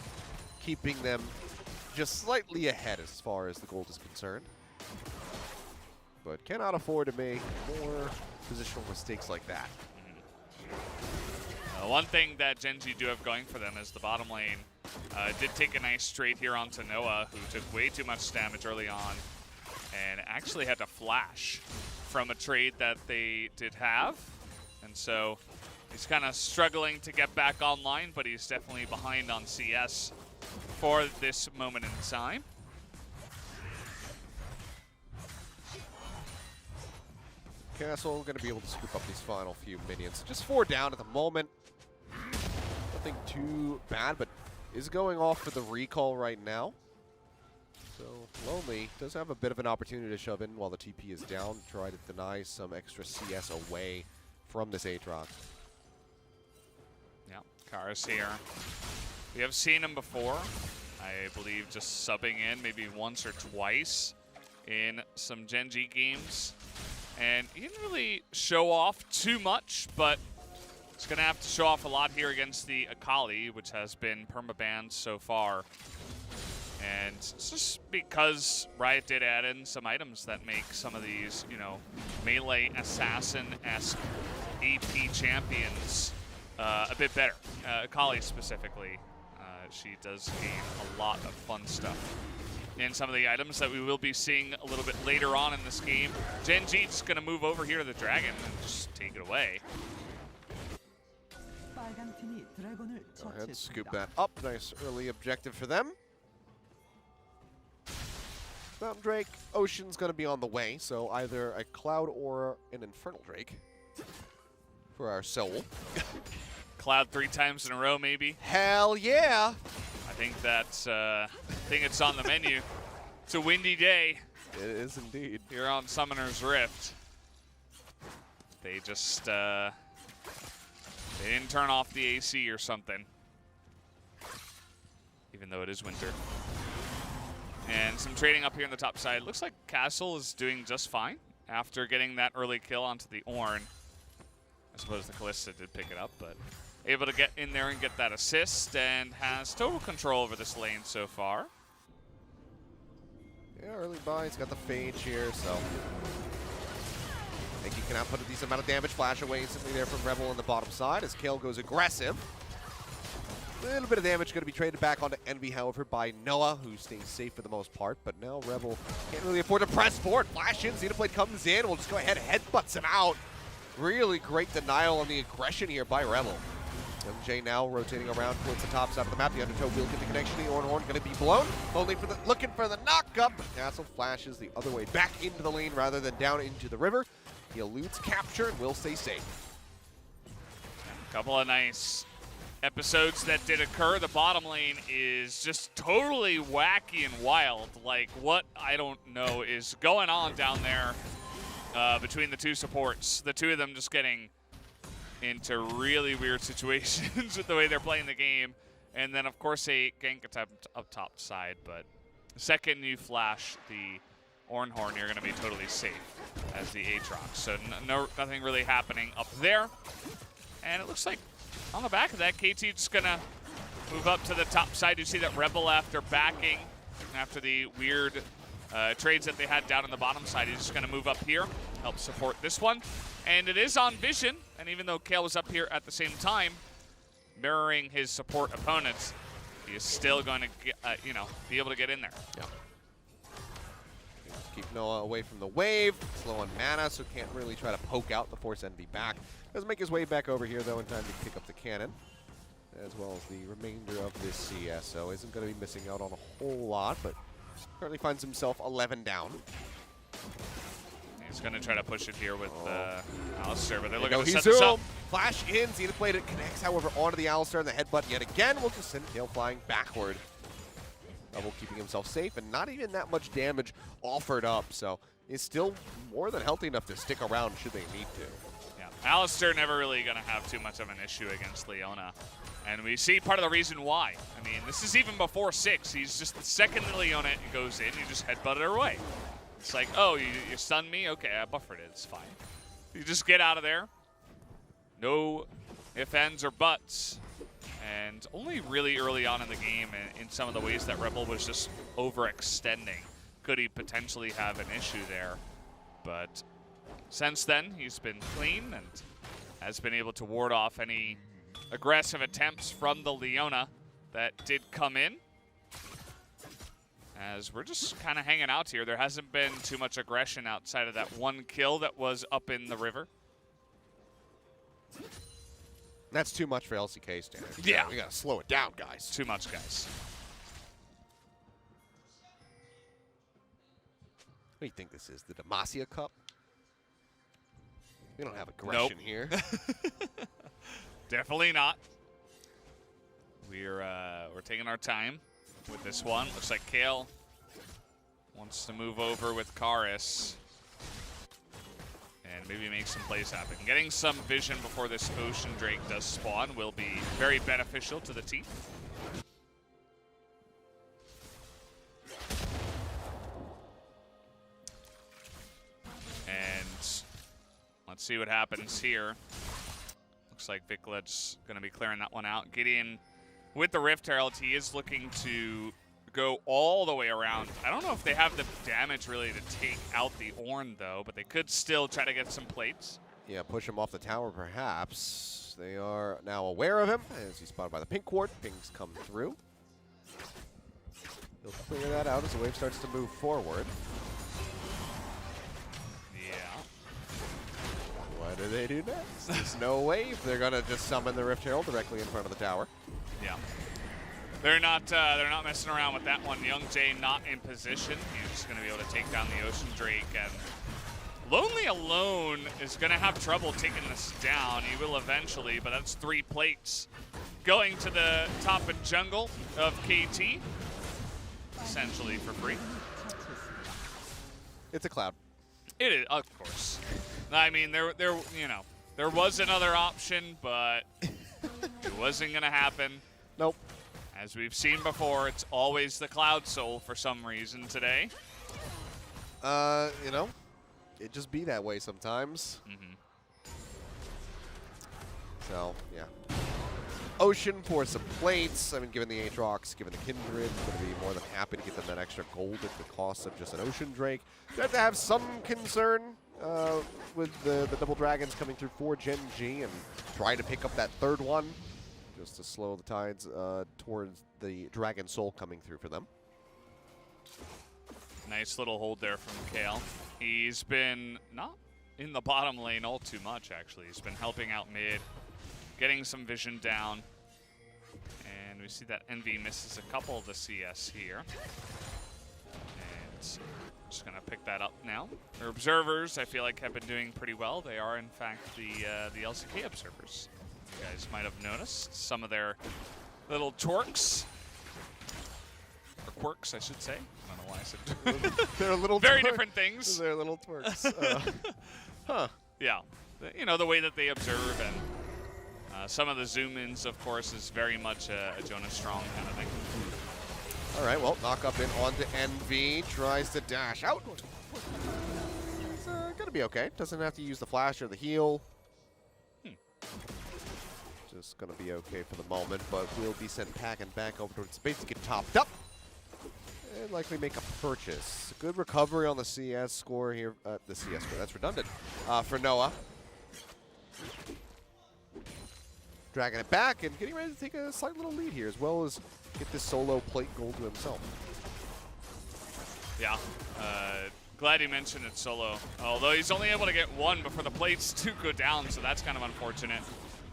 keeping them just slightly ahead as far as the gold is concerned. But cannot afford to make more positional mistakes like that. One thing that Gen.G do have going for them is the bottom lane did take a nice trade here onto Noah, who took way too much damage early on and actually had to flash from a trade that they did have. And so he's kind of struggling to get back online, but he's definitely behind on CS for this moment in time. Castle going to be able to scoop up these final few minions. Just 4 down at the moment. Nothing too bad, but is going off for the recall right now. So Lonely does have a bit of an opportunity to shove in while the TP is down, try to deny some extra CS away from this Aatrox. Yeah, Kara's here. We have seen him before, I believe, just subbing in maybe once or twice in some Gen.G games. And he didn't really show off too much, but he's going to have to show off a lot here against the Akali, which has been permabanned so far. And it's just because Riot did add in some items that make some of these, you know, melee assassin-esque AP champions a bit better. Akali specifically, she does gain a lot of fun stuff in some of the items that we will be seeing a little bit later on in this game. Gen.G just going to move over here to the dragon and just take it away. Go ahead, scoop that up. Nice early objective for them. Mountain Drake, Ocean's going to be on the way, so either a Cloud or an Infernal Drake for our soul. Cloud 3 times in a row, maybe? Hell yeah! I think that's, it's on the menu. It's a windy day. It is indeed. Here on Summoner's Rift. They just, they didn't turn off the AC or something. Even though it is winter. And some trading up here on the top side. Looks like Castle is doing just fine after getting that early kill onto the Ornn. I suppose the Kalista did pick it up, but able to get in there and get that assist and has total control over this lane so far. Yeah, early buy. He's got the Phage here, so I think he can output a decent amount of damage. Flash away instantly there from Rebel on the bottom side as Kale goes aggressive. A little bit of damage going to be traded back onto Envy, however, by Noah, who stays safe for the most part. But now Rebel can't really afford to press forward. Flash in, Xenoblade comes in. We'll just go ahead and headbutts him out. Really great denial on the aggression here by Rebel. MJ now rotating around towards the top side of the map. The Undertow will get the connection. The Ornn going to be blown. Only for looking for the knock-up. But Castle flashes the other way back into the lane rather than down into the river. He eludes capture and will stay safe. A couple of nice episodes that did occur. The bottom lane is just totally wacky and wild. Like, what, I don't know, is going on down there between the two supports. The two of them just getting into really weird situations with the way they're playing the game. And then, of course, a gank attempt up top side. But the second you flash the Ornhorn, you're going to be totally safe as the Aatrox. So nothing really happening up there. And it looks like on the back of that, KT just going to move up to the top side. You see that Rebel, after backing, after the weird trades that they had down on the bottom side, he's just going to move up here, help support this one. And it is on Vision, and even though Kale was up here at the same time, mirroring his support opponents, he is still going to get, be able to get in there. Yeah. Keep Noah away from the wave. Slow on mana, so can't really try to poke out the Force Envy back. Does make his way back over here, though, in time to pick up the cannon, as well as the remainder of this CS. So isn't going to be missing out on a whole lot, but currently finds himself 11 down. He's going to try to push it here with Alistair, but they're There looking you to go, set this up. Flash in, Xenoblade, it connects, however, onto the Alistair, and the headbutt yet again will just send Kale flying backward. Double keeping himself safe, and not even that much damage offered up, so he's still more than healthy enough to stick around should they need to. Yeah, Alistair never really going to have too much of an issue against Leona. And we see part of the reason why. I mean, this is even before 6. He's just the second that Leona goes in, you just headbutt her away. It's like, oh, you stunned me? Okay, I buffered it. It's fine. You just get out of there. No ifs, ands, or buts. And only really early on in the game, in some of the ways that Rebel was just overextending, could he potentially have an issue there. But since then, he's been clean and has been able to ward off any aggressive attempts from the Leona that did come in. As we're just kind of hanging out here. There hasn't been too much aggression outside of that one kill that was up in the river. That's too much for LCK standards. Yeah. We got to slow it down, guys. Too much, guys. What do you think this is? The Demacia Cup? We don't have aggression here. Definitely not. We're taking our time with this one. Looks like Kale wants to move over with Karis and maybe make some plays happen. Getting some vision before this Ocean Drake does spawn will be very beneficial to the team. And let's see what happens here. Looks like Vikled's going to be clearing that one out. Gideon with the Rift Herald, he is looking to go all the way around. I don't know if they have the damage really to take out the Ornn, though, but they could still try to get some plates. Yeah, push him off the tower, perhaps. They are now aware of him as he's spotted by the pink ward. Pings come through. He'll clear that out as the wave starts to move forward. Yeah. What do they do next? There's no wave. They're going to just summon the Rift Herald directly in front of the tower. Yeah. They're not messing around with that one. Gen.G not in position. He's just going to be able to take down the Ocean Drake. And Lonely alone is going to have trouble taking this down. He will eventually, but that's 3 plates going to the top and jungle of KT, essentially for free. It's a cloud. It is, of course. I mean, there was another option, but it wasn't going to happen. Nope. As we've seen before, it's always the Cloud Soul for some reason today. You know, it just be that way sometimes. So, yeah. Ocean for some plates. I mean, given the Aatrox, given the Kindred, going to be more than happy to get them that extra gold at the cost of just an Ocean Drake. You have to have some concern with the double dragons coming through for Gen.G and try to pick up that 3rd one, just to slow the tides towards the Dragon Soul coming through for them. Nice little hold there from Kale. He's been not in the bottom lane all too much, actually. He's been helping out mid, getting some vision down. And we see that Envy misses a couple of the CS here. And just going to pick that up now. Their observers, I feel like, have been doing pretty well. They are, in fact, the LCK observers. You guys might have noticed some of their little twerks. Or quirks, I should say. I don't know why I said They're little very twerks. different things. They're little twerks. Huh. Yeah. You know, the way that they observe and some of the zoom-ins, of course, is very much a Jonas Strong kind of thing. All right, well, knock up in onto NV, tries to dash out. It's gonna be okay. Doesn't have to use the flash or the heal. Just gonna be okay for the moment, but will be sent packing back over towards space to get topped up. And likely make a purchase. Good recovery on the CS score here. The CS score, that's redundant. For Noah. Dragging it back and getting ready to take a slight little lead here, as well as get this solo plate goal to himself. Yeah. Glad you mentioned it solo. Although he's only able to get one before the plates do go down, so that's kind of unfortunate.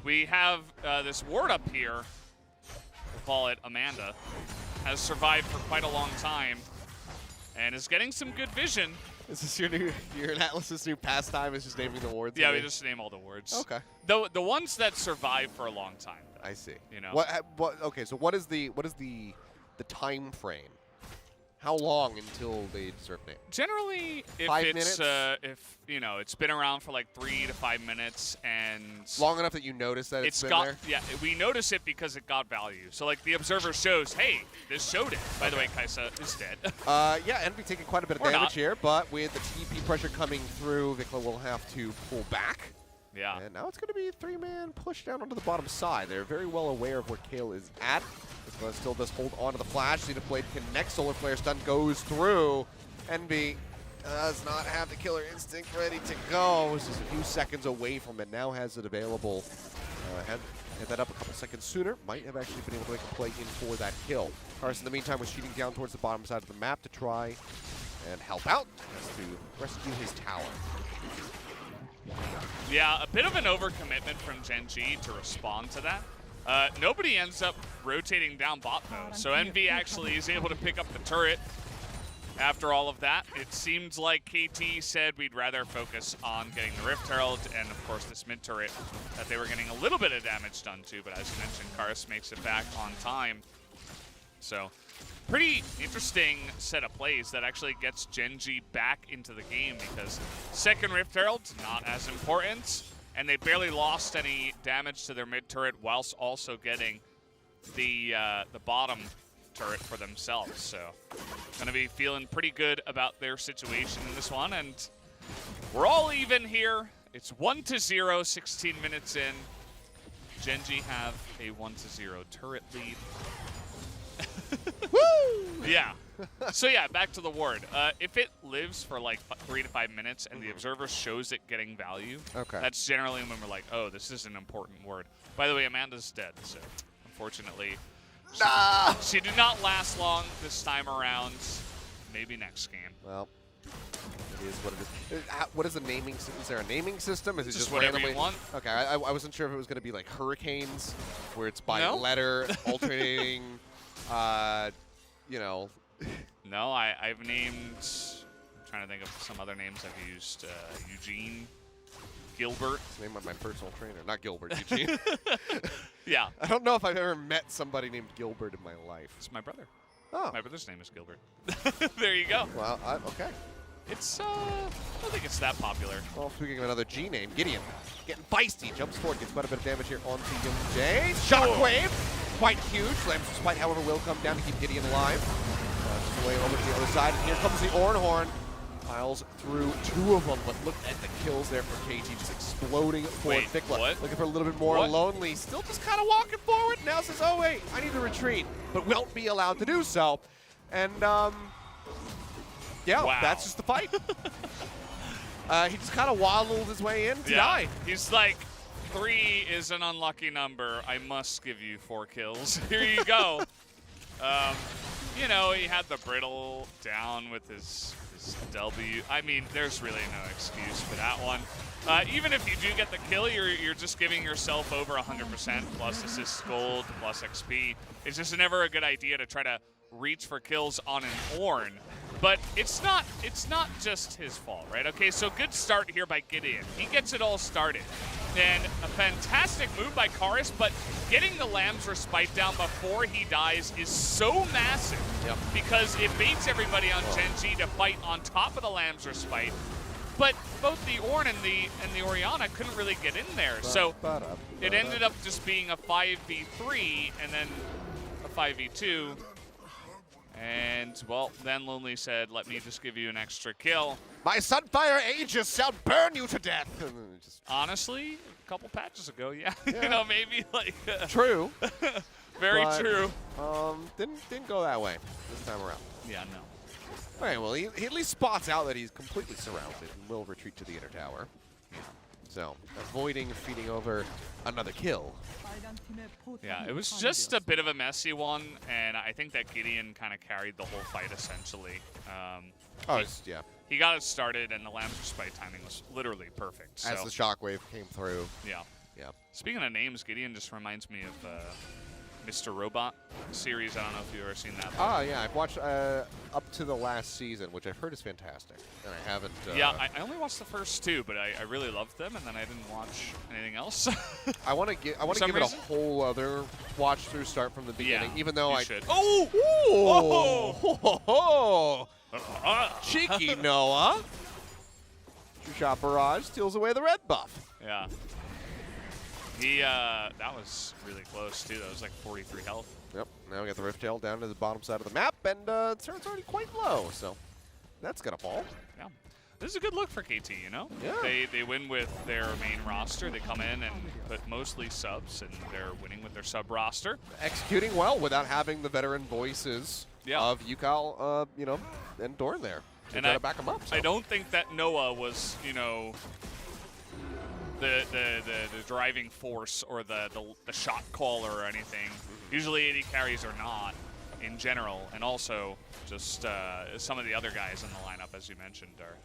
We have this ward up here. We'll call it Amanda. Has survived for quite a long time and is getting some good vision. Is this your Atlas's new pastime? Is just naming the wards? Yeah, we just name all the wards. Okay. The ones that survive for a long time. Though, I see. You know. What? Okay. So what is the time frame? How long until they deserve name? Generally, if 5 it's minutes? if you know it's been around for like 3 to 5 minutes and long enough that you notice that it's been got there? yeah, we notice it because it got value. So like the observer shows, hey, this showed it. By the way, KeSPA is dead. Yeah, Envy taking quite a bit of Or damage not. here, but with the TP pressure coming through, Vikla will have to pull back. Yeah. And now it's going to be a 3-man push down onto the bottom side. They're very well aware of where Kale is at. Vikla still does hold onto the flash. Zenith Blade connects. Solar Flare stun goes through. Envy does not have the killer instinct ready to go. It's just a few seconds away from it. Now has it available. Had that up a couple seconds sooner. Might have actually been able to make a play in for that kill. Karst, in the meantime, was shooting down towards the bottom side of the map to try and help out. Has to rescue his tower. Yeah, a bit of an overcommitment from Gen.G to respond to that. Nobody ends up rotating down bot though, so NV actually is able to pick up the turret after all of that. It seemed like KT said we'd rather focus on getting the Rift Herald and of course this mid turret that they were getting a little bit of damage done to, but as you mentioned, Karst makes it back on time. So pretty interesting set of plays that actually gets Gen.G back into the game because second Rift Herald, not as important, and they barely lost any damage to their mid turret whilst also getting the bottom turret for themselves. So gonna be feeling pretty good about their situation in this one, and we're all even here. It's 1-0, 16 minutes in. Gen.G have a 1-0 turret lead. Woo! Yeah. So yeah, back to the ward. If it lives for like 3 to 5 minutes and the observer shows it getting value, that's generally when we're like, oh, this is an important ward. By the way, Amanda's dead, so unfortunately, she did not last long this time around. Maybe next game. Well, it is what it is. What is the naming system? Is there a naming system? Is it just whatever randomly? you want. Okay, I wasn't sure if it was going to be like hurricanes, where it's by letter, alternating, you know. No, I've named, I'm trying to think of some other names I've used. Eugene, Gilbert. It's the name of my personal trainer, not Gilbert, Eugene. Yeah. I don't know if I've ever met somebody named Gilbert in my life. It's my brother. Oh. My brother's name is Gilbert. There you go. Well, okay. It's, I don't think it's that popular. Well, speaking of another G name, Gideon. Getting feisty, jumps forward, gets quite a bit of damage here onto Young Jay. Shockwave, quite huge. Flames Spite, however, will come down to keep Gideon alive. Just away over to the other side, and here comes the Ornhorn. Piles through 2 of them, but look at the kills there for KT, just exploding for Vikla. Looking for a little bit more lonely. Still just kind of walking forward. Now says, oh wait, I need to retreat, but won't be allowed to do so. And yeah, that's just the fight. He just kind of waddled his way in to die. He's like, 3 is an unlucky number. I must give you 4 kills. Here you go. You know, he had the brittle down with his W. I mean, there's really no excuse for that one. Even if you do get the kill, you're just giving yourself over 100% plus assist gold, plus XP. It's just never a good idea to try to reach for kills on an Ornn. But it's not just his fault, right? Okay, so good start here by Gideon. He gets it all started. And a fantastic move by Karst, but getting the Lamb's Respite down before he dies is so massive because it baits everybody on Gen.G to fight on top of the Lamb's Respite. But both the Ornn and the Orianna couldn't really get in there. So it ended up just being a 5v3 and then a 5v2. And, well, then Lonely said, let me just give you an extra kill. My Sunfire Aegis shall burn you to death. And then it just Honestly, a couple patches ago, yeah. You know, maybe like... true. Very but, true. Didn't go that way this time around. Yeah, no. All right, well, he at least spots out that he's completely surrounded and will retreat to the inner tower. So, avoiding feeding over another kill. Yeah, it was just a bit of a messy one, and I think that Gideon kind of carried the whole fight, essentially. Yeah. He got it started, and the Lamb's Respite timing was literally perfect. So. As the shockwave came through. Yeah. Yeah. Speaking of names, Gideon just reminds me of Mr. Robot series. I don't know if you've ever seen that. Yeah, I've watched up to the last season, which I've heard is fantastic, and I haven't. Yeah, I only watched the first two, but I really loved them, and then I didn't watch anything else. I want to give it a whole other watch through, start from the beginning, even though I should. Oh! Cheeky Noah. True Shot Barrage steals away the red buff. Yeah. That was really close, too. That was like 43 health. Yep. Now we got the Rift Tail down to the bottom side of the map, and turret's already quite low, so that's going to fall. Yeah. This is a good look for KT, you know? Yeah. They win with their main roster. They come in and put mostly subs, and they're winning with their sub roster. Executing well without having the veteran voices of Yukal, and Dorn there. And got to back them up. So. I don't think that Noah was, you know, the driving force or the shot caller or anything. Usually AD carries are not in general, and also just some of the other guys in the lineup, as you mentioned, are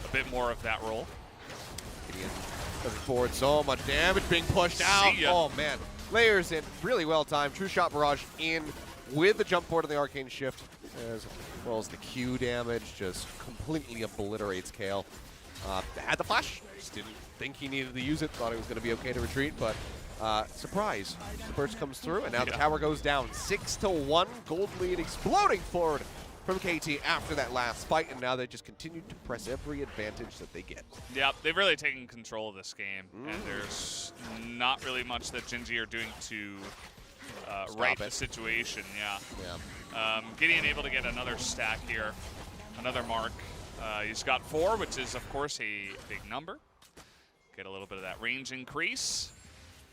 a bit more of that role. Gideon moving forward, so much damage being pushed out. Oh man, layers in really well timed. True Shot Barrage in with the jump forward and the Arcane Shift, as well as the Q damage, just completely obliterates Kale. Had the flash, just didn't think he needed to use it, thought it was going to be okay to retreat, but surprise, the burst comes through, and now the tower goes down 6-1, gold lead exploding forward from KT after that last fight, and now they just continue to press every advantage that they get. Yep, they've really taken control of this game, and there's not really much that Gen.G are doing to right the situation. Gideon able to get another stack here, another mark. He's got 4, which is, of course, a big number. Get a little bit of that range increase.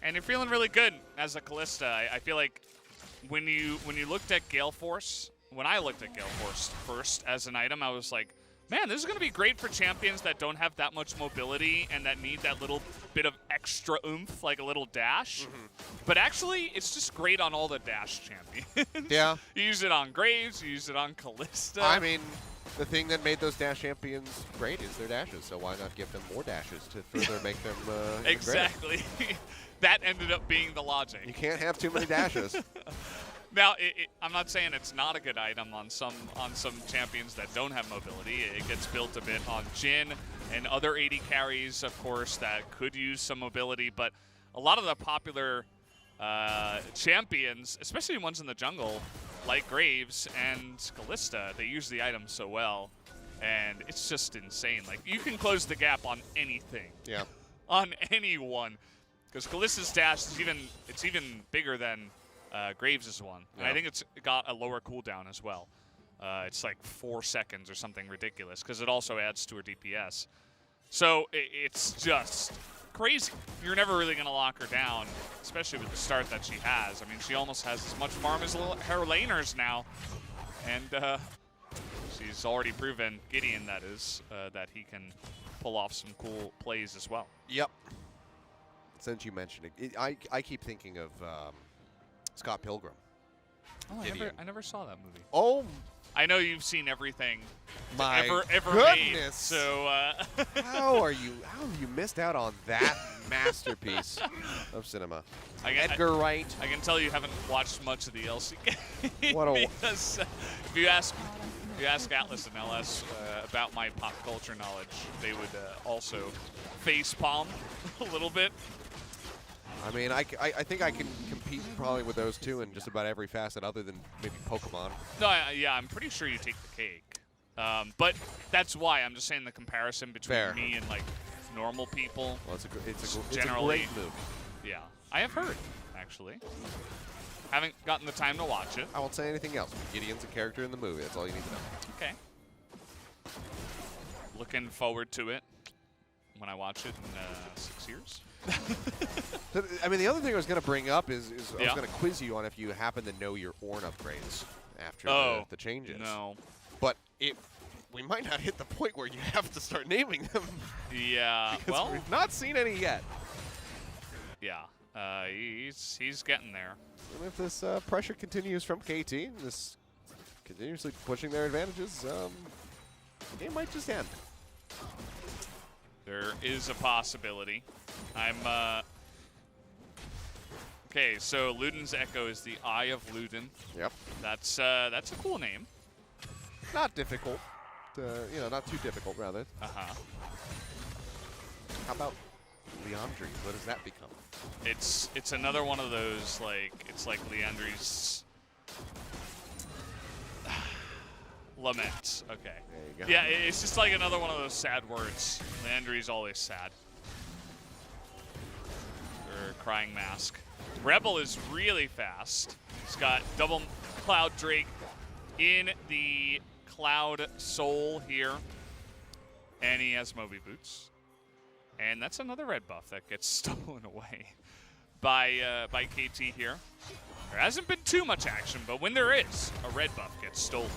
And you're feeling really good as a Kalista. I feel like when you looked at Gale Force, when I looked at Gale Force first as an item, I was like, man, this is going to be great for champions that don't have that much mobility and that need that little bit of extra oomph, like a little dash. But actually, it's just great on all the dash champions. Yeah. You use it on Graves, you use it on Kalista. I mean, the thing that made those dash champions great is their dashes, so why not give them more dashes to further make them exactly. That ended up being the logic. You can't have too many dashes. Now, I'm not saying it's not a good item on some champions that don't have mobility. It gets built a bit on Jhin and other AD carries, of course, that could use some mobility. But a lot of the popular champions, especially ones in the jungle, like Graves and Kalista, they use the item so well. And it's just insane. Like, you can close the gap on anything. Yeah. On anyone. Because Kalista's dash is even bigger than Graves' one. And I think it's got a lower cooldown as well. It's like 4 seconds or something ridiculous, because it also adds to her DPS. So it's just crazy. You're never really going to lock her down, especially with the start that she has. I mean, she almost has as much farm as her laners now. And she's already proven, Gideon that is, that he can pull off some cool plays as well. Yep. Since you mentioned it, I keep thinking of Scott Pilgrim. Oh, I never saw that movie. Oh, I know you've seen everything my ever goodness. made. So how have you missed out on that masterpiece of cinema? Edgar Wright. I can tell you haven't watched much of the LCK. What a because if you ask Atlas and LS about my pop culture knowledge, they would also facepalm a little bit. I mean, I think I can compete probably with those two in just about every facet other than maybe Pokemon. No, yeah, I'm pretty sure you take the cake. But that's why I'm just saying the comparison between me and like normal people. Well, it's a generally great move. Yeah, I have heard actually. Haven't gotten the time to watch it. I won't say anything else. Gideon's a character in the movie. That's all you need to know. Okay. Looking forward to it when I watch it in 6 years. I mean, the other thing I was going to bring up is I Yeah. was going to quiz you on if you happen to know your Ornn upgrades after the changes. No. But we might not hit the point where you have to start naming them. Yeah, because well, we've not seen any yet. Yeah, he's getting there. And if this pressure continues from KT, and this continuously pushing their advantages, the game might just end. There is a possibility. Okay, so Luden's Echo is the Eye of Luden. Yep. That's a cool name. Not difficult. Not too difficult, rather. Uh-huh. How about Leandri? What does that become? It's another one of those, it's like Leandri's lament. Okay. There you go. Yeah, it's just like another one of those sad words. Leandri's always sad. Or crying mask. Rebel is really fast. He's got double Cloud Drake in the Cloud Soul here. And he has Moby Boots. And that's another red buff that gets stolen away by KT here. There hasn't been too much action, but when there is, a red buff gets stolen.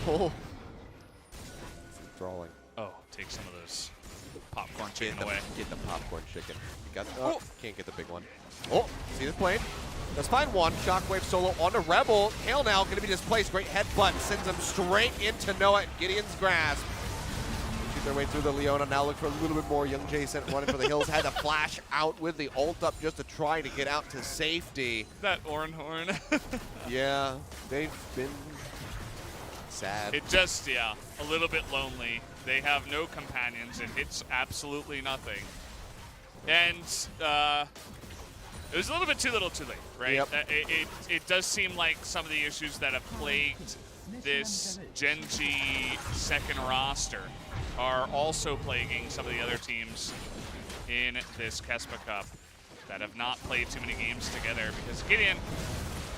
Oh. Enthralling. Oh, take some of those popcorn chicken away. Get the popcorn chicken. You got can't get the big one. Oh, see this plane? Let's find one. Shockwave solo onto Rebel. Kale now going to be displaced. Great headbutt. Sends him straight into Noah and Gideon's grasp. Shoot their way through the Leona. Now look for a little bit more. Young.G sent running for the hills. Had to flash out with the ult up just to try to get out to safety. That Horn. Yeah, they've been sad. It just, a little bit lonely. They have no companions. It hits absolutely nothing. And it was a little bit too little too late, right? Yep. It does seem like some of the issues that have plagued this Gen.G second roster are also plaguing some of the other teams in this KeSPA Cup that have not played too many games together, because Gideon,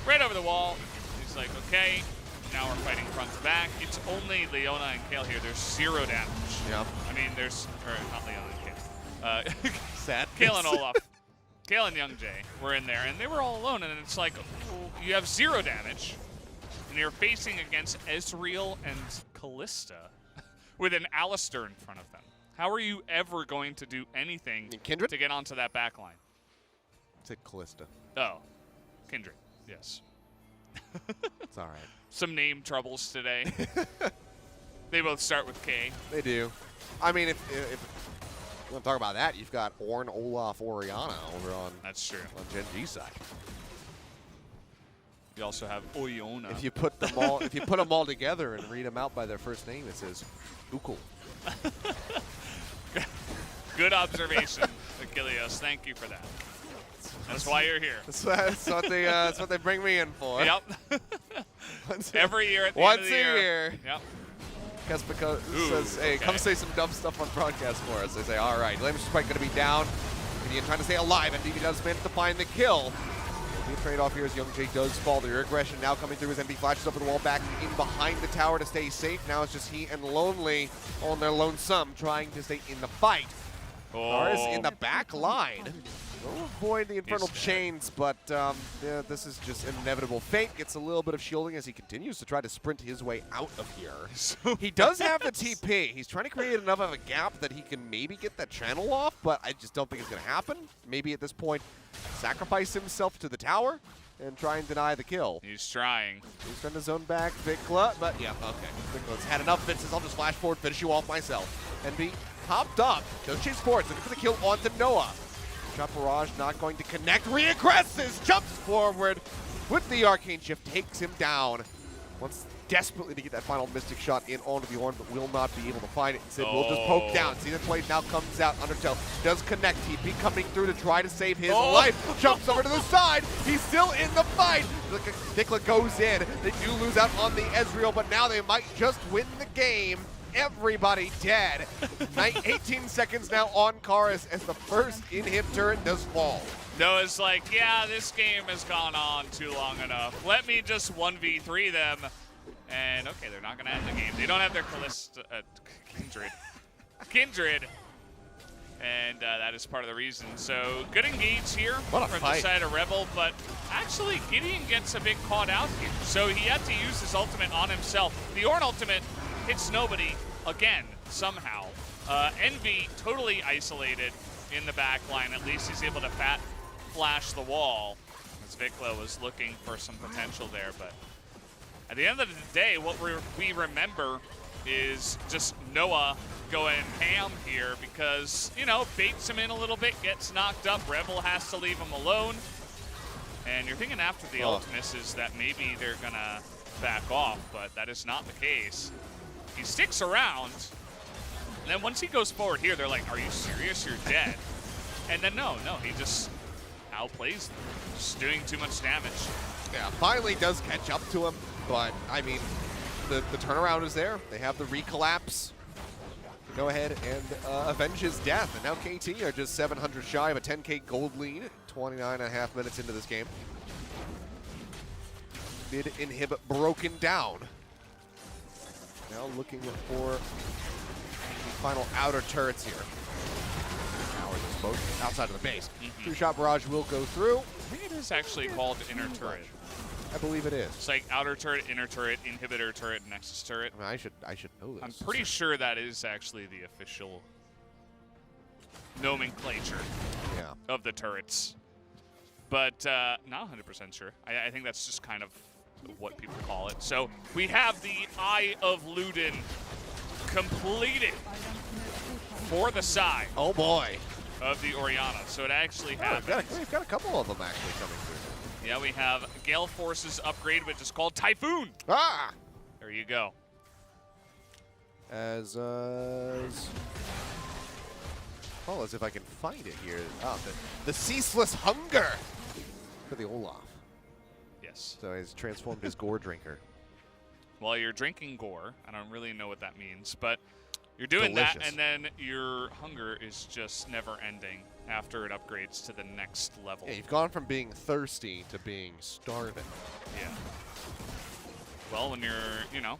right over the wall, he's like, okay, now we're fighting front to back. It's only Leona and Kale here. There's 0 damage. Yep. I mean, not Leona and Kale. Sad. Kale and Olaf. Kale and Young.G were in there, and they were all alone, and it's like, you have 0 damage, and you're facing against Ezreal and Callista with an Alistair in front of them. How are you ever going to do anything to get onto that back line? Said Callista. Oh, Kindred, yes. It's all right. Some name troubles today. They both start with K. They do. I mean, if you want to talk about that, you've got Ornn, Olaf, Orianna over on That's true. On Gen.G side. You also have Oyona. If you put them all together and read them out by their first name, it says Ukul. Good observation, Achilles. Thank you for that. That's why you're here. That's what they bring me in for. Yep. Every year at the end of the year. Yep. KeSPA says, hey, come say some dumb stuff on broadcast for us. They say, all right, Lam's probably going to be down. Gideon trying to stay alive, and DB does manage to find the kill. The trade-off here as Young.G does fall. The aggression now coming through as MP flashes over the wall back in behind the tower to stay safe. Now it's just he and Lonely on their lonesome trying to stay in the fight. Lars in the back line. Will avoid the infernal chains, but this is just inevitable. Fate gets a little bit of shielding as he continues to try to sprint his way out of here. He does have the TP. He's trying to create enough of a gap that he can maybe get that channel off, but I just don't think it's going to happen. Maybe at this point, sacrifice himself to the tower and try and deny the kill. He's trying. He's trying to zone back Vikla, but yeah, okay. Vikla's had enough fences. I'll just flash forward, finish you off myself. And be popped up. Does chase forward, looking for the kill onto Noah. Shot barrage not going to connect. Reaggresses, jumps forward with the arcane shift, takes him down. Wants desperately to get that final mystic shot in onto the Ornn, but will not be able to find it. Instead, will just poke down. See the play now comes out. Undertow does connect. TP coming through to try to save his life. Jumps over to the side. He's still in the fight. Vikla goes in. They do lose out on the Ezreal, but now they might just win the game. Everybody dead. 18 seconds now on Karis as the first in-hip turret does fall. Noah's like, yeah, this game has gone on too long enough. Let me just 1v3 them. And okay, they're not gonna end the game. They don't have their Kindred. And that is part of the reason. So good engage here What a from fight. the side of Rebel, but actually Gideon gets a bit caught out here. So he had to use his ultimate on himself. The Ornn ultimate hits nobody again, somehow. Envy totally isolated in the back line. At least he's able to flash the wall, as Vikla was looking for some potential there. But at the end of the day, what we remember is just Noah going ham here because, you know, baits him in a little bit, gets knocked up. Rebel has to leave him alone. And you're thinking after the ult misses that maybe they're going to back off, but that is not the case. He sticks around, and then once he goes forward here, they're like, are you serious? You're dead. And then no, he just outplays them, just doing too much damage. Yeah, finally does catch up to him, but I mean, the turnaround is there. They have the recollapse to go ahead and avenge his death. And now KT are just 700 shy of a 10K gold lead, 29.5 minutes into this game. Mid inhib broken down. Now looking for the final outer turrets here. Power this both outside of the base. Two-shot barrage will go through. I think it is actually called inner turret. I believe it is. It's like outer turret, inner turret, inhibitor turret, nexus turret. I mean, I should know this. I'm pretty sure that is actually the official nomenclature of the turrets. But not 100% sure. I think that's just kind of what people call it. So we have the Eye of Luden completed for the side. Oh boy. Of the Orianna. So it actually happened. We've got a couple of them actually coming through. Yeah, we have Gale Force's upgrade, which is called Typhoon. Ah! There you go. As if I can find it here. Oh, the Ceaseless Hunger for the Olaf. Yes. So he's transformed his Gore Drinker. Well, you're drinking gore. I don't really know what that means, but you're doing that, and then your hunger is just never ending after it upgrades to the next level. Yeah, you've gone from being thirsty to being starving. Yeah. Well, when you're, you know,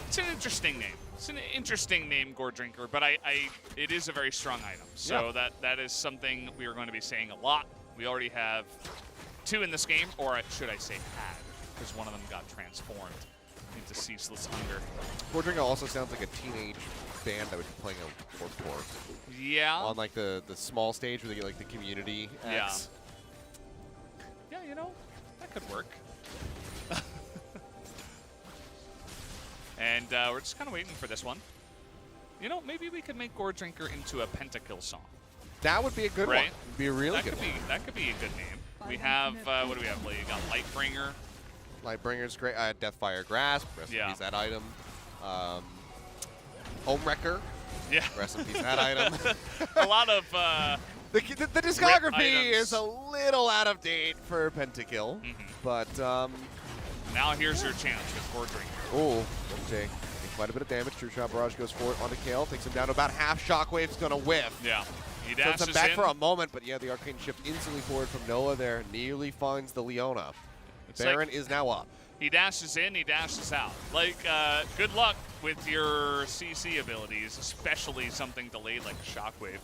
it's an interesting name. It's an interesting name, Gore Drinker, but it is a very strong item. So that is something we are going to be saying a lot. We already have 2 in this game, or should I say had, because one of them got transformed into Ceaseless Hunger. Gore Drinker also sounds like a teenage band that would be playing a Warped Tour. Yeah. On like the small stage where they get like the community acts. Yeah, you know, that could work. And we're just kind of waiting for this one. You know, maybe we could make Gore Drinker into a pentakill song. That would be a good one. It'd be a really good one. That could be a good name. We have, what do we have? We got Lightbringer. Lightbringer's great. Deathfire Grasp. Rest in peace that item. Homewrecker. Yeah. Rest in peace that item. A lot of the discography is a little out of date for Pentakill, but now here's your chance with Gore Drinker. Oh, okay. Quite a bit of damage. True Shot Barrage goes forward onto Kale, takes him down to about half. Shockwave's gonna whiff. Yeah. He Sends dashes him back in. for a moment, but yeah, the Arcane Shift instantly forward from Noah there. Nearly finds the Leona. Baron is now up. He dashes in, he dashes out. Like, good luck with your CC abilities, especially something delayed like Shockwave.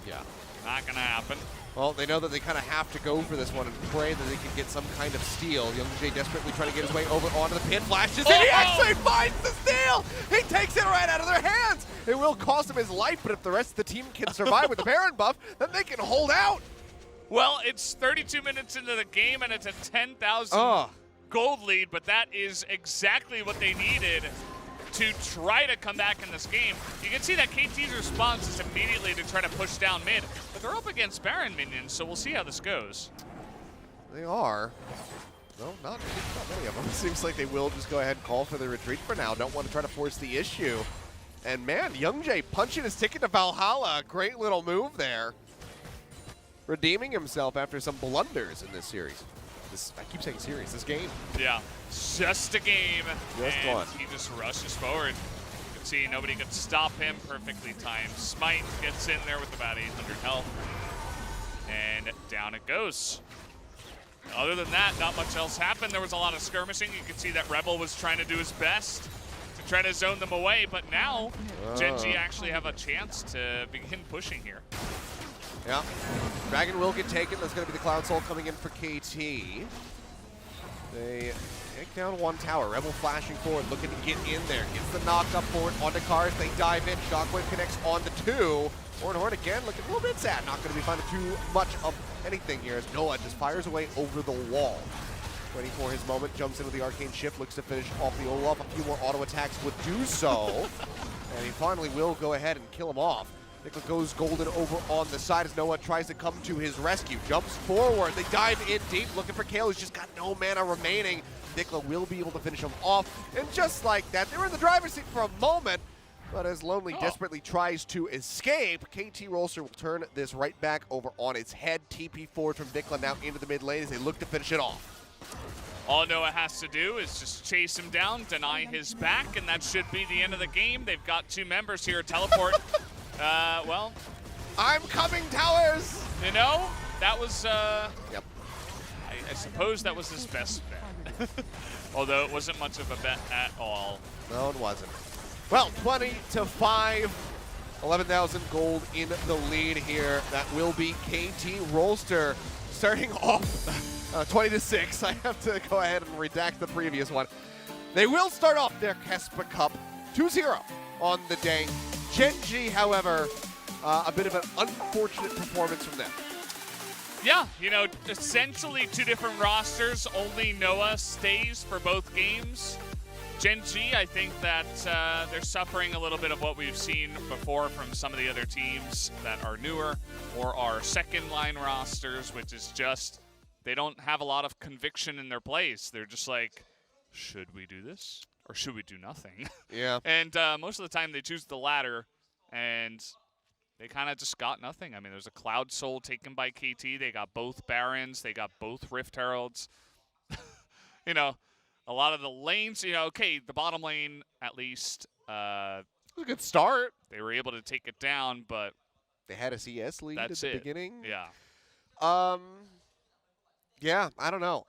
Yeah. Not gonna happen. Well, they know that they kind of have to go for this one and pray that they can get some kind of steal. Young.G desperately trying to get his way over onto the pin, flashes, and he actually finds the steal! He takes it right out of their hands! It will cost him his life, but if the rest of the team can survive with the Baron buff, then they can hold out! Well, it's 32 minutes into the game, and it's a 10,000 gold lead, but that is exactly what they needed to try to come back in this game. You can see that KT's response is immediately to try to push down mid, but they're up against Baron minions, so we'll see how this goes. They are. No, not many of them. It seems like they will just go ahead and call for the retreat for now. Don't want to try to force the issue. And man, Young.G punching his ticket to Valhalla. Great little move there. Redeeming himself after some blunders in this series. I keep saying series, this game. Yeah, just a game. Just and one. He just rushes forward. You can see nobody can stop him. Perfectly timed. Smite gets in there with about 800 health. And down it goes. Other than that, not much else happened. There was a lot of skirmishing. You could see that Rebel was trying to do his best to try to zone them away, but now Gen.G actually have a chance to begin pushing here. Yeah. Dragon will get taken. That's going to be the Cloud Soul coming in for KT. They take down one tower. Rebel flashing forward, looking to get in there. Gets the knock up forward onto Cars. They dive in. Shockwave connects on the 2. Horn again looking a little bit sad. Not going to be finding too much of anything here as Noah just fires away over the wall. Waiting for his moment. Jumps into the Arcane Shift. Looks to finish off the Olaf. A few more auto attacks would do so. And he finally will go ahead and kill him off. Nicola goes golden over on the side as Noah tries to come to his rescue. Jumps forward. They dive in deep looking for Kale, who's just got no mana remaining. Nicola will be able to finish him off. And just like that, they were in the driver's seat for a moment. But as Lonely desperately tries to escape, KT Rolster will turn this right back over on its head. TP forward from Nicola now into the mid lane as they look to finish it off. All Noah has to do is just chase him down, deny his back, and that should be the end of the game. They've got 2 members here. Teleport. Well, I'm coming, towers! You know, that was, yep. I suppose that was his best bet. Although it wasn't much of a bet at all. No, it wasn't. Well, 20-5, 11,000 gold in the lead here. That will be KT Rolster starting off 20-6. I have to go ahead and redact the previous one. They will start off their KeSPA Cup 2-0 on the day. Gen.G, however, a bit of an unfortunate performance from them. Yeah, you know, essentially 2 different rosters. Only Noah stays for both games. Gen.G, I think that they're suffering a little bit of what we've seen before from some of the other teams that are newer or are second-line rosters, which is just they don't have a lot of conviction in their plays. They're just like, should we do this or should we do nothing? Yeah. And most of the time they choose the latter, and they kind of just got nothing. I mean, there's a Cloud Soul taken by KT. They got both Barons. They got both Rift Heralds. You know, a lot of the lanes, you know, okay, the bottom lane, at least. It was a good start. They were able to take it down, but they had a CS lead at the beginning. Yeah. Yeah, I don't know.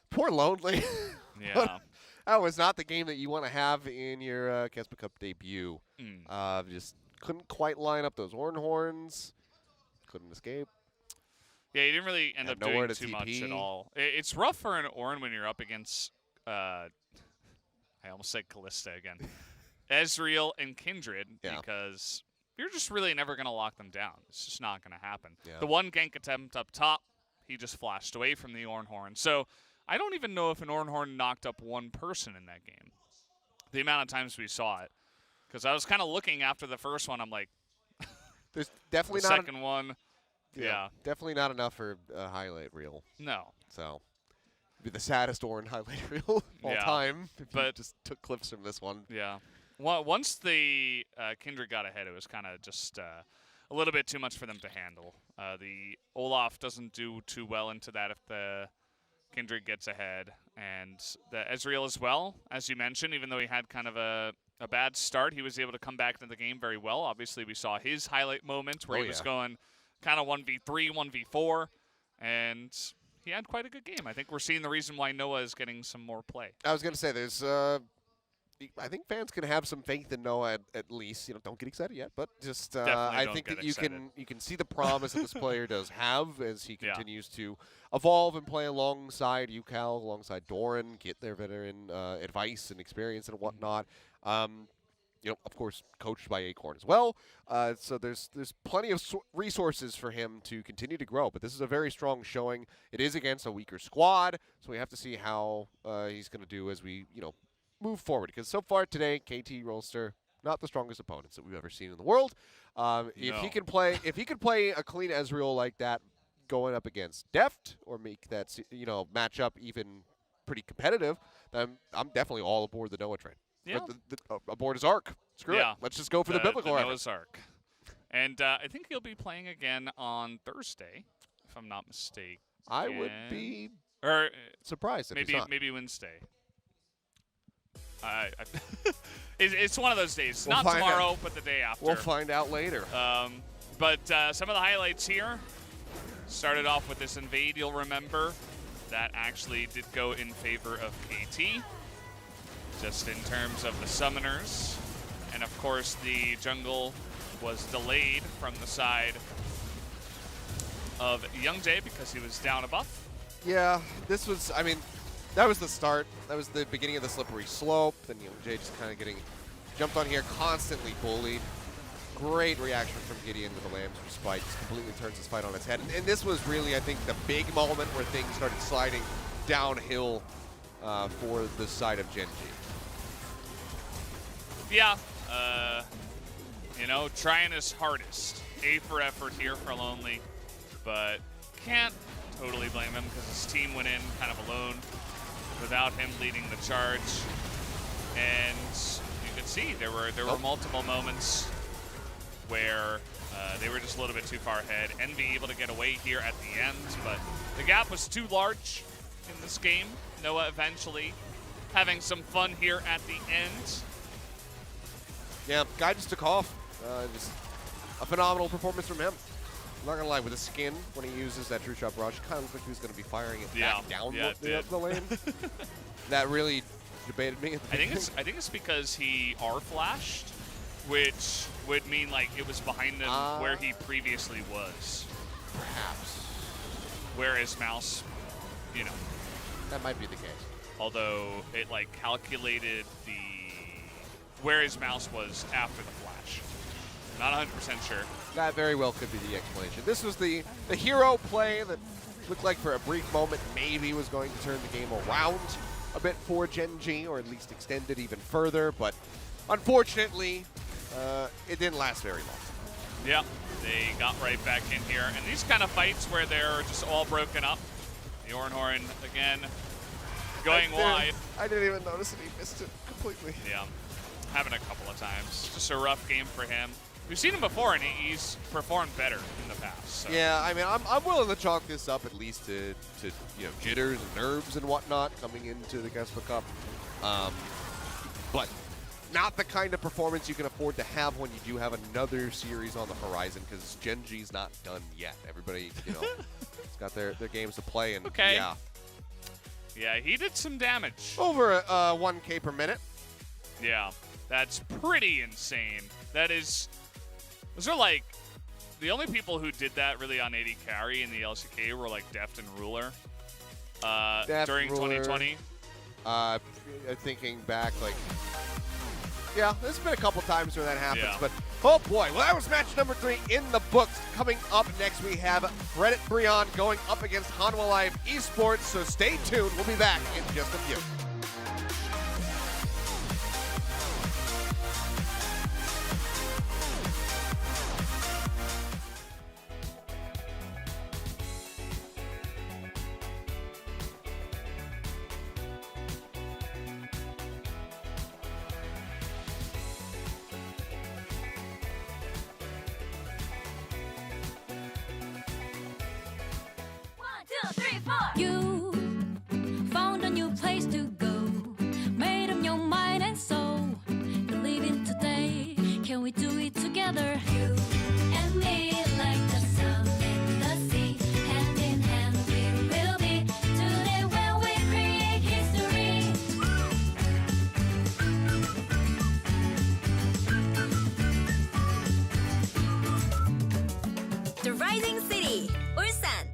Poor Lonely. Yeah. That was not the game that you want to have in your KeSPA Cup debut. Just couldn't quite line up those horns. Couldn't escape. Yeah, you didn't really end up doing too TP. much at all. It's rough for an Ornn when you're up against, I almost said Callista again, Ezreal and Kindred, because you're just really never going to lock them down. It's just not going to happen. Yeah. The one gank attempt up top, he just flashed away from the Ornhorn. So I don't even know if an Ornhorn knocked up one person in that game, the amount of times we saw it. Because I was kind of looking after the first one, I'm like, there's definitely the not second one. Yeah. Definitely not enough for a highlight reel. No. So, it'd be the saddest Ornn highlight reel of all time if you just took clips from this one. Yeah. Well, once the Kindred got ahead, it was kind of just a little bit too much for them to handle. The Olaf doesn't do too well into that if the Kindred gets ahead. And the Ezreal as well, as you mentioned, even though he had kind of a bad start, he was able to come back into the game very well. Obviously, we saw his highlight moments where he was going kind of 1v3, 1v4, and he had quite a good game. I think we're seeing the reason why Noah is getting some more play. I was going to say, there's, I think fans can have some faith in Noah at least. You know, don't get excited yet, but just I think that you can see the promise that this player does have as he continues to evolve and play alongside UCal, alongside Doran, get their veteran advice and experience and whatnot. You know, of course, coached by Acorn as well. So there's plenty of resources for him to continue to grow. But this is a very strong showing. It is against a weaker squad, so we have to see how he's going to do as we, you know, move forward. Because so far today, KT Rolster, not the strongest opponents that we've ever seen in the world. If he can play a clean Ezreal like that, going up against Deft, or make that matchup even pretty competitive, then I'm definitely all aboard the Noah train. Yeah. Aboard his arc. Screw it. Let's just go for the biblical Noah's Ark. And I think he'll be playing again on Thursday, if I'm not mistaken. I would be surprised if maybe he's not. Maybe Wednesday. It's one of those days. We'll not tomorrow, but the day after. We'll find out later. But some of the highlights here started off with this invade, you'll remember. That actually did go in favor of KT, just in terms of the summoners. And of course, the jungle was delayed from the side of Gen.G because he was down a buff. Yeah, this was, I mean, that was the start. That was the beginning of the slippery slope. Then Gen.G just kind of getting jumped on here, constantly bullied. Great reaction from Gideon with the Lamb's Respite. Just completely turns his fight on its head. And this was really, I think, the big moment where things started sliding downhill for the side of Gen.G. Yeah, you know, trying his hardest. A for effort here for Lonely, but can't totally blame him because his team went in kind of alone without him leading the charge. And you could see there were multiple moments where they were just a little bit too far ahead. Envy able to get away here at the end, but the gap was too large in this game. Noah eventually having some fun here at the end. Yeah, guy just took off. Just a phenomenal performance from him. I'm not gonna lie, with the skin, when he uses that True Shot Rush, kind of looked like he was gonna be firing it back down the lane. That really debated me at the beginning. I think it's because he R-flashed, which would mean like it was behind him where he previously was. Perhaps. Whereas Mouse, you know. That might be the case. Although it like calculated the where his mouse was after the flash. Not 100% sure. That very well could be the explanation. This was the hero play that looked like for a brief moment maybe was going to turn the game around a bit for Gen.G, or at least extend it even further, but unfortunately, it didn't last very long. Yeah, they got right back in here. And these kind of fights where they're just all broken up. The Ornhorn, again, going wide. I didn't even notice it. He missed it completely. Yeah, happened a couple of times. Just a rough game for him. We've seen him before, and he's performed better in the past. So. Yeah, I mean, I'm willing to chalk this up at least to you know, jitters and nerves and whatnot coming into the KeSPA Cup. But not the kind of performance you can afford to have when you do have another series on the horizon, because Gen.G's not done yet. Everybody, you know, has got their games to play, and yeah. Yeah, he did some damage. Over 1K per minute. Yeah, that's pretty insane. That is, those are like, the only people who did that really on 80 carry in the LCK were like Deft and Ruler during 2020. Thinking back, like, yeah, there's been a couple times where that happens, but oh boy, well, that was match number 3 in the books. Coming up next, we have Fredit BRION going up against Hanwha Live Esports, so stay tuned. We'll be back in just a few. You found a new place to go, made up your mind and soul. Believe in today, can we do it together? You and me, like the sun and the sea, hand in hand we will be. Today when we create history. The Rising City, 울산.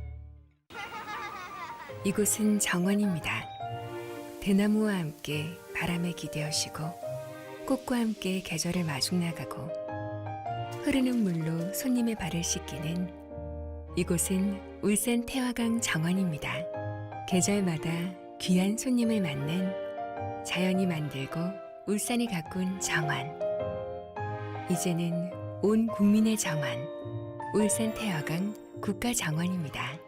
이곳은 정원입니다. 대나무와 함께 바람에 기대어시고 꽃과 함께 계절을 마중나가고 흐르는 물로 손님의 발을 씻기는 이곳은 울산 태화강 정원입니다. 계절마다 귀한 손님을 맞는 자연이 만들고 울산이 가꾼 정원. 이제는 온 국민의 정원, 울산 태화강 국가정원입니다.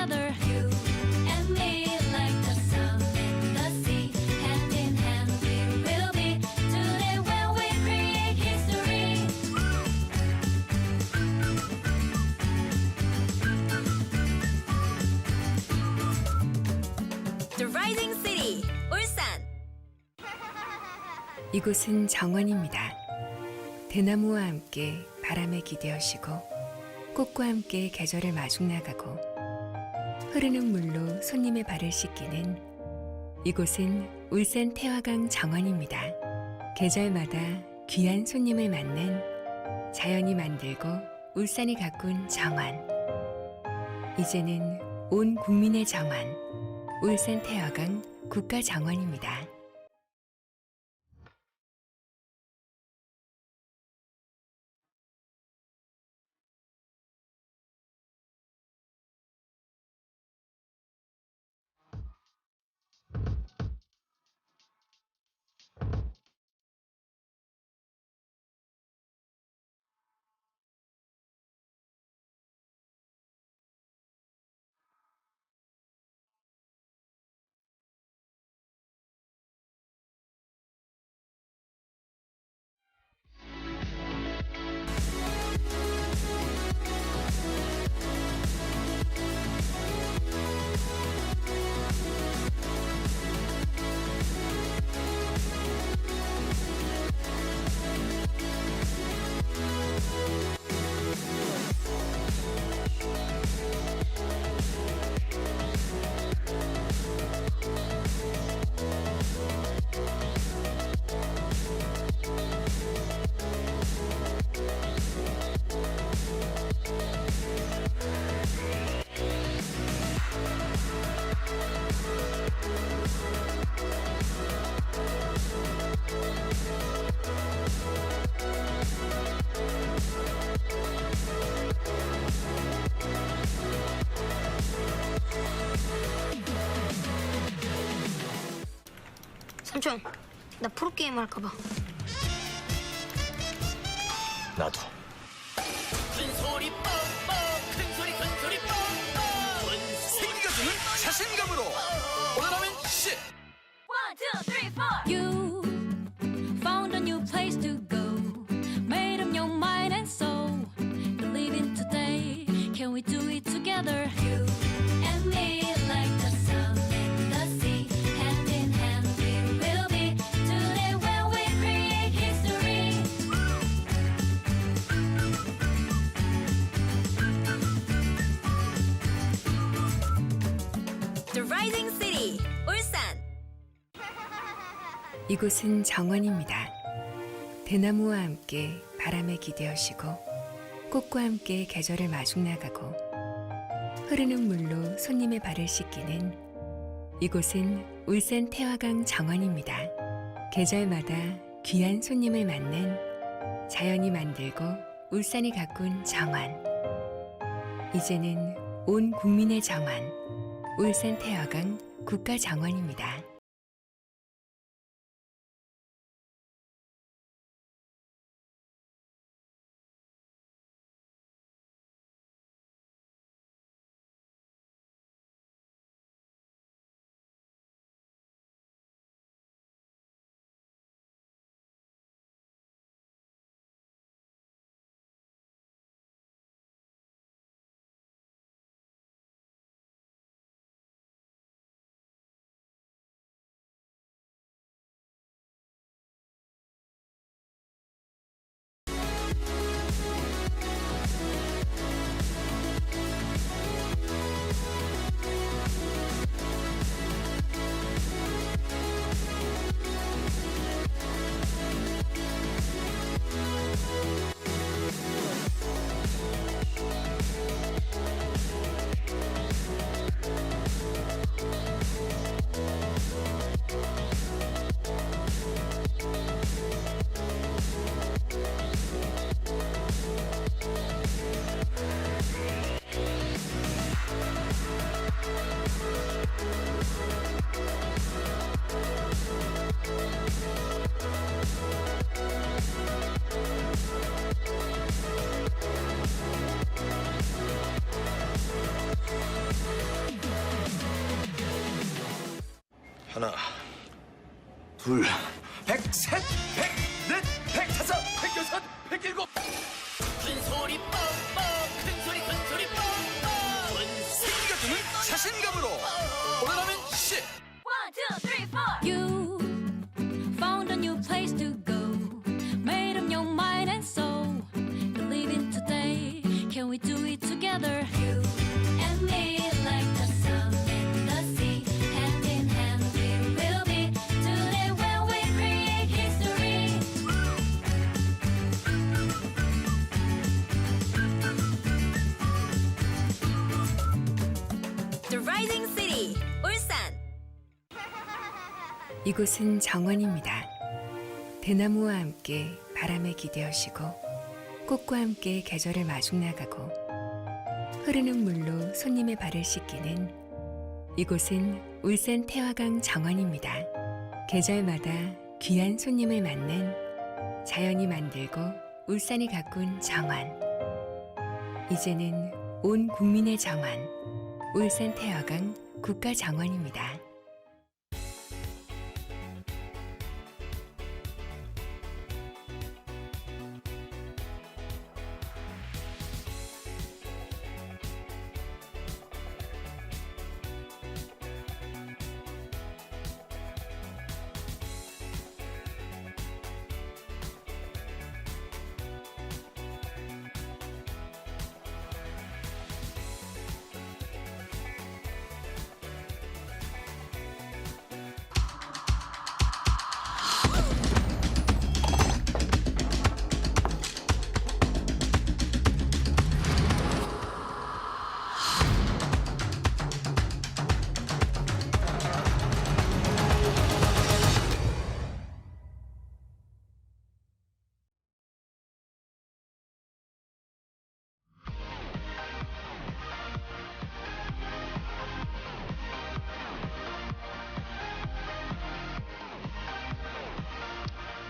together. You and me, like the sun and the sea, hand in hand we will be today when we create history. The Rising City, 울산. 이곳은 정원입니다. 대나무와 함께 바람에 기대어시고 꽃과 함께 계절을 마중 나가고 흐르는 물로 손님의 발을 씻기는 이곳은 울산 태화강 정원입니다. 계절마다 귀한 손님을 맞는 자연이 만들고 울산이 가꾼 정원. 이제는 온 국민의 정원, 울산 태화강 국가정원입니다. 삼촌, 나 프로게임 할까봐. 나도. 큰 소리 뻥뻥 큰 소리 뻥뻥 생겨주는 자신감으로 오라라면 씨. 1, 2, 3, 4. You found a new place to go. Made up your mind and soul. Believe in today. Can we do it together? You and me, like the sun and the sea. Hand in hand we will be today when we create history. The Rising City, 울산. 이곳은 정원입니다. 대나무와 함께 바람에 기대어시고 꽃과 함께 계절을 마중 나가고 흐르는 물로 손님의 발을 씻기는 이곳은 울산 태화강 정원입니다. 계절마다 귀한 손님을 맞는 자연이 만들고 울산이 가꾼 정원. 이제는 온 국민의 정원, 울산 태화강 국가정원입니다. 하나, 둘, 103, 104, 105, 106, 107. 큰 소리 뻥뻥, 큰 소리 뻥뻥. 숨겨두는 자신감으로 오늘하면 10. 1, 2, 3, 4. You found a new place to go. Made up your mind and soul. Believe in today. Can we do it together? You and me like the sun and the sea. Hand in hand we will be. Today when we create history. The Rising City, 울산. 이곳은 정원입니다. 대나무와 함께 바람에 기대어시고 꽃과 함께 계절을 마중 나가고 흐르는 물로 손님의 발을 씻기는 이곳은 울산 태화강 정원입니다. 계절마다 귀한 손님을 맞는 자연이 만들고 울산이 가꾼 정원. 이제는 온 국민의 정원, 울산 태화강 국가정원입니다.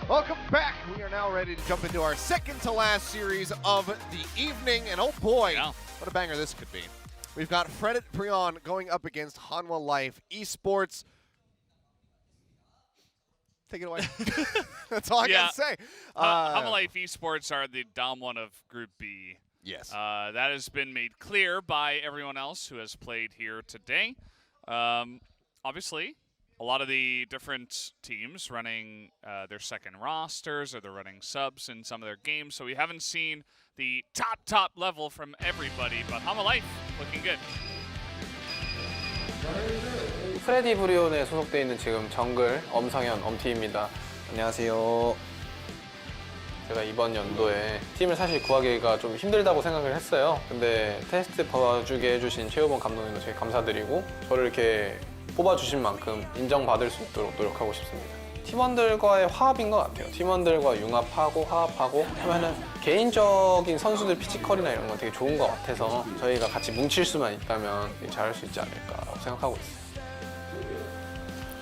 Welcome back. We are now ready to jump into our second to last series of the evening. And oh boy, what a banger this could be. We've got Fredit BRION going up against Hanwha Life Esports. Take it away. That's all I got to say. Hanwha Life Esports are the Dom 1 of Group B. Yes. That has been made clear by everyone else who has played here today. Obviously, a lot of the different teams running their second rosters or they're running subs in some of their games, so we haven't seen the top level from everybody, but Hanwha Life looking good. 프레디 브리온에 소속돼 있는 지금 정글 엄상현 엄티입니다. 안녕하세요. 제가 이번 연도에 팀을 사실 구하기가 좀 힘들다고 생각을 했어요. 근데 테스트 봐주게 해주신 최우범 감독님도 되게 감사드리고 저를 이렇게 뽑아주신 만큼 인정받을 수 있도록 노력하고 싶습니다. 팀원들과의 화합인 것 같아요. 팀원들과 융합하고 화합하고 하면은 개인적인 선수들 피지컬이나 이런 건 되게 좋은 것 같아서 저희가 같이 뭉칠 수만 있다면 잘할 수 있지 않을까 생각하고 있어요.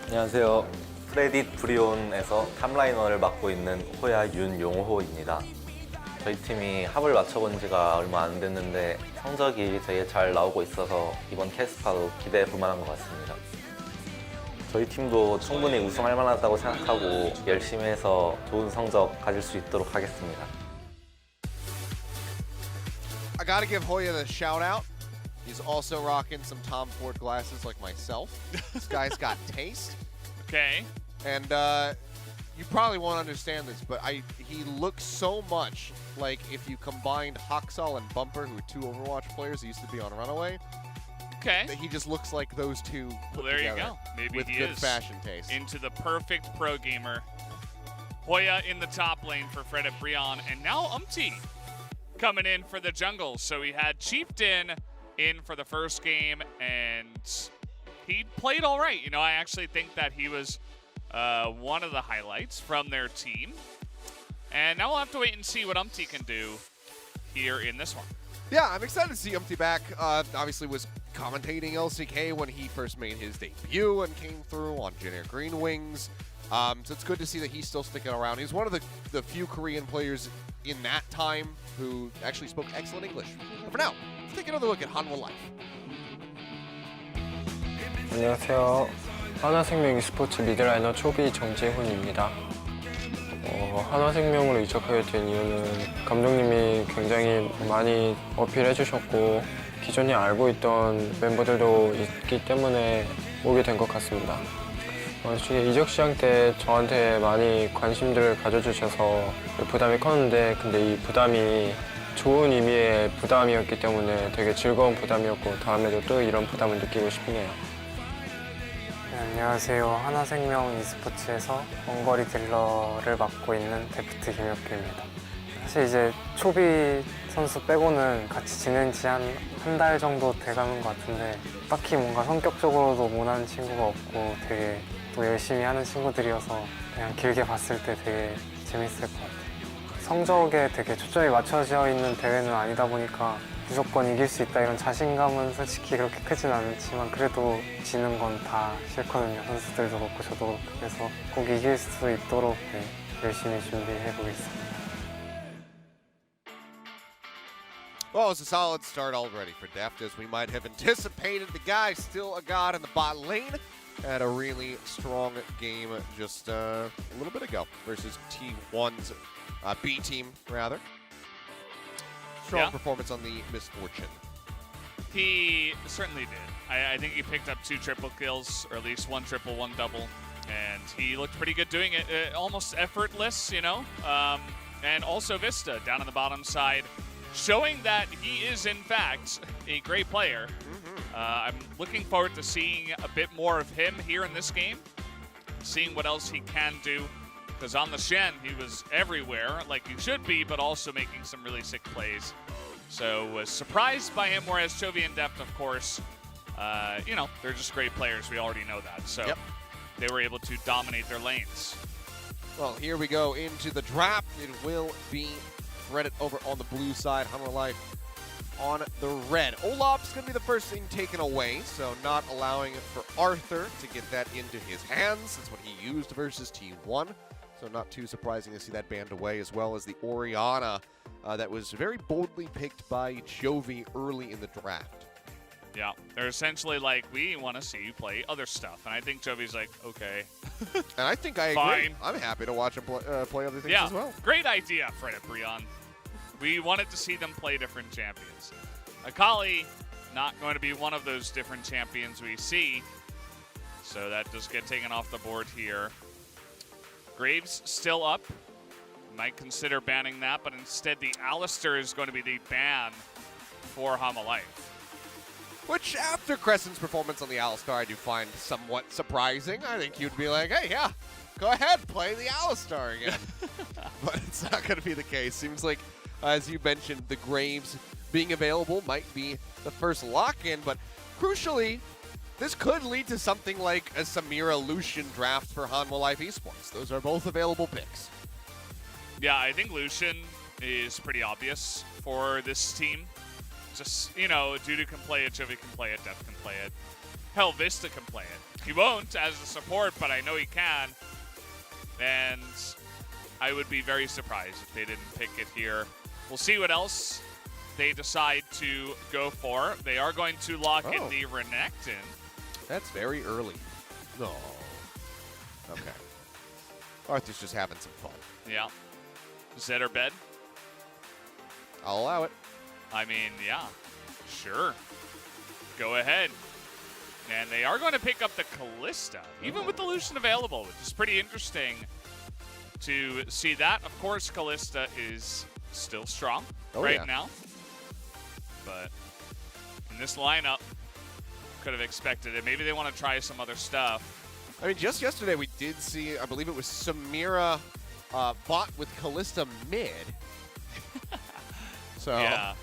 안녕하세요. 프레딧 브리온에서 탑라이너를 맡고 있는 호야 윤용호입니다. 저희 팀이 합을 맞춰본 지가 얼마 안 됐는데 성적이 되게 잘 나오고 있어서 이번 KeSPA도 기대해 볼 만한 것 같습니다. 저희 팀도 충분히 우승할 만하다고 생각하고 열심히 해서 좋은 성적 가질 수 있도록 하겠습니다. I gotta give Hoya the shout out. He's also rocking some Tom Ford glasses like myself. This guy's got taste. Okay. And you probably won't understand this, but he looks so much like if you combined Haksal and Bumper, who are two Overwatch players who used to be on Runaway. Okay. That he just looks like those two put Well, there you together go. Maybe with he good is fashion taste. into the perfect pro gamer. Hoya in the top lane for Fredit BRION, and now Umti coming in for the jungle. So we had Chieftain in for the first game, and he played all right. You know, I actually think that he was one of the highlights from their team. And now we'll have to wait and see what Umti can do here in this one. Yeah, I'm excited to see Umti back. Obviously was commentating LCK when he first made his debut and came through on Junior Green Wings. So it's good to see that he's still sticking around. He's one of the few Korean players in that time who actually spoke excellent English. But for now, let's take another look at Hanwha Life. 안녕하세요. 한화생명 e스포츠 미드라이너 초비 정재훈입니다. 한화생명으로 이적하게 된 이유는 감독님이 굉장히 많이 어필해 주셨고 기존에 알고 있던 멤버들도 있기 때문에 오게 된 것 같습니다. 솔직히 이적 시장 때 저한테 많이 관심들을 가져주셔서 부담이 컸는데 근데 이 부담이 좋은 의미의 부담이었기 때문에 되게 즐거운 부담이었고 다음에도 또 이런 부담을 느끼고 싶네요. 네, 안녕하세요. 한화생명 e스포츠에서 원거리 딜러를 맡고 있는 데프트 김혁규입니다. 사실 이제 초비 선수 빼고는 같이 지낸 지 한 달 정도 돼가는 것 같은데 딱히 뭔가 성격적으로도 모난 친구가 없고 되게 또 열심히 하는 친구들이어서 그냥 길게 봤을 때 되게 재밌을 것 같아요. 성적에 되게 초점이 맞춰져 있는 대회는 아니다 보니까 무조건 이길 수 있다 이런 자신감은 솔직히 그렇게 크진 않지만 그래도 지는 건 다 싫거든요. 선수들도 그렇고 저도 그렇고. 그래서 꼭 이길 수 있도록 열심히 준비해 보겠습니다. Well, it's a solid start already for Deft, as we might have anticipated. The guy still a god in the bot lane. Had a really strong game just a little bit ago versus T1's B team, rather. Strong performance on the Misfortune. He certainly did. I think he picked up 2 triple kills, or at least 1 triple, 1 double, and he looked pretty good doing it. Almost effortless, you know. And also Vista down on the bottom side, showing that he is in fact a great player. I'm looking forward to seeing a bit more of him here in this game, seeing what else he can do. Because on the Shen, he was everywhere, like you should be, but also making some really sick plays. So was surprised by him, whereas Chovy and Deft, of course, you know, they're just great players. We already know that. So they were able to dominate their lanes. Well, here we go into the draft. It will be Fredit over on the blue side, Hanwha Life on the red. Olaf's going to be the first thing taken away, so not allowing for Arthur to get that into his hands. That's what he used versus T1. So not too surprising to see that banned away, as well as the Orianna that was very boldly picked by Chovy early in the draft. Yeah, they're essentially like, we want to see you play other stuff. And I think Chovy's like, okay. And I think I agree. I'm happy to watch him play other things as well. Great idea, Fredit, BRION. We wanted to see them play different champions. Akali, not going to be one of those different champions we see. So that does get taken off the board here. Graves still up. Might consider banning that, but instead the Alistair is going to be the ban for Hanwha Life. Which, after Crescent's performance on the Alistar, I do find somewhat surprising. I think you'd be like, hey, yeah, go ahead, play the Alistar again. But it's not going to be the case. Seems like, as you mentioned, the Graves being available might be the first lock-in, but crucially, this could lead to something like a Samira Lucian draft for Hanwha Life Esports. Those are both available picks. Yeah, I think Lucian is pretty obvious for this team. Just, you know, Dudu can play it, Chovy can play it, Def can play it. Hell, Vista can play it. He won't as a support, but I know he can. And I would be very surprised if they didn't pick it here. We'll see what else they decide to go for. They are going to lock in the Renekton. That's very early. No. Okay. Arthur's just having some fun. Yeah. Zed or bed? I'll allow it. I mean, yeah, sure. Go ahead. And they are going to pick up the Kalista, even with the Lucian available, which is pretty interesting to see that. Of course, Kalista is still strong now. But in this lineup, could have expected it. Maybe they want to try some other stuff. I mean, just yesterday we did see, I believe it was Samira bot with Kalista mid. So, yeah.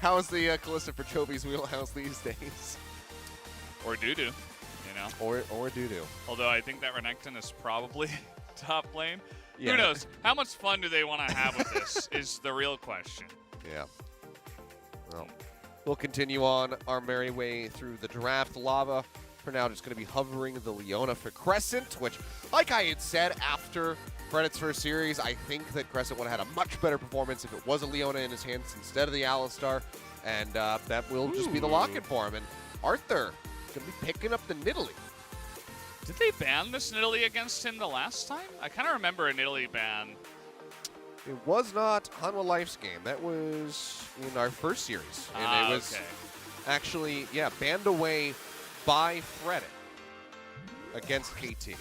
How's the Kalista for Chovy's wheelhouse these days? Or Dudu, you know? Or Dudu. Although I think that Renekton is probably top lane. Yeah. Who knows? How much fun do they want to have with this is the real question. Yeah. Well, we'll continue on our merry way through the draft. Lava, for now, just going to be hovering the Leona for Crescent, which, like I had said after Fredit's first series, I think that Crescent would have had a much better performance if it was a Leona in his hands instead of the Alistar, and that will just be the lock-in for him. And Arthur going to be picking up the Nidalee. Did they ban this in Italy against him the last time? I kind of remember an Italy ban. It was not Hanwha Life's game. That was in our first series. And it was actually, yeah, banned away by Fredit against KT.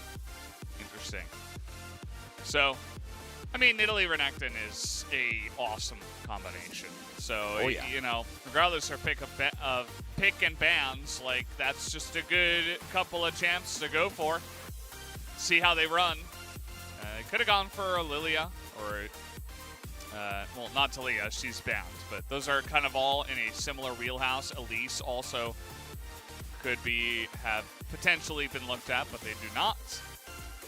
Interesting. So, I mean, Italy Renekton is a awesome combination. So, you know, regardless of pick and bans, like, that's just a good couple of champs to go for. See how they run. Could have gone for Lilia or, well, not Talia, she's banned, but those are kind of all in a similar wheelhouse. Elise also could have potentially been looked at, but they do not.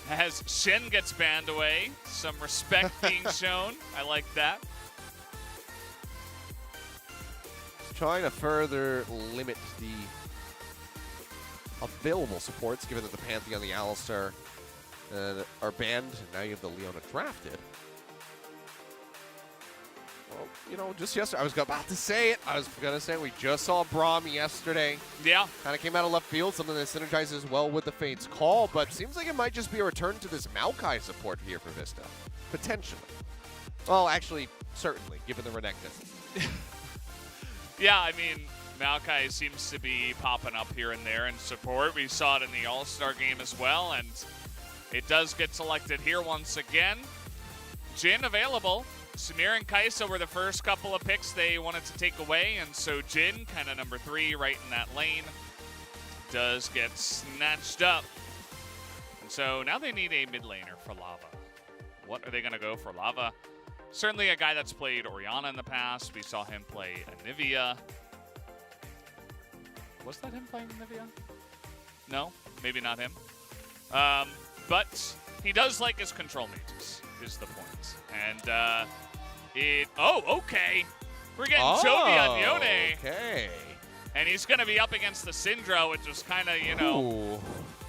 As Shen gets banned away, some respect being shown. I like that. Trying to further limit the available supports, given that the Pantheon, the Alistar are banned. And now you have the Leona drafted. Well, you know, just yesterday, I was about to say it. I was going to say we just saw Braum yesterday. Yeah. Kind of came out of left field, something that synergizes well with the Fate's Call, but seems like it might just be a return to this Maokai support here for Vista. Potentially. Well, actually, certainly, given the Renekton. Yeah, I mean, Maokai seems to be popping up here and there in support. We saw it in the All-Star game as well, and it does get selected here once again. Jin available. Samir and KeSPA were the first couple of picks they wanted to take away, and so Jin, kind of number 3 right in that lane, does get snatched up. And so now they need a mid laner for Lava. What are they going to go for Lava? Certainly a guy that's played Orianna in the past. We saw him play Anivia. Was that him playing Anivia? No, maybe not him. But he does like his control mages, is the point. And okay. We're getting Chovy on Yone. Okay. And he's going to be up against the Syndra, which was kind of, you know,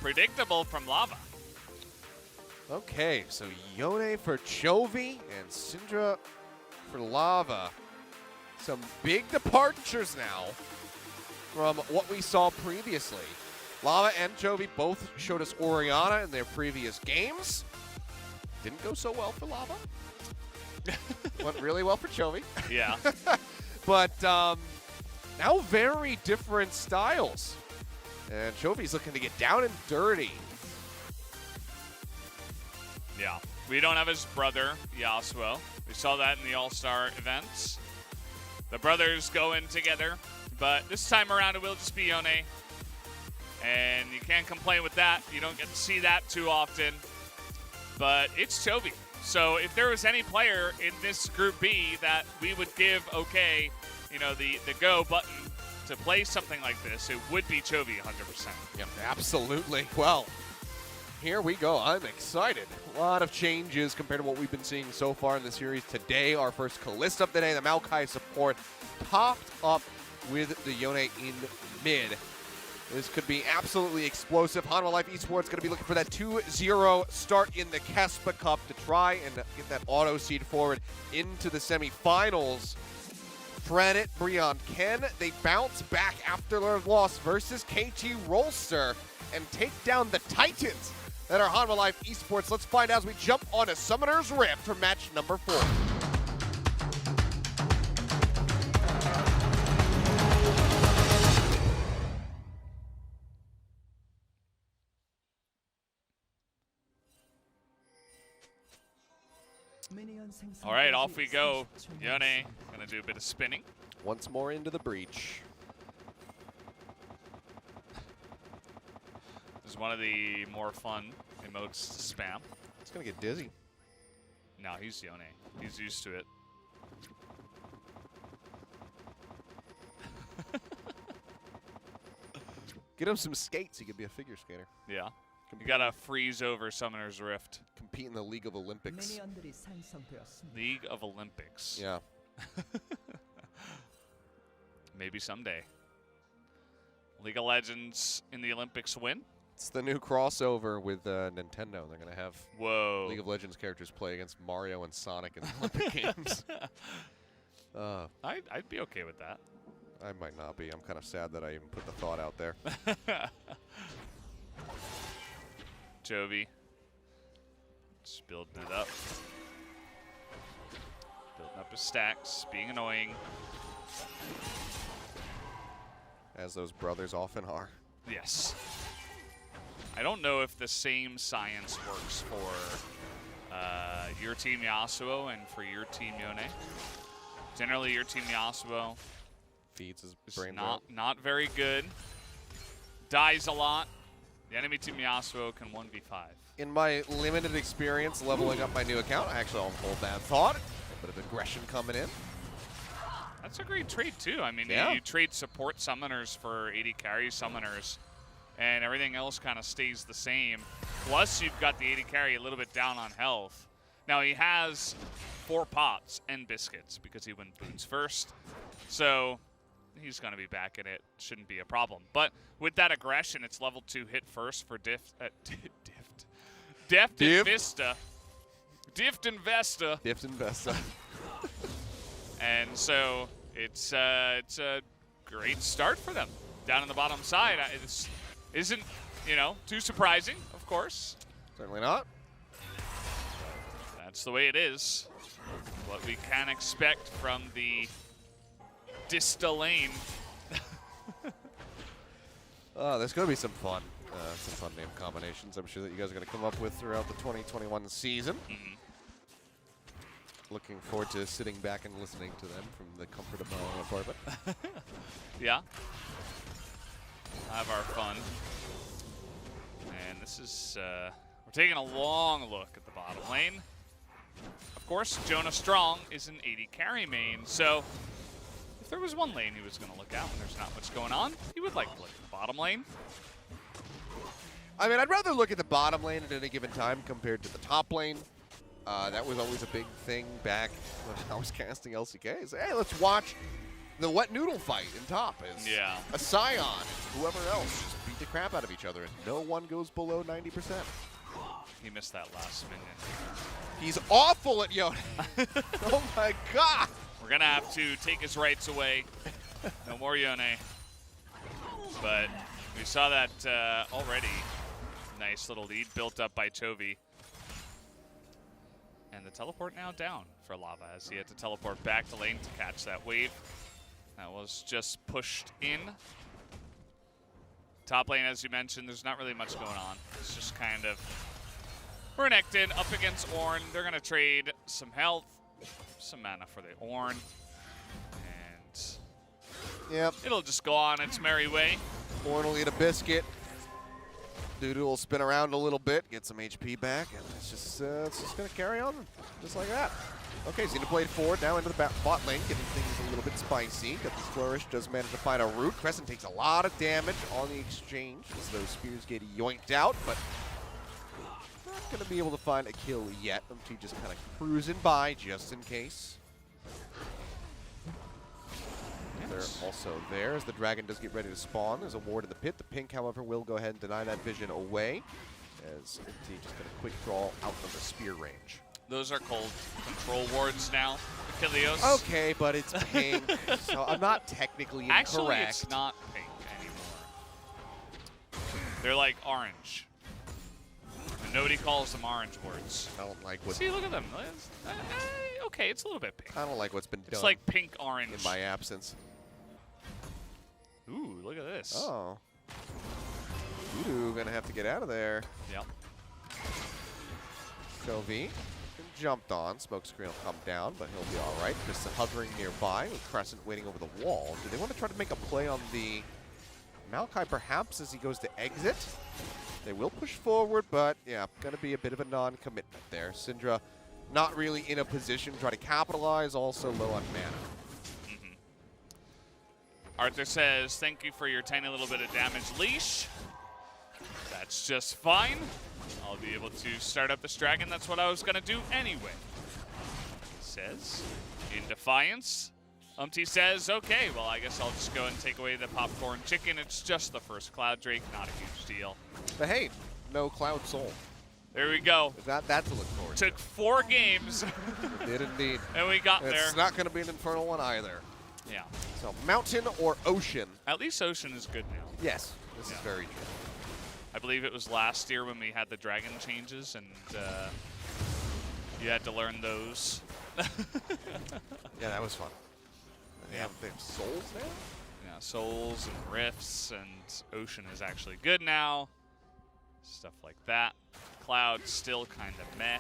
predictable from Lava. Okay, so Yone for Chovy and Syndra for Lava. Some big departures now from what we saw previously. Lava and Chovy both showed us Orianna in their previous games. Didn't go so well for Lava. Went really well for Chovy. Yeah. But now very different styles. And Chovy's looking to get down and dirty. Yeah. We don't have his brother, Yasuo. We saw that in the All-Star events. The brothers go in together, but this time around it will just be Yone. And you can't complain with that. You don't get to see that too often. But it's Chovy. So if there was any player in this Group B that we would give, okay, you know, the go button to play something like this, it would be Chovy 100%. Yep, absolutely. Well, here we go. I'm excited. A lot of changes compared to what we've been seeing so far in the series today. Our first Kalista of the day, the Maokai support, topped up with the Yone in mid. This could be absolutely explosive. Hanwha Life Esports going to be looking for that 2-0 start in the KeSPA Cup to try and get that auto seed forward into the semifinals. Fredit, BRION, can they bounce back after their loss versus KT Rolster and take down the Titans that are Hanwha Life Esports? Let's find out as we jump on a Summoner's Rift for match number 4. All right, off we go. Yone going to do a bit of spinning. Once more into the breach. This is one of the more fun emotes to spam. It's going to get dizzy. No, he's Yone. He's used to it. Get him some skates. He could be a figure skater. Yeah. You got to freeze over Summoner's Rift. Compete in the League of Olympics. League of Olympics. Yeah. Maybe someday. League of Legends in the Olympics win? It's the new crossover with Nintendo. They're going to have League of Legends characters play against Mario and Sonic in the Olympic Games. I'd be okay with that. I might not be. I'm kind of sad that I even put the thought out there. Chovy. Just building it up. Building up his stacks, being annoying. As those brothers often are. Yes. I don't know if the same science works for your team Yasuo and for your team Yone. Generally, your team Yasuo feeds his is brain not very good. Dies a lot. The enemy team Yasuo can 1v5. In my limited experience leveling up my new account, I actually don't hold that thought. A bit of aggression coming in. That's a great trade too. I mean, yeah. you trade support summoners for AD carry summoners, and everything else kind of stays the same. Plus, you've got the AD carry a little bit down on health. Now, he has 4 pots and biscuits because he went boots first. So he's going to be back in it. Shouldn't be a problem. But with that aggression, it's level 2 hit first for Deft and Vista. Dift and Vesta. Dift and Vesta. And so it's a great start for them. Down on the bottom side, it isn't, too surprising, of course. Certainly not. That's the way it is. What we can expect from the Dista lane. There's going to be some fun name combinations I'm sure that you guys are going to come up with throughout the 2021 season. Mm-hmm. Looking forward to sitting back and listening to them from the comfort of my own apartment. Yeah. Have our fun. And this is, we're taking a long look at the bottom lane. Of course, Jonah Strong is an AD carry main, so if there was one lane he was going to look at when there's not much going on, he would like to look at the bottom lane. I mean, I'd rather look at the bottom lane at any given time compared to the top lane. That was always a big thing back when I was casting LCK. Hey, let's watch the wet noodle fight in top. As a Scion and whoever else just beat the crap out of each other, and no one goes below 90%. He missed that last minute. He's awful at Yone. Oh my god! We're going to have to take his rights away. No more Yone. But we saw that already. Nice little lead built up by Chovy. And the teleport now down for Lava as he had to teleport back to lane to catch that wave. That was just pushed in. Top lane, as you mentioned, there's not really much going on. It's just kind of Renekton up against Ornn. They're going to trade some health, some mana for the Ornn. And it'll just go on its merry way. Ornn will eat a biscuit. Dudu will spin around a little bit, get some HP back, and it's just going to carry on just like that. Okay, Xenoblade forward now into the bot lane, getting things a little bit spicy. Got the Flourish, does manage to find a root. Crescent takes a lot of damage on the exchange as those spears get yoinked out, but not going to be able to find a kill yet. MT just kind of cruising by just in case. They're also there as the dragon does get ready to spawn. There's a ward in the pit. The pink, however, will go ahead and deny that vision away as MT just going to quick draw out of the spear range. Those are called control wards now, Achilleos. Okay, but it's pink, so I'm not technically incorrect. Actually, it's not pink anymore. They're like orange. And nobody calls them orange wards. I don't like what... See, look at them. Okay, it's a little bit pink. I don't like what's been done. It's like pink-orange. In my absence. Ooh, look at this. Oh. Dudu gonna have to get out of there. Yep. Chovy jumped on. Smokescreen will come down, but he'll be all right. Just hovering nearby with Crescent waiting over the wall. Do they want to try to make a play on the Maokai perhaps as he goes to exit? They will push forward, but yeah, going to be a bit of a non-commitment there. Syndra not really in a position to try to capitalize, also low on mana. Arthur says, thank you for your tiny little bit of damage leash. That's just fine. I'll be able to start up this dragon. That's what I was going to do anyway. He says, in defiance. Says, okay, well, I guess I'll just go and take away the popcorn chicken. It's just the first Cloud Drake, not a huge deal. But hey, no Cloud Soul. There we go. That to look forward to. Took 4 games. It did indeed. And we got there. It's not going to be an Infernal one either. Yeah. So mountain or ocean. At least ocean is good now. Yes, this is very true. I believe it was last year when we had the dragon changes, and you had to learn those. Yeah, that was fun. They have souls now? Yeah, souls and rifts, and ocean is actually good now. Stuff like that. Cloud still kind of meh.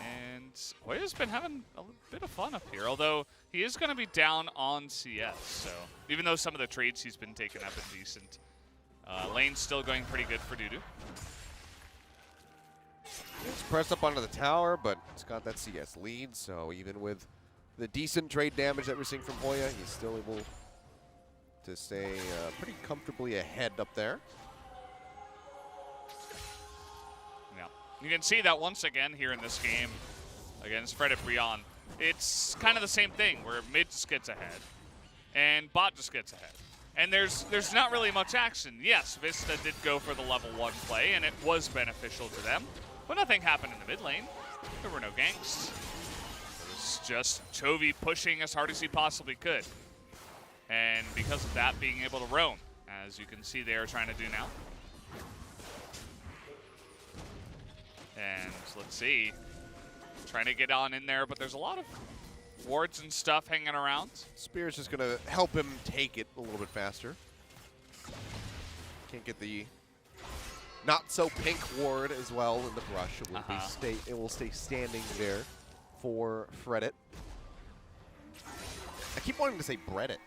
And Hoya's been having a bit of fun up here, although he is going to be down on CS. So even though some of the trades he's been taking up are decent, lane's still going pretty good for Dudu. It's pressed up onto the tower, but it's got that CS lead, so even with the decent trade damage that we're seeing from Hoya, he's still able to stay pretty comfortably ahead up there. Yeah, you can see that once again here in this game against Fredit BRION. It's kind of the same thing where mid just gets ahead and bot just gets ahead. And there's not really much action. Yes, Vista did go for the level 1 play, and it was beneficial to them. But nothing happened in the mid lane. There were no ganks. It was just Chovy pushing as hard as he possibly could. And because of that, being able to roam, as you can see they are trying to do now. And let's see. Trying to get on in there, but there's a lot of wards and stuff hanging around. Spear's just going to help him take it a little bit faster. Can't get the not so pink ward as well in the brush. It will stay standing there for Fredit. I keep wanting to say Breadit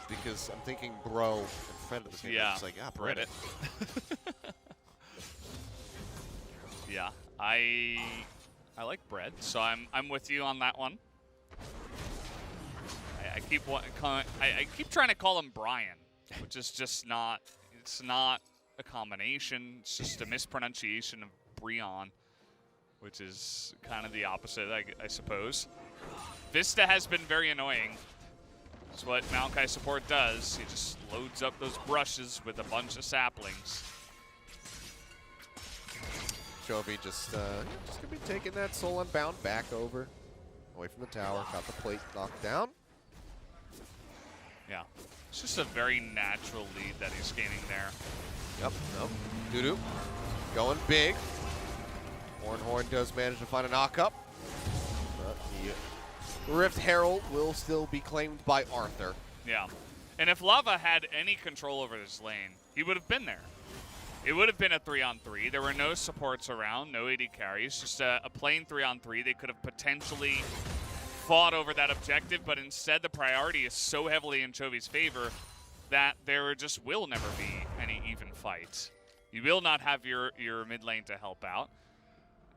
because I'm thinking bro and Fredit at the same time. It's like, Breadit. Yeah, I like bread, so I'm with you on that one. I keep trying to call him Brian, which is just not. It's not a combination. It's just a mispronunciation of BRION, which is kind of the opposite, I suppose. Vista has been very annoying. It's what Maokai support does. He just loads up those brushes with a bunch of saplings. Chovy just gonna be taking that Soul Unbound back over, away from the tower. Got the plate knocked down. Yeah, it's just a very natural lead that he's gaining there. Yep, nope. Dudu going big. Horn does manage to find a knock-up. But the Rift Herald will still be claimed by Arthur. Yeah, and if Lava had any control over this lane, he would have been there. It would have been a 3-on-3. There were no supports around, no AD carries, just a plain 3-on-3. They could have potentially fought over that objective, but instead the priority is so heavily in Chovy's favor that there just will never be any even fight. You will not have your mid lane to help out.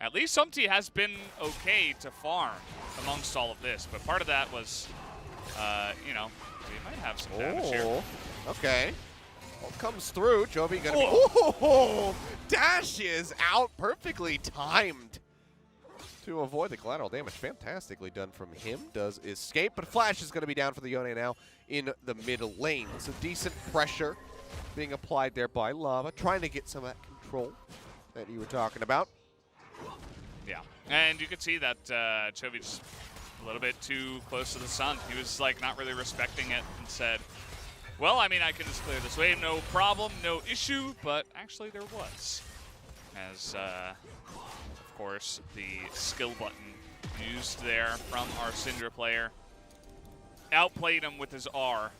At least Sumti has been okay to farm amongst all of this, but part of that was, you know, we might have some damage here. Okay. Comes through. Chovy gonna be dashes out, perfectly timed to avoid the collateral damage. Fantastically done from him. Does escape, but Flash is gonna be down for the Yone now in the mid lane. So decent pressure being applied there by Lava, trying to get some of that control that you were talking about. Yeah, and you could see that Chovy just a little bit too close to the sun. He was like not really respecting it and said, well, I mean, I can just clear this wave, no problem, no issue, but actually there was. As, of course, the skill button used there from our Syndra player outplayed him with his R,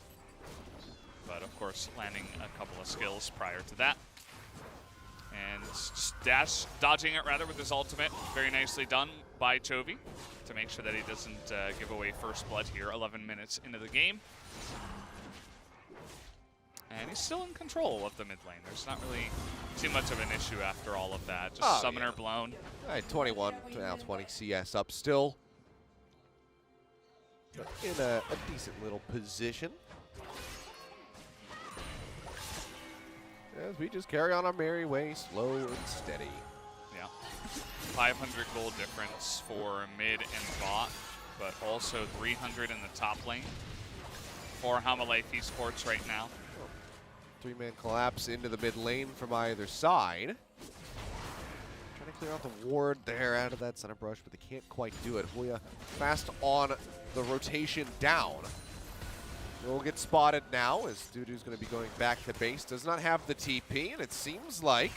but of course landing a couple of skills prior to that. And just dodging it rather with his ultimate, very nicely done by Chovy to make sure that he doesn't give away first blood here 11 minutes into the game. And he's still in control of the mid lane. There's not really too much of an issue after all of that. Just summoner blown. All right, 21 to now 20 CS up still. In a decent little position. As we just carry on our merry way, slow and steady. Yeah. 500 gold difference for mid and bot, but also 300 in the top lane for Hanwha Esports right now. Three-man collapse into the mid lane from either side. Trying to clear out the ward there out of that center brush, but they can't quite do it. Hoya fast on the rotation down. Will get spotted now as Dudu's going to be going back to base. Does not have the TP, and it seems like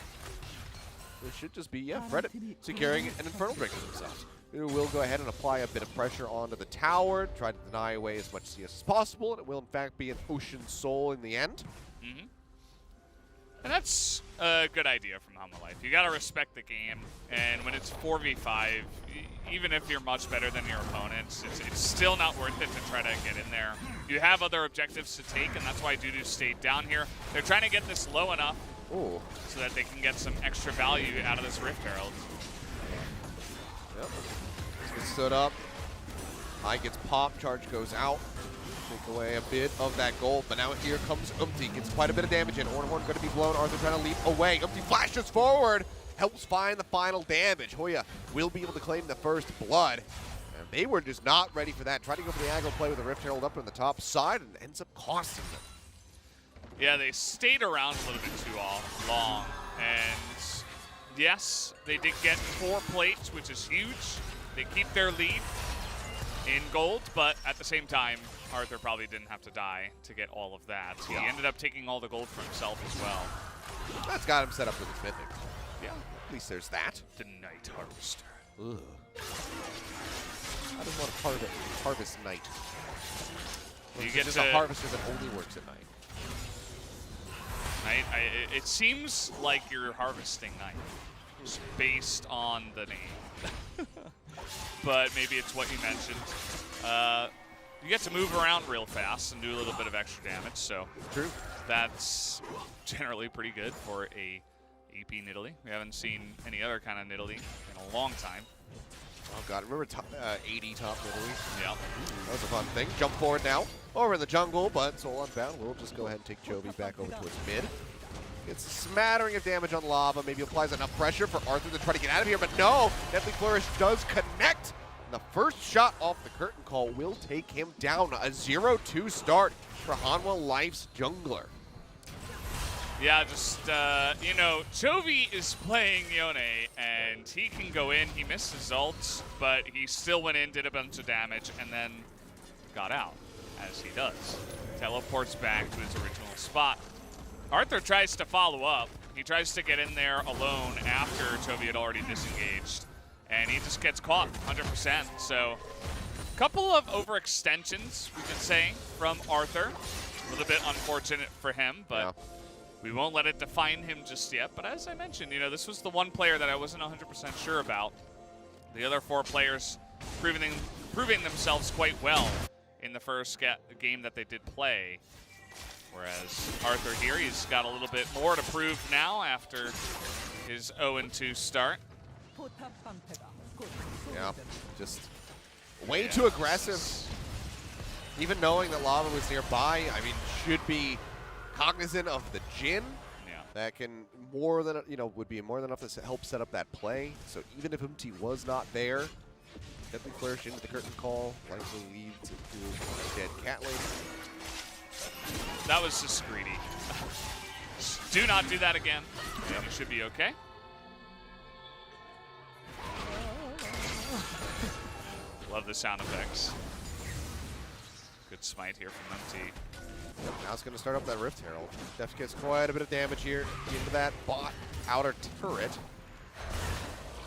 it should just be, Fredit securing an Infernal Drink for themselves. Dudu will go ahead and apply a bit of pressure onto the tower, try to deny away as much CS as possible, and it will in fact be an Ocean Soul in the end. Mm-hmm. And that's a good idea from Hanwha Life. You gotta respect the game, and when it's 4v5, even if you're much better than your opponents, it's still not worth it to try to get in there. You have other objectives to take, and that's why Dudu stayed down here. They're trying to get this low enough so that they can get some extra value out of this Rift Herald. Yep. Gets stood up. Eye gets popped, charge goes out. Take away a bit of that gold, but now here comes Umti. Gets quite a bit of damage in. Ornhorn going to be blown. Arthur trying to leap away. Umti flashes forward. Helps find the final damage. Hoya will be able to claim the first blood. And they were just not ready for that. Tried to go for the aggro play with the Rift Herald up on the top side and ends up costing them. Yeah, they stayed around a little bit too long. And yes, they did get 4 plates, which is huge. They keep their lead in gold, but at the same time, Arthur probably didn't have to die to get all of that. He ended up taking all the gold for himself as well. That's got him set up for the Mythic. Yeah. At least there's that. The Night Harvester. Ugh. I just want to harvest night. You get just a harvester that only works at night. It seems like you're harvesting night, just based on the name. But maybe it's what you mentioned. You get to move around real fast and do a little bit of extra damage, so true. That's generally pretty good for a AP Nidalee. We haven't seen any other kind of Nidalee in a long time. Oh god, remember 80 top Nidalee? Yeah. That was a fun thing. Jump forward now, over in the jungle, but Soul Unbound will just go ahead and take Chovy back over towards mid. Gets a smattering of damage on lava, maybe applies enough pressure for Arthur to try to get out of here, but no! Deadly Flourish does connect! And the first shot off the curtain call will take him down. A 0-2 start for Hanwha Life's jungler. Yeah, just, you know, Chovy is playing Yone, and he can go in. He missed his ult, but he still went in, did a bunch of damage, and then got out, as he does. Teleports back to his original spot. Arthur tries to follow up. He tries to get in there alone after Chovy had already disengaged, and he just gets caught 100%. So, a couple of overextensions, we could say, from Arthur. A little bit unfortunate for him, but we won't let it define him just yet. But as I mentioned, you know, this was the one player that I wasn't 100% sure about. The other 4 players proving themselves quite well in the first game that they did play. Whereas Arthur here, he's got a little bit more to prove now after his 0-2 start. Yeah, just way too aggressive. Even knowing that lava was nearby, I mean, should be cognizant of the Jhin. Yeah. That can more than, you know, would be more than enough to help set up that play. So even if Umti was not there, Deadly Flourish into the curtain call likely leads to a dead cat lane. That was just greedy. Do not do that again, and you should be okay. Love the sound effects. Good smite here from MT. Yep, now it's going to start up that Rift Herald. Def gets quite a bit of damage here into that bot outer turret.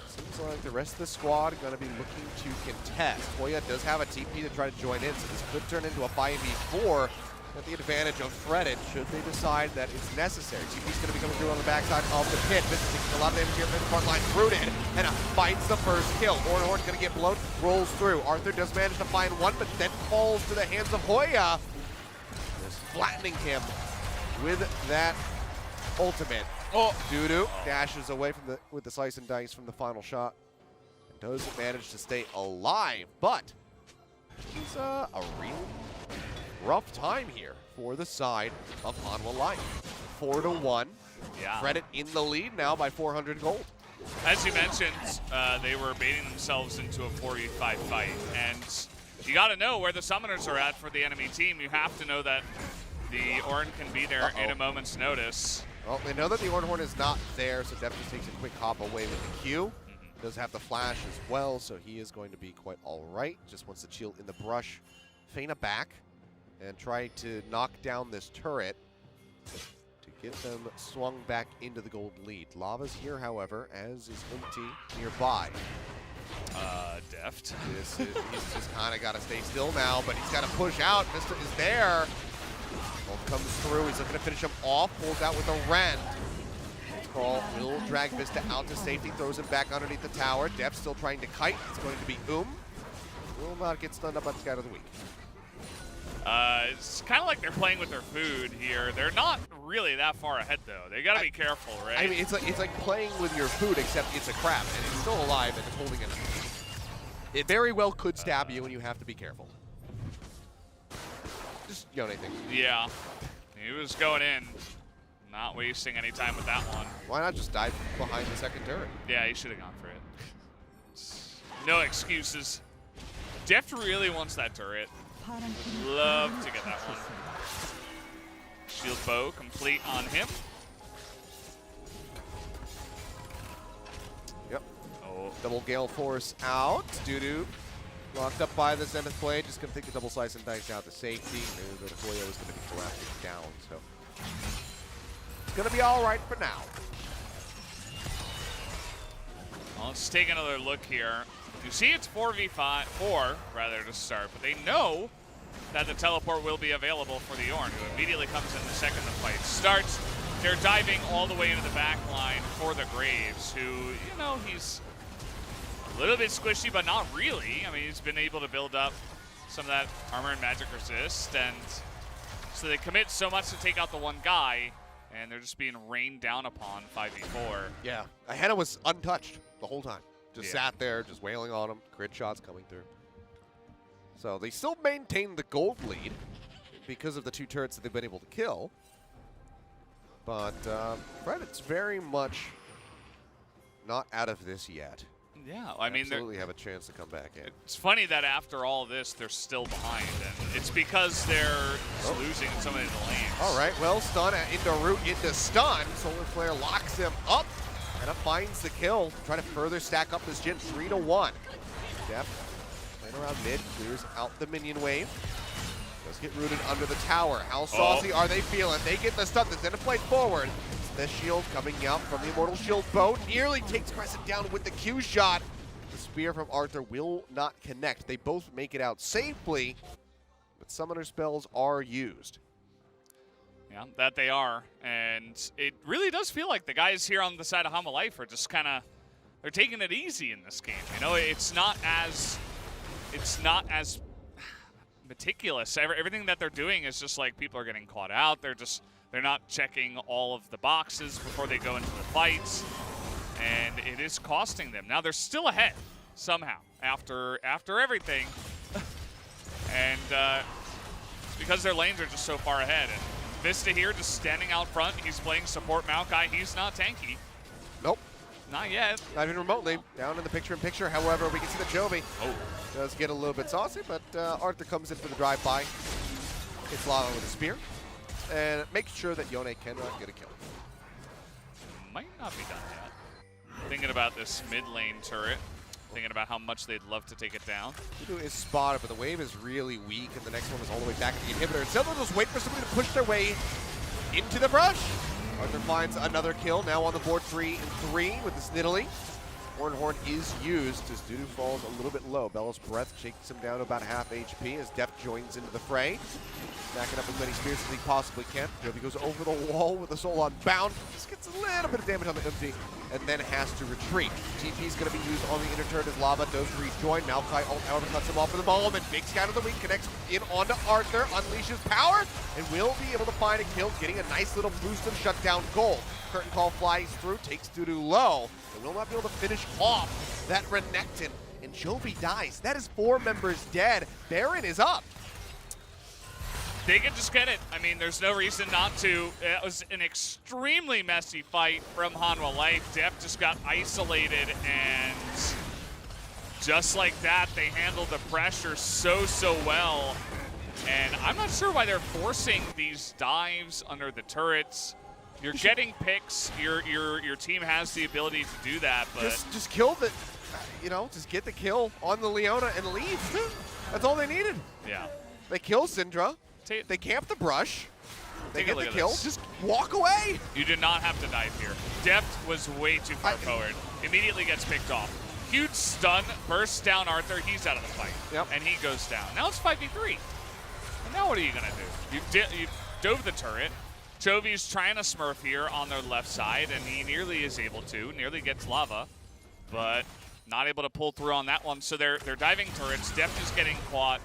Seems like the rest of the squad are going to be looking to contest. Hoya does have a TP to try to join in, so this could turn into a 5v4 at the advantage of Fredit should they decide that it's necessary. TP's going to be coming through on the backside of the pit. This is taking a lot of damage here from the front line. Rooted and finds the first kill. Ornhorn's going to get blown, rolls through. Arthur does manage to find one, but then falls to the hands of Hoya. Just flattening him with that ultimate. Oh, Dudu dashes away from with the slice and dice from the final shot. And does manage to stay alive, but he's a real rough time here for the side of Hanwha Life. 4-1. Yeah. Fredit in the lead now by 400 gold. As you mentioned, they were baiting themselves into a 4v5 fight, and you got to know where the summoners are at for the enemy team. You have to know that the Ornn can be there in a moment's notice. Well, they know that the Ornhorn is not there, so Def just takes a quick hop away with the Q. Does have the flash as well, so he is going to be quite all right. Just wants to chill in the brush. Feina back. and try to knock down this turret to get them swung back into the gold lead. Lava's here, however, as is Empty nearby. Deft. He's just kind of got to stay still now, but he's got to push out. Mista is there. Bolt comes through. He's looking to finish him off. Pulls out with a rend. Crawl will drag Vista out to safety. Throws him back underneath the tower. Deft still trying to kite. It's going to be Will not get stunned up by the Scout of the Week. It's kind of like they're playing with their food here. They're not really that far ahead, though. They got to be careful, right? I mean, it's like playing with your food, except it's a crab, and it's still alive, and it's holding it. It very well could stab you, and you have to be careful. Just Yone thing. Yeah. He was going in. Not wasting any time with that one. Why not just dive behind the second turret? Yeah, he should have gone for it. No excuses. Deft really wants that turret. Love to get that one. Shield bow complete on him. Yep. Oh. Double Gale Force out. Doo-doo. Locked up by the Zenith Blade. Just going to take the double slice and dice out to safety. The Hoya is going to be collapsing down, so it's going to be all right for now. Well, let's take another look here. You see it's 4v4 rather to start, but they know that the teleport will be available for the Ornn, who immediately comes in the second the fight starts. They're diving all the way into the back line for the Graves, who, you know, he's a little bit squishy, but not really. I mean, he's been able to build up some of that armor and magic resist, and so they commit so much to take out the one guy, and they're just being rained down upon 5v4. Yeah, Hanwha was untouched the whole time. Just sat there, just wailing on him. Crit shots coming through. So they still maintain the gold lead because of the 2 turrets that they've been able to kill. But Fredit's very much not out of this yet. Yeah, I mean, absolutely have a chance to come back in. It's funny that after all this, they're still behind, and it's because they're losing in so many of the lanes. All right, well, stun into root into stun. Solar Flare locks him up, and it finds the kill to try to further stack up this Gen 3-1. Deft playing around mid, clears out the minion wave. Does get rooted under the tower. How saucy are they feeling? They get the stun. The Zenith Blade forward. The shield coming out from the Immortal Shield bow. Nearly takes Crescent down with the Q shot. The spear from Arthur will not connect. They both make it out safely, but summoner spells are used. Yeah, that they are. And it really does feel like the guys here on the side of Hanwha Life are just kind of, they're taking it easy in this game. You know, it's not as meticulous. Everything that they're doing is just like people are getting caught out. They're not checking all of the boxes before they go into the fights, and it is costing them. Now they're still ahead somehow after everything, and it's because their lanes are just so far ahead. And Vista here just standing out front. He's playing support Maokai. He's not tanky. Nope. Not yet. Not even remotely. Down in the picture-in-picture. However, we can see that Jovi does get a little bit saucy, but Arthur comes in for the drive-by. Hits Lava with a spear, and makes sure that Yone cannot get a kill. Might not be done yet. Thinking about this mid lane turret. Thinking about how much they'd love to take it down. Voodoo is spotted, but the wave is really weak, and the next one is all the way back at the inhibitor. Instead, they'll just wait for somebody to push their way into the brush. Arthur finds another kill, now on the board 3-3 with this Nidalee. Horn is used as Voodoo falls a little bit low. Bell's Breath shakes him down to about half HP as Deft joins into the fray. Stacking up as many spears as he possibly can. Jovi goes over the wall with the soul unbound. Just gets a little bit of damage on the empty and then has to retreat. TP is going to be used on the inner turret as Lava does rejoin. Maokai ult, however, cuts him off for the moment. Big Scout of the Week connects in onto Arthur, unleashes power, and will be able to find a kill, getting a nice little boost of shutdown gold. Curtain Call flies through, takes Voodoo low, and will not be able to finish off that Renekton. And Jovi dies. That is 4 members dead. Baron is up. They can just get it. I mean, there's no reason not to. It was an extremely messy fight from Hanwha Life. Deft just got isolated, and just like that, they handled the pressure so well. And I'm not sure why they're forcing these dives under the turrets. You're getting picks. Your team has the ability to do that, but just kill the, just get the kill on the Leona and leave. That's all they needed. Yeah. They kill Syndra. rotate. They camp the brush. They Take a get look the at kill. this. Just walk away. You did not have to dive here. Deft was way too far forward. Immediately gets picked off. Huge stun, bursts down Arthur. He's out of the fight. Yep. And he goes down. Now it's 5v3. And now what are you going to do? You dove the turret. Chovy's trying to smurf here on their left side, and he nearly is able to. Nearly gets lava, but not able to pull through on that one. So they're diving turrets. Deft is getting caught.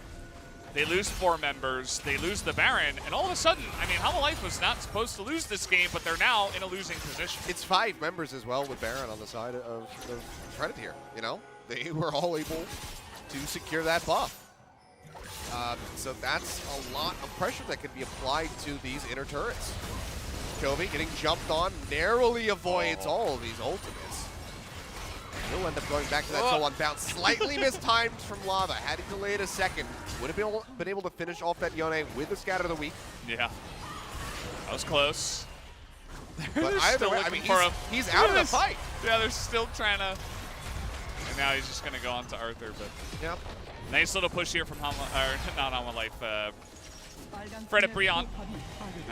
They lose 4 members. They lose the Baron, and all of a sudden, I mean, Hanwha Life was not supposed to lose this game, but they're now in a losing position. It's 5 members as well with Baron on the side of Fredit here. You know, they were all able to secure that buff. So that's a lot of pressure that can be applied to these inner turrets. Chovy getting jumped on, narrowly avoids all of these ultimates. He'll end up going back to that solo on bounce. Slightly mistimed from Lava. Had he delayed a second, would have been able to finish off that Yone with the scatter of the week. Yeah, that was close. But either way, I mean, he's out of the fight. Yeah, they're still trying to. And now he's just going to go on to Arthur. But yeah, nice little push here from Hanwha, or not Hanwha Life. Fredit BRION,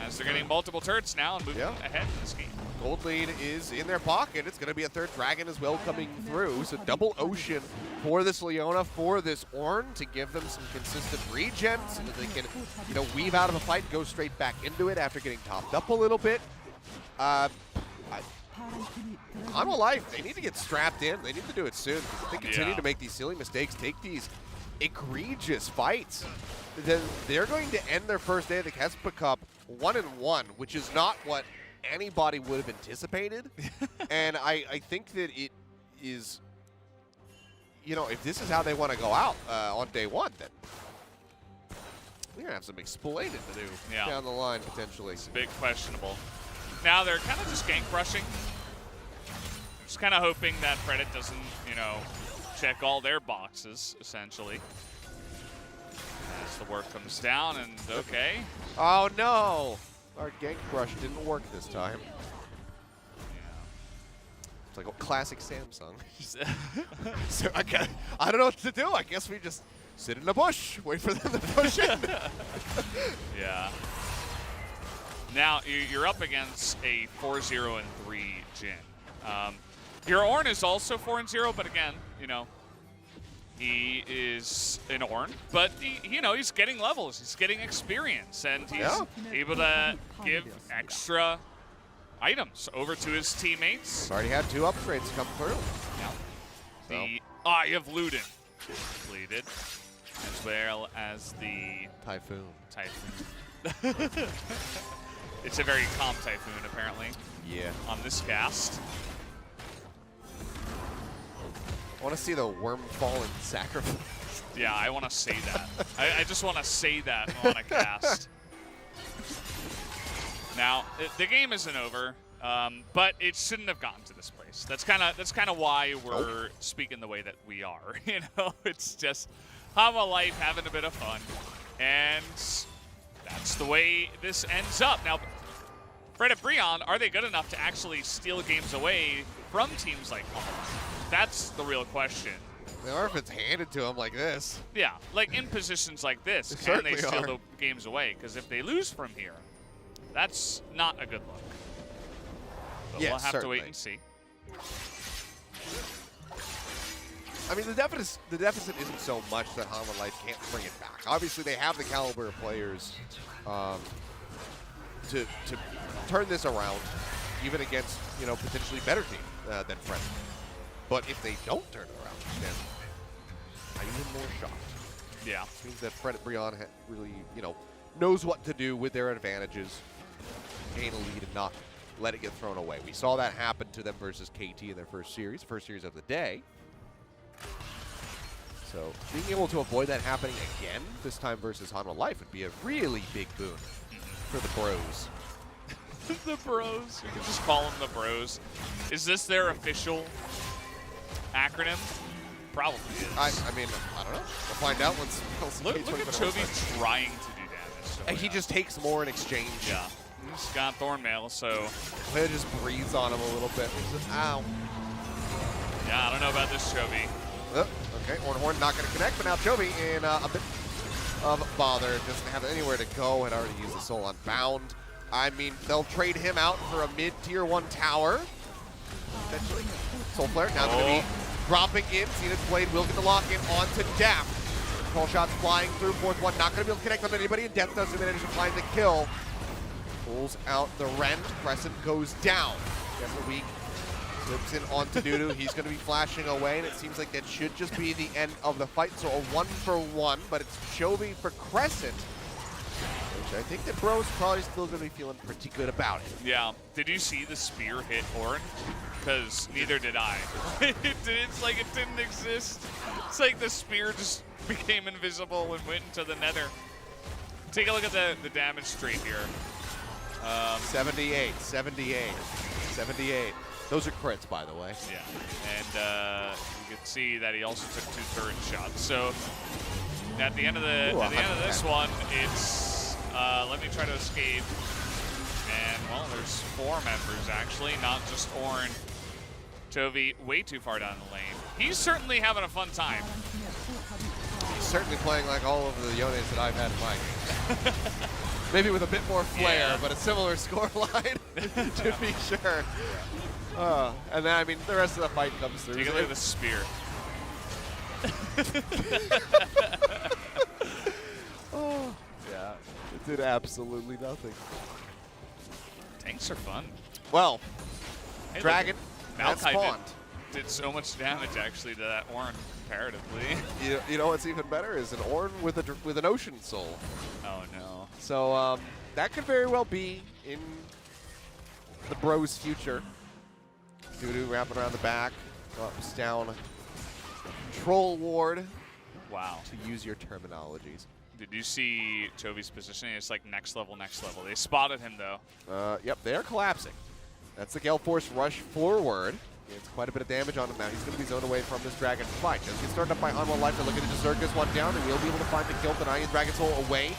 as they're getting multiple turrets now and moving ahead in this game. Gold lead is in their pocket. It's going to be a third dragon as well coming through. So double ocean for this Leona, for this Ornn, to give them some consistent regen so that they can, you know, weave out of a fight and go straight back into it after getting topped up a little bit. Hanwha Life, they need to get strapped in. They need to do it soon. If they continue to make these silly mistakes, take these egregious fights, then they're going to end their first day of the KeSPA Cup 1-1, which is not what anybody would have anticipated. And I think that it is, you know, if this is how they want to go out on day one, then we're going to have some explaining to do down the line, potentially. It's a bit questionable. Now they're kind of just gank rushing. Just kind of hoping that Fredit doesn't, you know, check all their boxes, essentially. As the work comes down, and okay. Oh no! Our gank rush didn't work this time. It's like a classic Samsung. So I don't know what to do. I guess we just sit in a bush, wait for them to push in. Yeah. Now you're up against a 4-0-3 Jin. Your Ornn is also 4-0, but again, you know, he is an Ornn, but he, you know, he's getting levels, he's getting experience, and he's able to give extra items over to his teammates. Already had 2 upgrades come through. Yeah. The Eye of Luden completed, as well as the Typhoon. It's a very calm Typhoon, apparently. Yeah. On this cast. I want to see the worm fall and sacrifice. Yeah, I want to say that. I just want to say that on a cast. Now, the game isn't over, but it shouldn't have gotten to this place. That's kind of why we're speaking the way that we are. You know, it's just Hanwha Life having a bit of fun, and that's the way this ends up. Now, Fredit BRION, are they good enough to actually steal games away from teams like Hanwha Life? That's the real question. Or if it's handed to them like this. Yeah, like in positions like this, can they steal the games away? Because if they lose from here, that's not a good look. But we'll have to wait and see. I mean, the deficit isn't so much that Hanwha Life can't bring it back. Obviously, they have the caliber of players to turn this around, even against, you know, potentially better team than Fredit. But if they don't turn it around, then I'm even more shocked. Yeah. It means that Fredit BRION really, you know, knows what to do with their advantages, gain a lead and not let it get thrown away. We saw that happen to them versus KT in their first series of the day. So being able to avoid that happening again, this time versus Hanwha Life, would be a really big boon for the bros. The bros. You can just call them the bros. Is this their official acronym? Probably is. I mean, I don't know. We'll find out once. Look at Chovy trying to do damage. So and he just takes more in exchange. Yeah. He's got Thornmail, so It just breathes on him a little bit. He's just, ow. Yeah, I don't know about this Chovy. Okay, Ornn not going to connect, but now Chovy in a bit of bother. Doesn't have anywhere to go. Had already used the soul on Bound. I mean, they'll trade him out for a mid-tier 1 tower. Eventually, Soul Flare now going to be dropping in. Zenith's Blade will get the lock-in onto Daft. Control shots flying through. Fourth one not going to be able to connect on anybody, and Death doesn't manage to find the kill. Pulls out the Rend. Crescent goes down. Death weak. Slips in onto Dudu. He's going to be flashing away, and it seems like that should just be the end of the fight. So a 1-for-1, but it's Chovy for Crescent, which I think that Bro's probably still going to be feeling pretty good about it. Yeah. Did you see the spear hit Ornn? Because neither did I. It's like it didn't exist. It's like the spear just became invisible and went into the nether. Take a look at the damage tree here. 78, 78, 78. Those are crits, by the way. Yeah, and you can see that he also took 2 turret shots. So at the end of this one, it's let me try to escape. And well, there's 4 members actually, not just Ornn. Chovy way too far down the lane. He's certainly having a fun time. He's certainly playing like all of the Yones that I've had in my game. Maybe with a bit more flair, but a similar scoreline to be sure. And then, I mean, the rest of the fight comes through. Take a look at the spear. Oh, yeah, it did absolutely nothing. Tanks are fun. Well, hey, Dragon, look, that spawned. Did so much damage actually to that Ornn comparatively. You know what's even better is an Ornn with an Ocean Soul. Oh no. So that could very well be in the Bros' future. Dudu wrapping around the back, drops down Troll Ward. Wow. To use your terminologies. Did you see Chovy's positioning? It's like next level, next level. They spotted him though. Yep, they are collapsing. That's the Gale Force rush forward. It's quite a bit of damage on him now. He's going to be zoned away from this Dragon fight. Does get started up by Hanwha Life. They're looking to just this one down, and we'll be able to find the kill, denying Dragon Soul away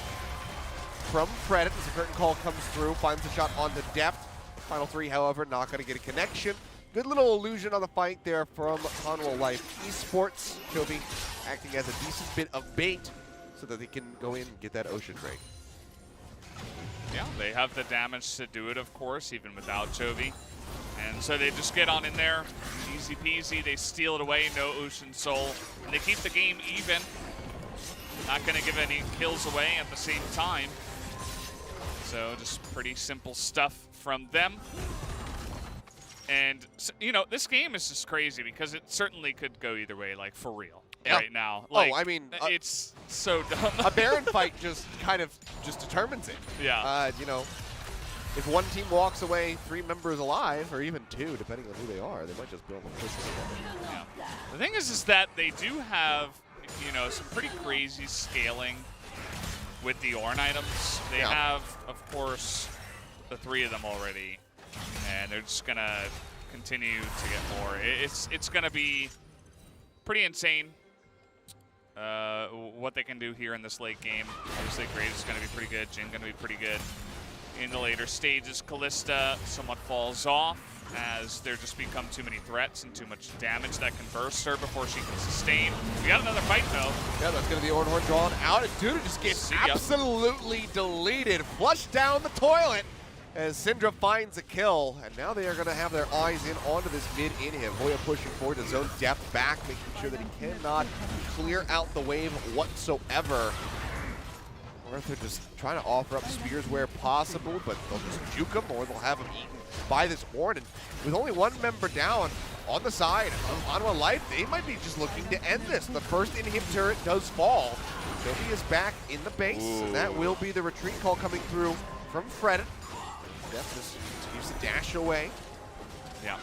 from Fredit as the curtain call comes through. Finds the shot on the depth. Final 3, however, not going to get a connection. Good little illusion on the fight there from Hanwha Life Esports. Chovy acting as a decent bit of bait so that they can go in and get that Ocean Drake. Yeah, they have the damage to do it, of course, even without Chovy. And so they just get on in there, easy peasy. They steal it away, no Ocean Soul. And they keep the game even. Not going to give any kills away at the same time. So just pretty simple stuff from them. And, you know, this game is just crazy because it certainly could go either way, like, for real, right now. Like, I mean, it's so dumb. A Baron fight just kind of determines it. Yeah. You know, if one team walks away 3 members alive, or even 2, depending on who they are, they might just build a push together. Yeah. The thing is that they do have, you know, some pretty crazy scaling with the Ornn items. They have, of course, the 3 of them already. And they're just going to continue to get more. It's going to be pretty insane what they can do here in this late game. Obviously, Great is going to be pretty good. Jin going to be pretty good. In the later stages, Callista somewhat falls off as there just become too many threats and too much damage that can burst her before she can sustain. We got another fight, though. Yeah, that's going to be Ornn Horn drawn out. And Dudu just gets absolutely deleted. Flushed down the toilet as Syndra finds a kill, and now they are going to have their eyes in onto this mid inhib. Hoya pushing forward to zone depth back, making sure that he cannot clear out the wave whatsoever. Arthur just trying to offer up spears where possible, but they'll just juke him or they'll have him eaten by this Ornn. And with only 1 member down on the side of Hanwha Life, they might be just looking to end this. The first inhib turret does fall. Chovy is back in the base, and that will be the retreat call coming through from Fredit. Death just continues to dash away. Yeah.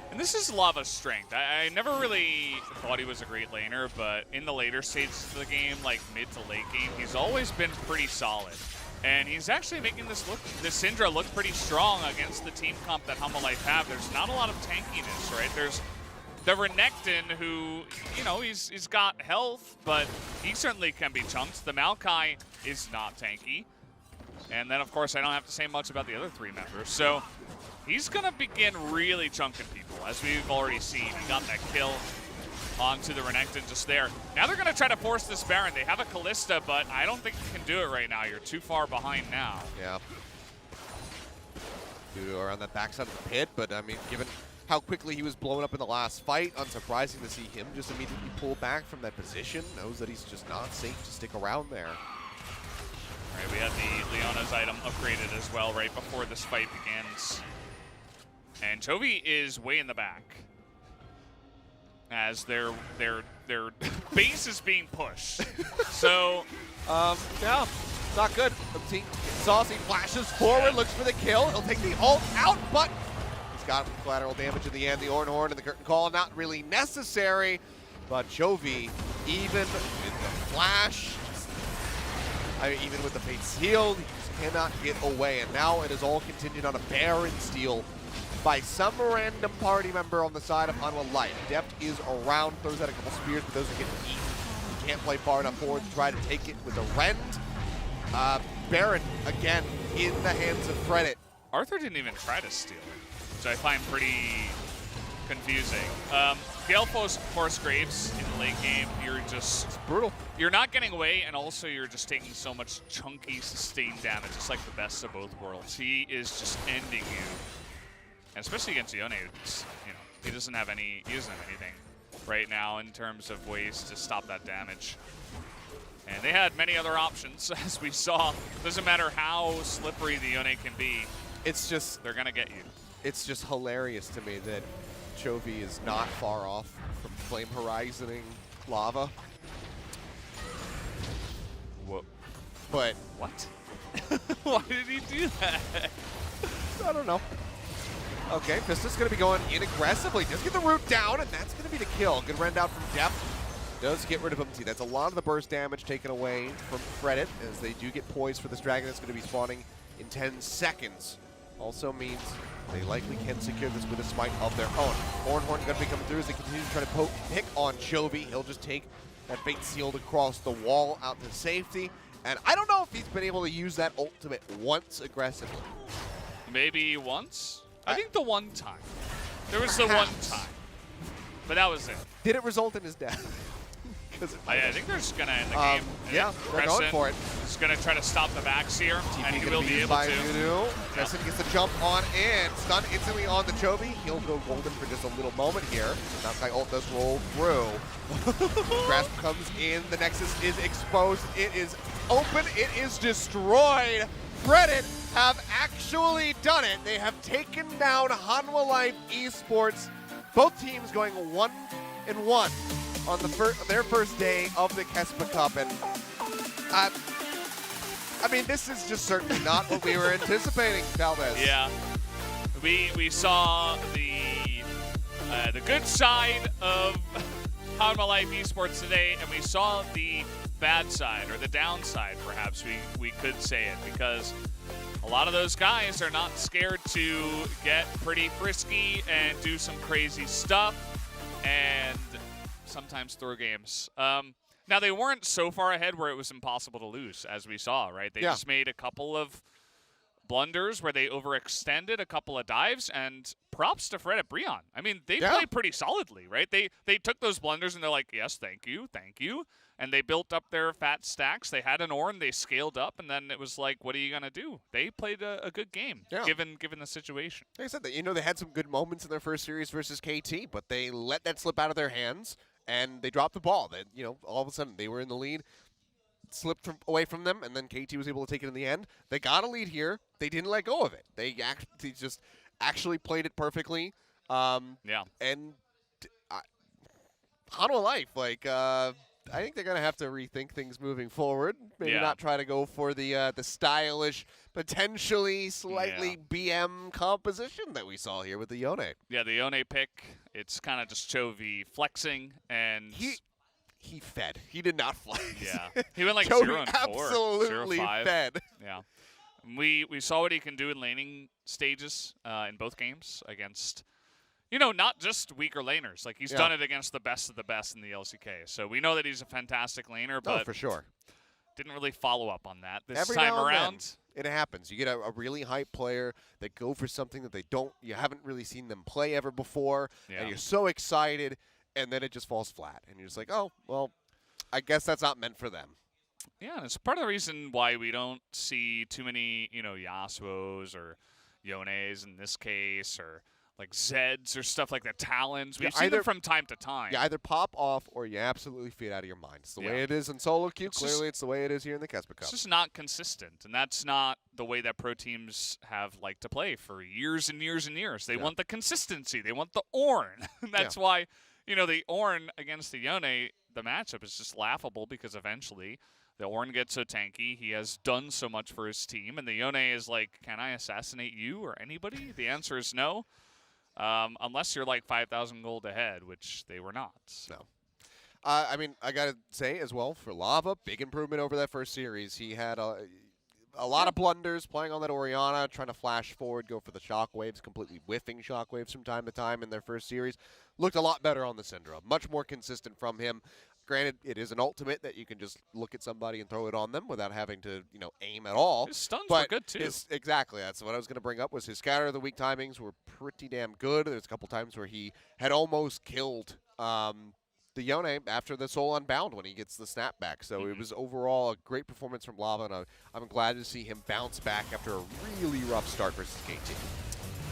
And this is Lava's strength. I never really thought he was a great laner, but in the later stages of the game, like mid to late game, he's always been pretty solid. And he's actually making this Syndra look pretty strong against the team comp that Hanwha Life have. There's not a lot of tankiness, right? There's the Renekton, who, you know, he's got health, but he certainly can be chunked. The Maokai is not tanky. And then, of course, I don't have to say much about the other 3 members. So he's going to begin really chunking people, as we've already seen. He got that kill onto the Renekton just there. Now they're going to try to force this Baron. They have a Kalista, but I don't think you can do it right now. You're too far behind now. Yeah. Dudu around that backside of the pit, but I mean, given how quickly he was blown up in the last fight, unsurprising to see him just immediately pull back from that position. Knows that he's just not safe to stick around there. All right, we had the Leona's item upgraded as well right before this fight begins. And Chovy is way in the back as their base is being pushed. So, yeah, not good. Saucy flashes forward, looks for the kill. He'll take the ult out, but he's got collateral damage in the end. The Ornhorn and the Curtain Call, not really necessary. But Chovy, even with the flash, even with the Fate Sealed, he just cannot get away. And now it is all contingent on a Baron steal by some random party member on the side of Hanwha Life. Deft is around, throws out a couple spears, but those are getting eaten. He can't play far enough forward to try to take it with a Rend. Baron, again, in the hands of Fredit. Arthur didn't even try to steal it, which I find pretty confusing. Gale Force Graves in the late game, it's brutal. You're not getting away, and also you're just taking so much chunky, sustained damage. It's like the best of both worlds. He is just ending you. And especially against Yone, he doesn't have anything right now in terms of ways to stop that damage. And they had many other options, as we saw. Doesn't matter how slippery the Yone can be. It's just they're gonna get you. It's just hilarious to me that Chovy is not far off from Flame Horizoning lava. Whoa. But what? Why did he do that? I don't know. Okay, Pista's going to be going in aggressively. Does get the root down, and that's going to be the kill. Good rend out from Deft. Does get rid of him. See, that's a lot of the burst damage taken away from Fredit, as they do get poised for this dragon that's going to be spawning in 10 seconds. Also means they likely can secure this with a smite of their own. Ornhorn going to be coming through as they continue to try to pick on Chovy. He'll just take that Fate Sealed across the wall out to safety. And I don't know if he's been able to use that ultimate once aggressively. Maybe once? I think the one time. There was the one time. But that was it. Did it result in his death? I think they're just going to end the game. Yeah, they're going for it. He's going to try to stop the backs here, and he will be able to. Crescent gets the jump on in. Stun instantly on the Chovy. He'll go golden for just a little moment here. Maokai ult does roll through. Grasp comes in. The Nexus is exposed. It is open. It is destroyed. Fredit have actually done it. They have taken down Hanwha Life Esports. Both teams going 1-1 on their first day of the KeSPA Cup. And I mean, this is just certainly not what we were anticipating, Valdez. Yeah. We saw the good side of Hanwha Life Esports today, and we saw the bad side, or the downside, perhaps we could say it, because a lot of those guys are not scared to get pretty frisky and do some crazy stuff and sometimes throw games. Now, they weren't so far ahead where it was impossible to lose, as we saw, right? They just made a couple of blunders where they overextended a couple of dives, and props to Fredit BRION. I mean, they played pretty solidly, right? They took those blunders and they're like, yes, thank you. And they built up their fat stacks. They had an Ornn, they scaled up, and then it was like, what are you going to do? They played a good game, given the situation. Like I said, they had some good moments in their first series versus KT, but they let that slip out of their hands, and they dropped the ball. They, all of a sudden, they were in the lead, slipped away from them, and then KT was able to take it in the end. They got a lead here. They didn't let go of it. They just actually played it perfectly. And Hanwha Life, I think they're going to have to rethink things moving forward. Maybe not try to go for the stylish, potentially slightly BM composition that we saw here with the Yone. Yeah, the Yone pick, it's kind of just Chovy flexing, and he fed. He did not flex. Yeah, he went like Chovy 0-4, absolutely 0-5. fed. Yeah, we saw what he can do in laning stages in both games against, not just weaker laners. Like, he's done it against the best of the best in the LCK. So we know that he's a fantastic laner, but for sure. Didn't really follow up on that this Every time now and around. Then, it happens. You get a really hype player that go for something that you haven't really seen them play ever before, and you're so excited, and then it just falls flat. And you're just like, oh, well, I guess that's not meant for them. Yeah, and it's part of the reason why we don't see too many, Yasuos or Yones in this case, or like Zeds or stuff like that, Talons. We've seen them from time to time. You either pop off or you absolutely feed out of your mind. It's the way it is in solo queue. Clearly, it's the way it is here in the KeSPA Cup. It's just not consistent, and that's not the way that pro teams have liked to play for years and years and years. They want the consistency. They want the Ornn. That's why, the Ornn against the Yone, the matchup is just laughable because eventually the Ornn gets so tanky. He has done so much for his team, and the Yone is like, can I assassinate you or anybody? The answer is no. Unless you're like 5,000 gold ahead, which they were not. No. I mean, I got to say as well, for Lava, big improvement over that first series. He had a lot of blunders playing on that Orianna, trying to flash forward, go for the shockwaves, completely whiffing shockwaves from time to time in their first series. Looked a lot better on the Syndra. Much more consistent from him. Granted, it is an ultimate that you can just look at somebody and throw it on them without having to, aim at all. His stuns were good, too. Exactly. That's what I was going to bring up, was his scatter of the weak timings were pretty damn good. There's a couple times where he had almost killed the Yone after the Soul Unbound when he gets the snapback. So it was overall a great performance from Lava, and I'm glad to see him bounce back after a really rough start versus KT.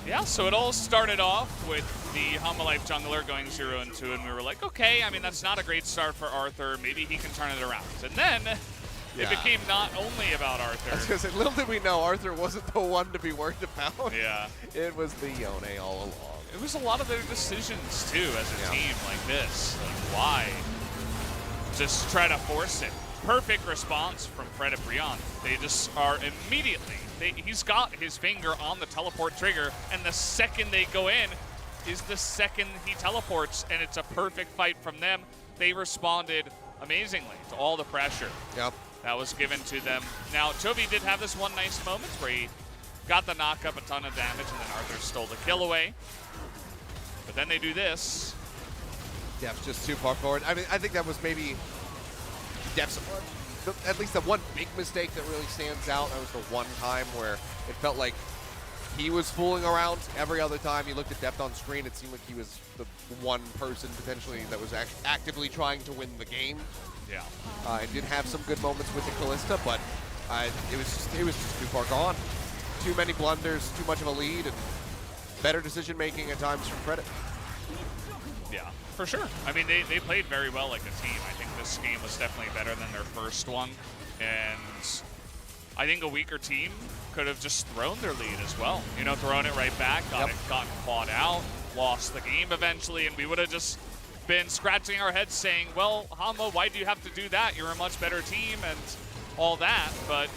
Yeah, so it all started off with the Hanwha Life jungler going 0-2, and we were like, okay, I mean, that's not a great start for Arthur. Maybe he can turn it around. And then it became not only about Arthur. I was going to say, little did we know Arthur wasn't the one to be worried about. Yeah. It was the Yone all along. It was a lot of their decisions, too, as a team like this. Like, why just try to force it? Perfect response from Fredit BRION. They just are immediately, he's got his finger on the teleport trigger, and the second they go in is the second he teleports, and it's a perfect fight from them. They responded amazingly to all the pressure that was given to them. Now, Chovy did have this one nice moment where he got the knock up, a ton of damage, and then Arthur stole the kill away. But then they do this. Def's just too far forward. I mean, I think that was maybe Def's, at least the one big mistake that really stands out. That was the one time where it felt like he was fooling around. Every other time you looked at Def on screen, it seemed like he was the one person potentially that was actively trying to win the game. Yeah. And did have some good moments with the Kalista, but it was just too far gone. Too many blunders, too much of a lead, and better decision-making at times from Fredit. Yeah, for sure. I mean, they played very well like a team. I think this game was definitely better than their first one. And I think a weaker team could have just thrown their lead as well. Thrown it right back, gotten caught out, lost the game eventually, and we would have just been scratching our heads saying, well, Hanwha, why do you have to do that? You're a much better team and all that. But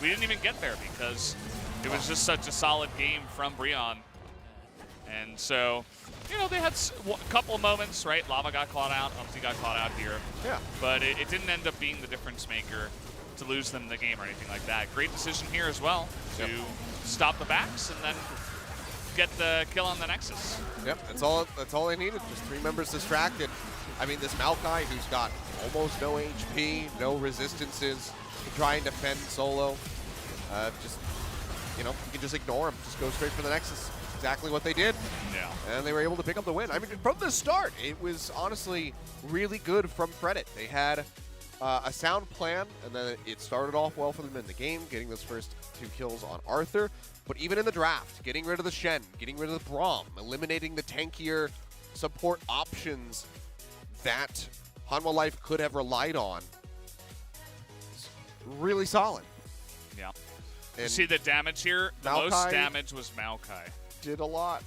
we didn't even get there because it was just such a solid game from BRION. And so, they had a couple of moments, right? Lava got caught out, Umti got caught out here. Yeah. But it didn't end up being the difference maker to lose them in the game or anything like that. Great decision here as well to stop the backs and then get the kill on the Nexus. Yep, that's all they needed. Just 3 members distracted. I mean, this Maokai, who's got almost no HP, no resistances, to try and defend solo, you can just ignore him. Just go straight for the Nexus. Exactly what they did. Yeah. And they were able to pick up the win. I mean, from the start, it was honestly really good from Fredit. They had a sound plan, and then it started off well for them in the game, getting those first 2 kills on Arthur. But even in the draft, getting rid of the Shen, getting rid of the Braum, eliminating the tankier support options that Hanwha Life could have relied on. It's really solid. Yeah. And you see the damage here? The most damage was Maokai. Did a lot.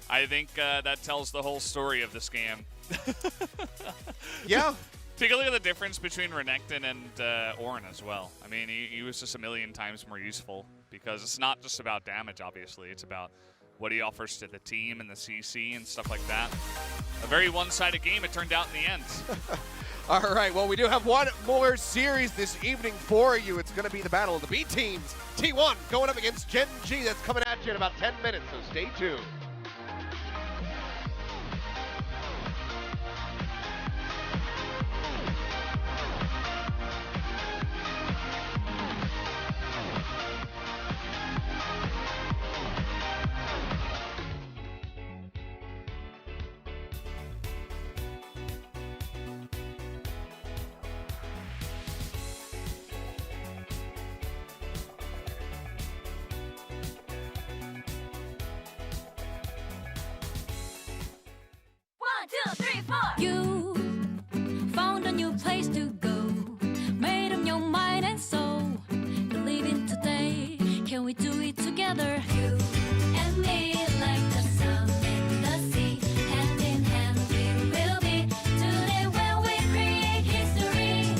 I think that tells the whole story of this game. Yeah. Take a look at the difference between Renekton and Ornn as well. I mean, he was just a million times more useful because it's not just about damage, obviously. It's about what he offers to the team and the CC and stuff like that. A very one-sided game it turned out in the end. All right, well, we do have one more series this evening for you. It's going to be the battle of the B teams. T1 going up against Gen.G. That's coming at you in about 10 minutes, so stay tuned. it together. You and me like the sun and the sea. Hand in hand we will be. Today when we create history.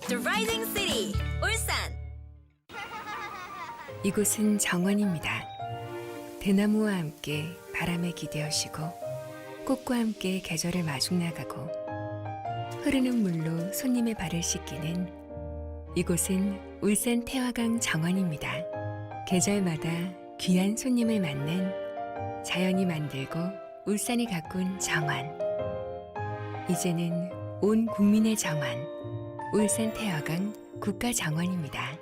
The Rising City, 울산. 이곳은 정원입니다. 대나무와 함께 바람에 기대어시고 꽃과 함께 계절을 마중나가고 흐르는 물로 손님의 발을 씻기는 이곳은 울산 태화강 정원입니다. 계절마다 귀한 손님을 맞는 자연이 만들고 울산이 가꾼 정원. 이제는 온 국민의 정원, 울산 태화강 국가정원입니다.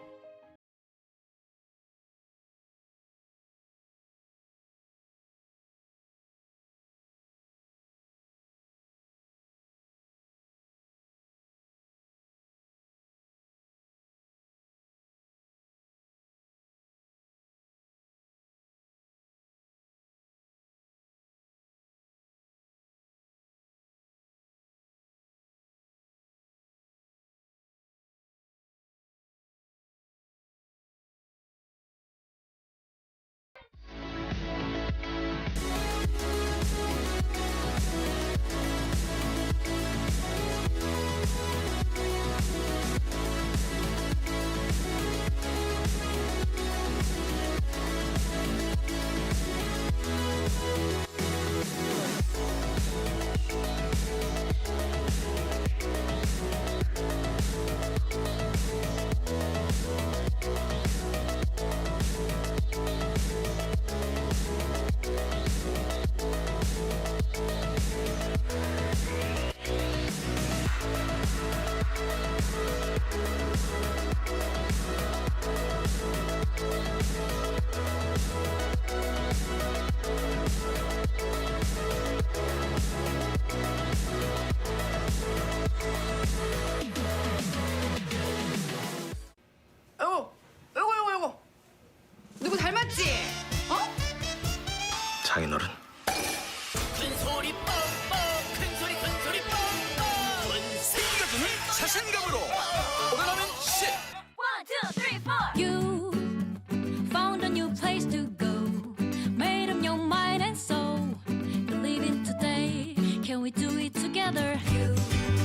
요거. 누구 닮았지? 어? 장인어른. 큰 소리 뻥뻥 큰 소리 뻥뻥 생각은 자신감으로 오래가면 10 1, 2, 3, 4. You found a new place to go. Made up your mind and soul. Believe in today. Can we do it together? You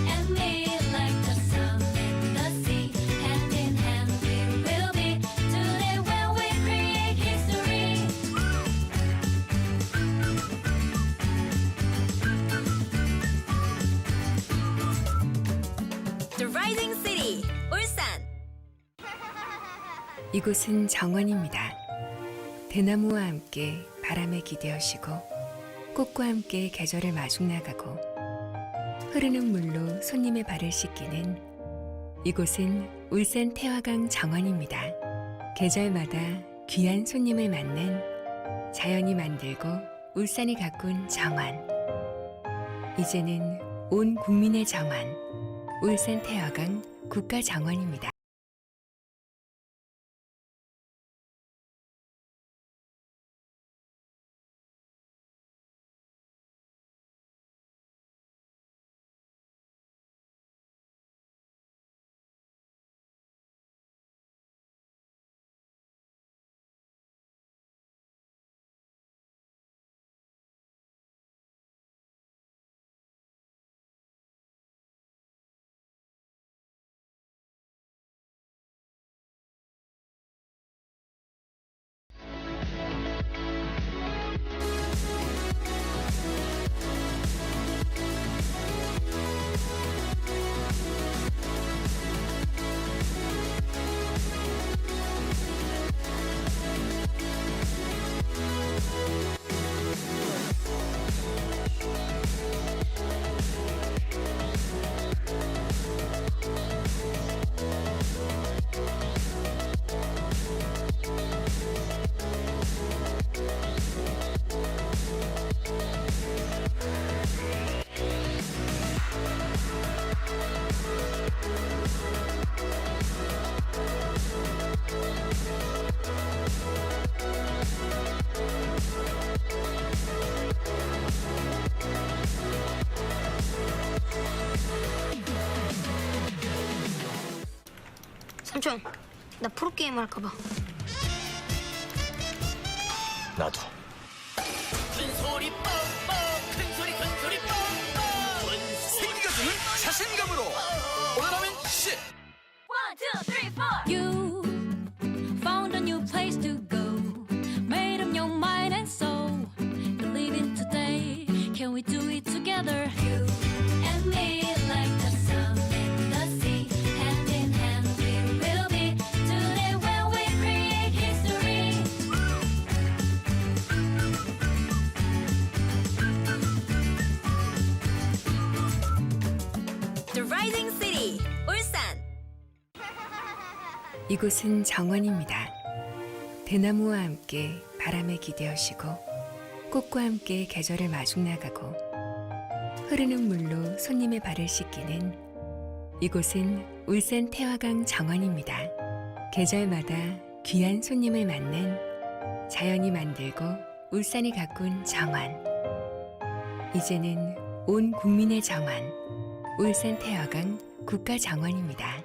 and me like the sun and the sea. Hand in hand we will be. Today when we create history. The Rising City, 울산. 이곳은 정원입니다. 대나무와 함께 바람에 기대어시고 꽃과 함께 계절을 마중나가고 흐르는 물로 손님의 발을 씻기는 이곳은 울산 태화강 정원입니다. 계절마다 귀한 손님을 맞는 자연이 만들고 울산이 가꾼 정원. 이제는 온 국민의 정원, 울산 태화강 국가정원입니다. 삼촌, 나 프로게임 할까 봐. 나도. 큰 소리 뻥뻥 큰 소리 뻥뻥 생겨주는 자신감으로 오늘하면 10 1, 2, 3, 4 You found a new place to go Made up your mind and soul Believe in today Can we do it together? You and me like the sun and the sea Hand in hand we will be Today when we create history The Rising City, 울산. 이곳은 정원입니다. 대나무와 함께 바람에 기대어시고 꽃과 함께 계절을 마중 나가고 흐르는 물로 손님의 발을 씻기는 이곳은 울산 태화강 정원입니다. 계절마다 귀한 손님을 맞는 자연이 만들고 울산이 가꾼 정원. 이제는 온 국민의 정원, 울산 태화강 국가정원입니다.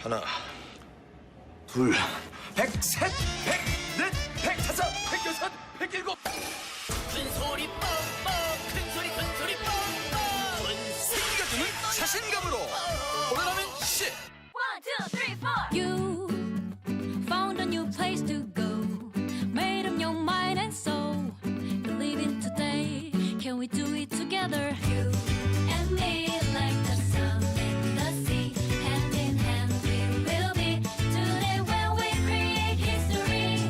하나, 둘, 103, 104, 105, 106, 107 큰 소리 뻥뻥 큰 소리 뻥뻥 생겨주는 자신감으로 오늘하면 10 1, 2, 3, 4 You found a new place to go Made up your mind and soul Believe in today Can we do it together? You and me like the sun and the sea Hand in hand we will be Today when we create history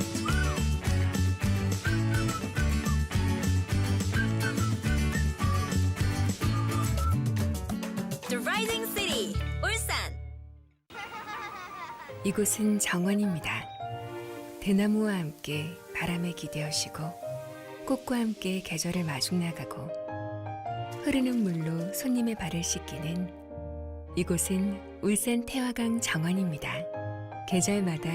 The Rising City, 울산. 이곳은 정원입니다. 대나무와 함께 바람에 기대어시고 꽃과 함께 계절을 마중 나가고 흐르는 물로 손님의 발을 씻기는 이곳은 울산 태화강 정원입니다. 계절마다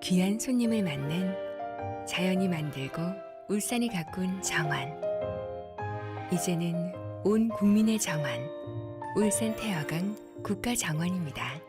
귀한 손님을 맞는 자연이 만들고 울산이 가꾼 정원. 이제는 온 국민의 정원, 울산 태화강 국가정원입니다.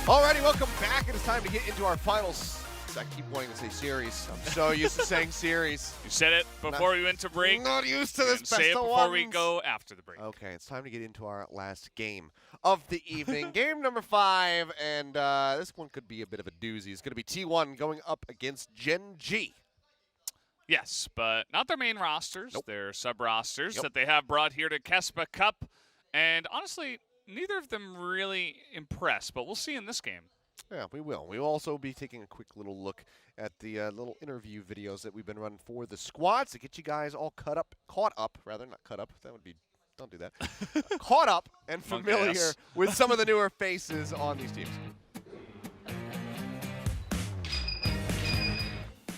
Alrighty, welcome back. It is time to get into our finals. I keep wanting to say series. I'm so used to saying series. You said it before we went to break. Not used to this. And say it before we go after the break. Okay, it's time to get into our last game of the evening. Game number 5, and this one could be a bit of a doozy. It's going to be T1 going up against Gen.G. Yes, but not their main rosters. Nope. Their sub-rosters Yep. that they have brought here to KeSPA Cup. And honestly, neither of them really impress, but we'll see in this game. Yeah, we will. We will also be taking a quick little look at the little interview videos that we've been running for the squads to get you guys all caught up, not cut up. That would be, don't do that. Caught up and familiar with some of the newer faces on these teams.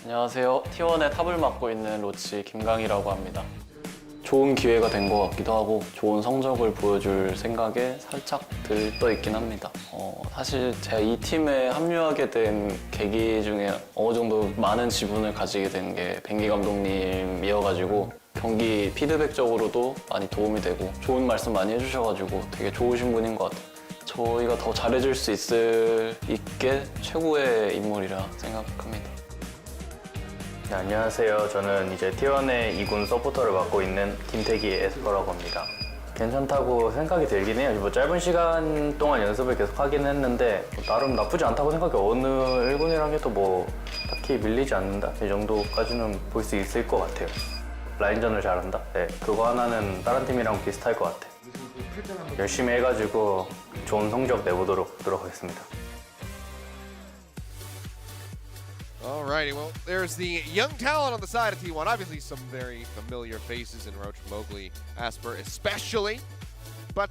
안녕하세요. T1의 탑을 맡고 있는 로치 김강희라고 합니다. 좋은 기회가 된 것 같기도 하고 좋은 성적을 보여줄 생각에 살짝 들떠 있긴 합니다. 사실 제가 이 팀에 합류하게 된 계기 중에 어느 정도 많은 지분을 가지게 된 게 뱅기 감독님이어가지고 경기 피드백적으로도 많이 도움이 되고 좋은 말씀 많이 해주셔가지고 되게 좋으신 분인 것 같아요. 저희가 더 잘해줄 수 있게 최고의 인물이라 생각합니다. 네, 안녕하세요. 저는 이제 T1의 2군 서포터를 맡고 있는 김태기 에스퍼라고 합니다. 괜찮다고 생각이 들긴 해요. 뭐 짧은 시간 동안 연습을 계속 하긴 했는데 나름 나쁘지 않다고 생각해요. 어느 1군이랑 해도 뭐 딱히 밀리지 않는다? 이 정도까지는 볼 수 있을 것 같아요. 라인전을 잘한다? 네, 그거 하나는 다른 팀이랑 비슷할 것 같아요. 열심히 해가지고 좋은 성적 내보도록 노력하겠습니다. Alrighty, well, there's the young talent on the side of T1. Obviously, some very familiar faces in Roach, Mowgli, Asper especially. But,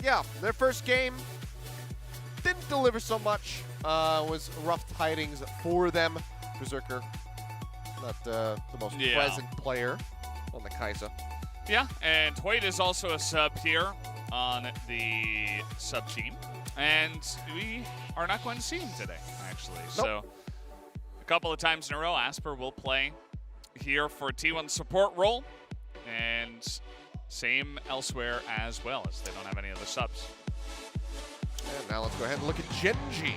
yeah, their first game didn't deliver so much. Was rough tidings for them. Berserker, not the most present player on the KeSPA. Yeah, and Hoyt is also a sub here on the sub team. And we are not going to see him today, actually. Nope. So a couple of times in a row, Asper will play here for T1 support role. And same elsewhere as well, as they don't have any other subs. And now let's go ahead and look at Gen.G.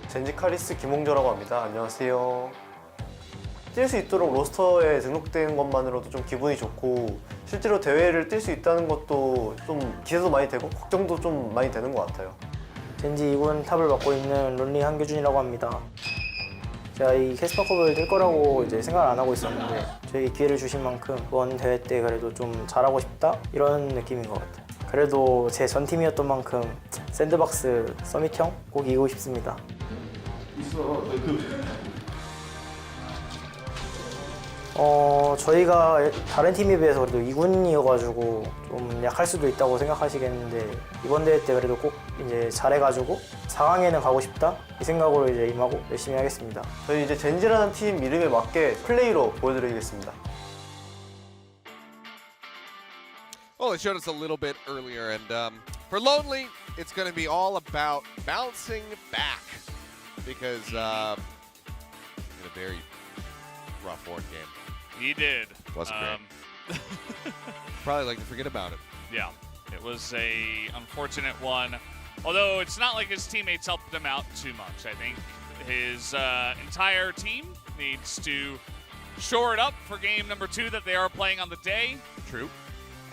젠지 카리스 김홍조라고 합니다. 안녕하세요. 뛸 수 있도록 로스터에 등록된 것만으로도 좀 기분이 좋고 실제로 대회를 뛸 수 있다는 것도 좀 기대도 많이 되고 걱정도 좀 많이 되는 것 같아요. 젠지 2군 탑을 맡고 있는 론리 한규준이라고 합니다. 제가 이 캐스파컵을 뛸 거라고 이제 생각을 안 하고 있었는데 저희 기회를 주신 만큼 이번 대회 때 그래도 좀 잘하고 싶다 이런 느낌인 것 같아요. 그래도 제 전 팀이었던 만큼 샌드박스 서밋형 꼭 이기고 싶습니다. 저희가 다른 팀에 비해서 그래도 2군이어가지고 좀 약할 수도 있다고 생각하시겠는데 이번 대회 때 그래도 꼭 이제 잘해가지고 4강에는 가고 싶다 이 생각으로 이제 임하고 열심히 하겠습니다. 저희 이제 젠지라는 팀 이름에 맞게 플레이로 보여드리겠습니다. Well, it showed us a little bit earlier, and for Lonely, it's going to be all about bouncing back because in a very rough board game. He did. Wasn't great. Probably like to forget about it. Yeah, it was a unfortunate one. Although it's not like his teammates helped him out too much. I think his entire team needs to shore it up for game number 2 that they are playing on the day. True.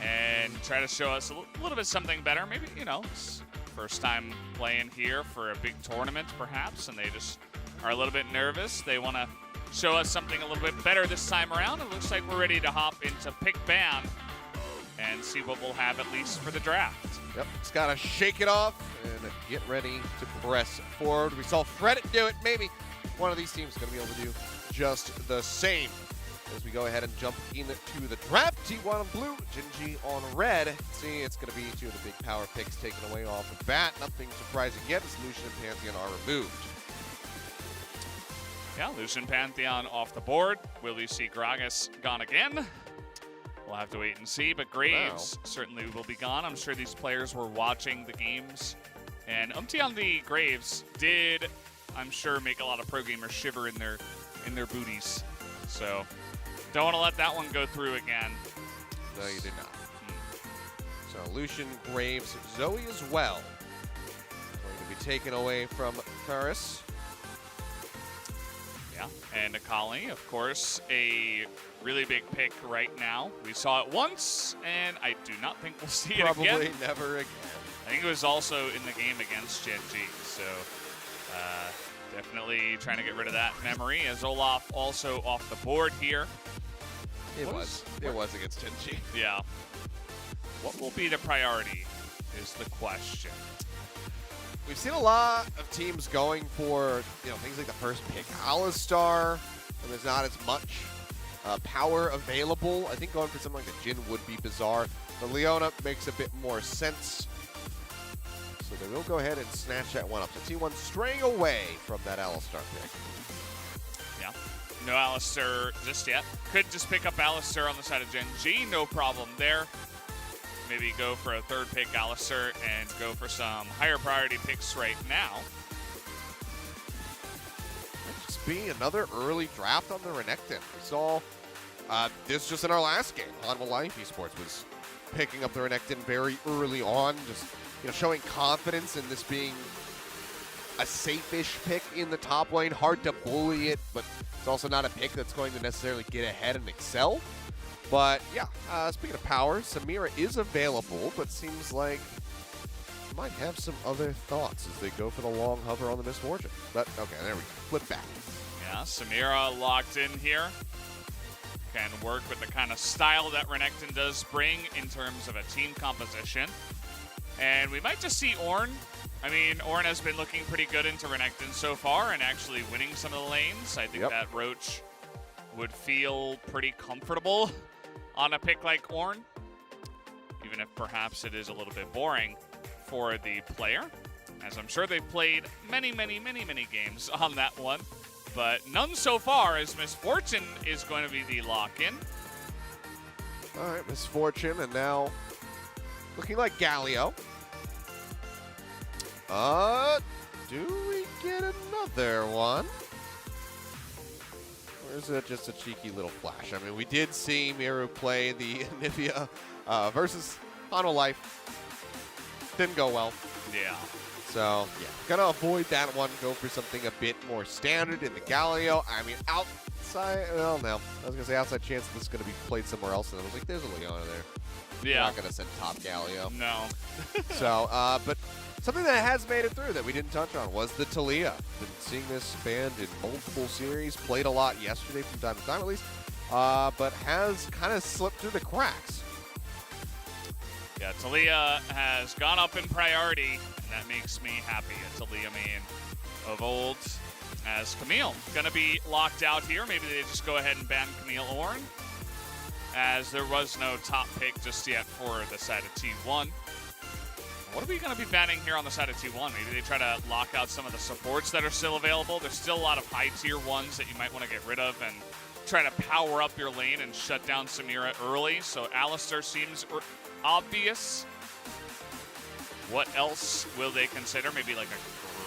And try to show us a little bit something better. Maybe, you know, it's first time playing here for a big tournament perhaps, and they just are a little bit nervous. They want to show us something a little bit better this time around. It looks like we're ready to hop into pick ban and see what we'll have at least for the draft. Yep, it's got to shake it off and get ready to press forward. We saw Fredit do it. Maybe one of these teams is going to be able to do just the same. As we go ahead and jump into the draft, T1 on blue, Gen.G on red. See, it's going to be 2 of the big power picks taken away off the bat. Nothing surprising yet as Lucian and Pantheon are removed. Yeah, Lucian Pantheon off the board. Will we see Gragas gone again? We'll have to wait and see, but Graves certainly will be gone. I'm sure these players were watching the games. And on the Graves did, I'm sure, make a lot of pro gamers shiver in their booties. So don't want to let that one go through again. No, you did not. So Lucian, Graves, Zoe as well. Going to be taken away from Paris. Yeah, and Akali, of course, a really big pick right now. We saw it once, and I do not think we'll see it again. Probably never again. I think it was also in the game against Gen.G, so definitely trying to get rid of that memory, as Olaf also off the board here. It was against Gen.G. Yeah. What will be the priority is the question. We've seen a lot of teams going for, things like the first pick, Alistar, and there's not as much power available. I think going for something like the Jhin would be bizarre. The Leona makes a bit more sense. So they will go ahead and snatch that one up. So T1 straying away from that Alistar pick. Yeah. No Alistar just yet. Could just pick up Alistar on the side of Gen.G. No problem there. Maybe go for a third pick Alistar and go for some higher priority picks right now. Might just be another early draft on the Renekton. We saw this just in our last game. Hanwha Life Esports was picking up the Renekton very early on, just showing confidence in this being a safe-ish pick in the top lane. Hard to bully it, but it's also not a pick that's going to necessarily get ahead and excel. But yeah, speaking of power, Samira is available, but seems like might have some other thoughts as they go for the long hover on the Misfortune. But okay, there we go. Flip back. Yeah, Samira locked in here. Can work with the kind of style that Renekton does bring in terms of a team composition. And we might just see Ornn. I mean, Ornn has been looking pretty good into Renekton so far and actually winning some of the lanes. I think that Roach would feel pretty comfortable on a pick like Ornn, even if perhaps it is a little bit boring for the player, as I'm sure they've played many games on that one, but none so far, as Misfortune is going to be the lock-in. All right, Misfortune, and now looking like Galio. Do we get another one? Or is it just a cheeky little flash? I mean, we did see Miru play the Nivea versus Hanwha Life. Didn't go well. Yeah. So, yeah, gonna avoid that one. Go for something a bit more standard in the Galio. I mean, outside, well, no. I was gonna say outside chance this is gonna be played somewhere else, and I was like, there's a Leona there. Yeah. You're not gonna send top Galio. No. So, but something that has made it through that we didn't touch on was the Talia. Been seeing this band in multiple series, played a lot yesterday from time to time at least, but has kind of slipped through the cracks. Yeah, Talia has gone up in priority, and that makes me happy. A Talia main of old, as Camille gonna be locked out here. Maybe they just go ahead and ban Camille Ornn, as there was no top pick just yet for the side of T1. What are we going to be banning here on the side of T1? Maybe they try to lock out some of the supports that are still available. There's still a lot of high tier ones that you might want to get rid of and try to power up your lane and shut down Samira early. So Alistar seems obvious. What else will they consider? Maybe like a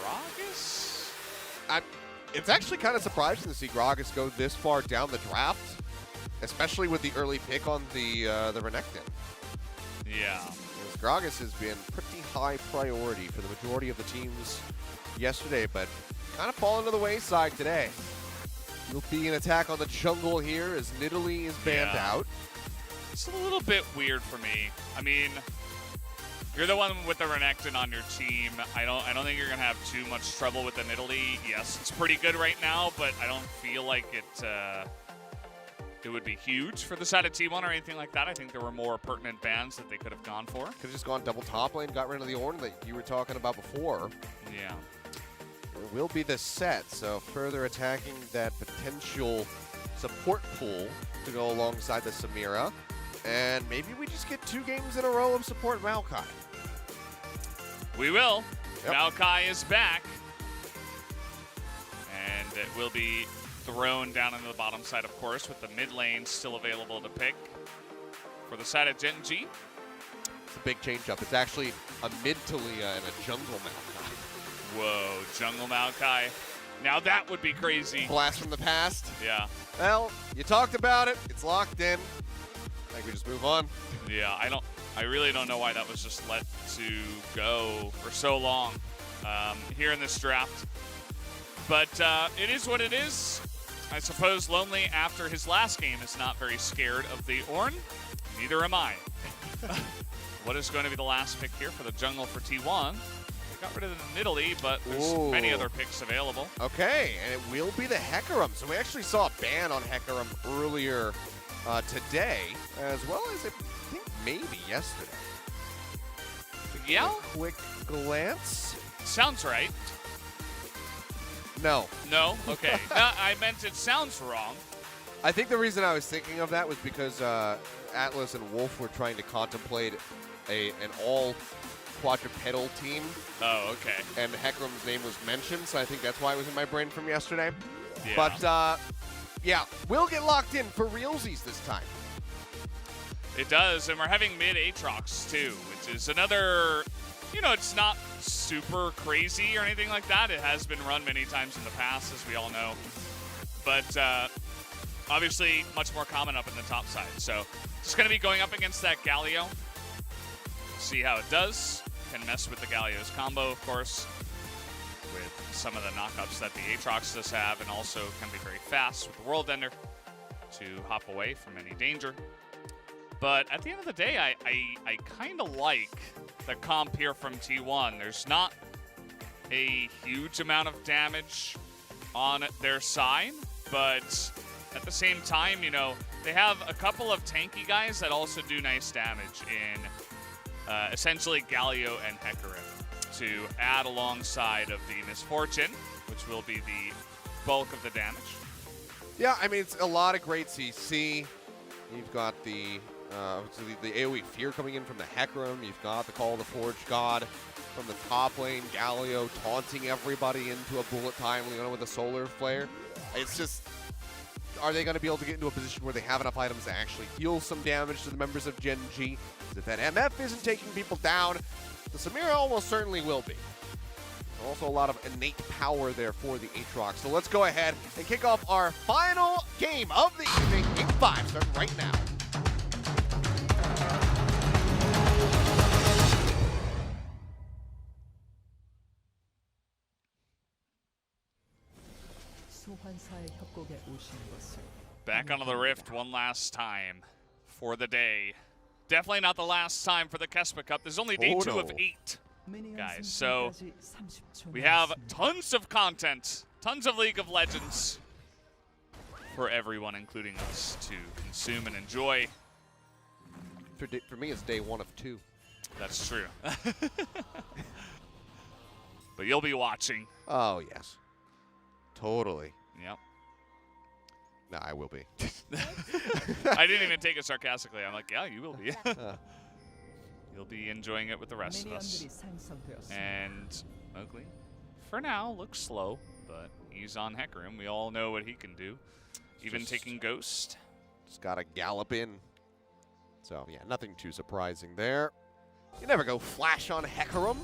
Gragas? It's actually kind of surprising to see Gragas go this far down the draft, especially with the early pick on the Renekton. Yeah. Gragas has been pretty high priority for the majority of the teams yesterday, but kind of fallen to the wayside today. You'll be an attack on the jungle here as Nidalee is banned out. It's a little bit weird for me. I mean, you're the one with the Renekton on your team. I don't think you're gonna have too much trouble with the Nidalee. Yes, it's pretty good right now, but I don't feel like it would be huge for the side of T1 or anything like that. I think there were more pertinent bans that they could have gone for. Could have just gone double top lane, got rid of the Ornn that you were talking about before. Yeah. It will be the set, so further attacking that potential support pool to go alongside the Samira. And maybe we just get 2 games in a row of support Maokai. We will. Yep. Maokai is back. And it will be thrown down into the bottom side, of course, with the mid lane still available to pick. For the side of Gen.G, it's a big change up. It's actually a mid Talia and a jungle Maokai. Whoa, jungle Maokai. Now that would be crazy. Blast from the past. Yeah. Well, you talked about it. It's locked in. I think we just move on. Yeah, I really don't know why that was just let to go for so long here in this draft. But it is what it is. I suppose Lonely, after his last game, is not very scared of the Ornn. Neither am I. What is going to be the last pick here for the jungle for T1? They got rid of the Nidalee, but there's many other picks available. Okay, and it will be the Hecarim. So we actually saw a ban on Hecarim earlier today, as well as I think maybe yesterday. Yeah? Quick glance. Sounds right. No. No? Okay. No, I meant it sounds wrong. I think the reason I was thinking of that was because Atlas and Wolf were trying to contemplate an all quadrupedal team. Oh, okay. And Hecarim's name was mentioned, so I think that's why it was in my brain from yesterday. Yeah. But, yeah, we'll get locked in for realsies this time. It does, and we're having mid Aatrox too, which is another, you know, it's not super crazy or anything like that. It has been run many times in the past, as we all know. But obviously much more common up in the top side. So just going to be going up against that Galio. See how it does. Can mess with the Galio's combo, of course, with some of the knockups that the Aatrox does have, and also can be very fast with the World Ender to hop away from any danger. But at the end of the day, I kind of like the comp here from T1. There's not a huge amount of damage on their side, but at the same time, you know, they have a couple of tanky guys that also do nice damage in essentially Galio and Hecarim to add alongside of the Misfortune, which will be the bulk of the damage. Yeah, I mean, it's a lot of great CC. You've got the AoE Fear coming in from the Hecarim. You've got the Call of the Forge God from the top lane. Galio taunting everybody into a bullet time, you know, with a Solar Flare. It's just, are they going to be able to get into a position where they have enough items to actually deal some damage to the members of Gen.G? If that MF isn't taking people down, the Samira almost certainly will be. Also a lot of innate power there for the Aatrox. So let's go ahead and kick off our final game of the evening. Game 5 starting right now. Back onto the Rift one last time for the day. Definitely not the last time for the KeSPA Cup. There's only day 2 of 8, guys. So we have tons of content, tons of League of Legends for everyone, including us, to consume and enjoy. For me, it's day 1 of 2. That's true. But you'll be watching. Oh, yes. Totally. Yep. No, I will be. I didn't even take it sarcastically. I'm like, yeah, you will be. You'll be enjoying it with the rest of us. And Mowgli, for now, looks slow, but he's on Hecarim. We all know what he can do. Even taking Ghost. Just got to gallop in. So, yeah, nothing too surprising there. You never go flash on Hecarim.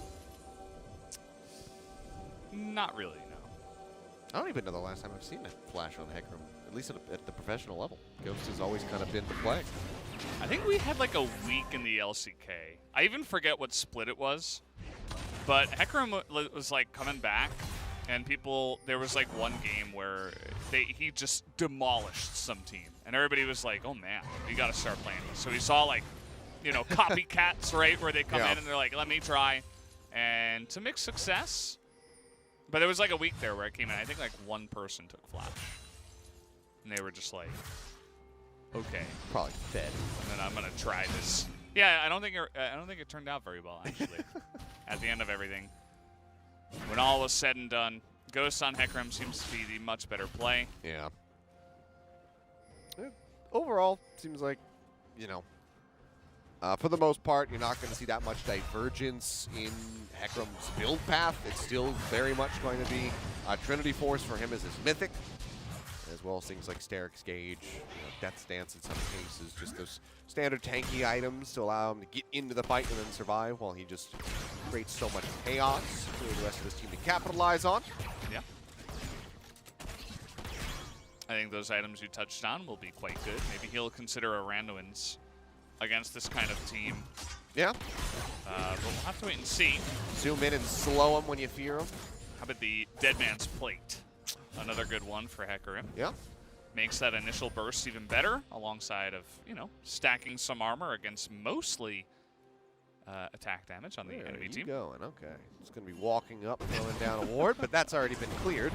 Not really, no. I don't even know the last time I've seen a flash on Hecarim, at least at the professional level. Ghost has always kind of been the play. I think we had like a week in the LCK. I even forget what split it was, but Hecarim was like coming back, and there was like one game where he just demolished some team, and everybody was like, oh man, you gotta start playing this. So we saw like, you know, copycats, right, where they come in and they're like, let me try, and to mixed success. But there was like a week there where I came in. I think like one person took Flash, and they were just like, "Okay, probably fed." And then I'm gonna try this. Yeah, I don't think it turned out very well actually. At the end of everything, when all was said and done, Ghost on Hecarim seems to be the much better play. Yeah. Overall, seems like, you know, for the most part, you're not going to see that much divergence in Hecarim's build path. It's still very much going to be Trinity Force for him as his mythic, as well as things like Steric's Gauge, Death Stance in some cases, just those standard tanky items to allow him to get into the fight and then survive while he just creates so much chaos for the rest of his team to capitalize on. Yeah. I think those items you touched on will be quite good. Maybe he'll consider a Randuin's against this kind of team. Yeah. But we'll have to wait and see. Zoom in and slow him when you fear him. How about the Dead Man's Plate? Another good one for Hecarim. Yeah. Makes that initial burst even better, alongside of, you know, stacking some armor against mostly attack damage on the enemy team. Going, okay. It's going to be walking up, throwing down a ward, but that's already been cleared.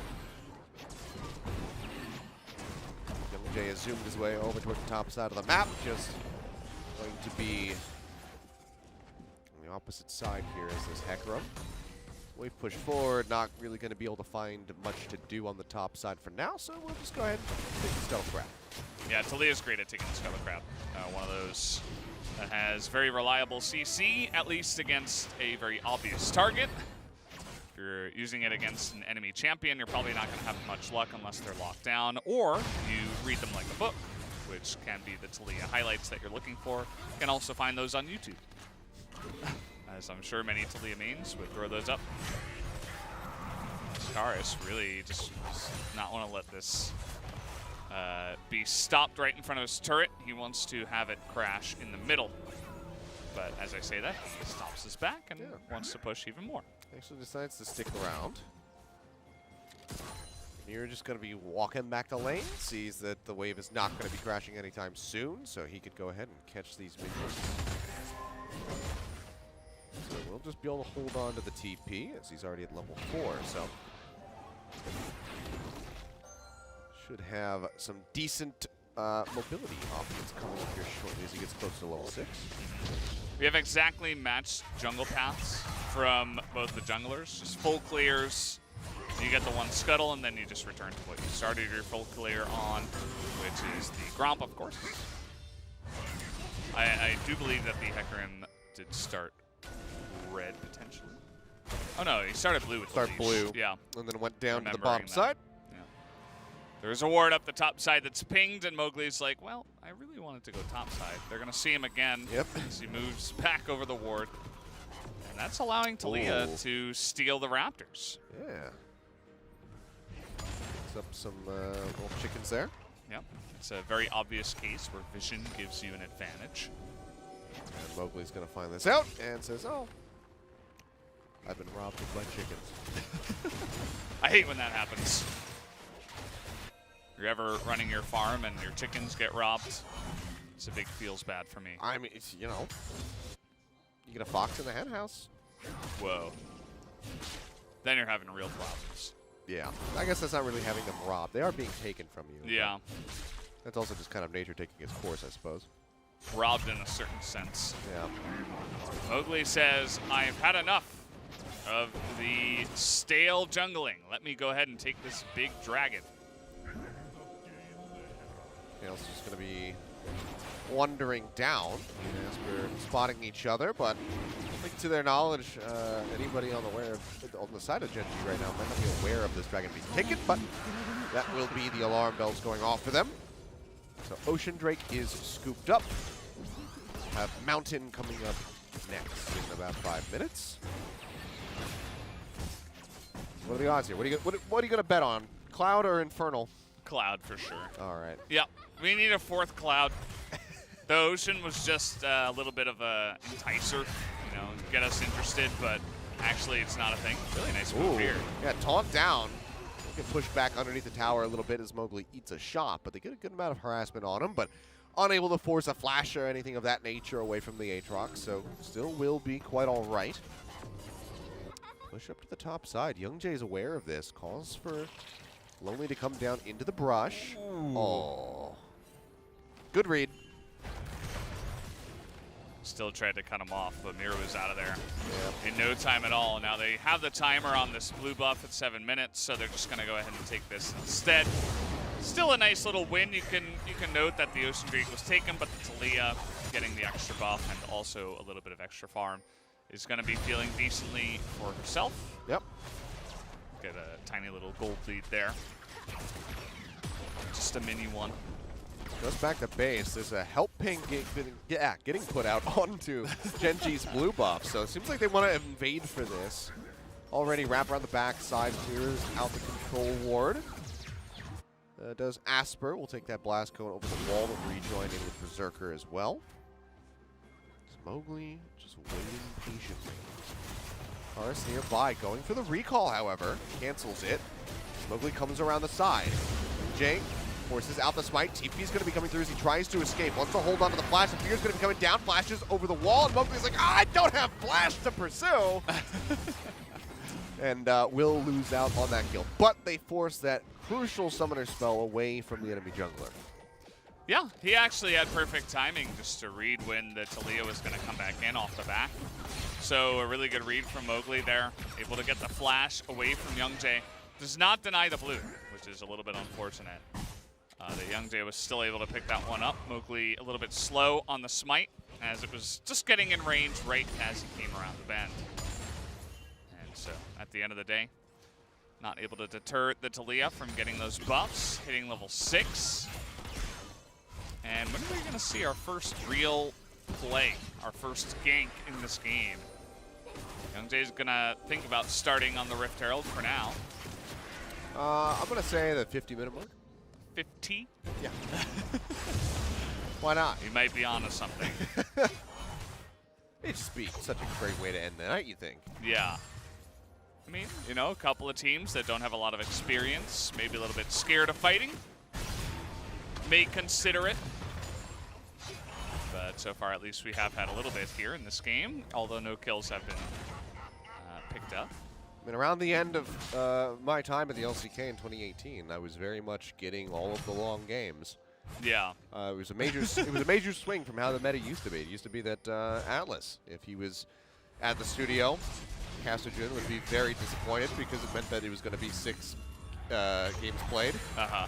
Gen.G has zoomed his way over toward the top side of the map, just going to be on the opposite side here as this Hecarim. Wave push forward, not really going to be able to find much to do on the top side for now, so we'll just go ahead and take the Stealth Grab. Yeah, Talia's great at taking the Stealth Grab. One of those that has very reliable CC, at least against a very obvious target. If you're using it against an enemy champion, you're probably not going to have much luck unless they're locked down, or you read them like a book, which can be the Talia highlights that you're looking for. You can also find those on YouTube. As I'm sure many Talia mains would throw those up. Karis really just does not want to let this be stopped right in front of his turret. He wants to have it crash in the middle. But as I say that, he stops his back and wants to push even more. Actually decides to stick around. You're just going to be walking back to lane, sees that the wave is not going to be crashing anytime soon, so he could go ahead and catch these minions. So we'll just be able to hold on to the TP as he's already at level 4, so should have some decent mobility options coming up here shortly as he gets close to level 6. We have exactly matched jungle paths from both the junglers, just full clears. You get the one scuttle, and then you just return to what you started your full clear on, which is the Gromp, of course. I do believe that the Hecarim did start red, potentially. Oh no, he started blue with the leash. Blue. Yeah. And then went down to the Remembering bottom that. side. Yeah. There's a ward up the top side that's pinged, and Mowgli's like, well, I really wanted to go top side. They're going to see him again as he moves back over the ward. And that's allowing Talia to steal the Raptors. Yeah. Picks up some little chickens there. Yep. It's a very obvious case where vision gives you an advantage. And Mowgli's going to find this out and says, oh, I've been robbed of my chickens. I hate when that happens. You're ever running your farm and your chickens get robbed? It's a big feels bad for me. I mean, it's, you know, you get a fox in the hen house. Whoa. Then you're having real problems. Yeah. I guess that's not really having them robbed. They are being taken from you. Yeah. That's also just kind of nature taking its course, I suppose. Robbed in a certain sense. Yeah. Mowgli says, I've had enough of the stale jungling. Let me go ahead and take this big dragon. Tails just going to be wandering down as we're spotting each other, but I think to their knowledge, anybody on the side of Gen.G right now might not be aware of this dragon being taken, but that will be the alarm bells going off for them. So Ocean Drake is scooped up. Have Mountain coming up next in about 5 minutes. What are the odds here? What are you going to bet on? Cloud or Infernal? Cloud for sure. All right. Yep. We need a fourth Cloud. The Ocean was just a little bit of a enticer, you know, get us interested, but actually it's not a thing. Really nice move here. Yeah, taunt down. They can push back underneath the tower a little bit as Mowgli eats a shot, but they get a good amount of harassment on him, but unable to force a flash or anything of that nature away from the Aatrox, so still will be quite all right. Push up to the top side. Young Jay is aware of this. Calls for Lonely to come down into the brush. Oh. Good read. Still tried to cut him off, but Mira was out of there in no time at all. Now they have the timer on this blue buff at 7 minutes, so they're just going to go ahead and take this instead. Still a nice little win. You can note that the Ocean Drake was taken, but the Talia getting the extra buff and also a little bit of extra farm is going to be feeling decently for herself. Yep. Get a tiny little gold lead there. Just a mini one. Goes back to base. There's a help ping getting put out onto Gen.G's blue buff. So it seems like they want to invade for this. Already wrap around the back side, clears out the control ward. Does Asper. We'll take that blast cone over the wall, but rejoin in with Berserker as well. Mowgli just waiting patiently. Kars nearby, going for the recall, however. Cancels it. Mowgli comes around the side. Jay forces out the smite. TP's going to be coming through as he tries to escape. Wants to hold on to the flash. The Fear's going to be coming down. Flashes over the wall, and Mowgli's like, I don't have flash to pursue. And will lose out on that kill. But they force that crucial summoner spell away from the enemy jungler. Yeah, he actually had perfect timing just to read when the Taliyah was going to come back in off the back. So a really good read from Mowgli there. Able to get the flash away from Gen.G. Does not deny the blue, which is a little bit unfortunate. The Gen.G was still able to pick that one up. Mowgli a little bit slow on the smite as it was just getting in range right as he came around the bend. And so at the end of the day, not able to deter the Taliyah from getting those buffs, hitting level 6. And when are we going to see our first real play, our first gank in this game? Gen.G is going to think about starting on the Rift Herald for now. I'm going to say the 50-minute mark. 50? Yeah. Why not? You might be onto something. It's speed. Such a great way to end the night, you think? Yeah. I mean, you know, a couple of teams that don't have a lot of experience, maybe a little bit scared of fighting, may consider it. But so far, at least, we have had a little bit here in this game, although no kills have been picked up. I mean, around the end of my time at the LCK in 2018, I was very much getting all of the long games. Yeah. It was a major swing from how the meta used to be. It used to be that Atlas, if he was at the studio, Casterjun would be very disappointed because it meant that it was going to be 6 games played. Uh-huh.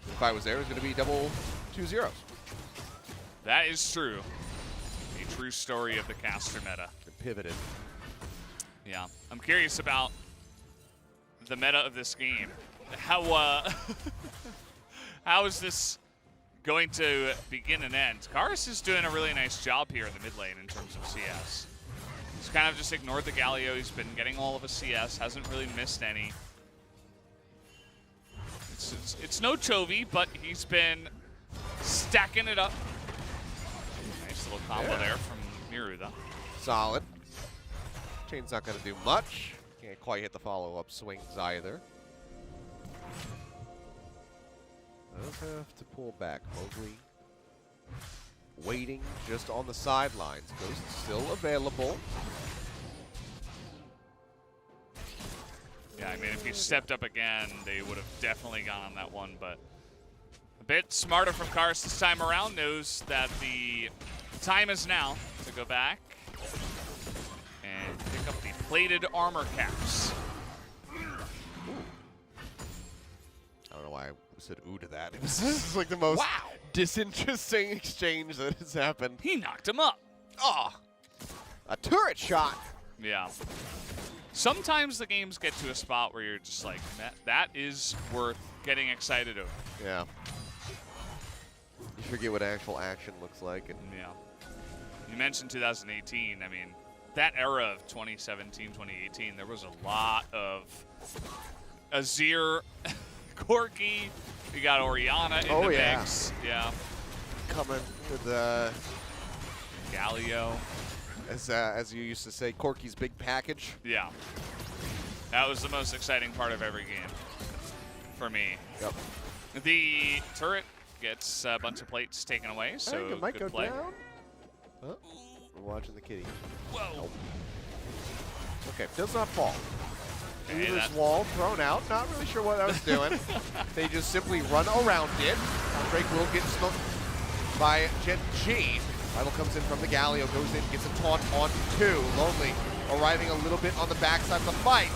If I was there, it was going to be double 2 zeros. That is true. A true story of the caster meta. It pivoted. Yeah. I'm curious about the meta of this game. How how is this going to begin and end? Kars is doing a really nice job here in the mid lane in terms of CS. He's kind of just ignored the Galio. He's been getting all of his CS, hasn't really missed any. It's no Chovy, but he's been stacking it up. Nice little combo there from Miruda. Solid. Chain's not going to do much. Can't quite hit the follow-up swings either. Does have to pull back. Mowgli waiting just on the sidelines. Ghost still available. Yeah, I mean, if he stepped up again, they would have definitely gone on that one, but a bit smarter from Kars this time around. Knows that the time is now to go back and pick up the plated armor caps. I don't know why I said ooh to that. It was just like the most disinteresting exchange that has happened. He knocked him up. Oh, a turret shot. Yeah. Sometimes the games get to a spot where you're just like, that is worth getting excited over. Yeah. You forget what actual action looks like. And yeah. You mentioned 2018. I mean, that era of 2017, 2018, there was a lot of Azir, Corki. We got Orianna in the mix. Yeah. Coming with Galio. As you used to say, Corki's big package. Yeah. That was the most exciting part of every game for me. Yep. The turret gets a bunch of plates taken away, so I think it might good go play. down. Huh? We're watching the kitty. Whoa. Nope. Okay, does not fall. Okay, Uber's wall thrown out. Not really sure what I was doing. They just simply run around it. Drake will get smoked by Gen.G. Rival comes in from the Galio, goes in, gets a taunt on 2. Lonely arriving a little bit on the backside of the fight.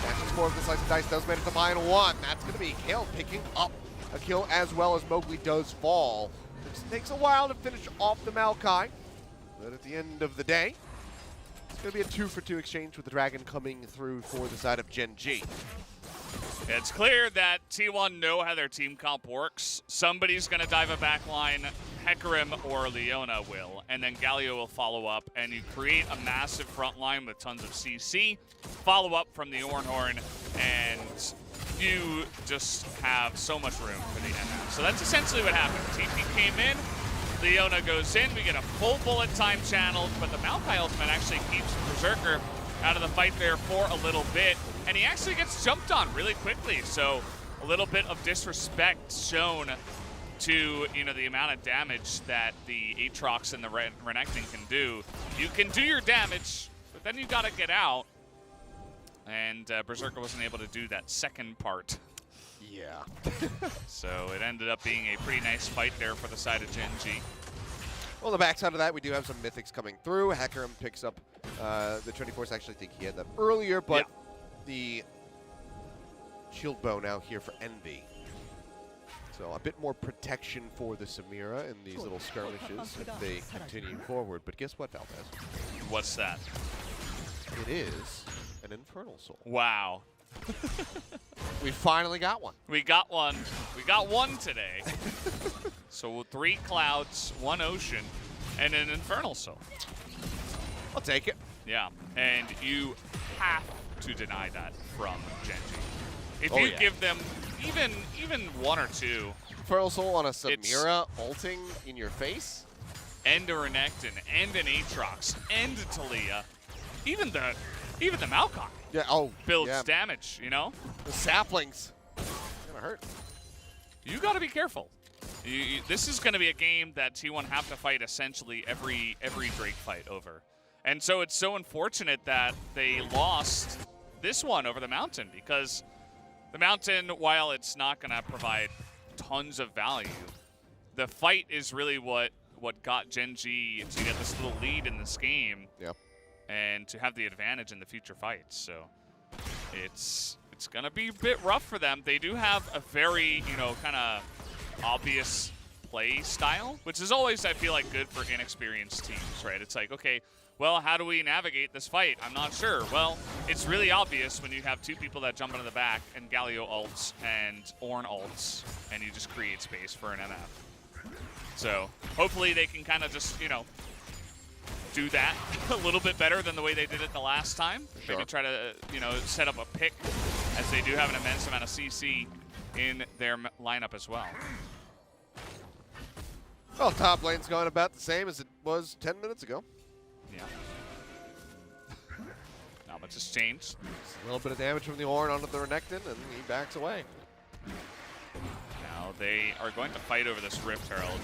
Matches 4 of the slice of dice, does manage to find 1. That's going to be Kale picking up a kill as well as Mowgli does fall. It takes a while to finish off the Maokai, but at the end of the day, it's going to be a 2-for-2 exchange with the Dragon coming through for the side of Gen.G. It's clear that T1 know how their team comp works. Somebody's going to dive a backline. Hecarim or Leona will, and then Galio will follow up, and you create a massive front line with tons of CC, follow up from the Ornhorn, and you just have so much room for the NF. So that's essentially what happened. TP came in, Leona goes in, we get a full bullet time channeled, but the Maokai ultimate actually keeps Berserker out of the fight there for a little bit, and he actually gets jumped on really quickly, so a little bit of disrespect shown to, you know, the amount of damage that the Aatrox and the Renekton can do. You can do your damage, but then you gotta get out, and Berserker wasn't able to do that second part. Yeah. So it ended up being a pretty nice fight there for the side of Gen.G. Well, on the backside of that, we do have some mythics coming through. Hecarim picks up the 24th. I actually think he had that earlier, but the shield bow now here for Envy. So a bit more protection for the Samira in these little skirmishes if they continue forward. But guess what, Valdez? What's that? It is an Infernal Soul. Wow. We finally got one. We got one. We got one today. So 3 clouds, 1 ocean, and an Infernal Soul. I'll take it. Yeah, and you have to deny that from Gen.G. If you give them even 1 or 2. Infernal Soul on a Samira ulting in your face? And a Renekton, and an Aatrox, and a Talia. Even the Maokai. Yeah, builds damage, you know? The saplings. It's gonna hurt. You gotta be careful. This is gonna be a game that T1 have to fight essentially every Drake fight over. And so it's so unfortunate that they lost this one over the Mountain, because the Mountain, while it's not gonna provide tons of value, the fight is really what got Gen.G to get this little lead in this game. Yep. And to have the advantage in the future fights. So it's gonna be a bit rough for them. They do have a very, you know, kind of obvious play style, which is always, I feel like, good for inexperienced teams, right? It's like, okay, well, how do we navigate this fight? I'm not sure. Well, it's really obvious when you have 2 people that jump into the back and Galio ults and Ornn ults, and you just create space for an MF. So hopefully they can kind of just, you know, do that a little bit better than the way they did it the last time. Sure. Maybe try to, you know, set up a pick, as they do have an immense amount of CC in their lineup as well. Well, top lane's going about the same as it was 10 minutes ago. Yeah. Not much has changed. Just a little bit of damage from the Ornn onto the Renekton, and he backs away. Now they are going to fight over this Rift Herald.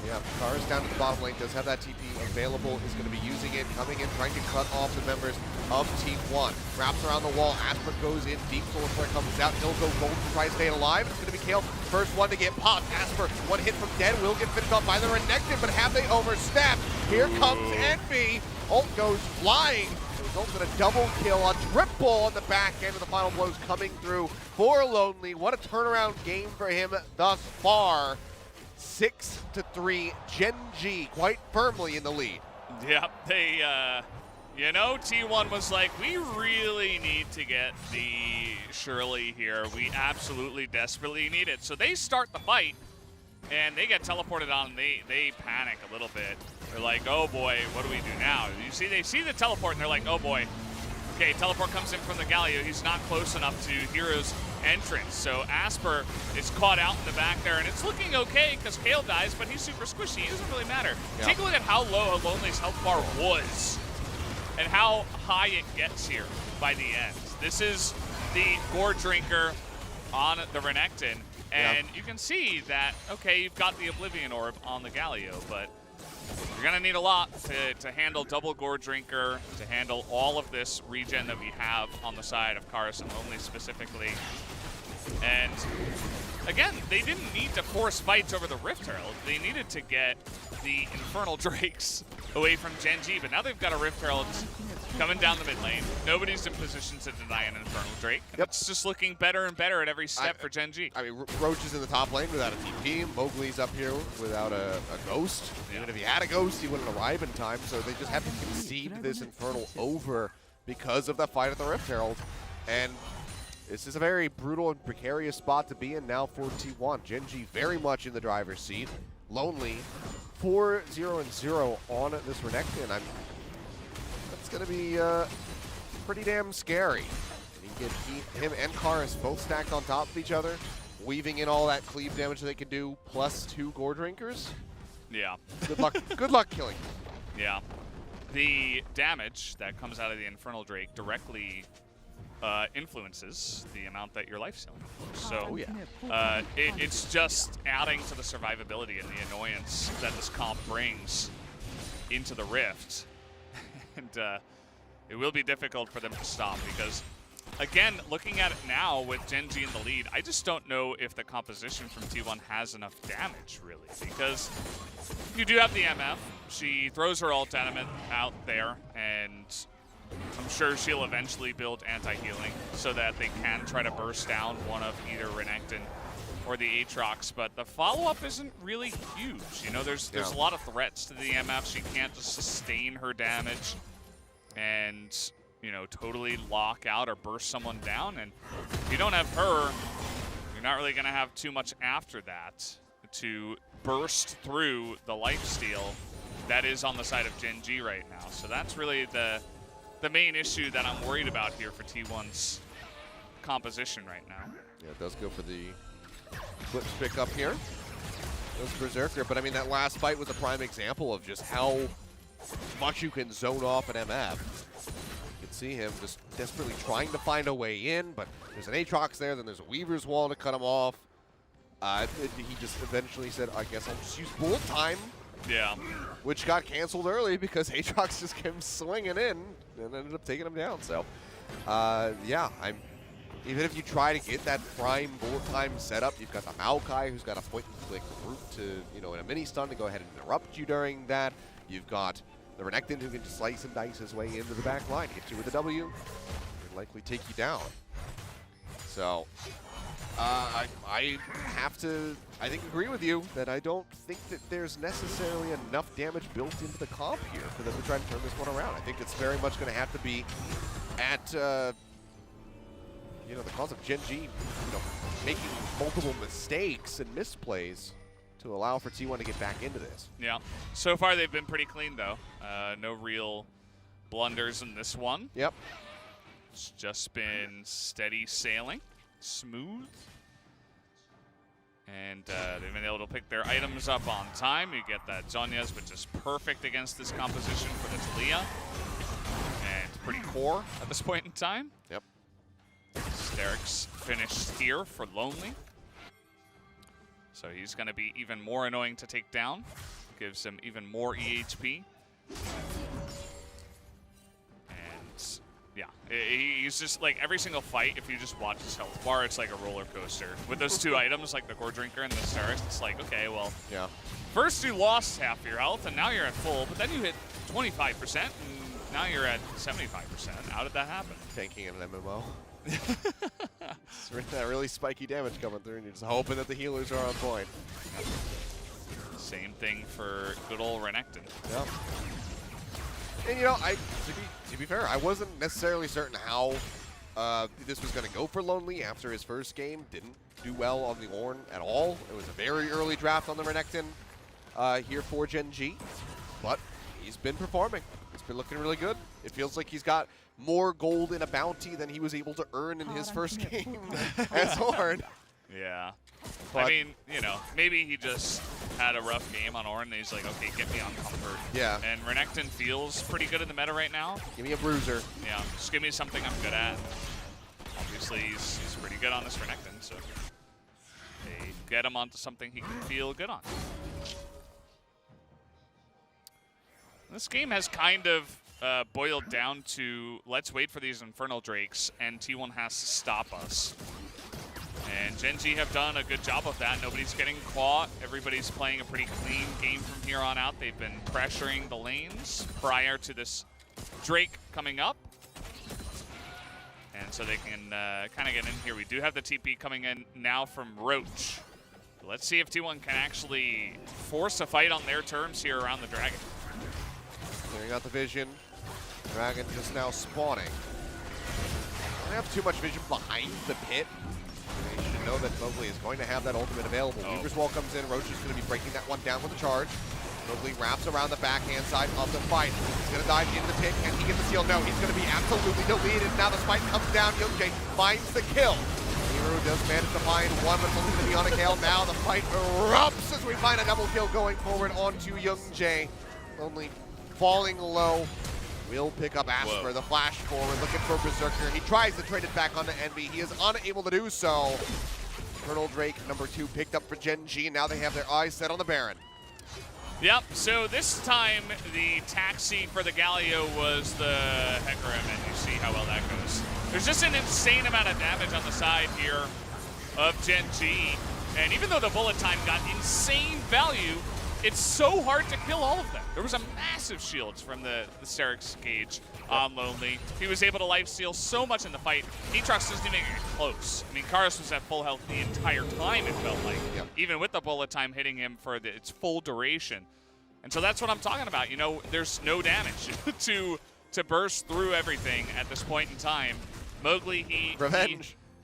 Yeah, Kara's down to the bottom lane, does have that TP available, is going to be using it, coming in, trying to cut off the members of Team 1. Wraps around the wall, Asper goes in, deep Solar Flare comes out, he'll go gold to try to stay alive. It's going to be Kale, first one to get popped. Asper, 1 hit from dead, will get finished off by the Renekton, but have they overstepped? Here comes Envy, ult goes flying. Results in a double kill, a triple on the back end of the final blows coming through for Lonely. What a turnaround game for him thus far. 6-3, Gen.G quite firmly in the lead. Yeah, they, you know, T1 was like, we really need to get the Shirley here. We absolutely desperately need it. So they start the fight, and they get teleported on, and they panic a little bit. They're like, oh boy, what do we do now? They see the teleport, and they're like, oh boy. Okay, teleport comes in from the Galio. He's not close enough to Hero's entrance. So Asper is caught out in the back there, and it's looking okay because Kale dies, but he's super squishy. It doesn't really matter. Yep. Take a look at how low Lonely's health bar was and how high it gets here by the end. This is the Gore Drinker on the Renekton, and you can see that, okay, you've got the Oblivion Orb on the Galio, but you're going to need a lot to handle double Gore Drinker, to handle all of this regen that we have on the side of Karis and Lonely specifically. And again, they didn't need to force fights over the Rift Herald. They needed to get the Infernal Drakes away from Gen.G, but now they've got a Rift Herald coming down the mid lane. Nobody's in position to deny an Infernal Drake. Yep. It's just looking better and better at every step for Gen.G. I mean, Roach is in the top lane without a TP. Mowgli's up here without a ghost. Even if he had a ghost, he wouldn't arrive in time. So they just have to concede this Infernal over because of the fight at the Rift Herald. And this is a very brutal and precarious spot to be in now for T1. Gen.G very much in the driver's seat. Lonely 4-0-0 on this Renekton. That's going to be pretty damn scary. And you get him and Karis both stacked on top of each other, weaving in all that cleave damage they can do, plus 2 Gore Drinkers. Yeah. Good luck. Good luck killing. Yeah. The damage that comes out of the Infernal Drake directly influences the amount that your life ceiling goes. So it's just adding to the survivability and the annoyance that this comp brings into the Rift. And it will be difficult for them to stop because, again, looking at it now with Gen.G in the lead, I just don't know if the composition from T1 has enough damage, really, because you do have the MF. She throws her ult element out there, and I'm sure she'll eventually build anti-healing so that they can try to burst down one of either Renekton or the Aatrox, but the follow-up isn't really huge. You know, there's a lot of threats to the MF. She can't just sustain her damage and, you know, totally lock out or burst someone down, and if you don't have her, you're not really going to have too much after that to burst through the lifesteal that is on the side of Gen.G right now. So that's really the main issue that I'm worried about here for T1's composition right now. Yeah, it does go for the Clips pick up here. Those Berserker, but I mean, that last fight was a prime example of just how much you can zone off an MF. You can see him just desperately trying to find a way in, but there's an Aatrox there, then there's a Weaver's Wall to cut him off. He just eventually said, I guess I'll just use bullet time. Yeah. Which got canceled early because Aatrox just came swinging in and ended up taking him down. So, yeah, even if you try to get that prime bullet time setup, you've got the Maokai who's got a point-and-click route to, you know, in a mini-stun to go ahead and interrupt you during that. You've got the Renekton who can just slice and dice his way into the back line, hit you with a W, and likely take you down. So, I have to, I think, agree with you that I don't think that there's necessarily enough damage built into the comp here for them to try and turn this one around. I think it's very much going to have to be at, you know, the cause of Gen.G, you know, making multiple mistakes and misplays to allow for T1 to get back into this. Yeah. So far, they've been pretty clean, though. No real blunders in this one. Yep. It's just been steady sailing. Smooth. And they've been able to pick their items up on time. You get that Zhonya's, which is perfect against this composition for the Talia. And pretty core at this point in time. Yep. Sterix finished here for Lonely. So he's going to be even more annoying to take down. Gives him even more EHP. And yeah, he's just like every single fight, if you just watch his health bar, it's like a roller coaster. With those two items, like the Core Drinker and the Sterix, it's like, okay, well, yeah. First you lost half your health, and now you're at full, but then you hit 25%, and now you're at 75%. How did that happen? Tanking in an MMO. It's that really spiky damage coming through, and you're just hoping that the healers are on point. Same thing for good old Renekton. Yep. And, you know, to be fair, I wasn't necessarily certain how this was going to go for Lonely after his first game. Didn't do well on the Ornn at all. It was a very early draft on the Renekton here for Gen.G, but he's been performing. It's been looking really good. It feels like he's got more gold in a bounty than he was able to earn in his first game as Ornn. Yeah. But, I mean, you know, maybe he just had a rough game on Ornn and he's like, okay, get me on comfort. Yeah. And Renekton feels pretty good in the meta right now. Give me a bruiser. Yeah, just give me something I'm good at. Obviously, he's pretty good on this Renekton, so they get him onto something he can feel good on. This game has kind of boiled down to let's wait for these Infernal Drakes and T1 has to stop us. And Gen.G have done a good job of that. Nobody's getting caught. Everybody's playing a pretty clean game from here on out. They've been pressuring the lanes prior to this Drake coming up. And so they can kind of get in here. We do have the TP coming in now from Roach. Let's see if T1 can actually force a fight on their terms here around the Dragon. Clearing out the vision. Dragon just now spawning. Don't have too much vision behind the pit. They should know that Mowgli is going to have that ultimate available. Weaver's Wall comes in. Roach is going to be breaking that one down with a charge. Mowgli wraps around the backhand side of the fight. He's going to dive into the pit. Can he get the seal? No, he's going to be absolutely deleted. Now the spike comes down. Young finds the kill. He through, does manage to find one, but it's only going to be on a Kale. Now the fight erupts as we find a double kill going forward onto Gen.G. Only falling low. Will pick up Asper, the flash forward, looking for Berserker. He tries to trade it back onto Envy. He is unable to do so. Colonel Drake, number 2, picked up for Gen.G. Now they have their eyes set on the Baron. Yep, so this time the taxi for the Galio was the Hecarim, and you see how well that goes. There's just an insane amount of damage on the side here of Gen.G, and even though the bullet time got insane value, it's so hard to kill all of them. There was a massive shields from the Sterix Gage on Lonely. He was able to lifesteal so much in the fight. Aatrox doesn't even get close. I mean, Karus was at full health the entire time, it felt like, even with the bullet time hitting him for its full duration. And so that's what I'm talking about. You know, there's no damage to burst through everything at this point in time. Mowgli, he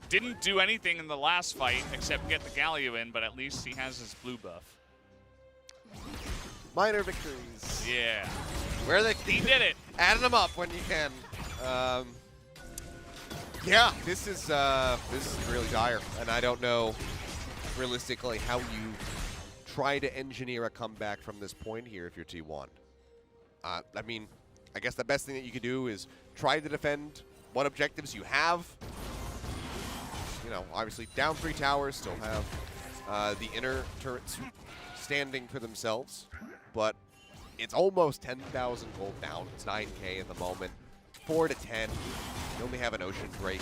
didn't do anything in the last fight except get the Galio in, but at least he has his blue buff. Minor victories. Yeah. He did it. Adding them up when you can. Yeah, this is really dire, and I don't know realistically how you try to engineer a comeback from this point here if you're T1. I mean, I guess the best thing that you could do is try to defend what objectives you have. You know, obviously down 3 towers, still have the inner turrets standing for themselves, but it's almost 10,000 gold down. It's 9K at the moment. 4 to 10. You only have an Ocean Drake.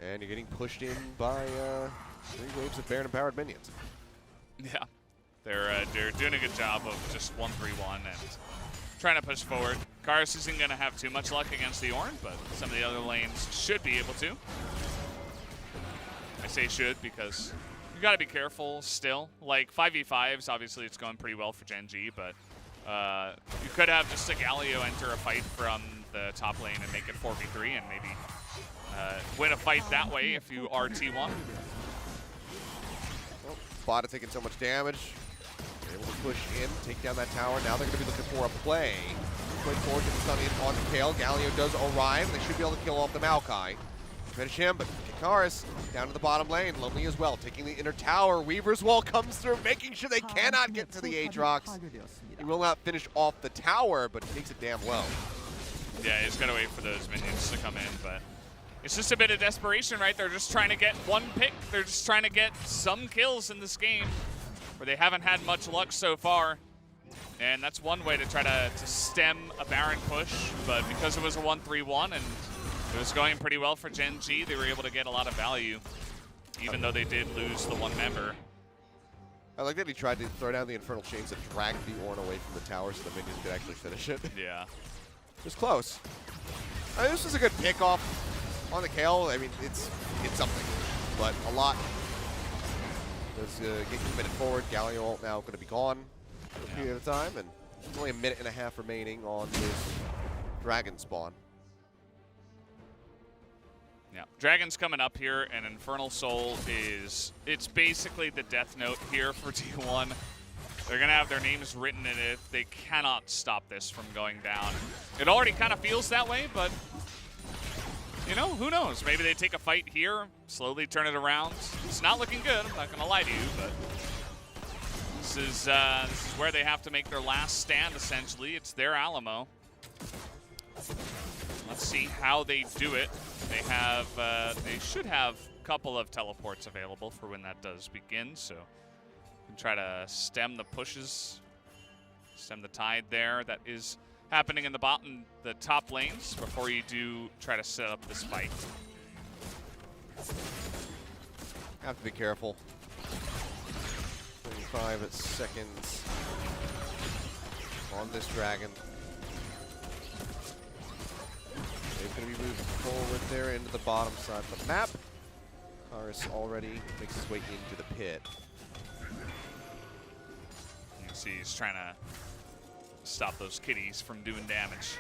And you're getting pushed in by 3 waves of Baron-empowered minions. Yeah, they're doing a good job of just 1-3-1 and trying to push forward. Karus isn't going to have too much luck against the Ornn, but some of the other lanes should be able to. I say should because you got to be careful still. Like 5v5s, obviously it's going pretty well for Gen.G, but you could have just a Galio enter a fight from the top lane and make it 4v3 and maybe win a fight that way if you are T1. Well, bot is taking so much damage. They're able to push in, take down that tower. Now they're going to be looking for a play. Play forward to the stunning on Kale. Galio does arrive. They should be able to kill off the Maokai. Finish him, but Karis down to the bottom lane. Lonely as well, taking the inner tower. Weaver's Wall comes through, making sure they cannot get to the Aatrox. He will not finish off the tower, but takes it damn low. Yeah, he's got to wait for those minions to come in, but it's just a bit of desperation, right? They're just trying to get one pick. They're just trying to get some kills in this game where they haven't had much luck so far. And that's one way to try to stem a Baron push, but because it was a 1-3-1 and it was going pretty well for Gen.G, they were able to get a lot of value, even though they did lose the one member. I like that he tried to throw down the Infernal Chains and drag the Ornn away from the tower so the minions could actually finish it. Yeah. It was close. This was a good pickoff on the Kale. I mean, it's something, but a lot does get committed forward. Galio ult now going to be gone for a period of time, and there's only a minute and a half remaining on this Dragon spawn. Yeah, Dragon's coming up here, and Infernal Soul it's basically the death note here for T1. They're going to have their names written in it. They cannot stop this from going down. It already kind of feels that way, but, you know, who knows? Maybe they take a fight here, slowly turn it around. It's not looking good, I'm not going to lie to you, but this is where they have to make their last stand, essentially. It's their Alamo. Let's see how they do it. They should have a couple of teleports available for when that does begin, so we can try to stem the pushes, stem the tide there that is happening in the top lanes before you do try to set up this fight. Have to be careful. 25 seconds on this Dragon. They're going to be moving forward there into the bottom side of the map. Karus already makes his way into the pit. You can see he's trying to stop those kitties from doing damage.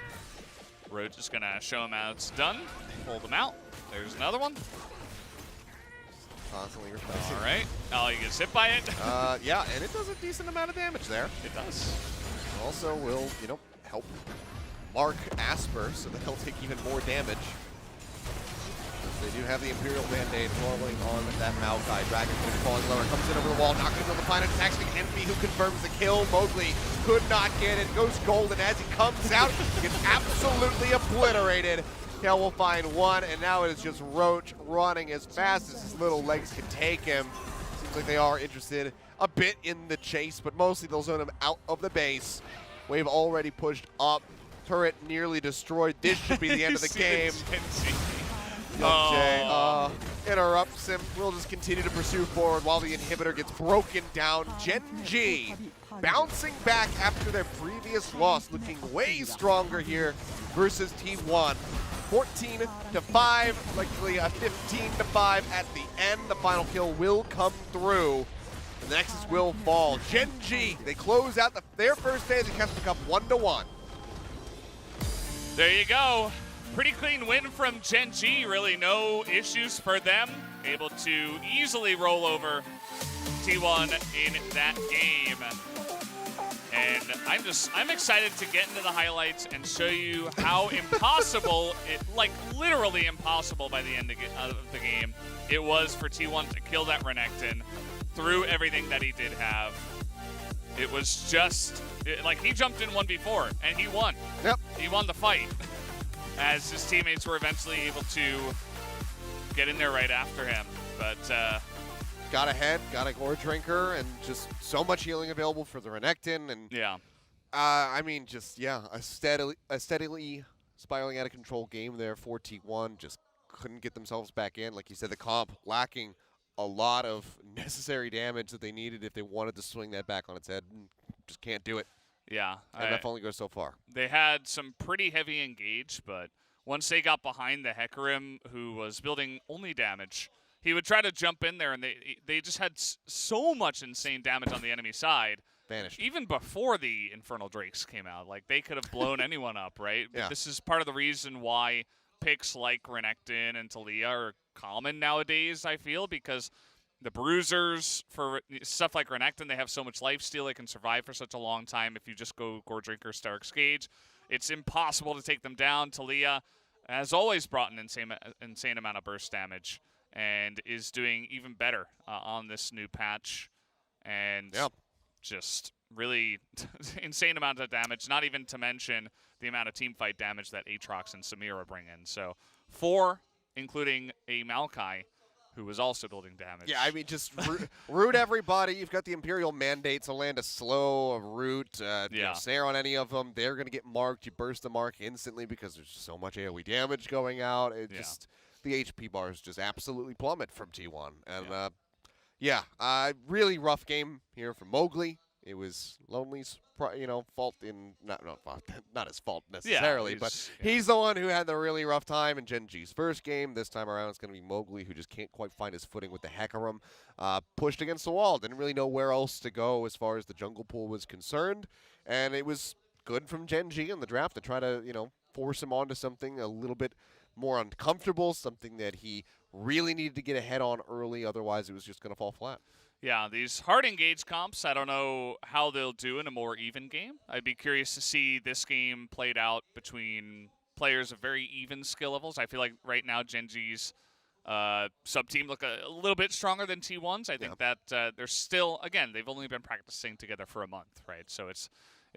Roach is going to show him how it's done. Pull them out. There's another one. Constantly replacing. All right. Oh, he gets hit by it. Yeah, and it does a decent amount of damage there. It does. Also will, you know, help mark Asper so that he'll take even more damage. They do have the Imperial Band-Aid rolling on that Maokai. Dragon's going to be falling lower. Comes in over the wall, not going to be able to find an attack. Envy who confirms the kill. Mowgli could not get it. Goes golden as he comes out. Gets absolutely obliterated. Kel will find one, and now it is just Roach running as fast as his little legs can take him. Seems like they are interested a bit in the chase, but mostly they'll zone him out of the base. Wave already pushed up. Turret nearly destroyed. This should be the end of the game. Gen.G interrupts him. We'll just continue to pursue forward while the inhibitor gets broken down. Gen.G bouncing back after their previous loss, looking way stronger here versus T1. 14-5, likely a 15-5 at the end. The final kill will come through. The Nexus will fall. Gen.G, they close out their first phase of KeSPA Cup 1-1. There you go. Pretty clean win from Gen.G. Really no issues for them. Able to easily roll over T1 in that game. And I'm excited to get into the highlights and show you how impossible, like literally impossible by the end of the game, it was for T1 to kill that Renekton through everything that he did have. It was just, like he jumped in 1v4 and he won. Yep. He won the fight as his teammates were eventually able to get in there right after him. But got ahead, got a Gore Drinker, and just so much healing available for the Renekton. And yeah, I mean, just a steadily spiraling out of control game there for T1. Just couldn't get themselves back in. Like you said, the comp lacking a lot of necessary damage that they needed if they wanted to swing that back on its head. Just can't do it. Yeah, MF only goes so far. They had some pretty heavy engage, but once they got behind the Hecarim, who was building only damage, he would try to jump in there, and they just had so much insane damage on the enemy side. Vanished. Even before the Infernal Drakes came out, like they could have blown anyone up, right? Yeah. This is part of the reason why picks like Renekton and Talia are common nowadays, I feel, because the bruisers for stuff like Renekton, they have so much lifesteal, they can survive for such a long time. If you just go Gore Drinker, Stark's Gauge, it's impossible to take them down. Talia has always brought an insane amount of burst damage and is doing even better on this new patch. And just really insane amount of damage, not even to mention the amount of team fight damage that Aatrox and Samira bring in. So 4, including a Maokai, who was also building damage. Yeah, I mean, just root everybody. You've got the Imperial Mandate to land a slow, a root, snare on any of them. They're going to get marked. You burst the mark instantly because there's so much AoE damage going out. Just the HP bars just absolutely plummet from T1. And really rough game here from Mowgli. It was Lonely's, fault in not his fault necessarily, but he's the one who had the really rough time in Gen.G's first game. This time around, it's going to be Mowgli, who just can't quite find his footing with the Hecarim. Pushed against the wall, didn't really know where else to go as far as the jungle pool was concerned, and it was good from Gen.G in the draft to try to force him onto something a little bit more uncomfortable, something that he really needed to get ahead on early. Otherwise, it was just going to fall flat. Yeah, these hard engage comps, I don't know how they'll do in a more even game. I'd be curious to see this game played out between players of very even skill levels. I feel like right now Gen.G's sub-team look a little bit stronger than T1's. I think that they're still, again, they've only been practicing together for a month, right? So it's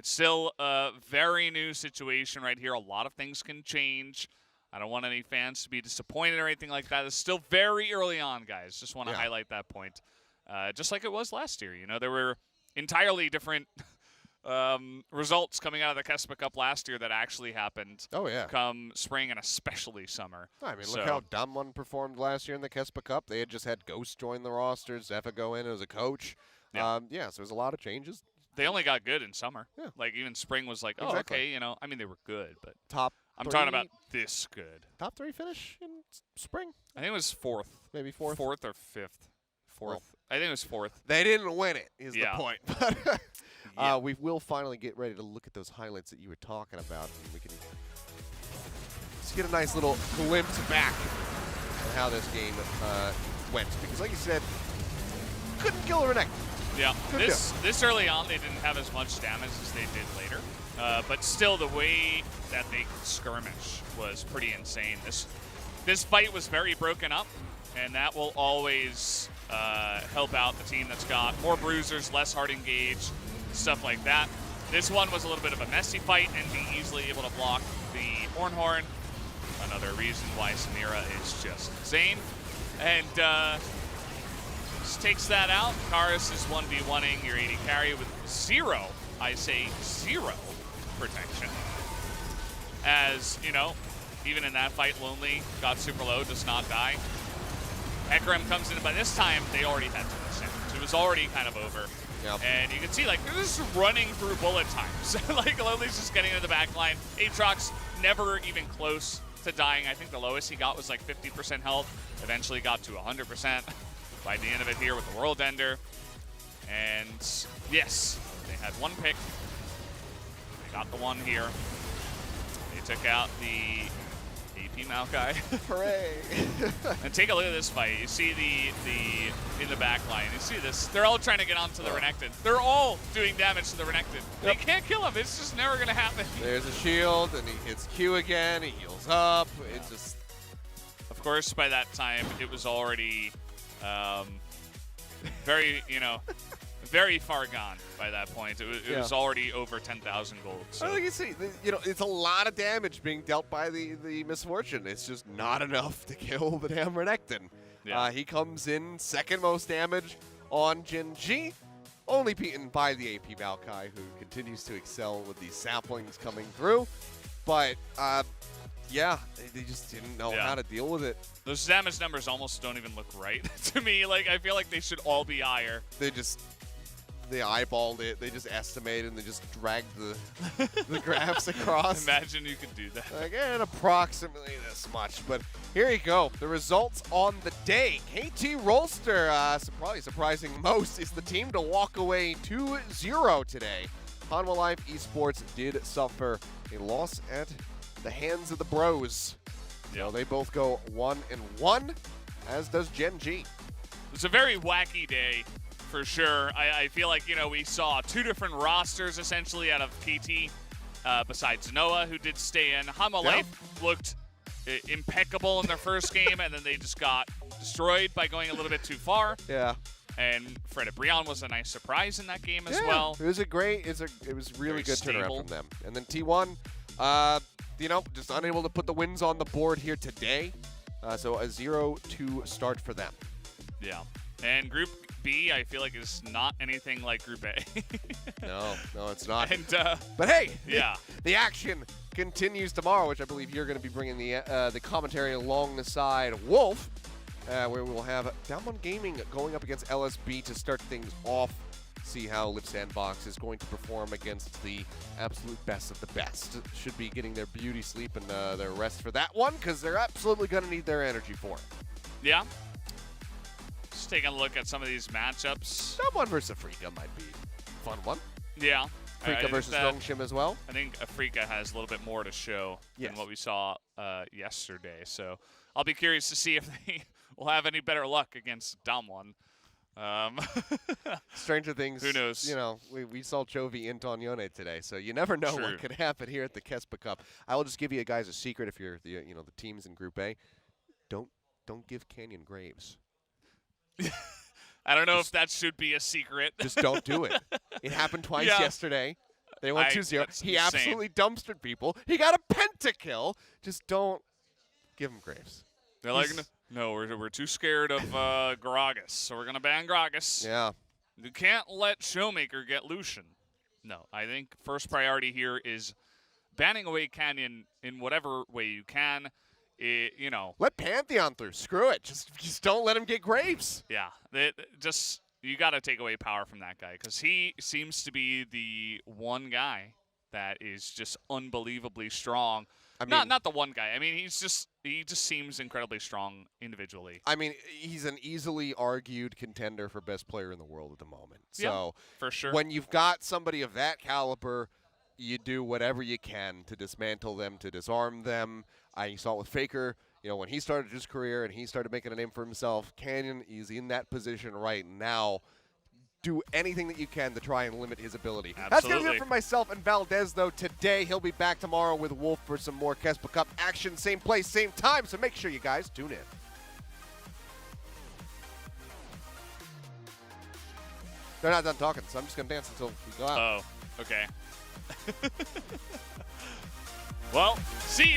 still a very new situation right here. A lot of things can change. I don't want any fans to be disappointed or anything like that. It's still very early on, guys. Just want to highlight that point. Just like it was last year. There were entirely different results coming out of the KeSPA Cup last year that actually happened come spring and especially summer. I mean, look how Damwon performed last year in the KeSPA Cup. They had just had Ghost join the roster, Zephyr go in as a coach. So there's a lot of changes. They only got good in summer. Yeah. Like, even spring was like, okay, I mean, they were good, but I'm talking about this good. Top 3 finish in spring? I think it was 4th. Maybe 4th? 4th or 5th. 4th. Well, I think it was 4th. They didn't win it, is the point. We will finally get ready to look at those highlights that you were talking about. And we can just get a nice little glimpse back at how this game went. Because like you said, couldn't kill a Renekton. Yeah, this early on, they didn't have as much damage as they did later. But still, the way that they could skirmish was pretty insane. this fight was very broken up, and that will always help out the team that's got more bruisers, less hard engage, stuff like that. This one was a little bit of a messy fight, and be easily able to block the Horn. Another reason why Samira is just insane. And just takes that out. Karis is 1v1ing your AD carry with zero, I say zero, protection. As, you know, even in that fight, Lonely got super low, does not die. Hecarim comes in, by this time, they already had 2%. It was already kind of over. Yep. And you can see, like, they're just running through bullet times. Like, Lonely's just getting into the back line. Aatrox never even close to dying. I think the lowest he got was like 50% health. Eventually got to 100% by the end of it here with the World Ender. And yes, they had one pick. They got the one here. They took out the AP Maokai. Hooray! And take a look at this fight. You see the in the back line. You see this. They're all trying to get onto the Renekton. They're all doing damage to the Renekton. They can't kill him. It's just never going to happen. There's a shield, and he hits Q again. He heals up. It's just... Of course, by that time, it was already very, you know, very far gone by that point. It was already over 10,000 gold. So. Well, you see, you know, it's a lot of damage being dealt by the Misfortune. It's just not enough to kill the damn Renekton. Yeah. He comes in second most damage on Gen.G, only beaten by the AP Maokai, who continues to excel with these saplings coming through. But, yeah, they just didn't know how to deal with it. Those damage numbers almost don't even look right to me. Like, I feel like they should all be higher. They eyeballed it. They just estimated, and they just dragged the graphs across. Imagine you could do that. Again, approximately this much. But here you go. The results on the day. KT Rolster, probably surprising most, is the team to walk away 2-0 today. Hanwha Live Esports did suffer a loss at the hands of the Bros. So they both go 1-1, as does Gen.G. It's a very wacky day. For sure. I feel like, you know, we saw two different rosters essentially out of KT besides Noah, who did stay in. Hanwha Life looked impeccable in their first game, and then they just got destroyed by going a little bit too far. Yeah. And Fredit BRION was a nice surprise in that game as well. It was it was really good turnaround from them. And then T1, you know, just unable to put the wins on the board here today. So a 0-2 start for them. Yeah. And Group B, I feel like, is not anything like Group A. No, it's not. And, but hey, yeah, the action continues tomorrow, which I believe you're going to be bringing the commentary alongside Wolf, where we will have Downone Gaming going up against LSB to start things off. See how Live Sandbox is going to perform against the absolute best of the best. Should be getting their beauty sleep and their rest for that one, because they're absolutely going to need their energy for it. Yeah. Just taking a look at some of these matchups. Someone versus Afrika might be a fun one. Yeah. Afrika versus Dongshim as well. I think Afrika has a little bit more to show than what we saw yesterday. So I'll be curious to see if they will have any better luck against Damwon. Stranger things. Who knows? You know, we saw Chovy int on Yone today, so you never know what could happen here at the KeSPA Cup. I will just give you guys a secret if you're the the teams in Group A. Don't give Canyon Graves. I don't know if that should be a secret. Just don't do it. It happened twice yesterday. They went 2-0. He absolutely dumpstered people. He got a pentakill. Just don't give him Graves. They're like, no, we're too scared of Gragas, so we're going to ban Gragas. Yeah. You can't let Showmaker get Lucian. No, I think first priority here is banning away Canyon in whatever way you can. Let Pantheon through. Screw it. Just don't let him get Graves. Yeah. You got to take away power from that guy, because he seems to be the one guy that is just unbelievably strong. I mean, not the one guy. I mean, he just seems incredibly strong individually. I mean, he's an easily argued contender for best player in the world at the moment. So for sure. When you've got somebody of that caliber, you do whatever you can to dismantle them, to disarm them. I saw it with Faker, when he started his career and he started making a name for himself. Canyon is in that position right now. do anything that you can to try and limit his ability. Absolutely. That's going to do it for myself and Valdez, though, today. He'll be back tomorrow with Wolf for some more KeSPA Cup action. Same place, same time, so make sure you guys tune in. They're not done talking, so I'm just going to dance until we go out. Oh, okay. Well, see ya.